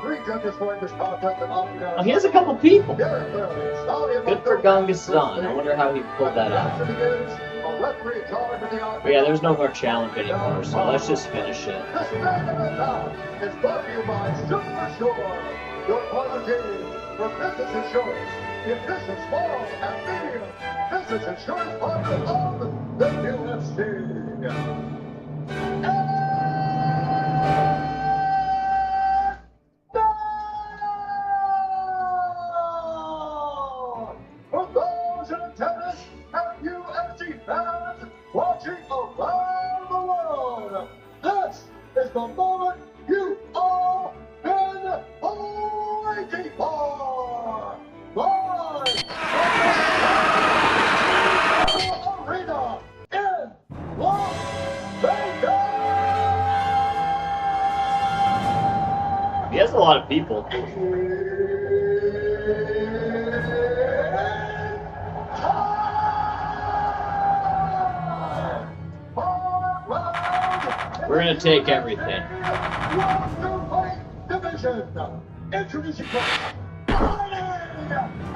[SPEAKER 8] 3 judges for this contest and
[SPEAKER 1] Oh, he has a couple people. Good for Gungasan. I wonder how he pulled that out. But yeah, there's no more challenge anymore, so let's just finish it.
[SPEAKER 8] This main event now is brought to you by Superstore. Your quality for business insurance. If this is small and medium, this is insurance partner of the UFC. For those in attendance and UFC fans watching around the world, this is the moment you all been waiting for. Live from the Arena in Las
[SPEAKER 1] lot of people. We're gonna take everything.
[SPEAKER 13] Introducing out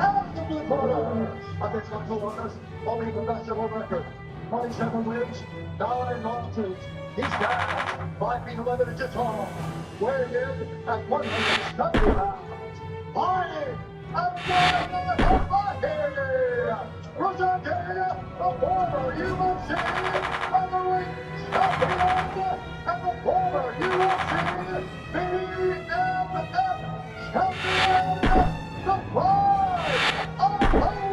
[SPEAKER 13] of the corner against the Columbus, holding the national record. 27 wins, 9 losses. He's down 5 feet 11 inches tall, weighing in at 170 pounds. Fighting and presenting the former UFC featherweight champion and the former UFC BMF champion, the Pride of Hawaii,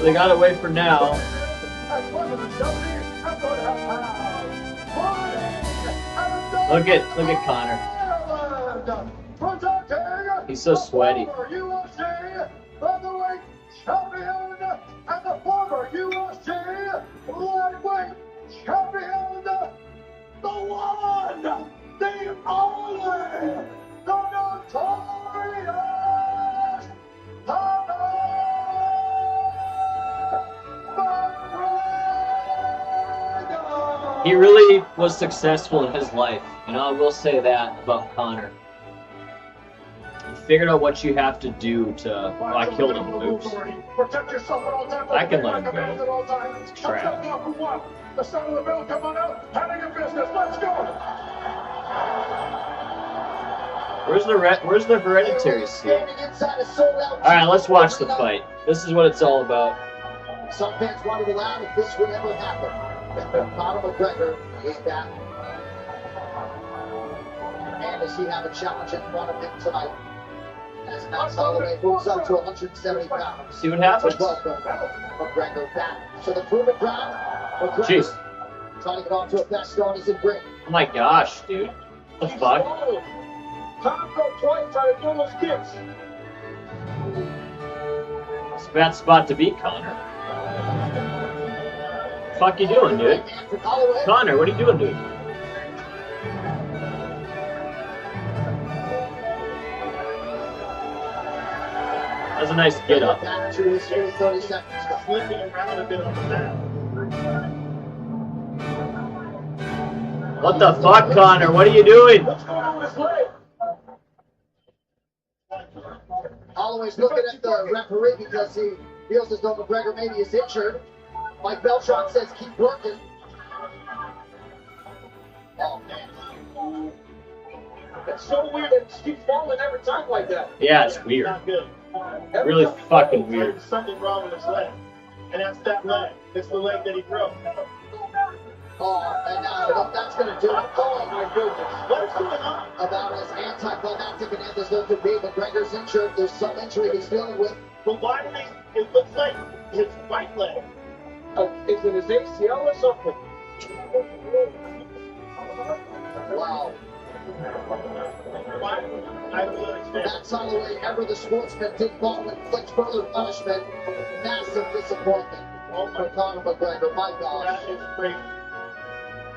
[SPEAKER 1] They got away for now. Look at Connor. He's so sweaty.
[SPEAKER 13] UFC featherweight champion and the former UFC lightweight champion, the one, the only, the notorious
[SPEAKER 1] He really was successful in his life, and I will say that about Connor. You figured out what you have to do to. Oh, I killed him, oops. I can let him go. It's trash.
[SPEAKER 13] The son of the bell, come on out, having your business, let's go!
[SPEAKER 1] Where's the hereditary seal? Alright, let's watch the fight. This is what it's all about.
[SPEAKER 8] Some fans wanted to laugh if this would ever happen. Conor McGregor is back. And does he have a challenge in front of him tonight? As Max Holloway moves up to 170 pounds.
[SPEAKER 1] See what happens.
[SPEAKER 8] Welcome McGregor back to the proven ground.
[SPEAKER 1] Jeez.
[SPEAKER 8] Trying to get off to a fast start as it brings.
[SPEAKER 1] Oh my gosh, dude. What the fuck?
[SPEAKER 2] Tom go twice trying to do those kicks.
[SPEAKER 1] It's a bad spot to beat Connor. What the fuck you doing, dude? Connor, what are you doing, dude? That's a nice get up.
[SPEAKER 5] Slipping around a bit on the mat.
[SPEAKER 1] What the fuck, Connor? What are you doing?
[SPEAKER 8] Holloway's looking at the referee because he feels as though McGregor maybe is injured. Mike Beltran says keep working. Oh, man.
[SPEAKER 2] It's so weird that he keeps falling every time like that.
[SPEAKER 1] Yeah, it's weird.
[SPEAKER 5] Not good.
[SPEAKER 1] Really fucking weird.
[SPEAKER 5] There's something wrong with his leg. And that's that leg. It's the leg that he broke.
[SPEAKER 8] Oh, and now that's going to do it. Oh, my goodness.
[SPEAKER 5] What's going on?
[SPEAKER 8] About as anticlimactic and as though could be. McGregor's injured. There's some injury he's dealing with.
[SPEAKER 5] But why do they? It looks like his right leg.
[SPEAKER 2] Is it his ACL or something?
[SPEAKER 8] Wow.
[SPEAKER 5] I don't understand.
[SPEAKER 8] Max Holloway, ever the sportsman, did fall and inflict further punishment. Massive disappointment for Conor McGregor. My gosh.
[SPEAKER 5] That is crazy.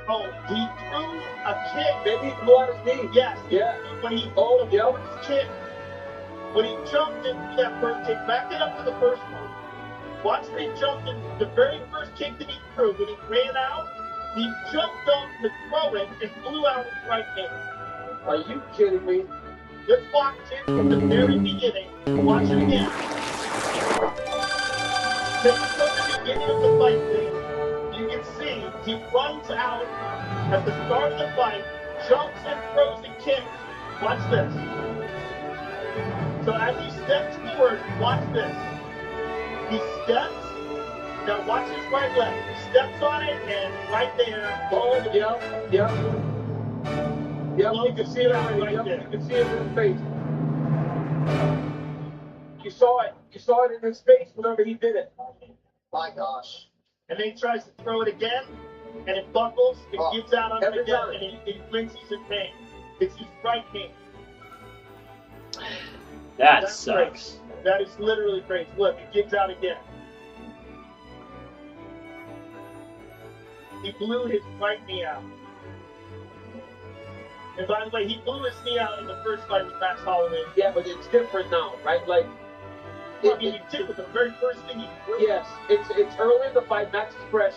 [SPEAKER 5] Oh, he threw a kick.
[SPEAKER 2] Maybe he blew out his knee.
[SPEAKER 5] Yes.
[SPEAKER 2] Yeah.
[SPEAKER 5] When he
[SPEAKER 2] yeah.
[SPEAKER 5] kick, when he jumped into that first kick, back it up to the first one. Watch when he jumped in the very first kick that he threw. When he ran out, he jumped up to throw it and blew out his right hand.
[SPEAKER 2] Are you kidding me?
[SPEAKER 5] Let's watch it from the very beginning. Watch it again. Take it from the beginning of the fight, please. You can see he runs out at the start of the fight, jumps and throws and kicks. Watch this. So as he steps forward, watch this. He steps, now watch his right leg. He steps on it and right there.
[SPEAKER 2] Oh, yeah. Yeah, you can see it right there. You can see it in the face.
[SPEAKER 10] You saw it. You saw it in his face whenever he did it.
[SPEAKER 8] My gosh.
[SPEAKER 5] And then he tries to throw it again, and it buckles, it gives out on him
[SPEAKER 10] every
[SPEAKER 5] again,
[SPEAKER 10] time.
[SPEAKER 5] and he flinches in pain. It's his right knee.
[SPEAKER 1] That
[SPEAKER 5] That's
[SPEAKER 1] sucks.
[SPEAKER 5] crazy. That is literally crazy. Look, it gives out again. He blew his right knee out. And by the way, he blew his knee out in the first fight with Max Holloway.
[SPEAKER 10] Yeah, but it's different now, right? Like,
[SPEAKER 5] I mean, he did with the very first thing he threw.
[SPEAKER 10] yes, it's early in the fight. Max is fresh,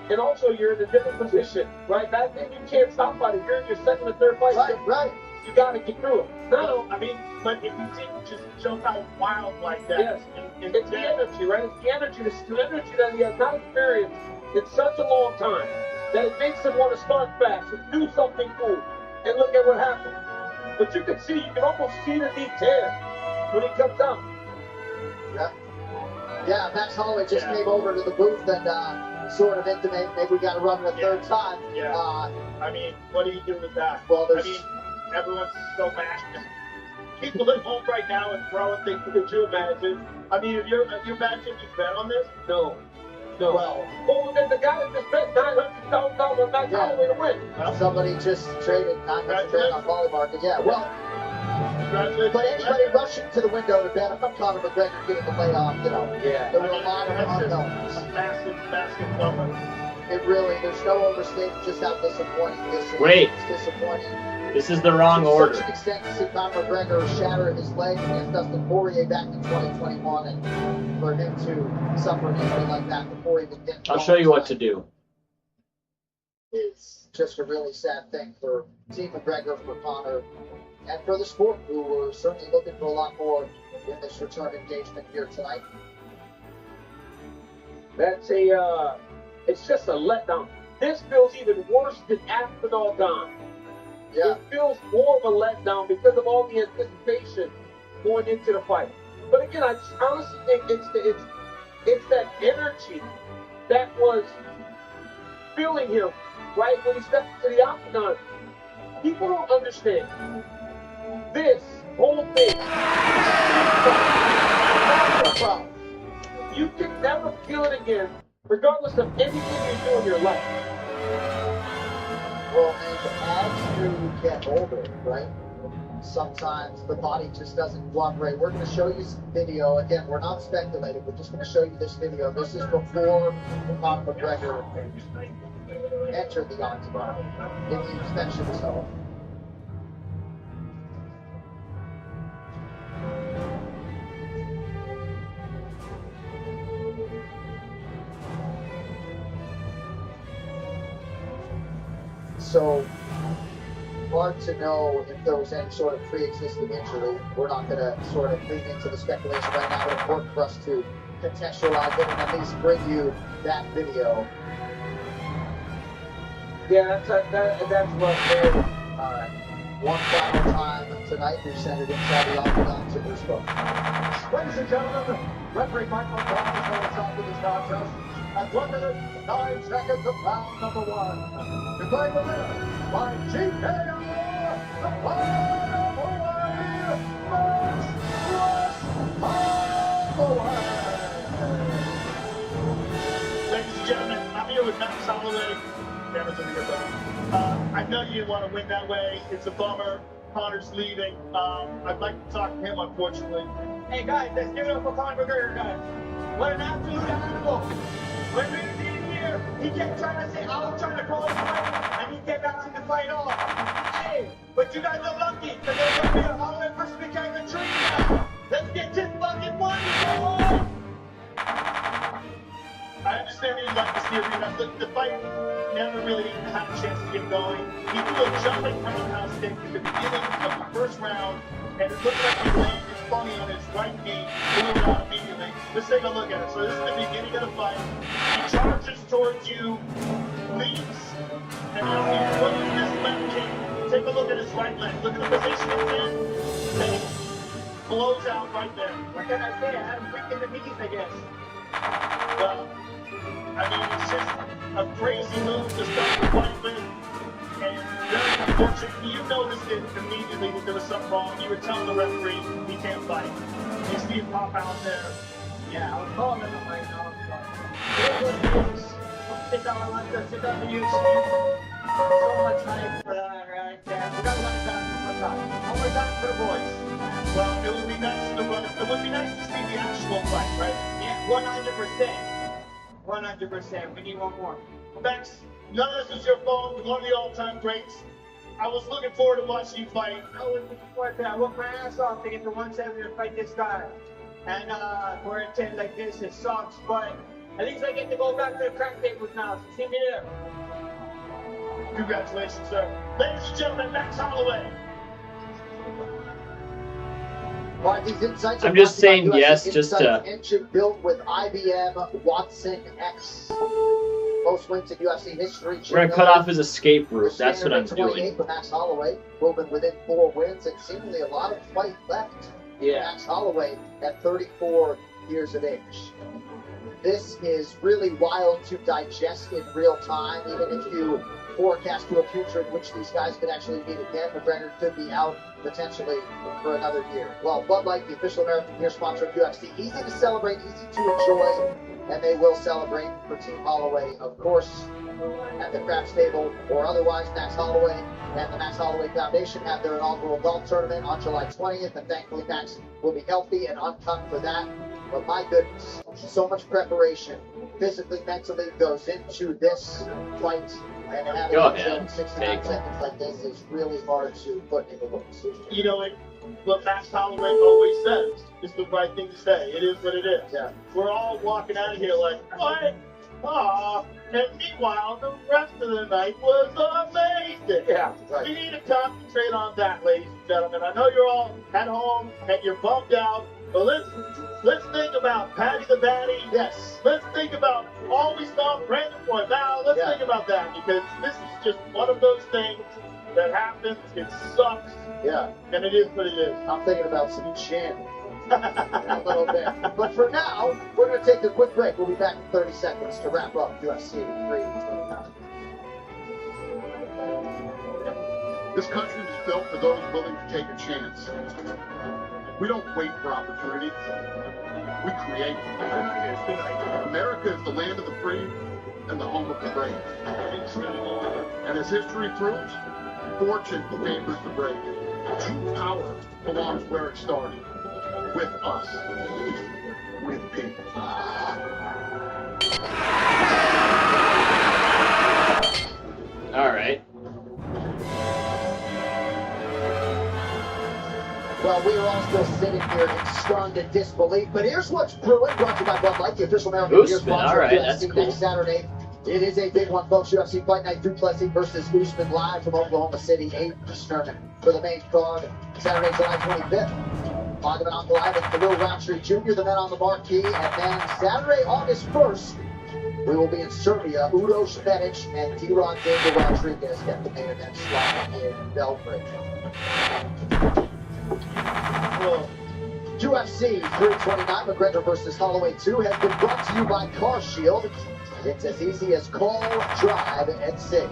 [SPEAKER 10] and also you're in a different position, right? Back then you can't stop fighting. You're in your second or third fight.
[SPEAKER 8] Right.
[SPEAKER 10] You got to get through it.
[SPEAKER 5] No, I mean, but if you didn't just jump out wild like that,
[SPEAKER 10] Yes. It's the energy, right? It's the energy that he has not experienced in such a long time that it makes him want to start fast and do something cool. And look at what happened. But you can almost see the knee tear when he comes out.
[SPEAKER 8] Yeah, Max Holloway just came over to the booth and sort of intimated maybe we got to run it a third time.
[SPEAKER 5] Yeah. I mean, what do you do with that?
[SPEAKER 8] Well,
[SPEAKER 5] I mean, everyone's so mad. People at home right now and throwing things. Could you imagine? I mean, if you imagine you bet on this?
[SPEAKER 10] No. Well, then the guy that just bet $900,000 on Max Holloway to win.
[SPEAKER 8] Somebody just traded $900,000 on Volley Market. Yeah, well. But anybody rushing to the window to bet on Conor McGregor getting the layoff, there were a lot of unknowns.
[SPEAKER 5] Massive number.
[SPEAKER 8] It really, there's no overstating just how disappointing this is.
[SPEAKER 1] Wait.
[SPEAKER 8] It's disappointing.
[SPEAKER 1] This is the wrong order.
[SPEAKER 8] To such an extent to see Conor McGregor shatter his leg against Dustin Poirier back in 2021, and for him to suffer an injury like that before he even gets
[SPEAKER 1] I'll show you what to do.
[SPEAKER 8] It's just a really sad thing for Team McGregor, for Conor, and for the sport, who were certainly looking for a lot more in this return engagement here tonight.
[SPEAKER 10] That's it's just a letdown. This feels even worse than Aspinall gone.
[SPEAKER 8] Yeah.
[SPEAKER 10] It feels more of a letdown because of all the anticipation going into the fight. But again, I just honestly think it's that energy that was filling him, right, when he stepped into the octagon. People don't understand. This whole thing, you can never feel it again, regardless of anything you do in your life.
[SPEAKER 8] Well, and as you get older, right, sometimes the body just doesn't cooperate. We're going to show you some video. Again, we're not speculating. We're just going to show you this video. This is before Conor McGregor entered the octagon in the extension zone. So, hard to know if there was any sort of pre-existing injury. We're not going to sort of lean into the speculation right now. It's important for us to contextualize it and at least bring you that video.
[SPEAKER 10] Yeah, that's what there.
[SPEAKER 8] All right. One final time tonight, we send it inside the octagon to Bruce Book.
[SPEAKER 13] Ladies and gentlemen, referee Michael Brown is going to stop with this contest at 1 minute, 9 seconds of round number 1. Declaring the winner by TKO, the Pride of Hawaii, Max Holloway.
[SPEAKER 5] Ladies and gentlemen, I'm here with Max Holloway. Cameras over here, buddy. I know you didn't want to win that way. It's a bummer. Conor's leaving. I'd like to talk to him, unfortunately.
[SPEAKER 2] Hey guys, let's give it up for Conor McGregor, guys. What an absolute animal. When we were in here, he kept trying to say, I was trying to call the fight, and he kept asking the fight off. Hey, but you guys are lucky, because there's going to be a Holloway versus McGregor tree now. Let's get this fucking money, boy!
[SPEAKER 5] I understand that you'd like to see it rematch. The fight never really had a chance to get going. He threw a jumping roundhouse kick at the beginning of the first round, and it looked like he landed funny on his right knee, blew it out immediately. Let's take a look at it. So this is the beginning of the fight. He charges towards you, leaps, and now he's putting this left kick. Take a look at his right leg. Look at the position it's in. And he blows out right there.
[SPEAKER 2] What can I say? I had him weak in the knees, I guess.
[SPEAKER 5] Well, I mean, it's just a crazy move to start the fight with. And very unfortunate. You noticed it immediately that there was something wrong. You were telling the referee he can't fight. you see him pop out there.
[SPEAKER 2] Yeah, I was calling him right now. So. Sit down, Alexa. Sit down to you, Steve. So much hype for that right there. We got one time. One more time for the boys.
[SPEAKER 5] Well, it would be nice to run. It would be nice to see the actual fight, right?
[SPEAKER 2] Yeah, 100%. 100%. We need one more.
[SPEAKER 5] Max, none of this is your fault. One of the all-time greats. I was looking forward to watching you fight.
[SPEAKER 2] I was looking forward to that. I worked my ass off to get to 170 to fight this guy. And for a 10 like this, it sucks. But at least I get to go back to the crack tables now. So see me there.
[SPEAKER 5] Congratulations, sir. Ladies and gentlemen, Max Holloway.
[SPEAKER 8] Well, these insights
[SPEAKER 1] I'm
[SPEAKER 8] are
[SPEAKER 1] just
[SPEAKER 8] brought to you
[SPEAKER 1] saying
[SPEAKER 8] by
[SPEAKER 1] yes,
[SPEAKER 8] UFC
[SPEAKER 1] just
[SPEAKER 8] Insights engine built with IBM Watson X. Most wins in UFC history.
[SPEAKER 1] We're gonna cut off his escape route. That's what I'm doing.
[SPEAKER 8] 28 for Max Holloway, moving within 4 wins, and seemingly a lot of fight left.
[SPEAKER 1] Yeah.
[SPEAKER 8] Max Holloway at 34 years of age. This is really wild to digest in real time, even if you forecast to a future in which these guys could actually meet again. McGregor could be out potentially for another year. Well, Bud Light, the official American beer sponsor of UFC, easy to celebrate, easy to enjoy, and they will celebrate for Team Holloway, of course, at the craps table or otherwise. Max Holloway and the Max Holloway Foundation have their inaugural golf tournament on July 20th, and thankfully Max will be healthy and uncut for that. But my goodness, so much preparation, physically, mentally, goes into this fight, and having
[SPEAKER 1] Go
[SPEAKER 8] it
[SPEAKER 1] ahead.
[SPEAKER 8] in 69 seconds like this is really hard to put into words.
[SPEAKER 5] You know, what Max Holloway always says is the right thing to say. It is what it is.
[SPEAKER 8] Yeah.
[SPEAKER 5] We're all walking out of here like, what? Ah. And meanwhile, the rest of the night was amazing.
[SPEAKER 8] Yeah, right.
[SPEAKER 5] We need to concentrate on that, ladies and gentlemen. I know you're all at home and you're bummed out, but let's think about Patty the Batty.
[SPEAKER 8] Yes.
[SPEAKER 5] Let's think about all we saw Brandon Royval. Let's
[SPEAKER 8] Yeah.
[SPEAKER 5] think about that, because this is just one of those things that happens. It sucks.
[SPEAKER 8] Yeah.
[SPEAKER 5] And it is what it is.
[SPEAKER 8] I'm thinking about some gin in a little bit. But for now, we're going to take a quick break. We'll be back in 30 seconds to wrap up UFC 329.
[SPEAKER 13] This country was built for those willing to take a chance. We don't wait for opportunities. We create them. America is the land of the free and the home of the brave. And as history proves, fortune favors the brave. True power belongs where it started. With us. With people.
[SPEAKER 1] All right.
[SPEAKER 8] Well, we are all still sitting here in stunned disbelief, but here's what's brewing, brought to you by Bud Light, the official American beer
[SPEAKER 1] Usman,
[SPEAKER 8] sponsor
[SPEAKER 1] all right,
[SPEAKER 8] of
[SPEAKER 1] that's
[SPEAKER 8] UFC
[SPEAKER 1] cool.
[SPEAKER 8] next Saturday. It is a big one, folks. UFC Fight Night, Duplessis versus Usman, live from Oklahoma City, 8 Eastern for the main card. Saturday, July 25th. Magomed Ankalaev and Khalil Rountree Jr., the men on the marquee. And then Saturday, August 1st, we will be in Serbia. Udo Špenić and Tiran Danger Rodriguez get the main event slot in Belgrade. UFC 329, McGregor versus Holloway 2 has been brought to you by Car Shield. It's as easy as call, drive, and save.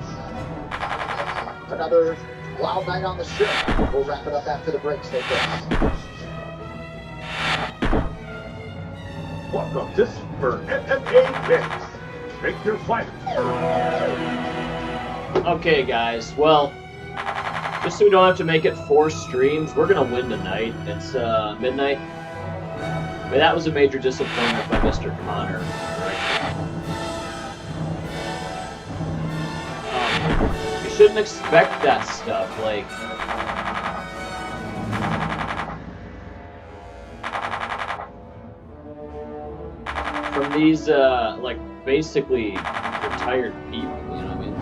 [SPEAKER 8] Another wild night on the strip. We'll wrap it up after the break. Stay close.
[SPEAKER 6] Welcome to Super MMA Mix. Make your fight.
[SPEAKER 1] Okay, guys. Well, just so we don't have to make it 4 streams, we're gonna win tonight. It's midnight. But that was a major disappointment by Mr. Connor. You shouldn't expect that stuff. Like, from these, like, basically retired people, you know what I mean?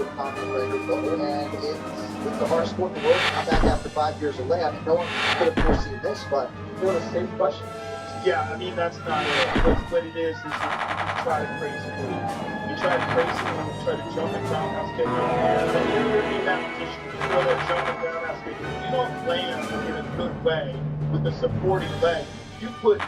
[SPEAKER 8] with Conor McGregor, and it's the hardest sport in the world to come back after 5 years away. I mean, no one could have foreseen this, but you know, the same question.
[SPEAKER 5] Yeah, I mean, that's not it. What it is you try to crazy move. You try to crazy move, you try to jump and roundhouse kick in the air, then you're in that position. You throw that jump and roundhouse kick. If you don't land in a good way with the supporting leg, you put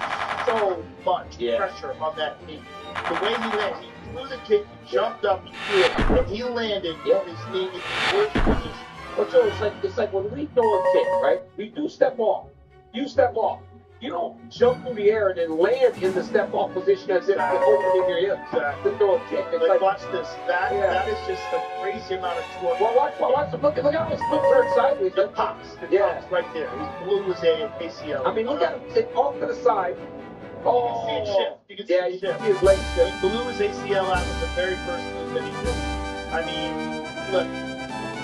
[SPEAKER 5] so much pressure on that knee. The way he landed, he threw the kick, he jumped up, he threw it, and he landed on his knee in the worst position.
[SPEAKER 10] But so it's like when we throw a kick, right? We do step off. You step off. You don't jump through the air and then land in the step off position as if you're opening your hips to throw a kick. It's like
[SPEAKER 5] watch this. That is just a crazy amount of torque.
[SPEAKER 10] Well, watch. Look how his foot turns sideways.
[SPEAKER 5] It pops. It pops right there. He blew his ACL.
[SPEAKER 10] I mean, look at him. It's off to the side. Oh,
[SPEAKER 5] you can see it shift. You can see it shift.
[SPEAKER 10] His legs shift.
[SPEAKER 5] He blew his ACL out with the very first move that he did. I mean, look,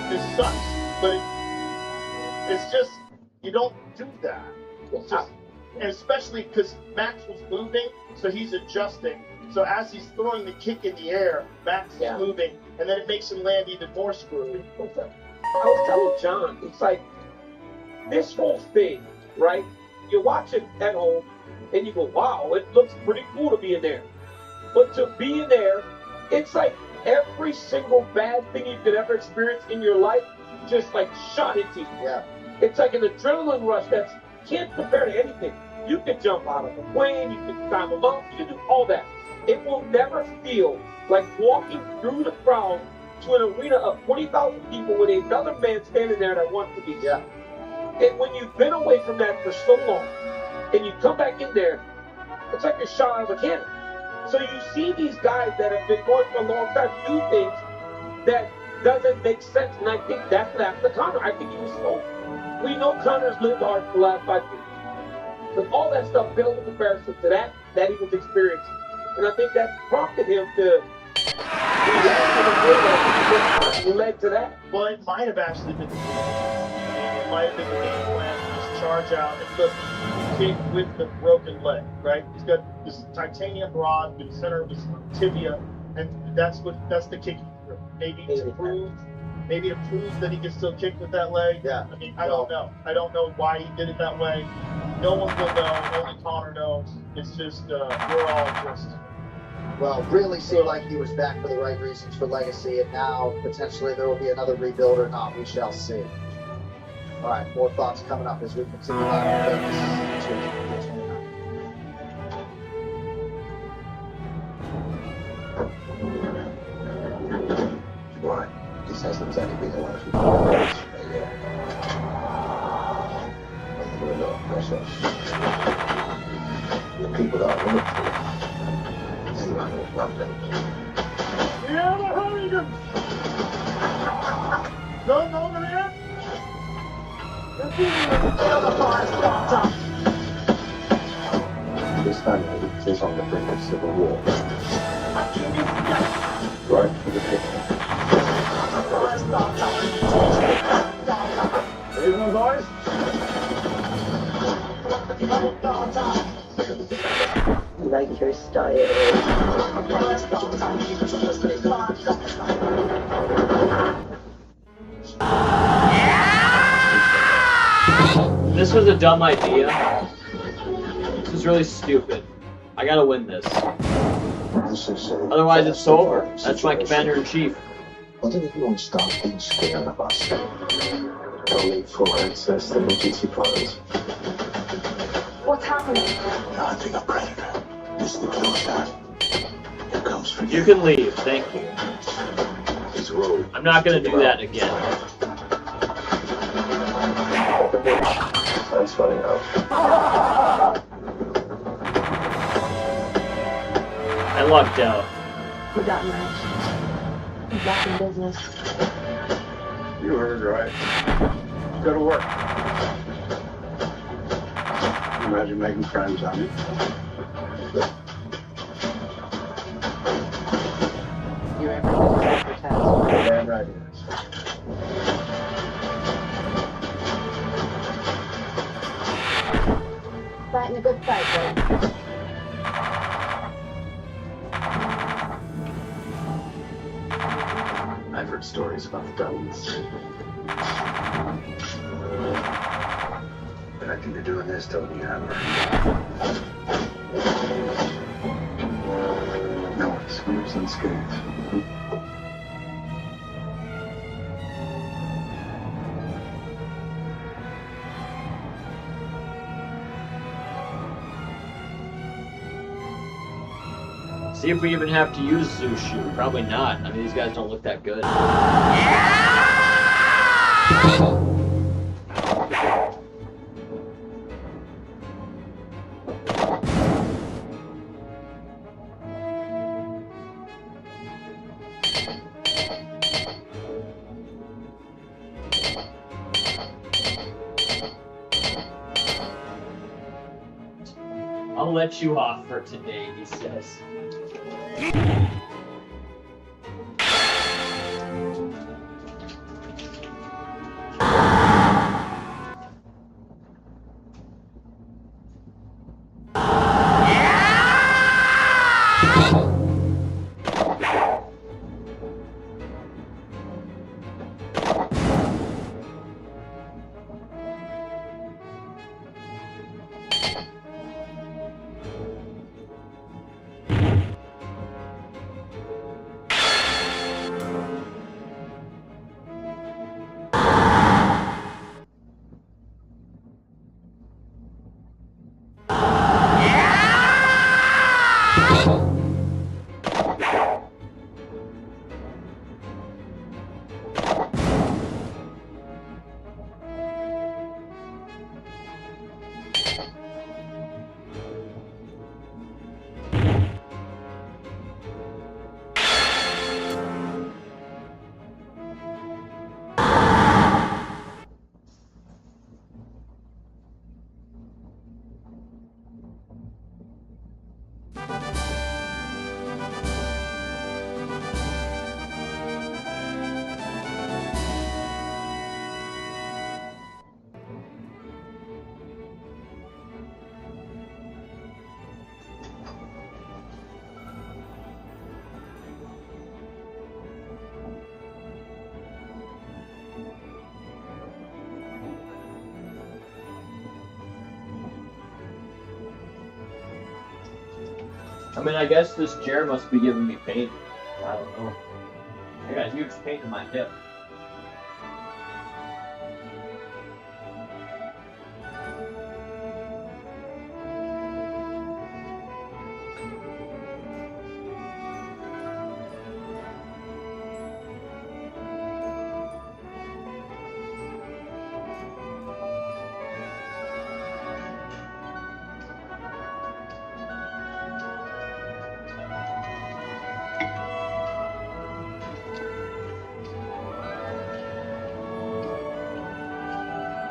[SPEAKER 5] this sucks, but it's just, you don't do that. It's just, and especially because Max was moving, so he's adjusting. So as he's throwing the kick in the air, Max is moving, and then it makes him land even more screwed.
[SPEAKER 10] I was telling John, it's like this whole thing, right? You watch it at home, and you go, wow, it looks pretty cool to be in there. But to be in there, it's like every single bad thing you could ever experience in your life just like shot into you.
[SPEAKER 8] Yeah.
[SPEAKER 10] It's like an adrenaline rush that can't compare to anything. You can jump out of a plane, you can climb a mountain, you can do all that. It will never feel like walking through the crowd to an arena of 20,000 people with another man standing there that wants to be there. And when you've been away from that for so long, and you come back in there, it's like you're shot out of a cannon. So you see these guys that have been going for a long time do things that doesn't make sense. And I think that's what happened to Conor. I think he was slow. We know Conor's lived hard for the last 5 years. But all that stuff built in comparison to that he was experiencing. And I think that prompted him to led to that.
[SPEAKER 5] Well, it might have actually been the game plan. It might have been the game plan to just charge out and look, kick with the broken leg, right? He's got this titanium rod in the center of his tibia, and that's the kick he threw. Maybe to prove that he can still kick with that leg.
[SPEAKER 8] Yeah.
[SPEAKER 5] I mean, I don't know. I don't know why he did it that way. No one will know. Only Conor knows. It's just we're all just.
[SPEAKER 8] Well, really seemed like he was back for the right reasons for Legacy, and now potentially there will be another rebuild or not. We shall see. All right, more thoughts coming up as we continue on with Vegas 229.
[SPEAKER 9] Why? This has the exactly been one of the people that are willing to. This family is on the brink of civil war. Right for the picture.
[SPEAKER 6] Evening, boys.
[SPEAKER 7] Like your style.
[SPEAKER 1] This was a dumb idea. This is really stupid. I gotta win this. Otherwise it's over. That's my commander-in-chief.
[SPEAKER 9] What if you don't stop being scared of us? Only for access to emergency funds.
[SPEAKER 4] What's happening?
[SPEAKER 9] Hunting a predator. This is the kill shot. It comes for you.
[SPEAKER 1] You can leave, thank you.
[SPEAKER 9] It's a road.
[SPEAKER 1] I'm not gonna do that again.
[SPEAKER 9] That's funny out.
[SPEAKER 1] I lucked out.
[SPEAKER 4] We got matched. We're back in business.
[SPEAKER 6] You heard right. Go to work. Imagine making friends on it.
[SPEAKER 3] You ever did your task?
[SPEAKER 6] Damn right it is.
[SPEAKER 4] Fighting a good fight, bro.
[SPEAKER 9] I've heard stories. stories about the Dutons. But I think they're doing this, don't you, Hammer? No one escapes unscathed.
[SPEAKER 1] See if we even have to use Zushu. Probably not. I mean, these guys don't look that good. I'll let you off for today, he says. I mean, I guess this chair must be giving me pain. I don't know. I got a huge pain in my hip.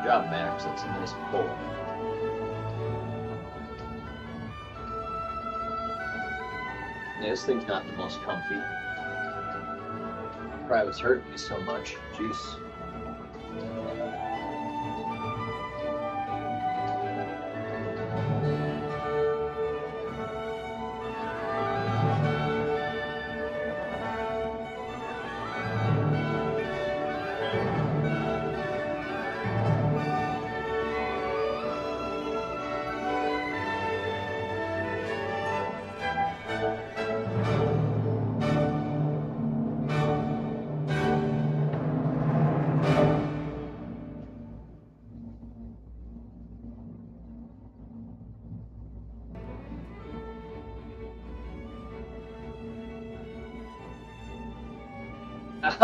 [SPEAKER 1] Good job, Max. That's a nice pull. Yeah, this thing's not the most comfy. Probably was hurting me so much. Jeez.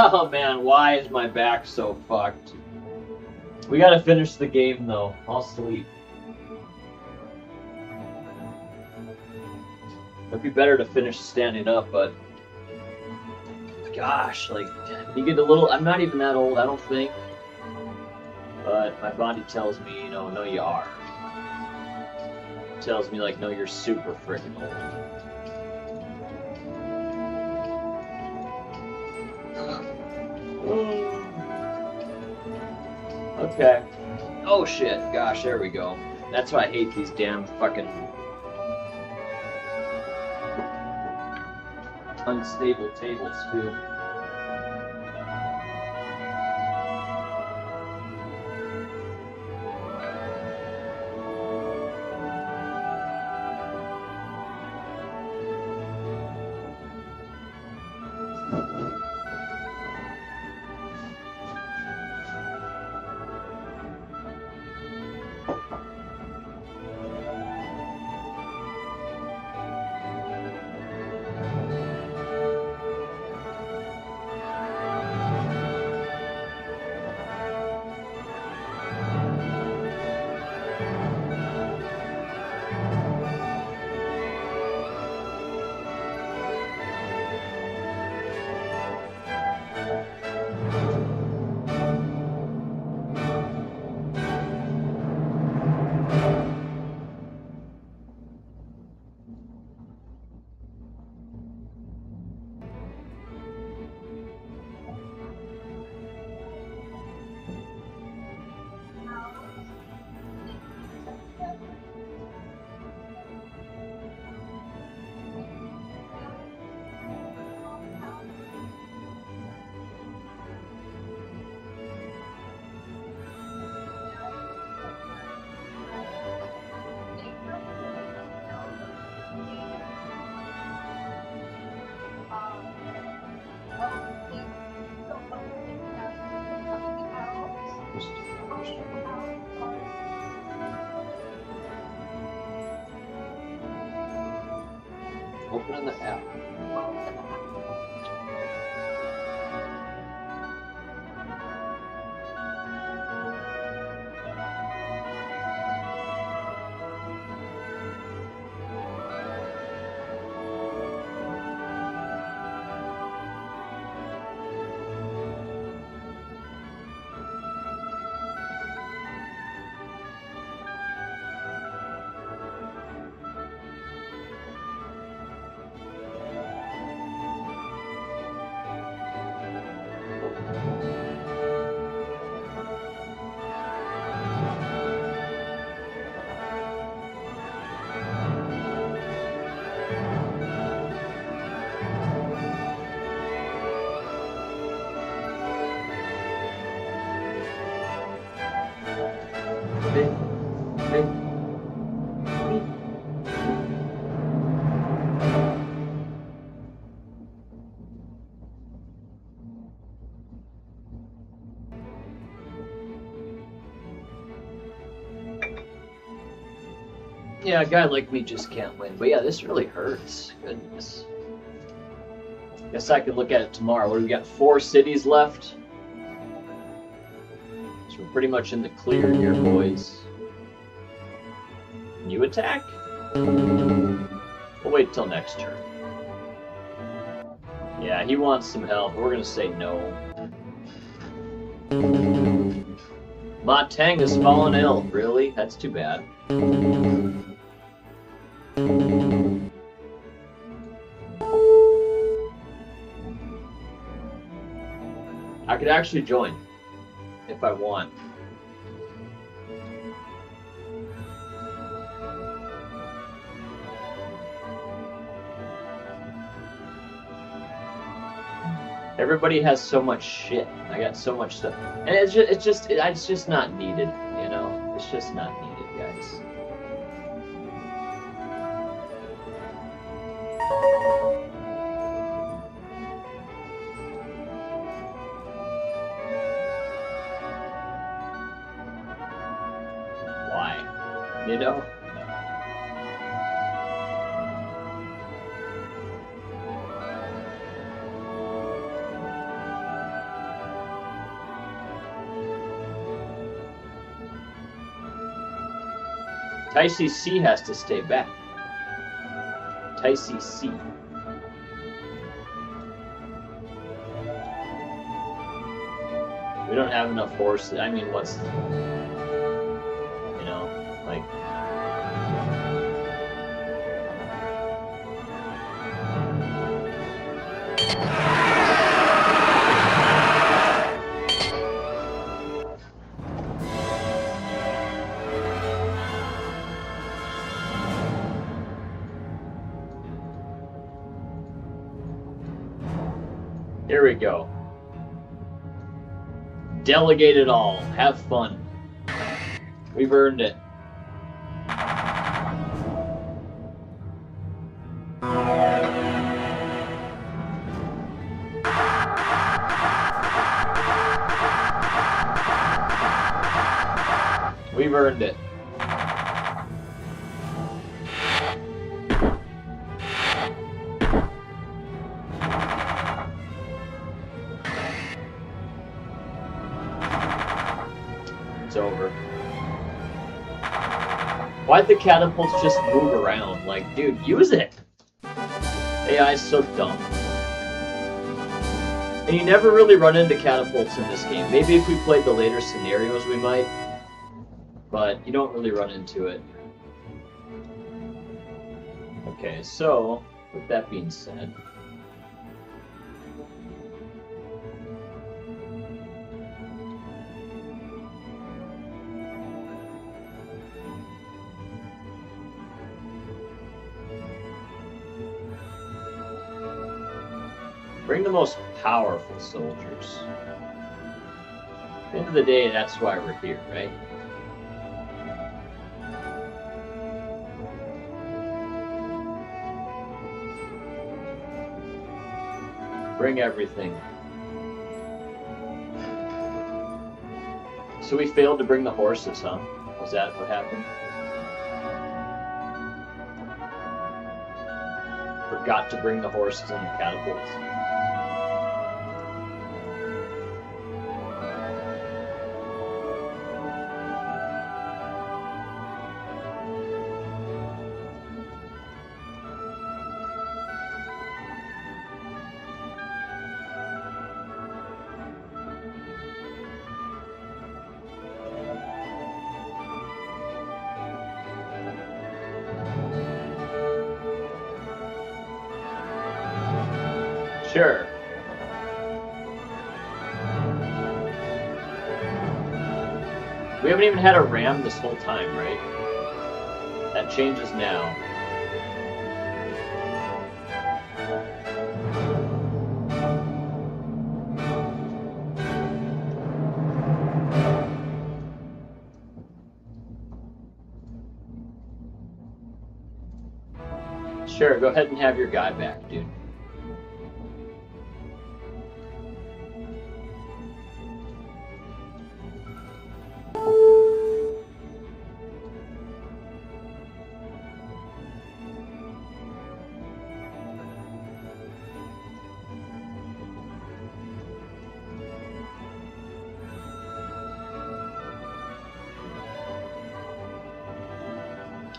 [SPEAKER 1] Oh man, why is my back so fucked? We gotta finish the game though. I'll sleep. It'd be better to finish standing up, but gosh, like you get a little. I'm not even that old, I don't think. But my body tells me, you know, no, you are. It tells me like, no, you're super freaking old. Okay. Oh shit. Gosh, there we go. That's why I hate these damn fucking unstable tables too.
[SPEAKER 15] Open the app. Yeah, a guy like me just can't win. But yeah, this really hurts. Goodness. Guess I could look at it tomorrow. What do we got? 4 cities left. So we're pretty much in the clear here, boys. Can you attack? We'll wait till next turn. Yeah, he wants some help. We're gonna say no. Montang has fallen ill. Really? That's too bad. I could actually join if I want. Everybody has so much shit. I got so much stuff, and it's just not needed. You know, it's just not needed, guys. Why? You know. Ticey C has to stay back. Ticey C. We don't have enough horses. I mean, what's... You know, like... Here we go. Delegate it all. Have fun. We've earned it. We've earned it. It's over. Why'd the catapults just move around? Like, dude, use it! AI is so dumb. And you never really run into catapults in this game. Maybe if we played the later scenarios we might. But you don't really run into it. Okay, so, with that being said... Bring the most powerful soldiers. At the end of the day, that's why we're here, right? Bring everything.
[SPEAKER 1] So we failed to bring the horses, huh? Was that what happened? Forgot to bring the horses and the catapults. Sure. We haven't even had a ram this whole time, right? That changes now. Sure, go ahead and have your guy back, dude.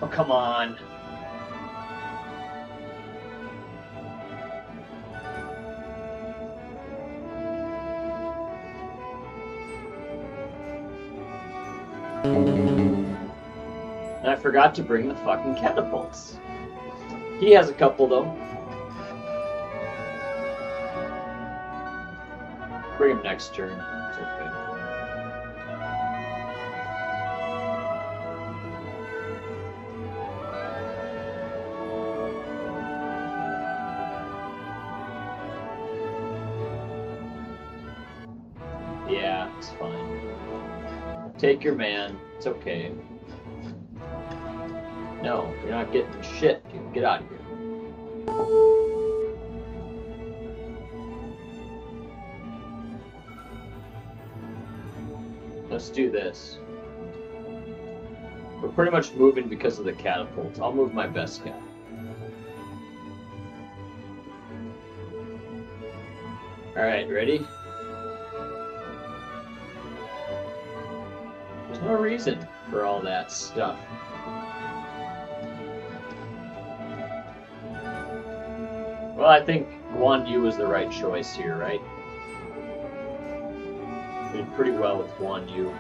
[SPEAKER 1] Oh, come on. And I forgot to bring the fucking catapults. He has a couple, though. Bring him next turn. It's okay. Yeah, it's fine. Take your man. It's okay. No, you're not getting shit, dude. Get out of here. Let's do this. We're pretty much moving because of the catapults. I'll move my best guy. Alright, ready? There's no reason for all that stuff. Well, I think Guan Yu was the right choice here, right? Did pretty well with Guan Yu.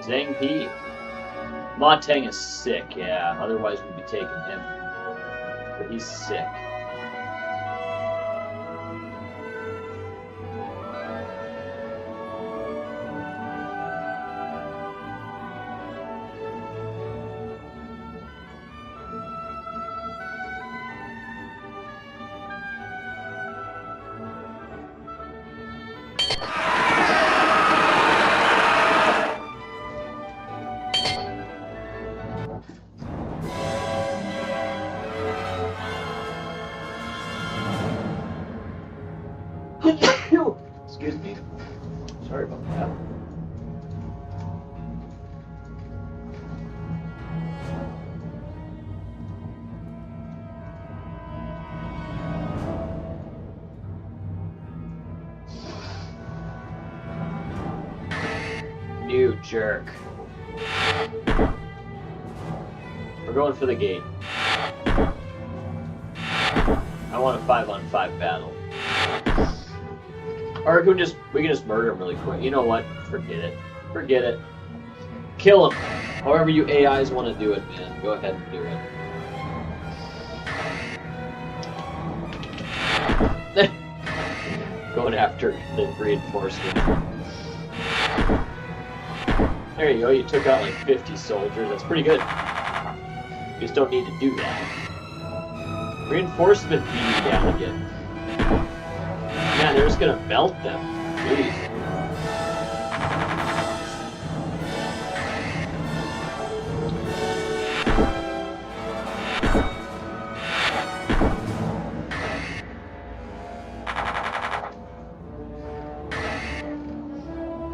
[SPEAKER 1] Zhang He. Ma Teng is sick, yeah. Otherwise we'd be taking him. But he's sick. Excuse me. Sorry about that. You jerk. We're going for the gate. I want a 5-on-5 battle. Or we can just murder him really quick. You know what? Forget it. Forget it. Kill him. However you AIs want to do it, man. Go ahead and do it. Going after the reinforcement. There you go. You took out like 50 soldiers. That's pretty good. You just don't need to do that. Reinforcement beat you down again. Man, they're just gonna melt them. Jeez.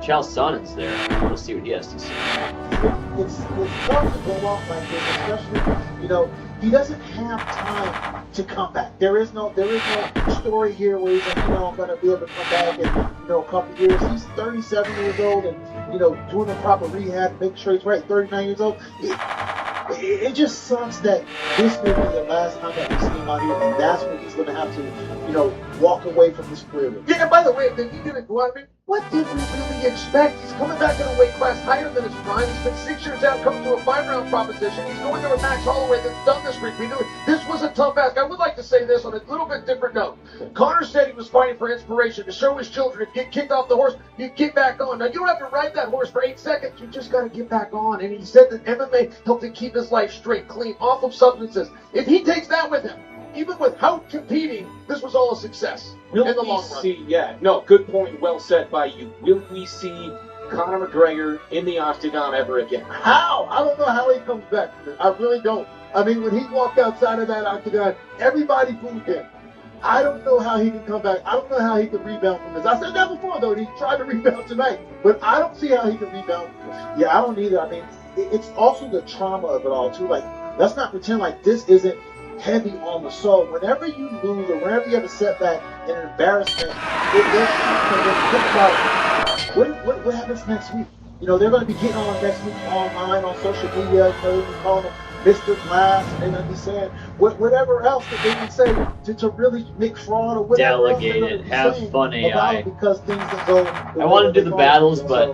[SPEAKER 15] Chael Sonnen's there. We'll see what he has to say.
[SPEAKER 16] It's tough to go off like this, especially, you know, he doesn't have time to come back. There is no story here where he's like, you know, I'm going to be able to come back in, you know, a couple of years. He's 37 years old and, you know, doing the proper rehab, making sure he's right, 39 years old. It just sucks that this may be the last time that we see him out here, and that's when he's going to have to, you know, walk away from his career.
[SPEAKER 10] Yeah, and by the way, if he didn't go out, I mean, what did we really expect? He's coming back in a weight class higher than his prime. He's been 6 years out, coming to a 5-round proposition. He's going there with Max Holloway that's done this repeatedly. This was a tough ask. I would like to say this on a little bit different note. Conor said he was fighting for inspiration to show his children if you get kicked off the horse, you get back on. Now, you don't have to ride that horse for 8 seconds. You just got to get back on. And he said that MMA helped him keep his life straight, clean, off of substances. If he takes that with him, even without competing, this was all a success in the long run.
[SPEAKER 17] Yeah, no, good point, well said by you. Will we see Conor McGregor in the octagon ever again?
[SPEAKER 13] How? I don't know how he comes back. I really don't. I mean, when he walked outside of that octagon, everybody booed him. I don't know how he can come back. I don't know how he can rebound from this. I said that before, though. He tried to rebound tonight. But I don't see how he can rebound from this.
[SPEAKER 16] Yeah, I don't either. I mean, it's also the trauma of it all, too. Like, let's not pretend like this isn't heavy on the soul. Whenever you lose or whenever you have a setback and an embarrassment, think about what happens next week. You know, they're going to be getting on next week online, on social media, you know, they can call them Mr. Glass, and they're going to be saying whatever else that they can say to really make fraud or whatever.
[SPEAKER 1] Delegate it, have fun AI.
[SPEAKER 16] Because things can go.
[SPEAKER 1] I want to do the battles, but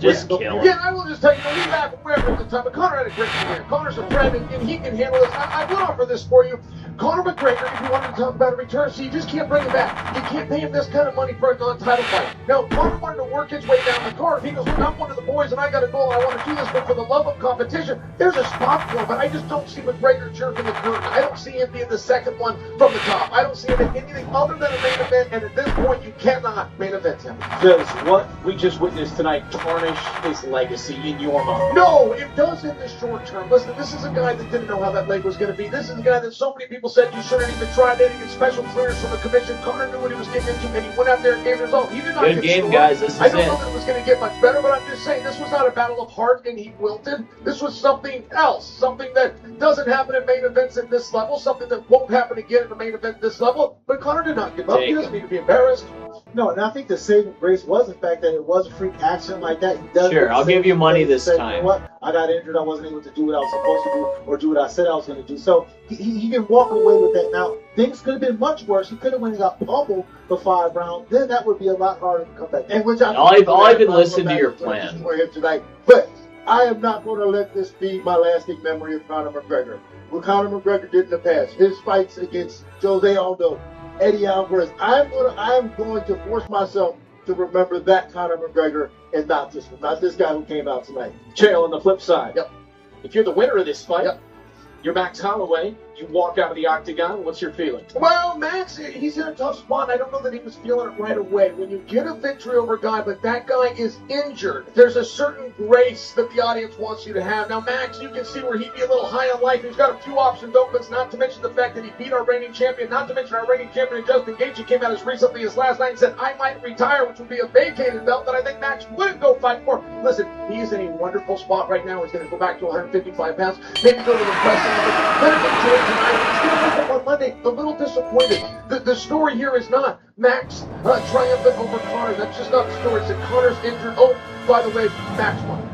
[SPEAKER 1] just kill him.
[SPEAKER 10] Yeah, I will just tell you, we laugh and whatever at the time, but Conor had a great career. Conor's a friend, and he can handle this. I will offer this for you. Conor McGregor, if you wanted to talk about a return, so you just can't bring him back. You can't pay him this kind of money for a non-title fight. Now, Conor wanted to work his way down the card. He goes, look, I'm one of the boys, and I got a goal, and I want to do this, but for the love of competition, there's a spot for him, but I just don't see McGregor jerking the curtain. I don't see him being the second one from the top. I don't see him in anything other than a main event, and at this point, you cannot main event him.
[SPEAKER 17] Does what we just witnessed tonight tarnish his legacy in your mind?
[SPEAKER 10] No, it does in the short term. Listen, this is a guy that didn't know how that leg was going to be. This is a guy that so many people said you shouldn't even try. They didn't get special clearance from the commission. Conor knew what he was getting into, and he went out there and gave results. He did not
[SPEAKER 1] Good game, guys. This is
[SPEAKER 10] I don't
[SPEAKER 1] it.
[SPEAKER 10] know that it was going to get much better, but I'm just saying this was not a battle of heart and he wilted. This was something else, something that doesn't happen in main events at this level, something that won't happen again in a main event at this level. But Conor did not give up. He doesn't need to be embarrassed.
[SPEAKER 16] No, and I think the saving grace was the fact that it was a freak action like that. He does
[SPEAKER 1] Sure, I'll give you money this
[SPEAKER 16] say,
[SPEAKER 1] time.
[SPEAKER 16] You know what? I got injured. I wasn't able to do what I was supposed to do or do what I said I was going to do. So he can walk away with that. Now, things could have been much worse. He could have went and got pummeled for 5 rounds. Then that would be a lot harder to come back.
[SPEAKER 13] And which I
[SPEAKER 1] I'll even listen to your plan.
[SPEAKER 13] For him tonight. But I am not going to let this be my lasting memory of Conor McGregor. What Conor McGregor did in the past, his fights against Jose Aldo, Eddie Alvarez, I am going to force myself to remember that Conor McGregor and not this one, not this guy who came out tonight.
[SPEAKER 17] Chael, on the flip side,
[SPEAKER 10] Yep.
[SPEAKER 17] if you're the winner of this fight,
[SPEAKER 10] Yep.
[SPEAKER 17] you're Max Holloway, you walk out of the octagon, what's your feeling?
[SPEAKER 10] Well, Max, he's in a tough spot. I don't know that he was feeling it right away. When you get a victory over a guy, but that guy is injured, there's a certain grace that the audience wants you to have. Now, Max, you can see where he'd be a little high on life. He's got a few options open, not to mention the fact that he beat our reigning champion, not to mention our reigning champion, Justin Gaethje, came out as recently as last night and said, I might retire, which would be a vacated belt that I think Max wouldn't go fight for. Listen, he is in a wonderful spot right now. He's going to go back to 155 pounds, maybe go to the wrestling, but enjoy tonight. He's going to wake up on Monday a little disappointed. The story here is not Max triumphant over Conor. That's just not the story. It's that Conor's injured. Oh, by the way, Max won.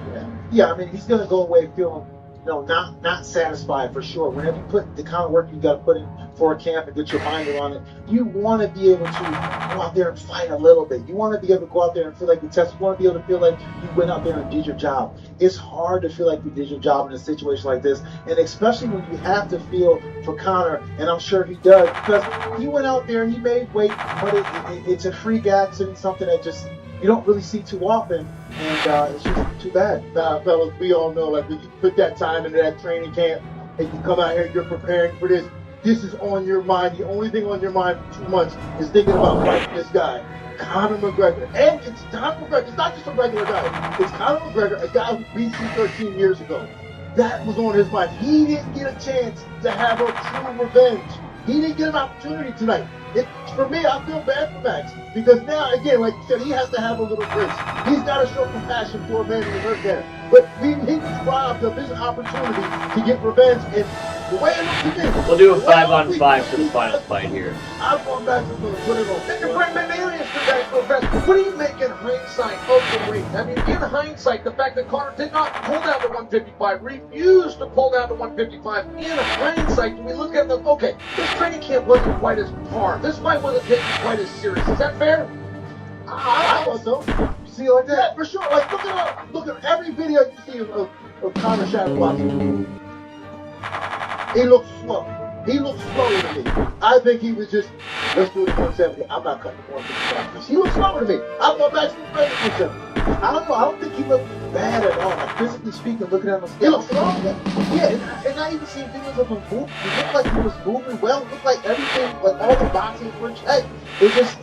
[SPEAKER 16] Yeah, I mean, he's going to go away feeling, you know, not satisfied for sure. Whenever you put the kind of work you got to put in for a camp and get your mind around it, you want to be able to go out there and fight a little bit. You want to be able to go out there and feel like you tested. You want to be able to feel like you went out there and did your job. It's hard to feel like you did your job in a situation like this, and especially when you have to feel for Conor, and I'm sure he does, because he went out there and he made weight, but it's a freak accident, something that just you don't really see too often, and it's just too bad.
[SPEAKER 13] Now, fellas, we all know, like, when you put that time into that training camp and you come out here, you're preparing for this. This is on your mind. The only thing on your mind for 2 months is thinking about fighting this guy, Conor McGregor. And it's Conor McGregor. It's not just a regular guy. It's Conor McGregor, a guy who beat you 13 years ago. That was on his mind. He didn't get a chance to have a true revenge He didn't get an opportunity tonight. For me, I feel bad for Max because now, again, like you said, he has to have a little grace. He's got to show compassion for a man who hurt him. But he was robbed of his opportunity to get revenge. And the way it looks to me,
[SPEAKER 1] we'll do a 5-on-5 for the final fight here.
[SPEAKER 13] I'm going back to put it on.
[SPEAKER 17] Let me ask you guys, Professor, what do you make in hindsight of the weight? I mean, in hindsight, the fact that Conor did not pull down to 155, refused to pull down to 155, in hindsight, do we look at the, okay, this training camp wasn't quite as hard. This fight wasn't taken quite as serious. Is that fair?
[SPEAKER 13] I thought so. You see it like that? Yeah, for sure. Like, look at every video you see of Conor shadow boxing. He looks slow. He looks slower to me. I think he was just, let's do it at 170. I'm not cutting 155. He looks slower to me. I thought Max was ready at 170.
[SPEAKER 16] I don't know. I don't think he looked bad at all. Like, physically speaking, looking at him,
[SPEAKER 13] he looks strong.
[SPEAKER 16] Yeah, and I even seen videos of him moving. He looked like he was moving well. It looked like everything, like all the boxing were checked. It just,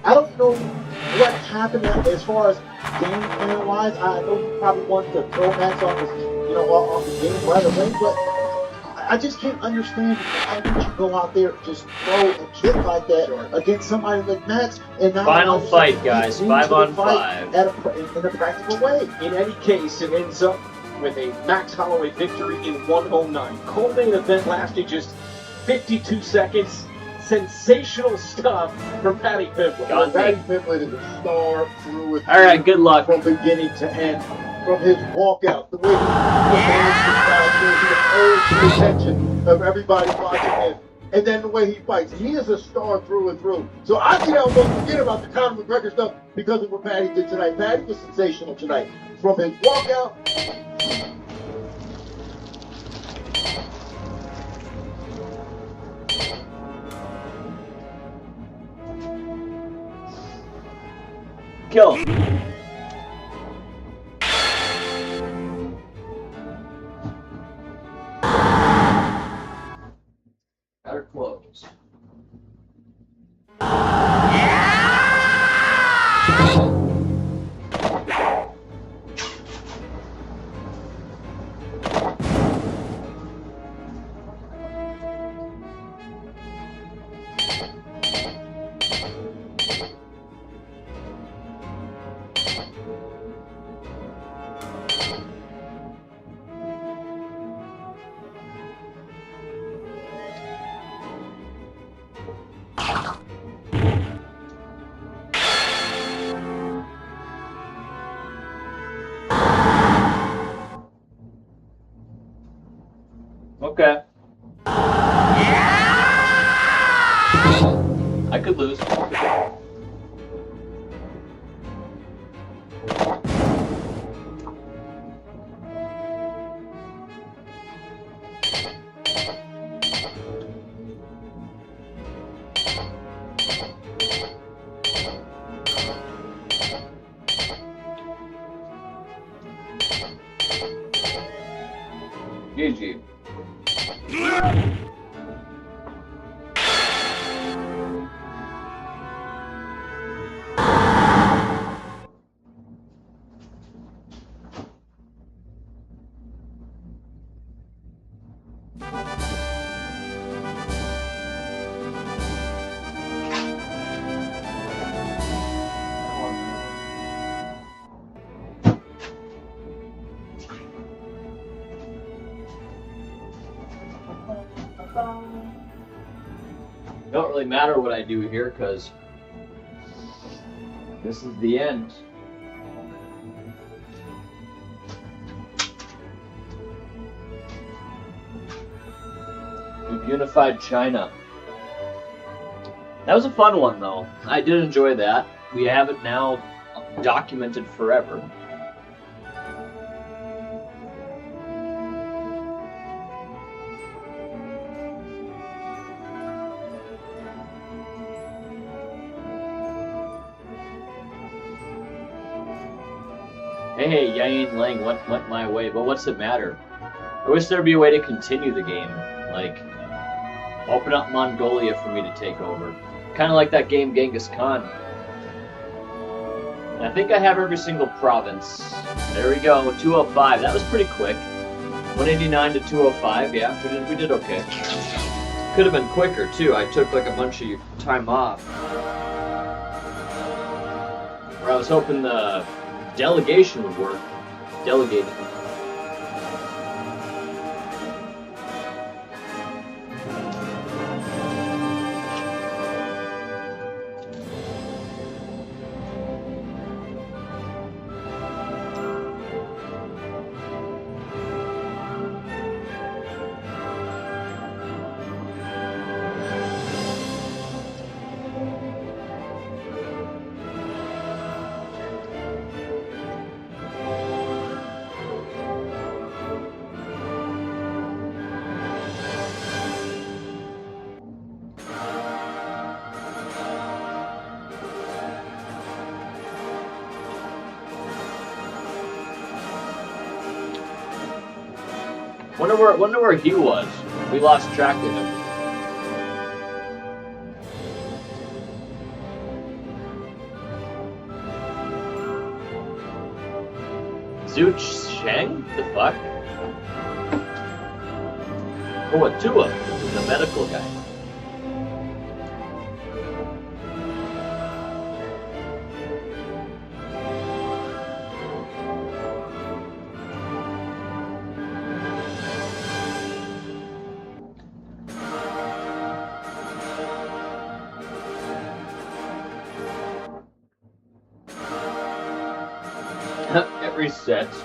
[SPEAKER 16] I don't know what happened as far as game plan wise. I know he probably wanted to throw Max off his, off the game right away, but I just can't understand why would you go out there and just throw a kick like that against somebody like Max and not
[SPEAKER 1] final fight, guys. 5-on-5
[SPEAKER 16] in a practical way.
[SPEAKER 17] In any case, it ends up with a Max Holloway victory in 109. Co-main event lasting just 52 seconds. Sensational stuff from Paddy Pimblett.
[SPEAKER 13] Paddy Pimblett is a star through it.
[SPEAKER 1] All right, good luck
[SPEAKER 13] from beginning to end. From his walkout, the way he commands the crowd, he holds the attention of everybody watching him, and then the way he fights. He is a star through and through. So I think I'm going to forget about the Conor McGregor stuff because of what Paddy did tonight. Paddy was sensational tonight. From his walkout.
[SPEAKER 1] Kill him.
[SPEAKER 15] Better close.
[SPEAKER 1] Okay. I could lose. GG. Don't really matter what I do here because this is the end. We've unified China. That was a fun one though. I did enjoy that. We have it now documented forever. Hey, Yang Lang went my way, but what's it matter? I wish there'd be a way to continue the game. Like, open up Mongolia for me to take over. Kind of like that game Genghis Khan. And I think I have every single province. There we go, 205. That was pretty quick. 189 to 205, yeah, we did okay. Could have been quicker too. I took like a bunch of time off. Or I was hoping the delegation would work. Delegating. Wonder where he was. We lost track of him. Zhu Sheng? The fuck? Oh, Atua, the medical guy. It resets.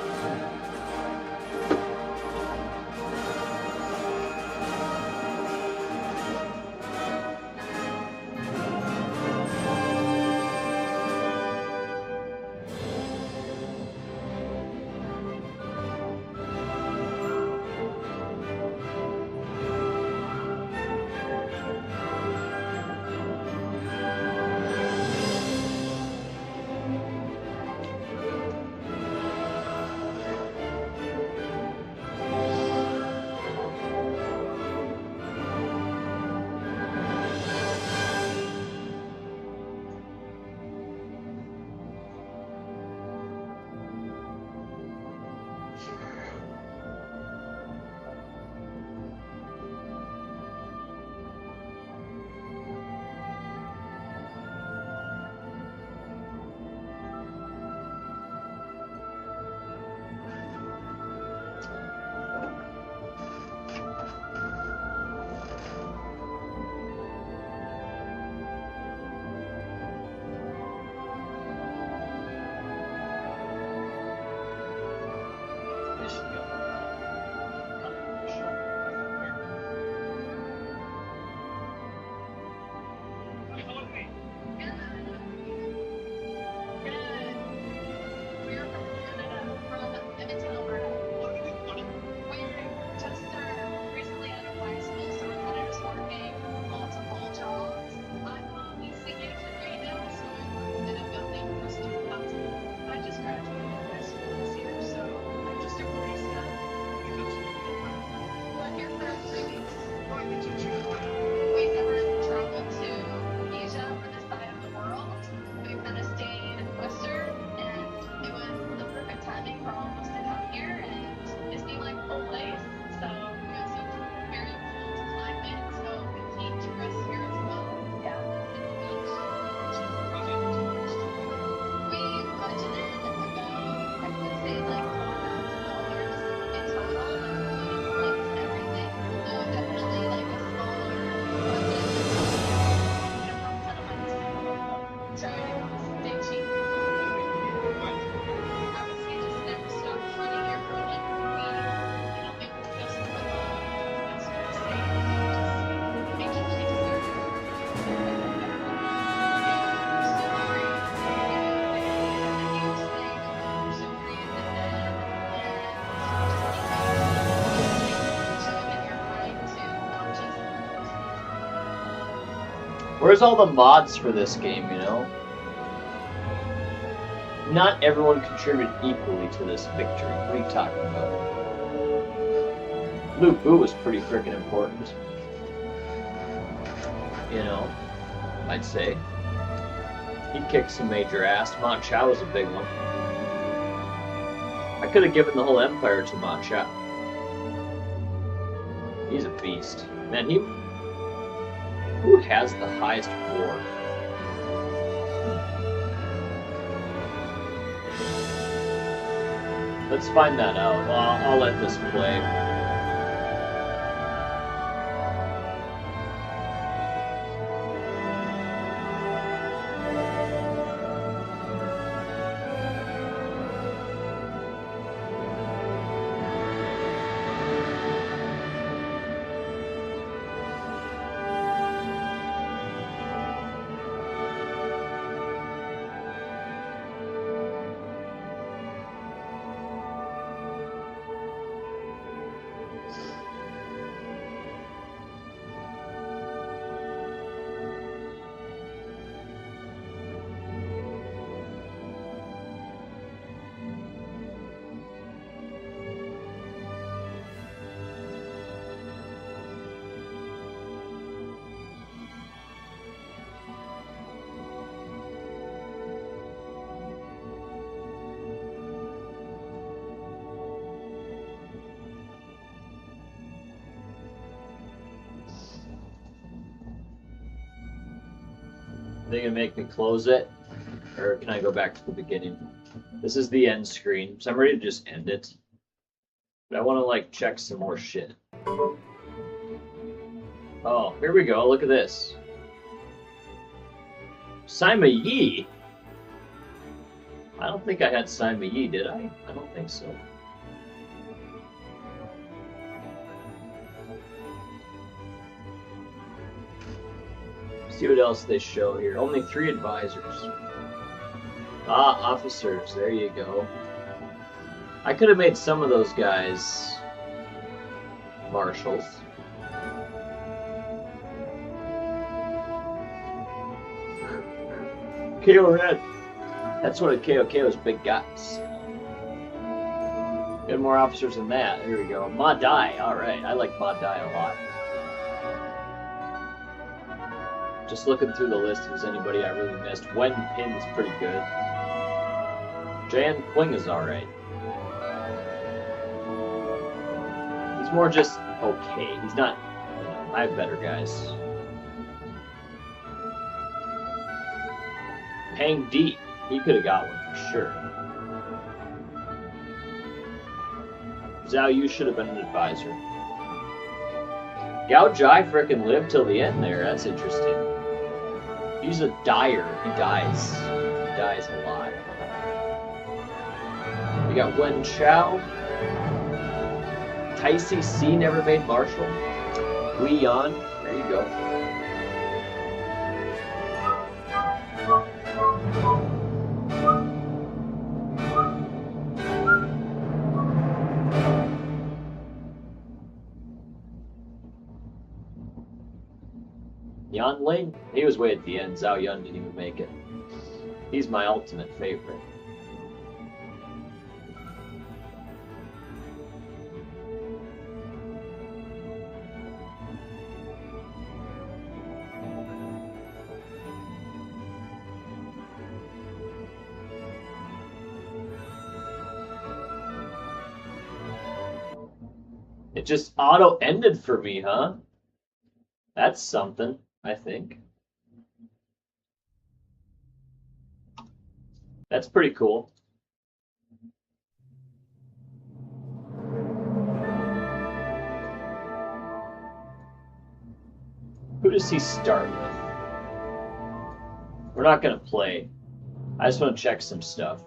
[SPEAKER 1] Where's all the mods for this game, you know? Not everyone contributed equally to this victory. What are you talking about? Lu Bu was pretty freaking important. You know, I'd say. He kicked some major ass. Ma Chao was a big one. I could have given the whole empire to Ma Chao. He's a beast. Man, Who has the highest war? Let's find that out. I'll let this play. Are they gonna make me close it? Or can I go back to the beginning? This is the end screen, so I'm ready to just end it. But I want to like check some more shit. Oh, here we go, look at this. Sima Yi? I don't think I had Sima Yi, did I? I don't think so. See what else they show here. Only 3 advisors. Ah, officers. There you go. I could have made some of those guys marshals. KO Red. That's what a KO's big guts. Get more officers than that. Here we go. Ma Dai. Alright, I like Ma Dai a lot. Just looking through the list if there's anybody I really missed. Wen Pin's pretty good. Jan Qing is alright. He's more just okay. He's not, you know, I have better guys. Pang Di, he could have got one for sure. Zhao Yu should have been an advisor. Gao Jai frickin' lived till the end there. That's interesting. He's a dyer. He dies. He dies a lot. We got Wen Chao. Taisi C never made marshal. Gui Yan. There you go. Yan Ling, he was way at the end. Zhao Yun didn't even make it. He's my ultimate favorite. It just auto-ended for me, huh? That's something, I think. That's pretty cool. Who does he start with? We're not going to play. I just want to check some stuff.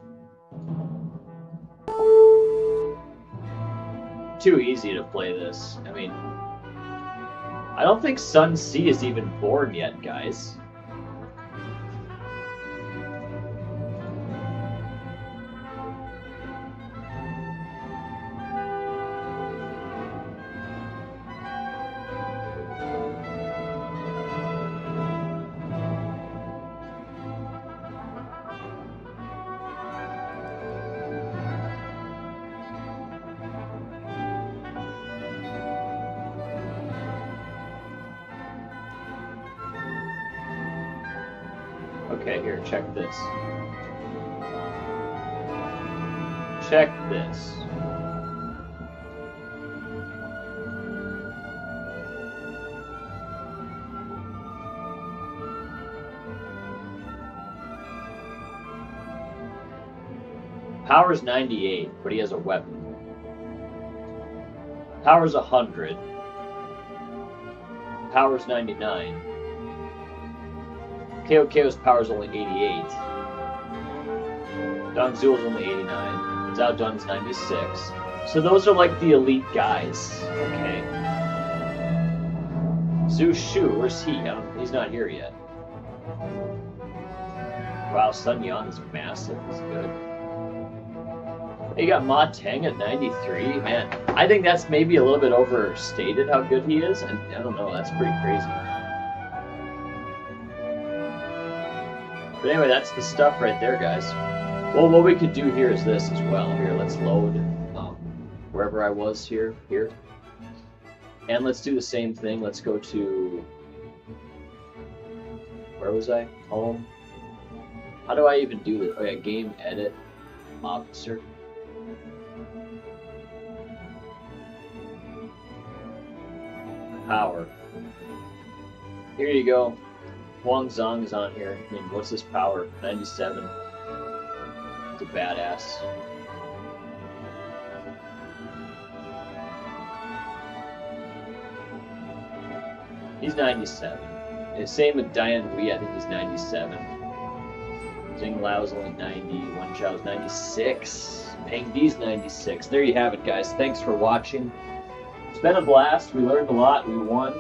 [SPEAKER 1] Too easy to play this. I mean, I don't think Sun C is even born yet, guys. Okay, here, check this. Check this. Power's 98, but he has a weapon. Power's 100. Power's 99. KOKO's power's only 88. Dong Zul's only 89. Zhao Dun's 96. So those are like the elite guys. Okay. Zhu Shu, where's he? He's not here yet. Wow, Sun Yan is massive. He's good. You got Ma Teng at 93. Man, I think that's maybe a little bit overstated how good he is. And I don't know, that's pretty crazy. But anyway, that's the stuff right there, guys. Well, what we could do here is this as well. Here, let's load wherever I was here. And let's do the same thing. Let's go to... Where was I? Home. How do I even do this? Oh yeah, game edit. Officer. Power. Here you go. Huang Zhang is on here. I mean, what's his power? 97. It's a badass. He's 97. And same with Diane Wei, I think he's 97. Jing Lao's only 90. Wen Chao's 96. Peng Di's 96. There you have it, guys. Thanks for watching. It's been a blast. We learned a lot. We won.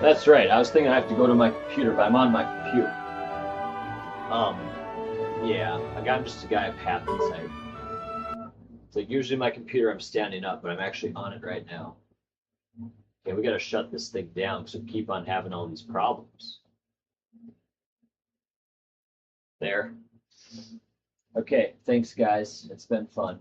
[SPEAKER 1] That's right. I was thinking I have to go to my computer, but I'm on my computer. Yeah. I'm just a guy of habits. It's like usually my computer I'm standing up, but I'm actually on it right now. Okay, we gotta shut this thing down because we keep on having all these problems. There. Okay, thanks guys. It's been fun.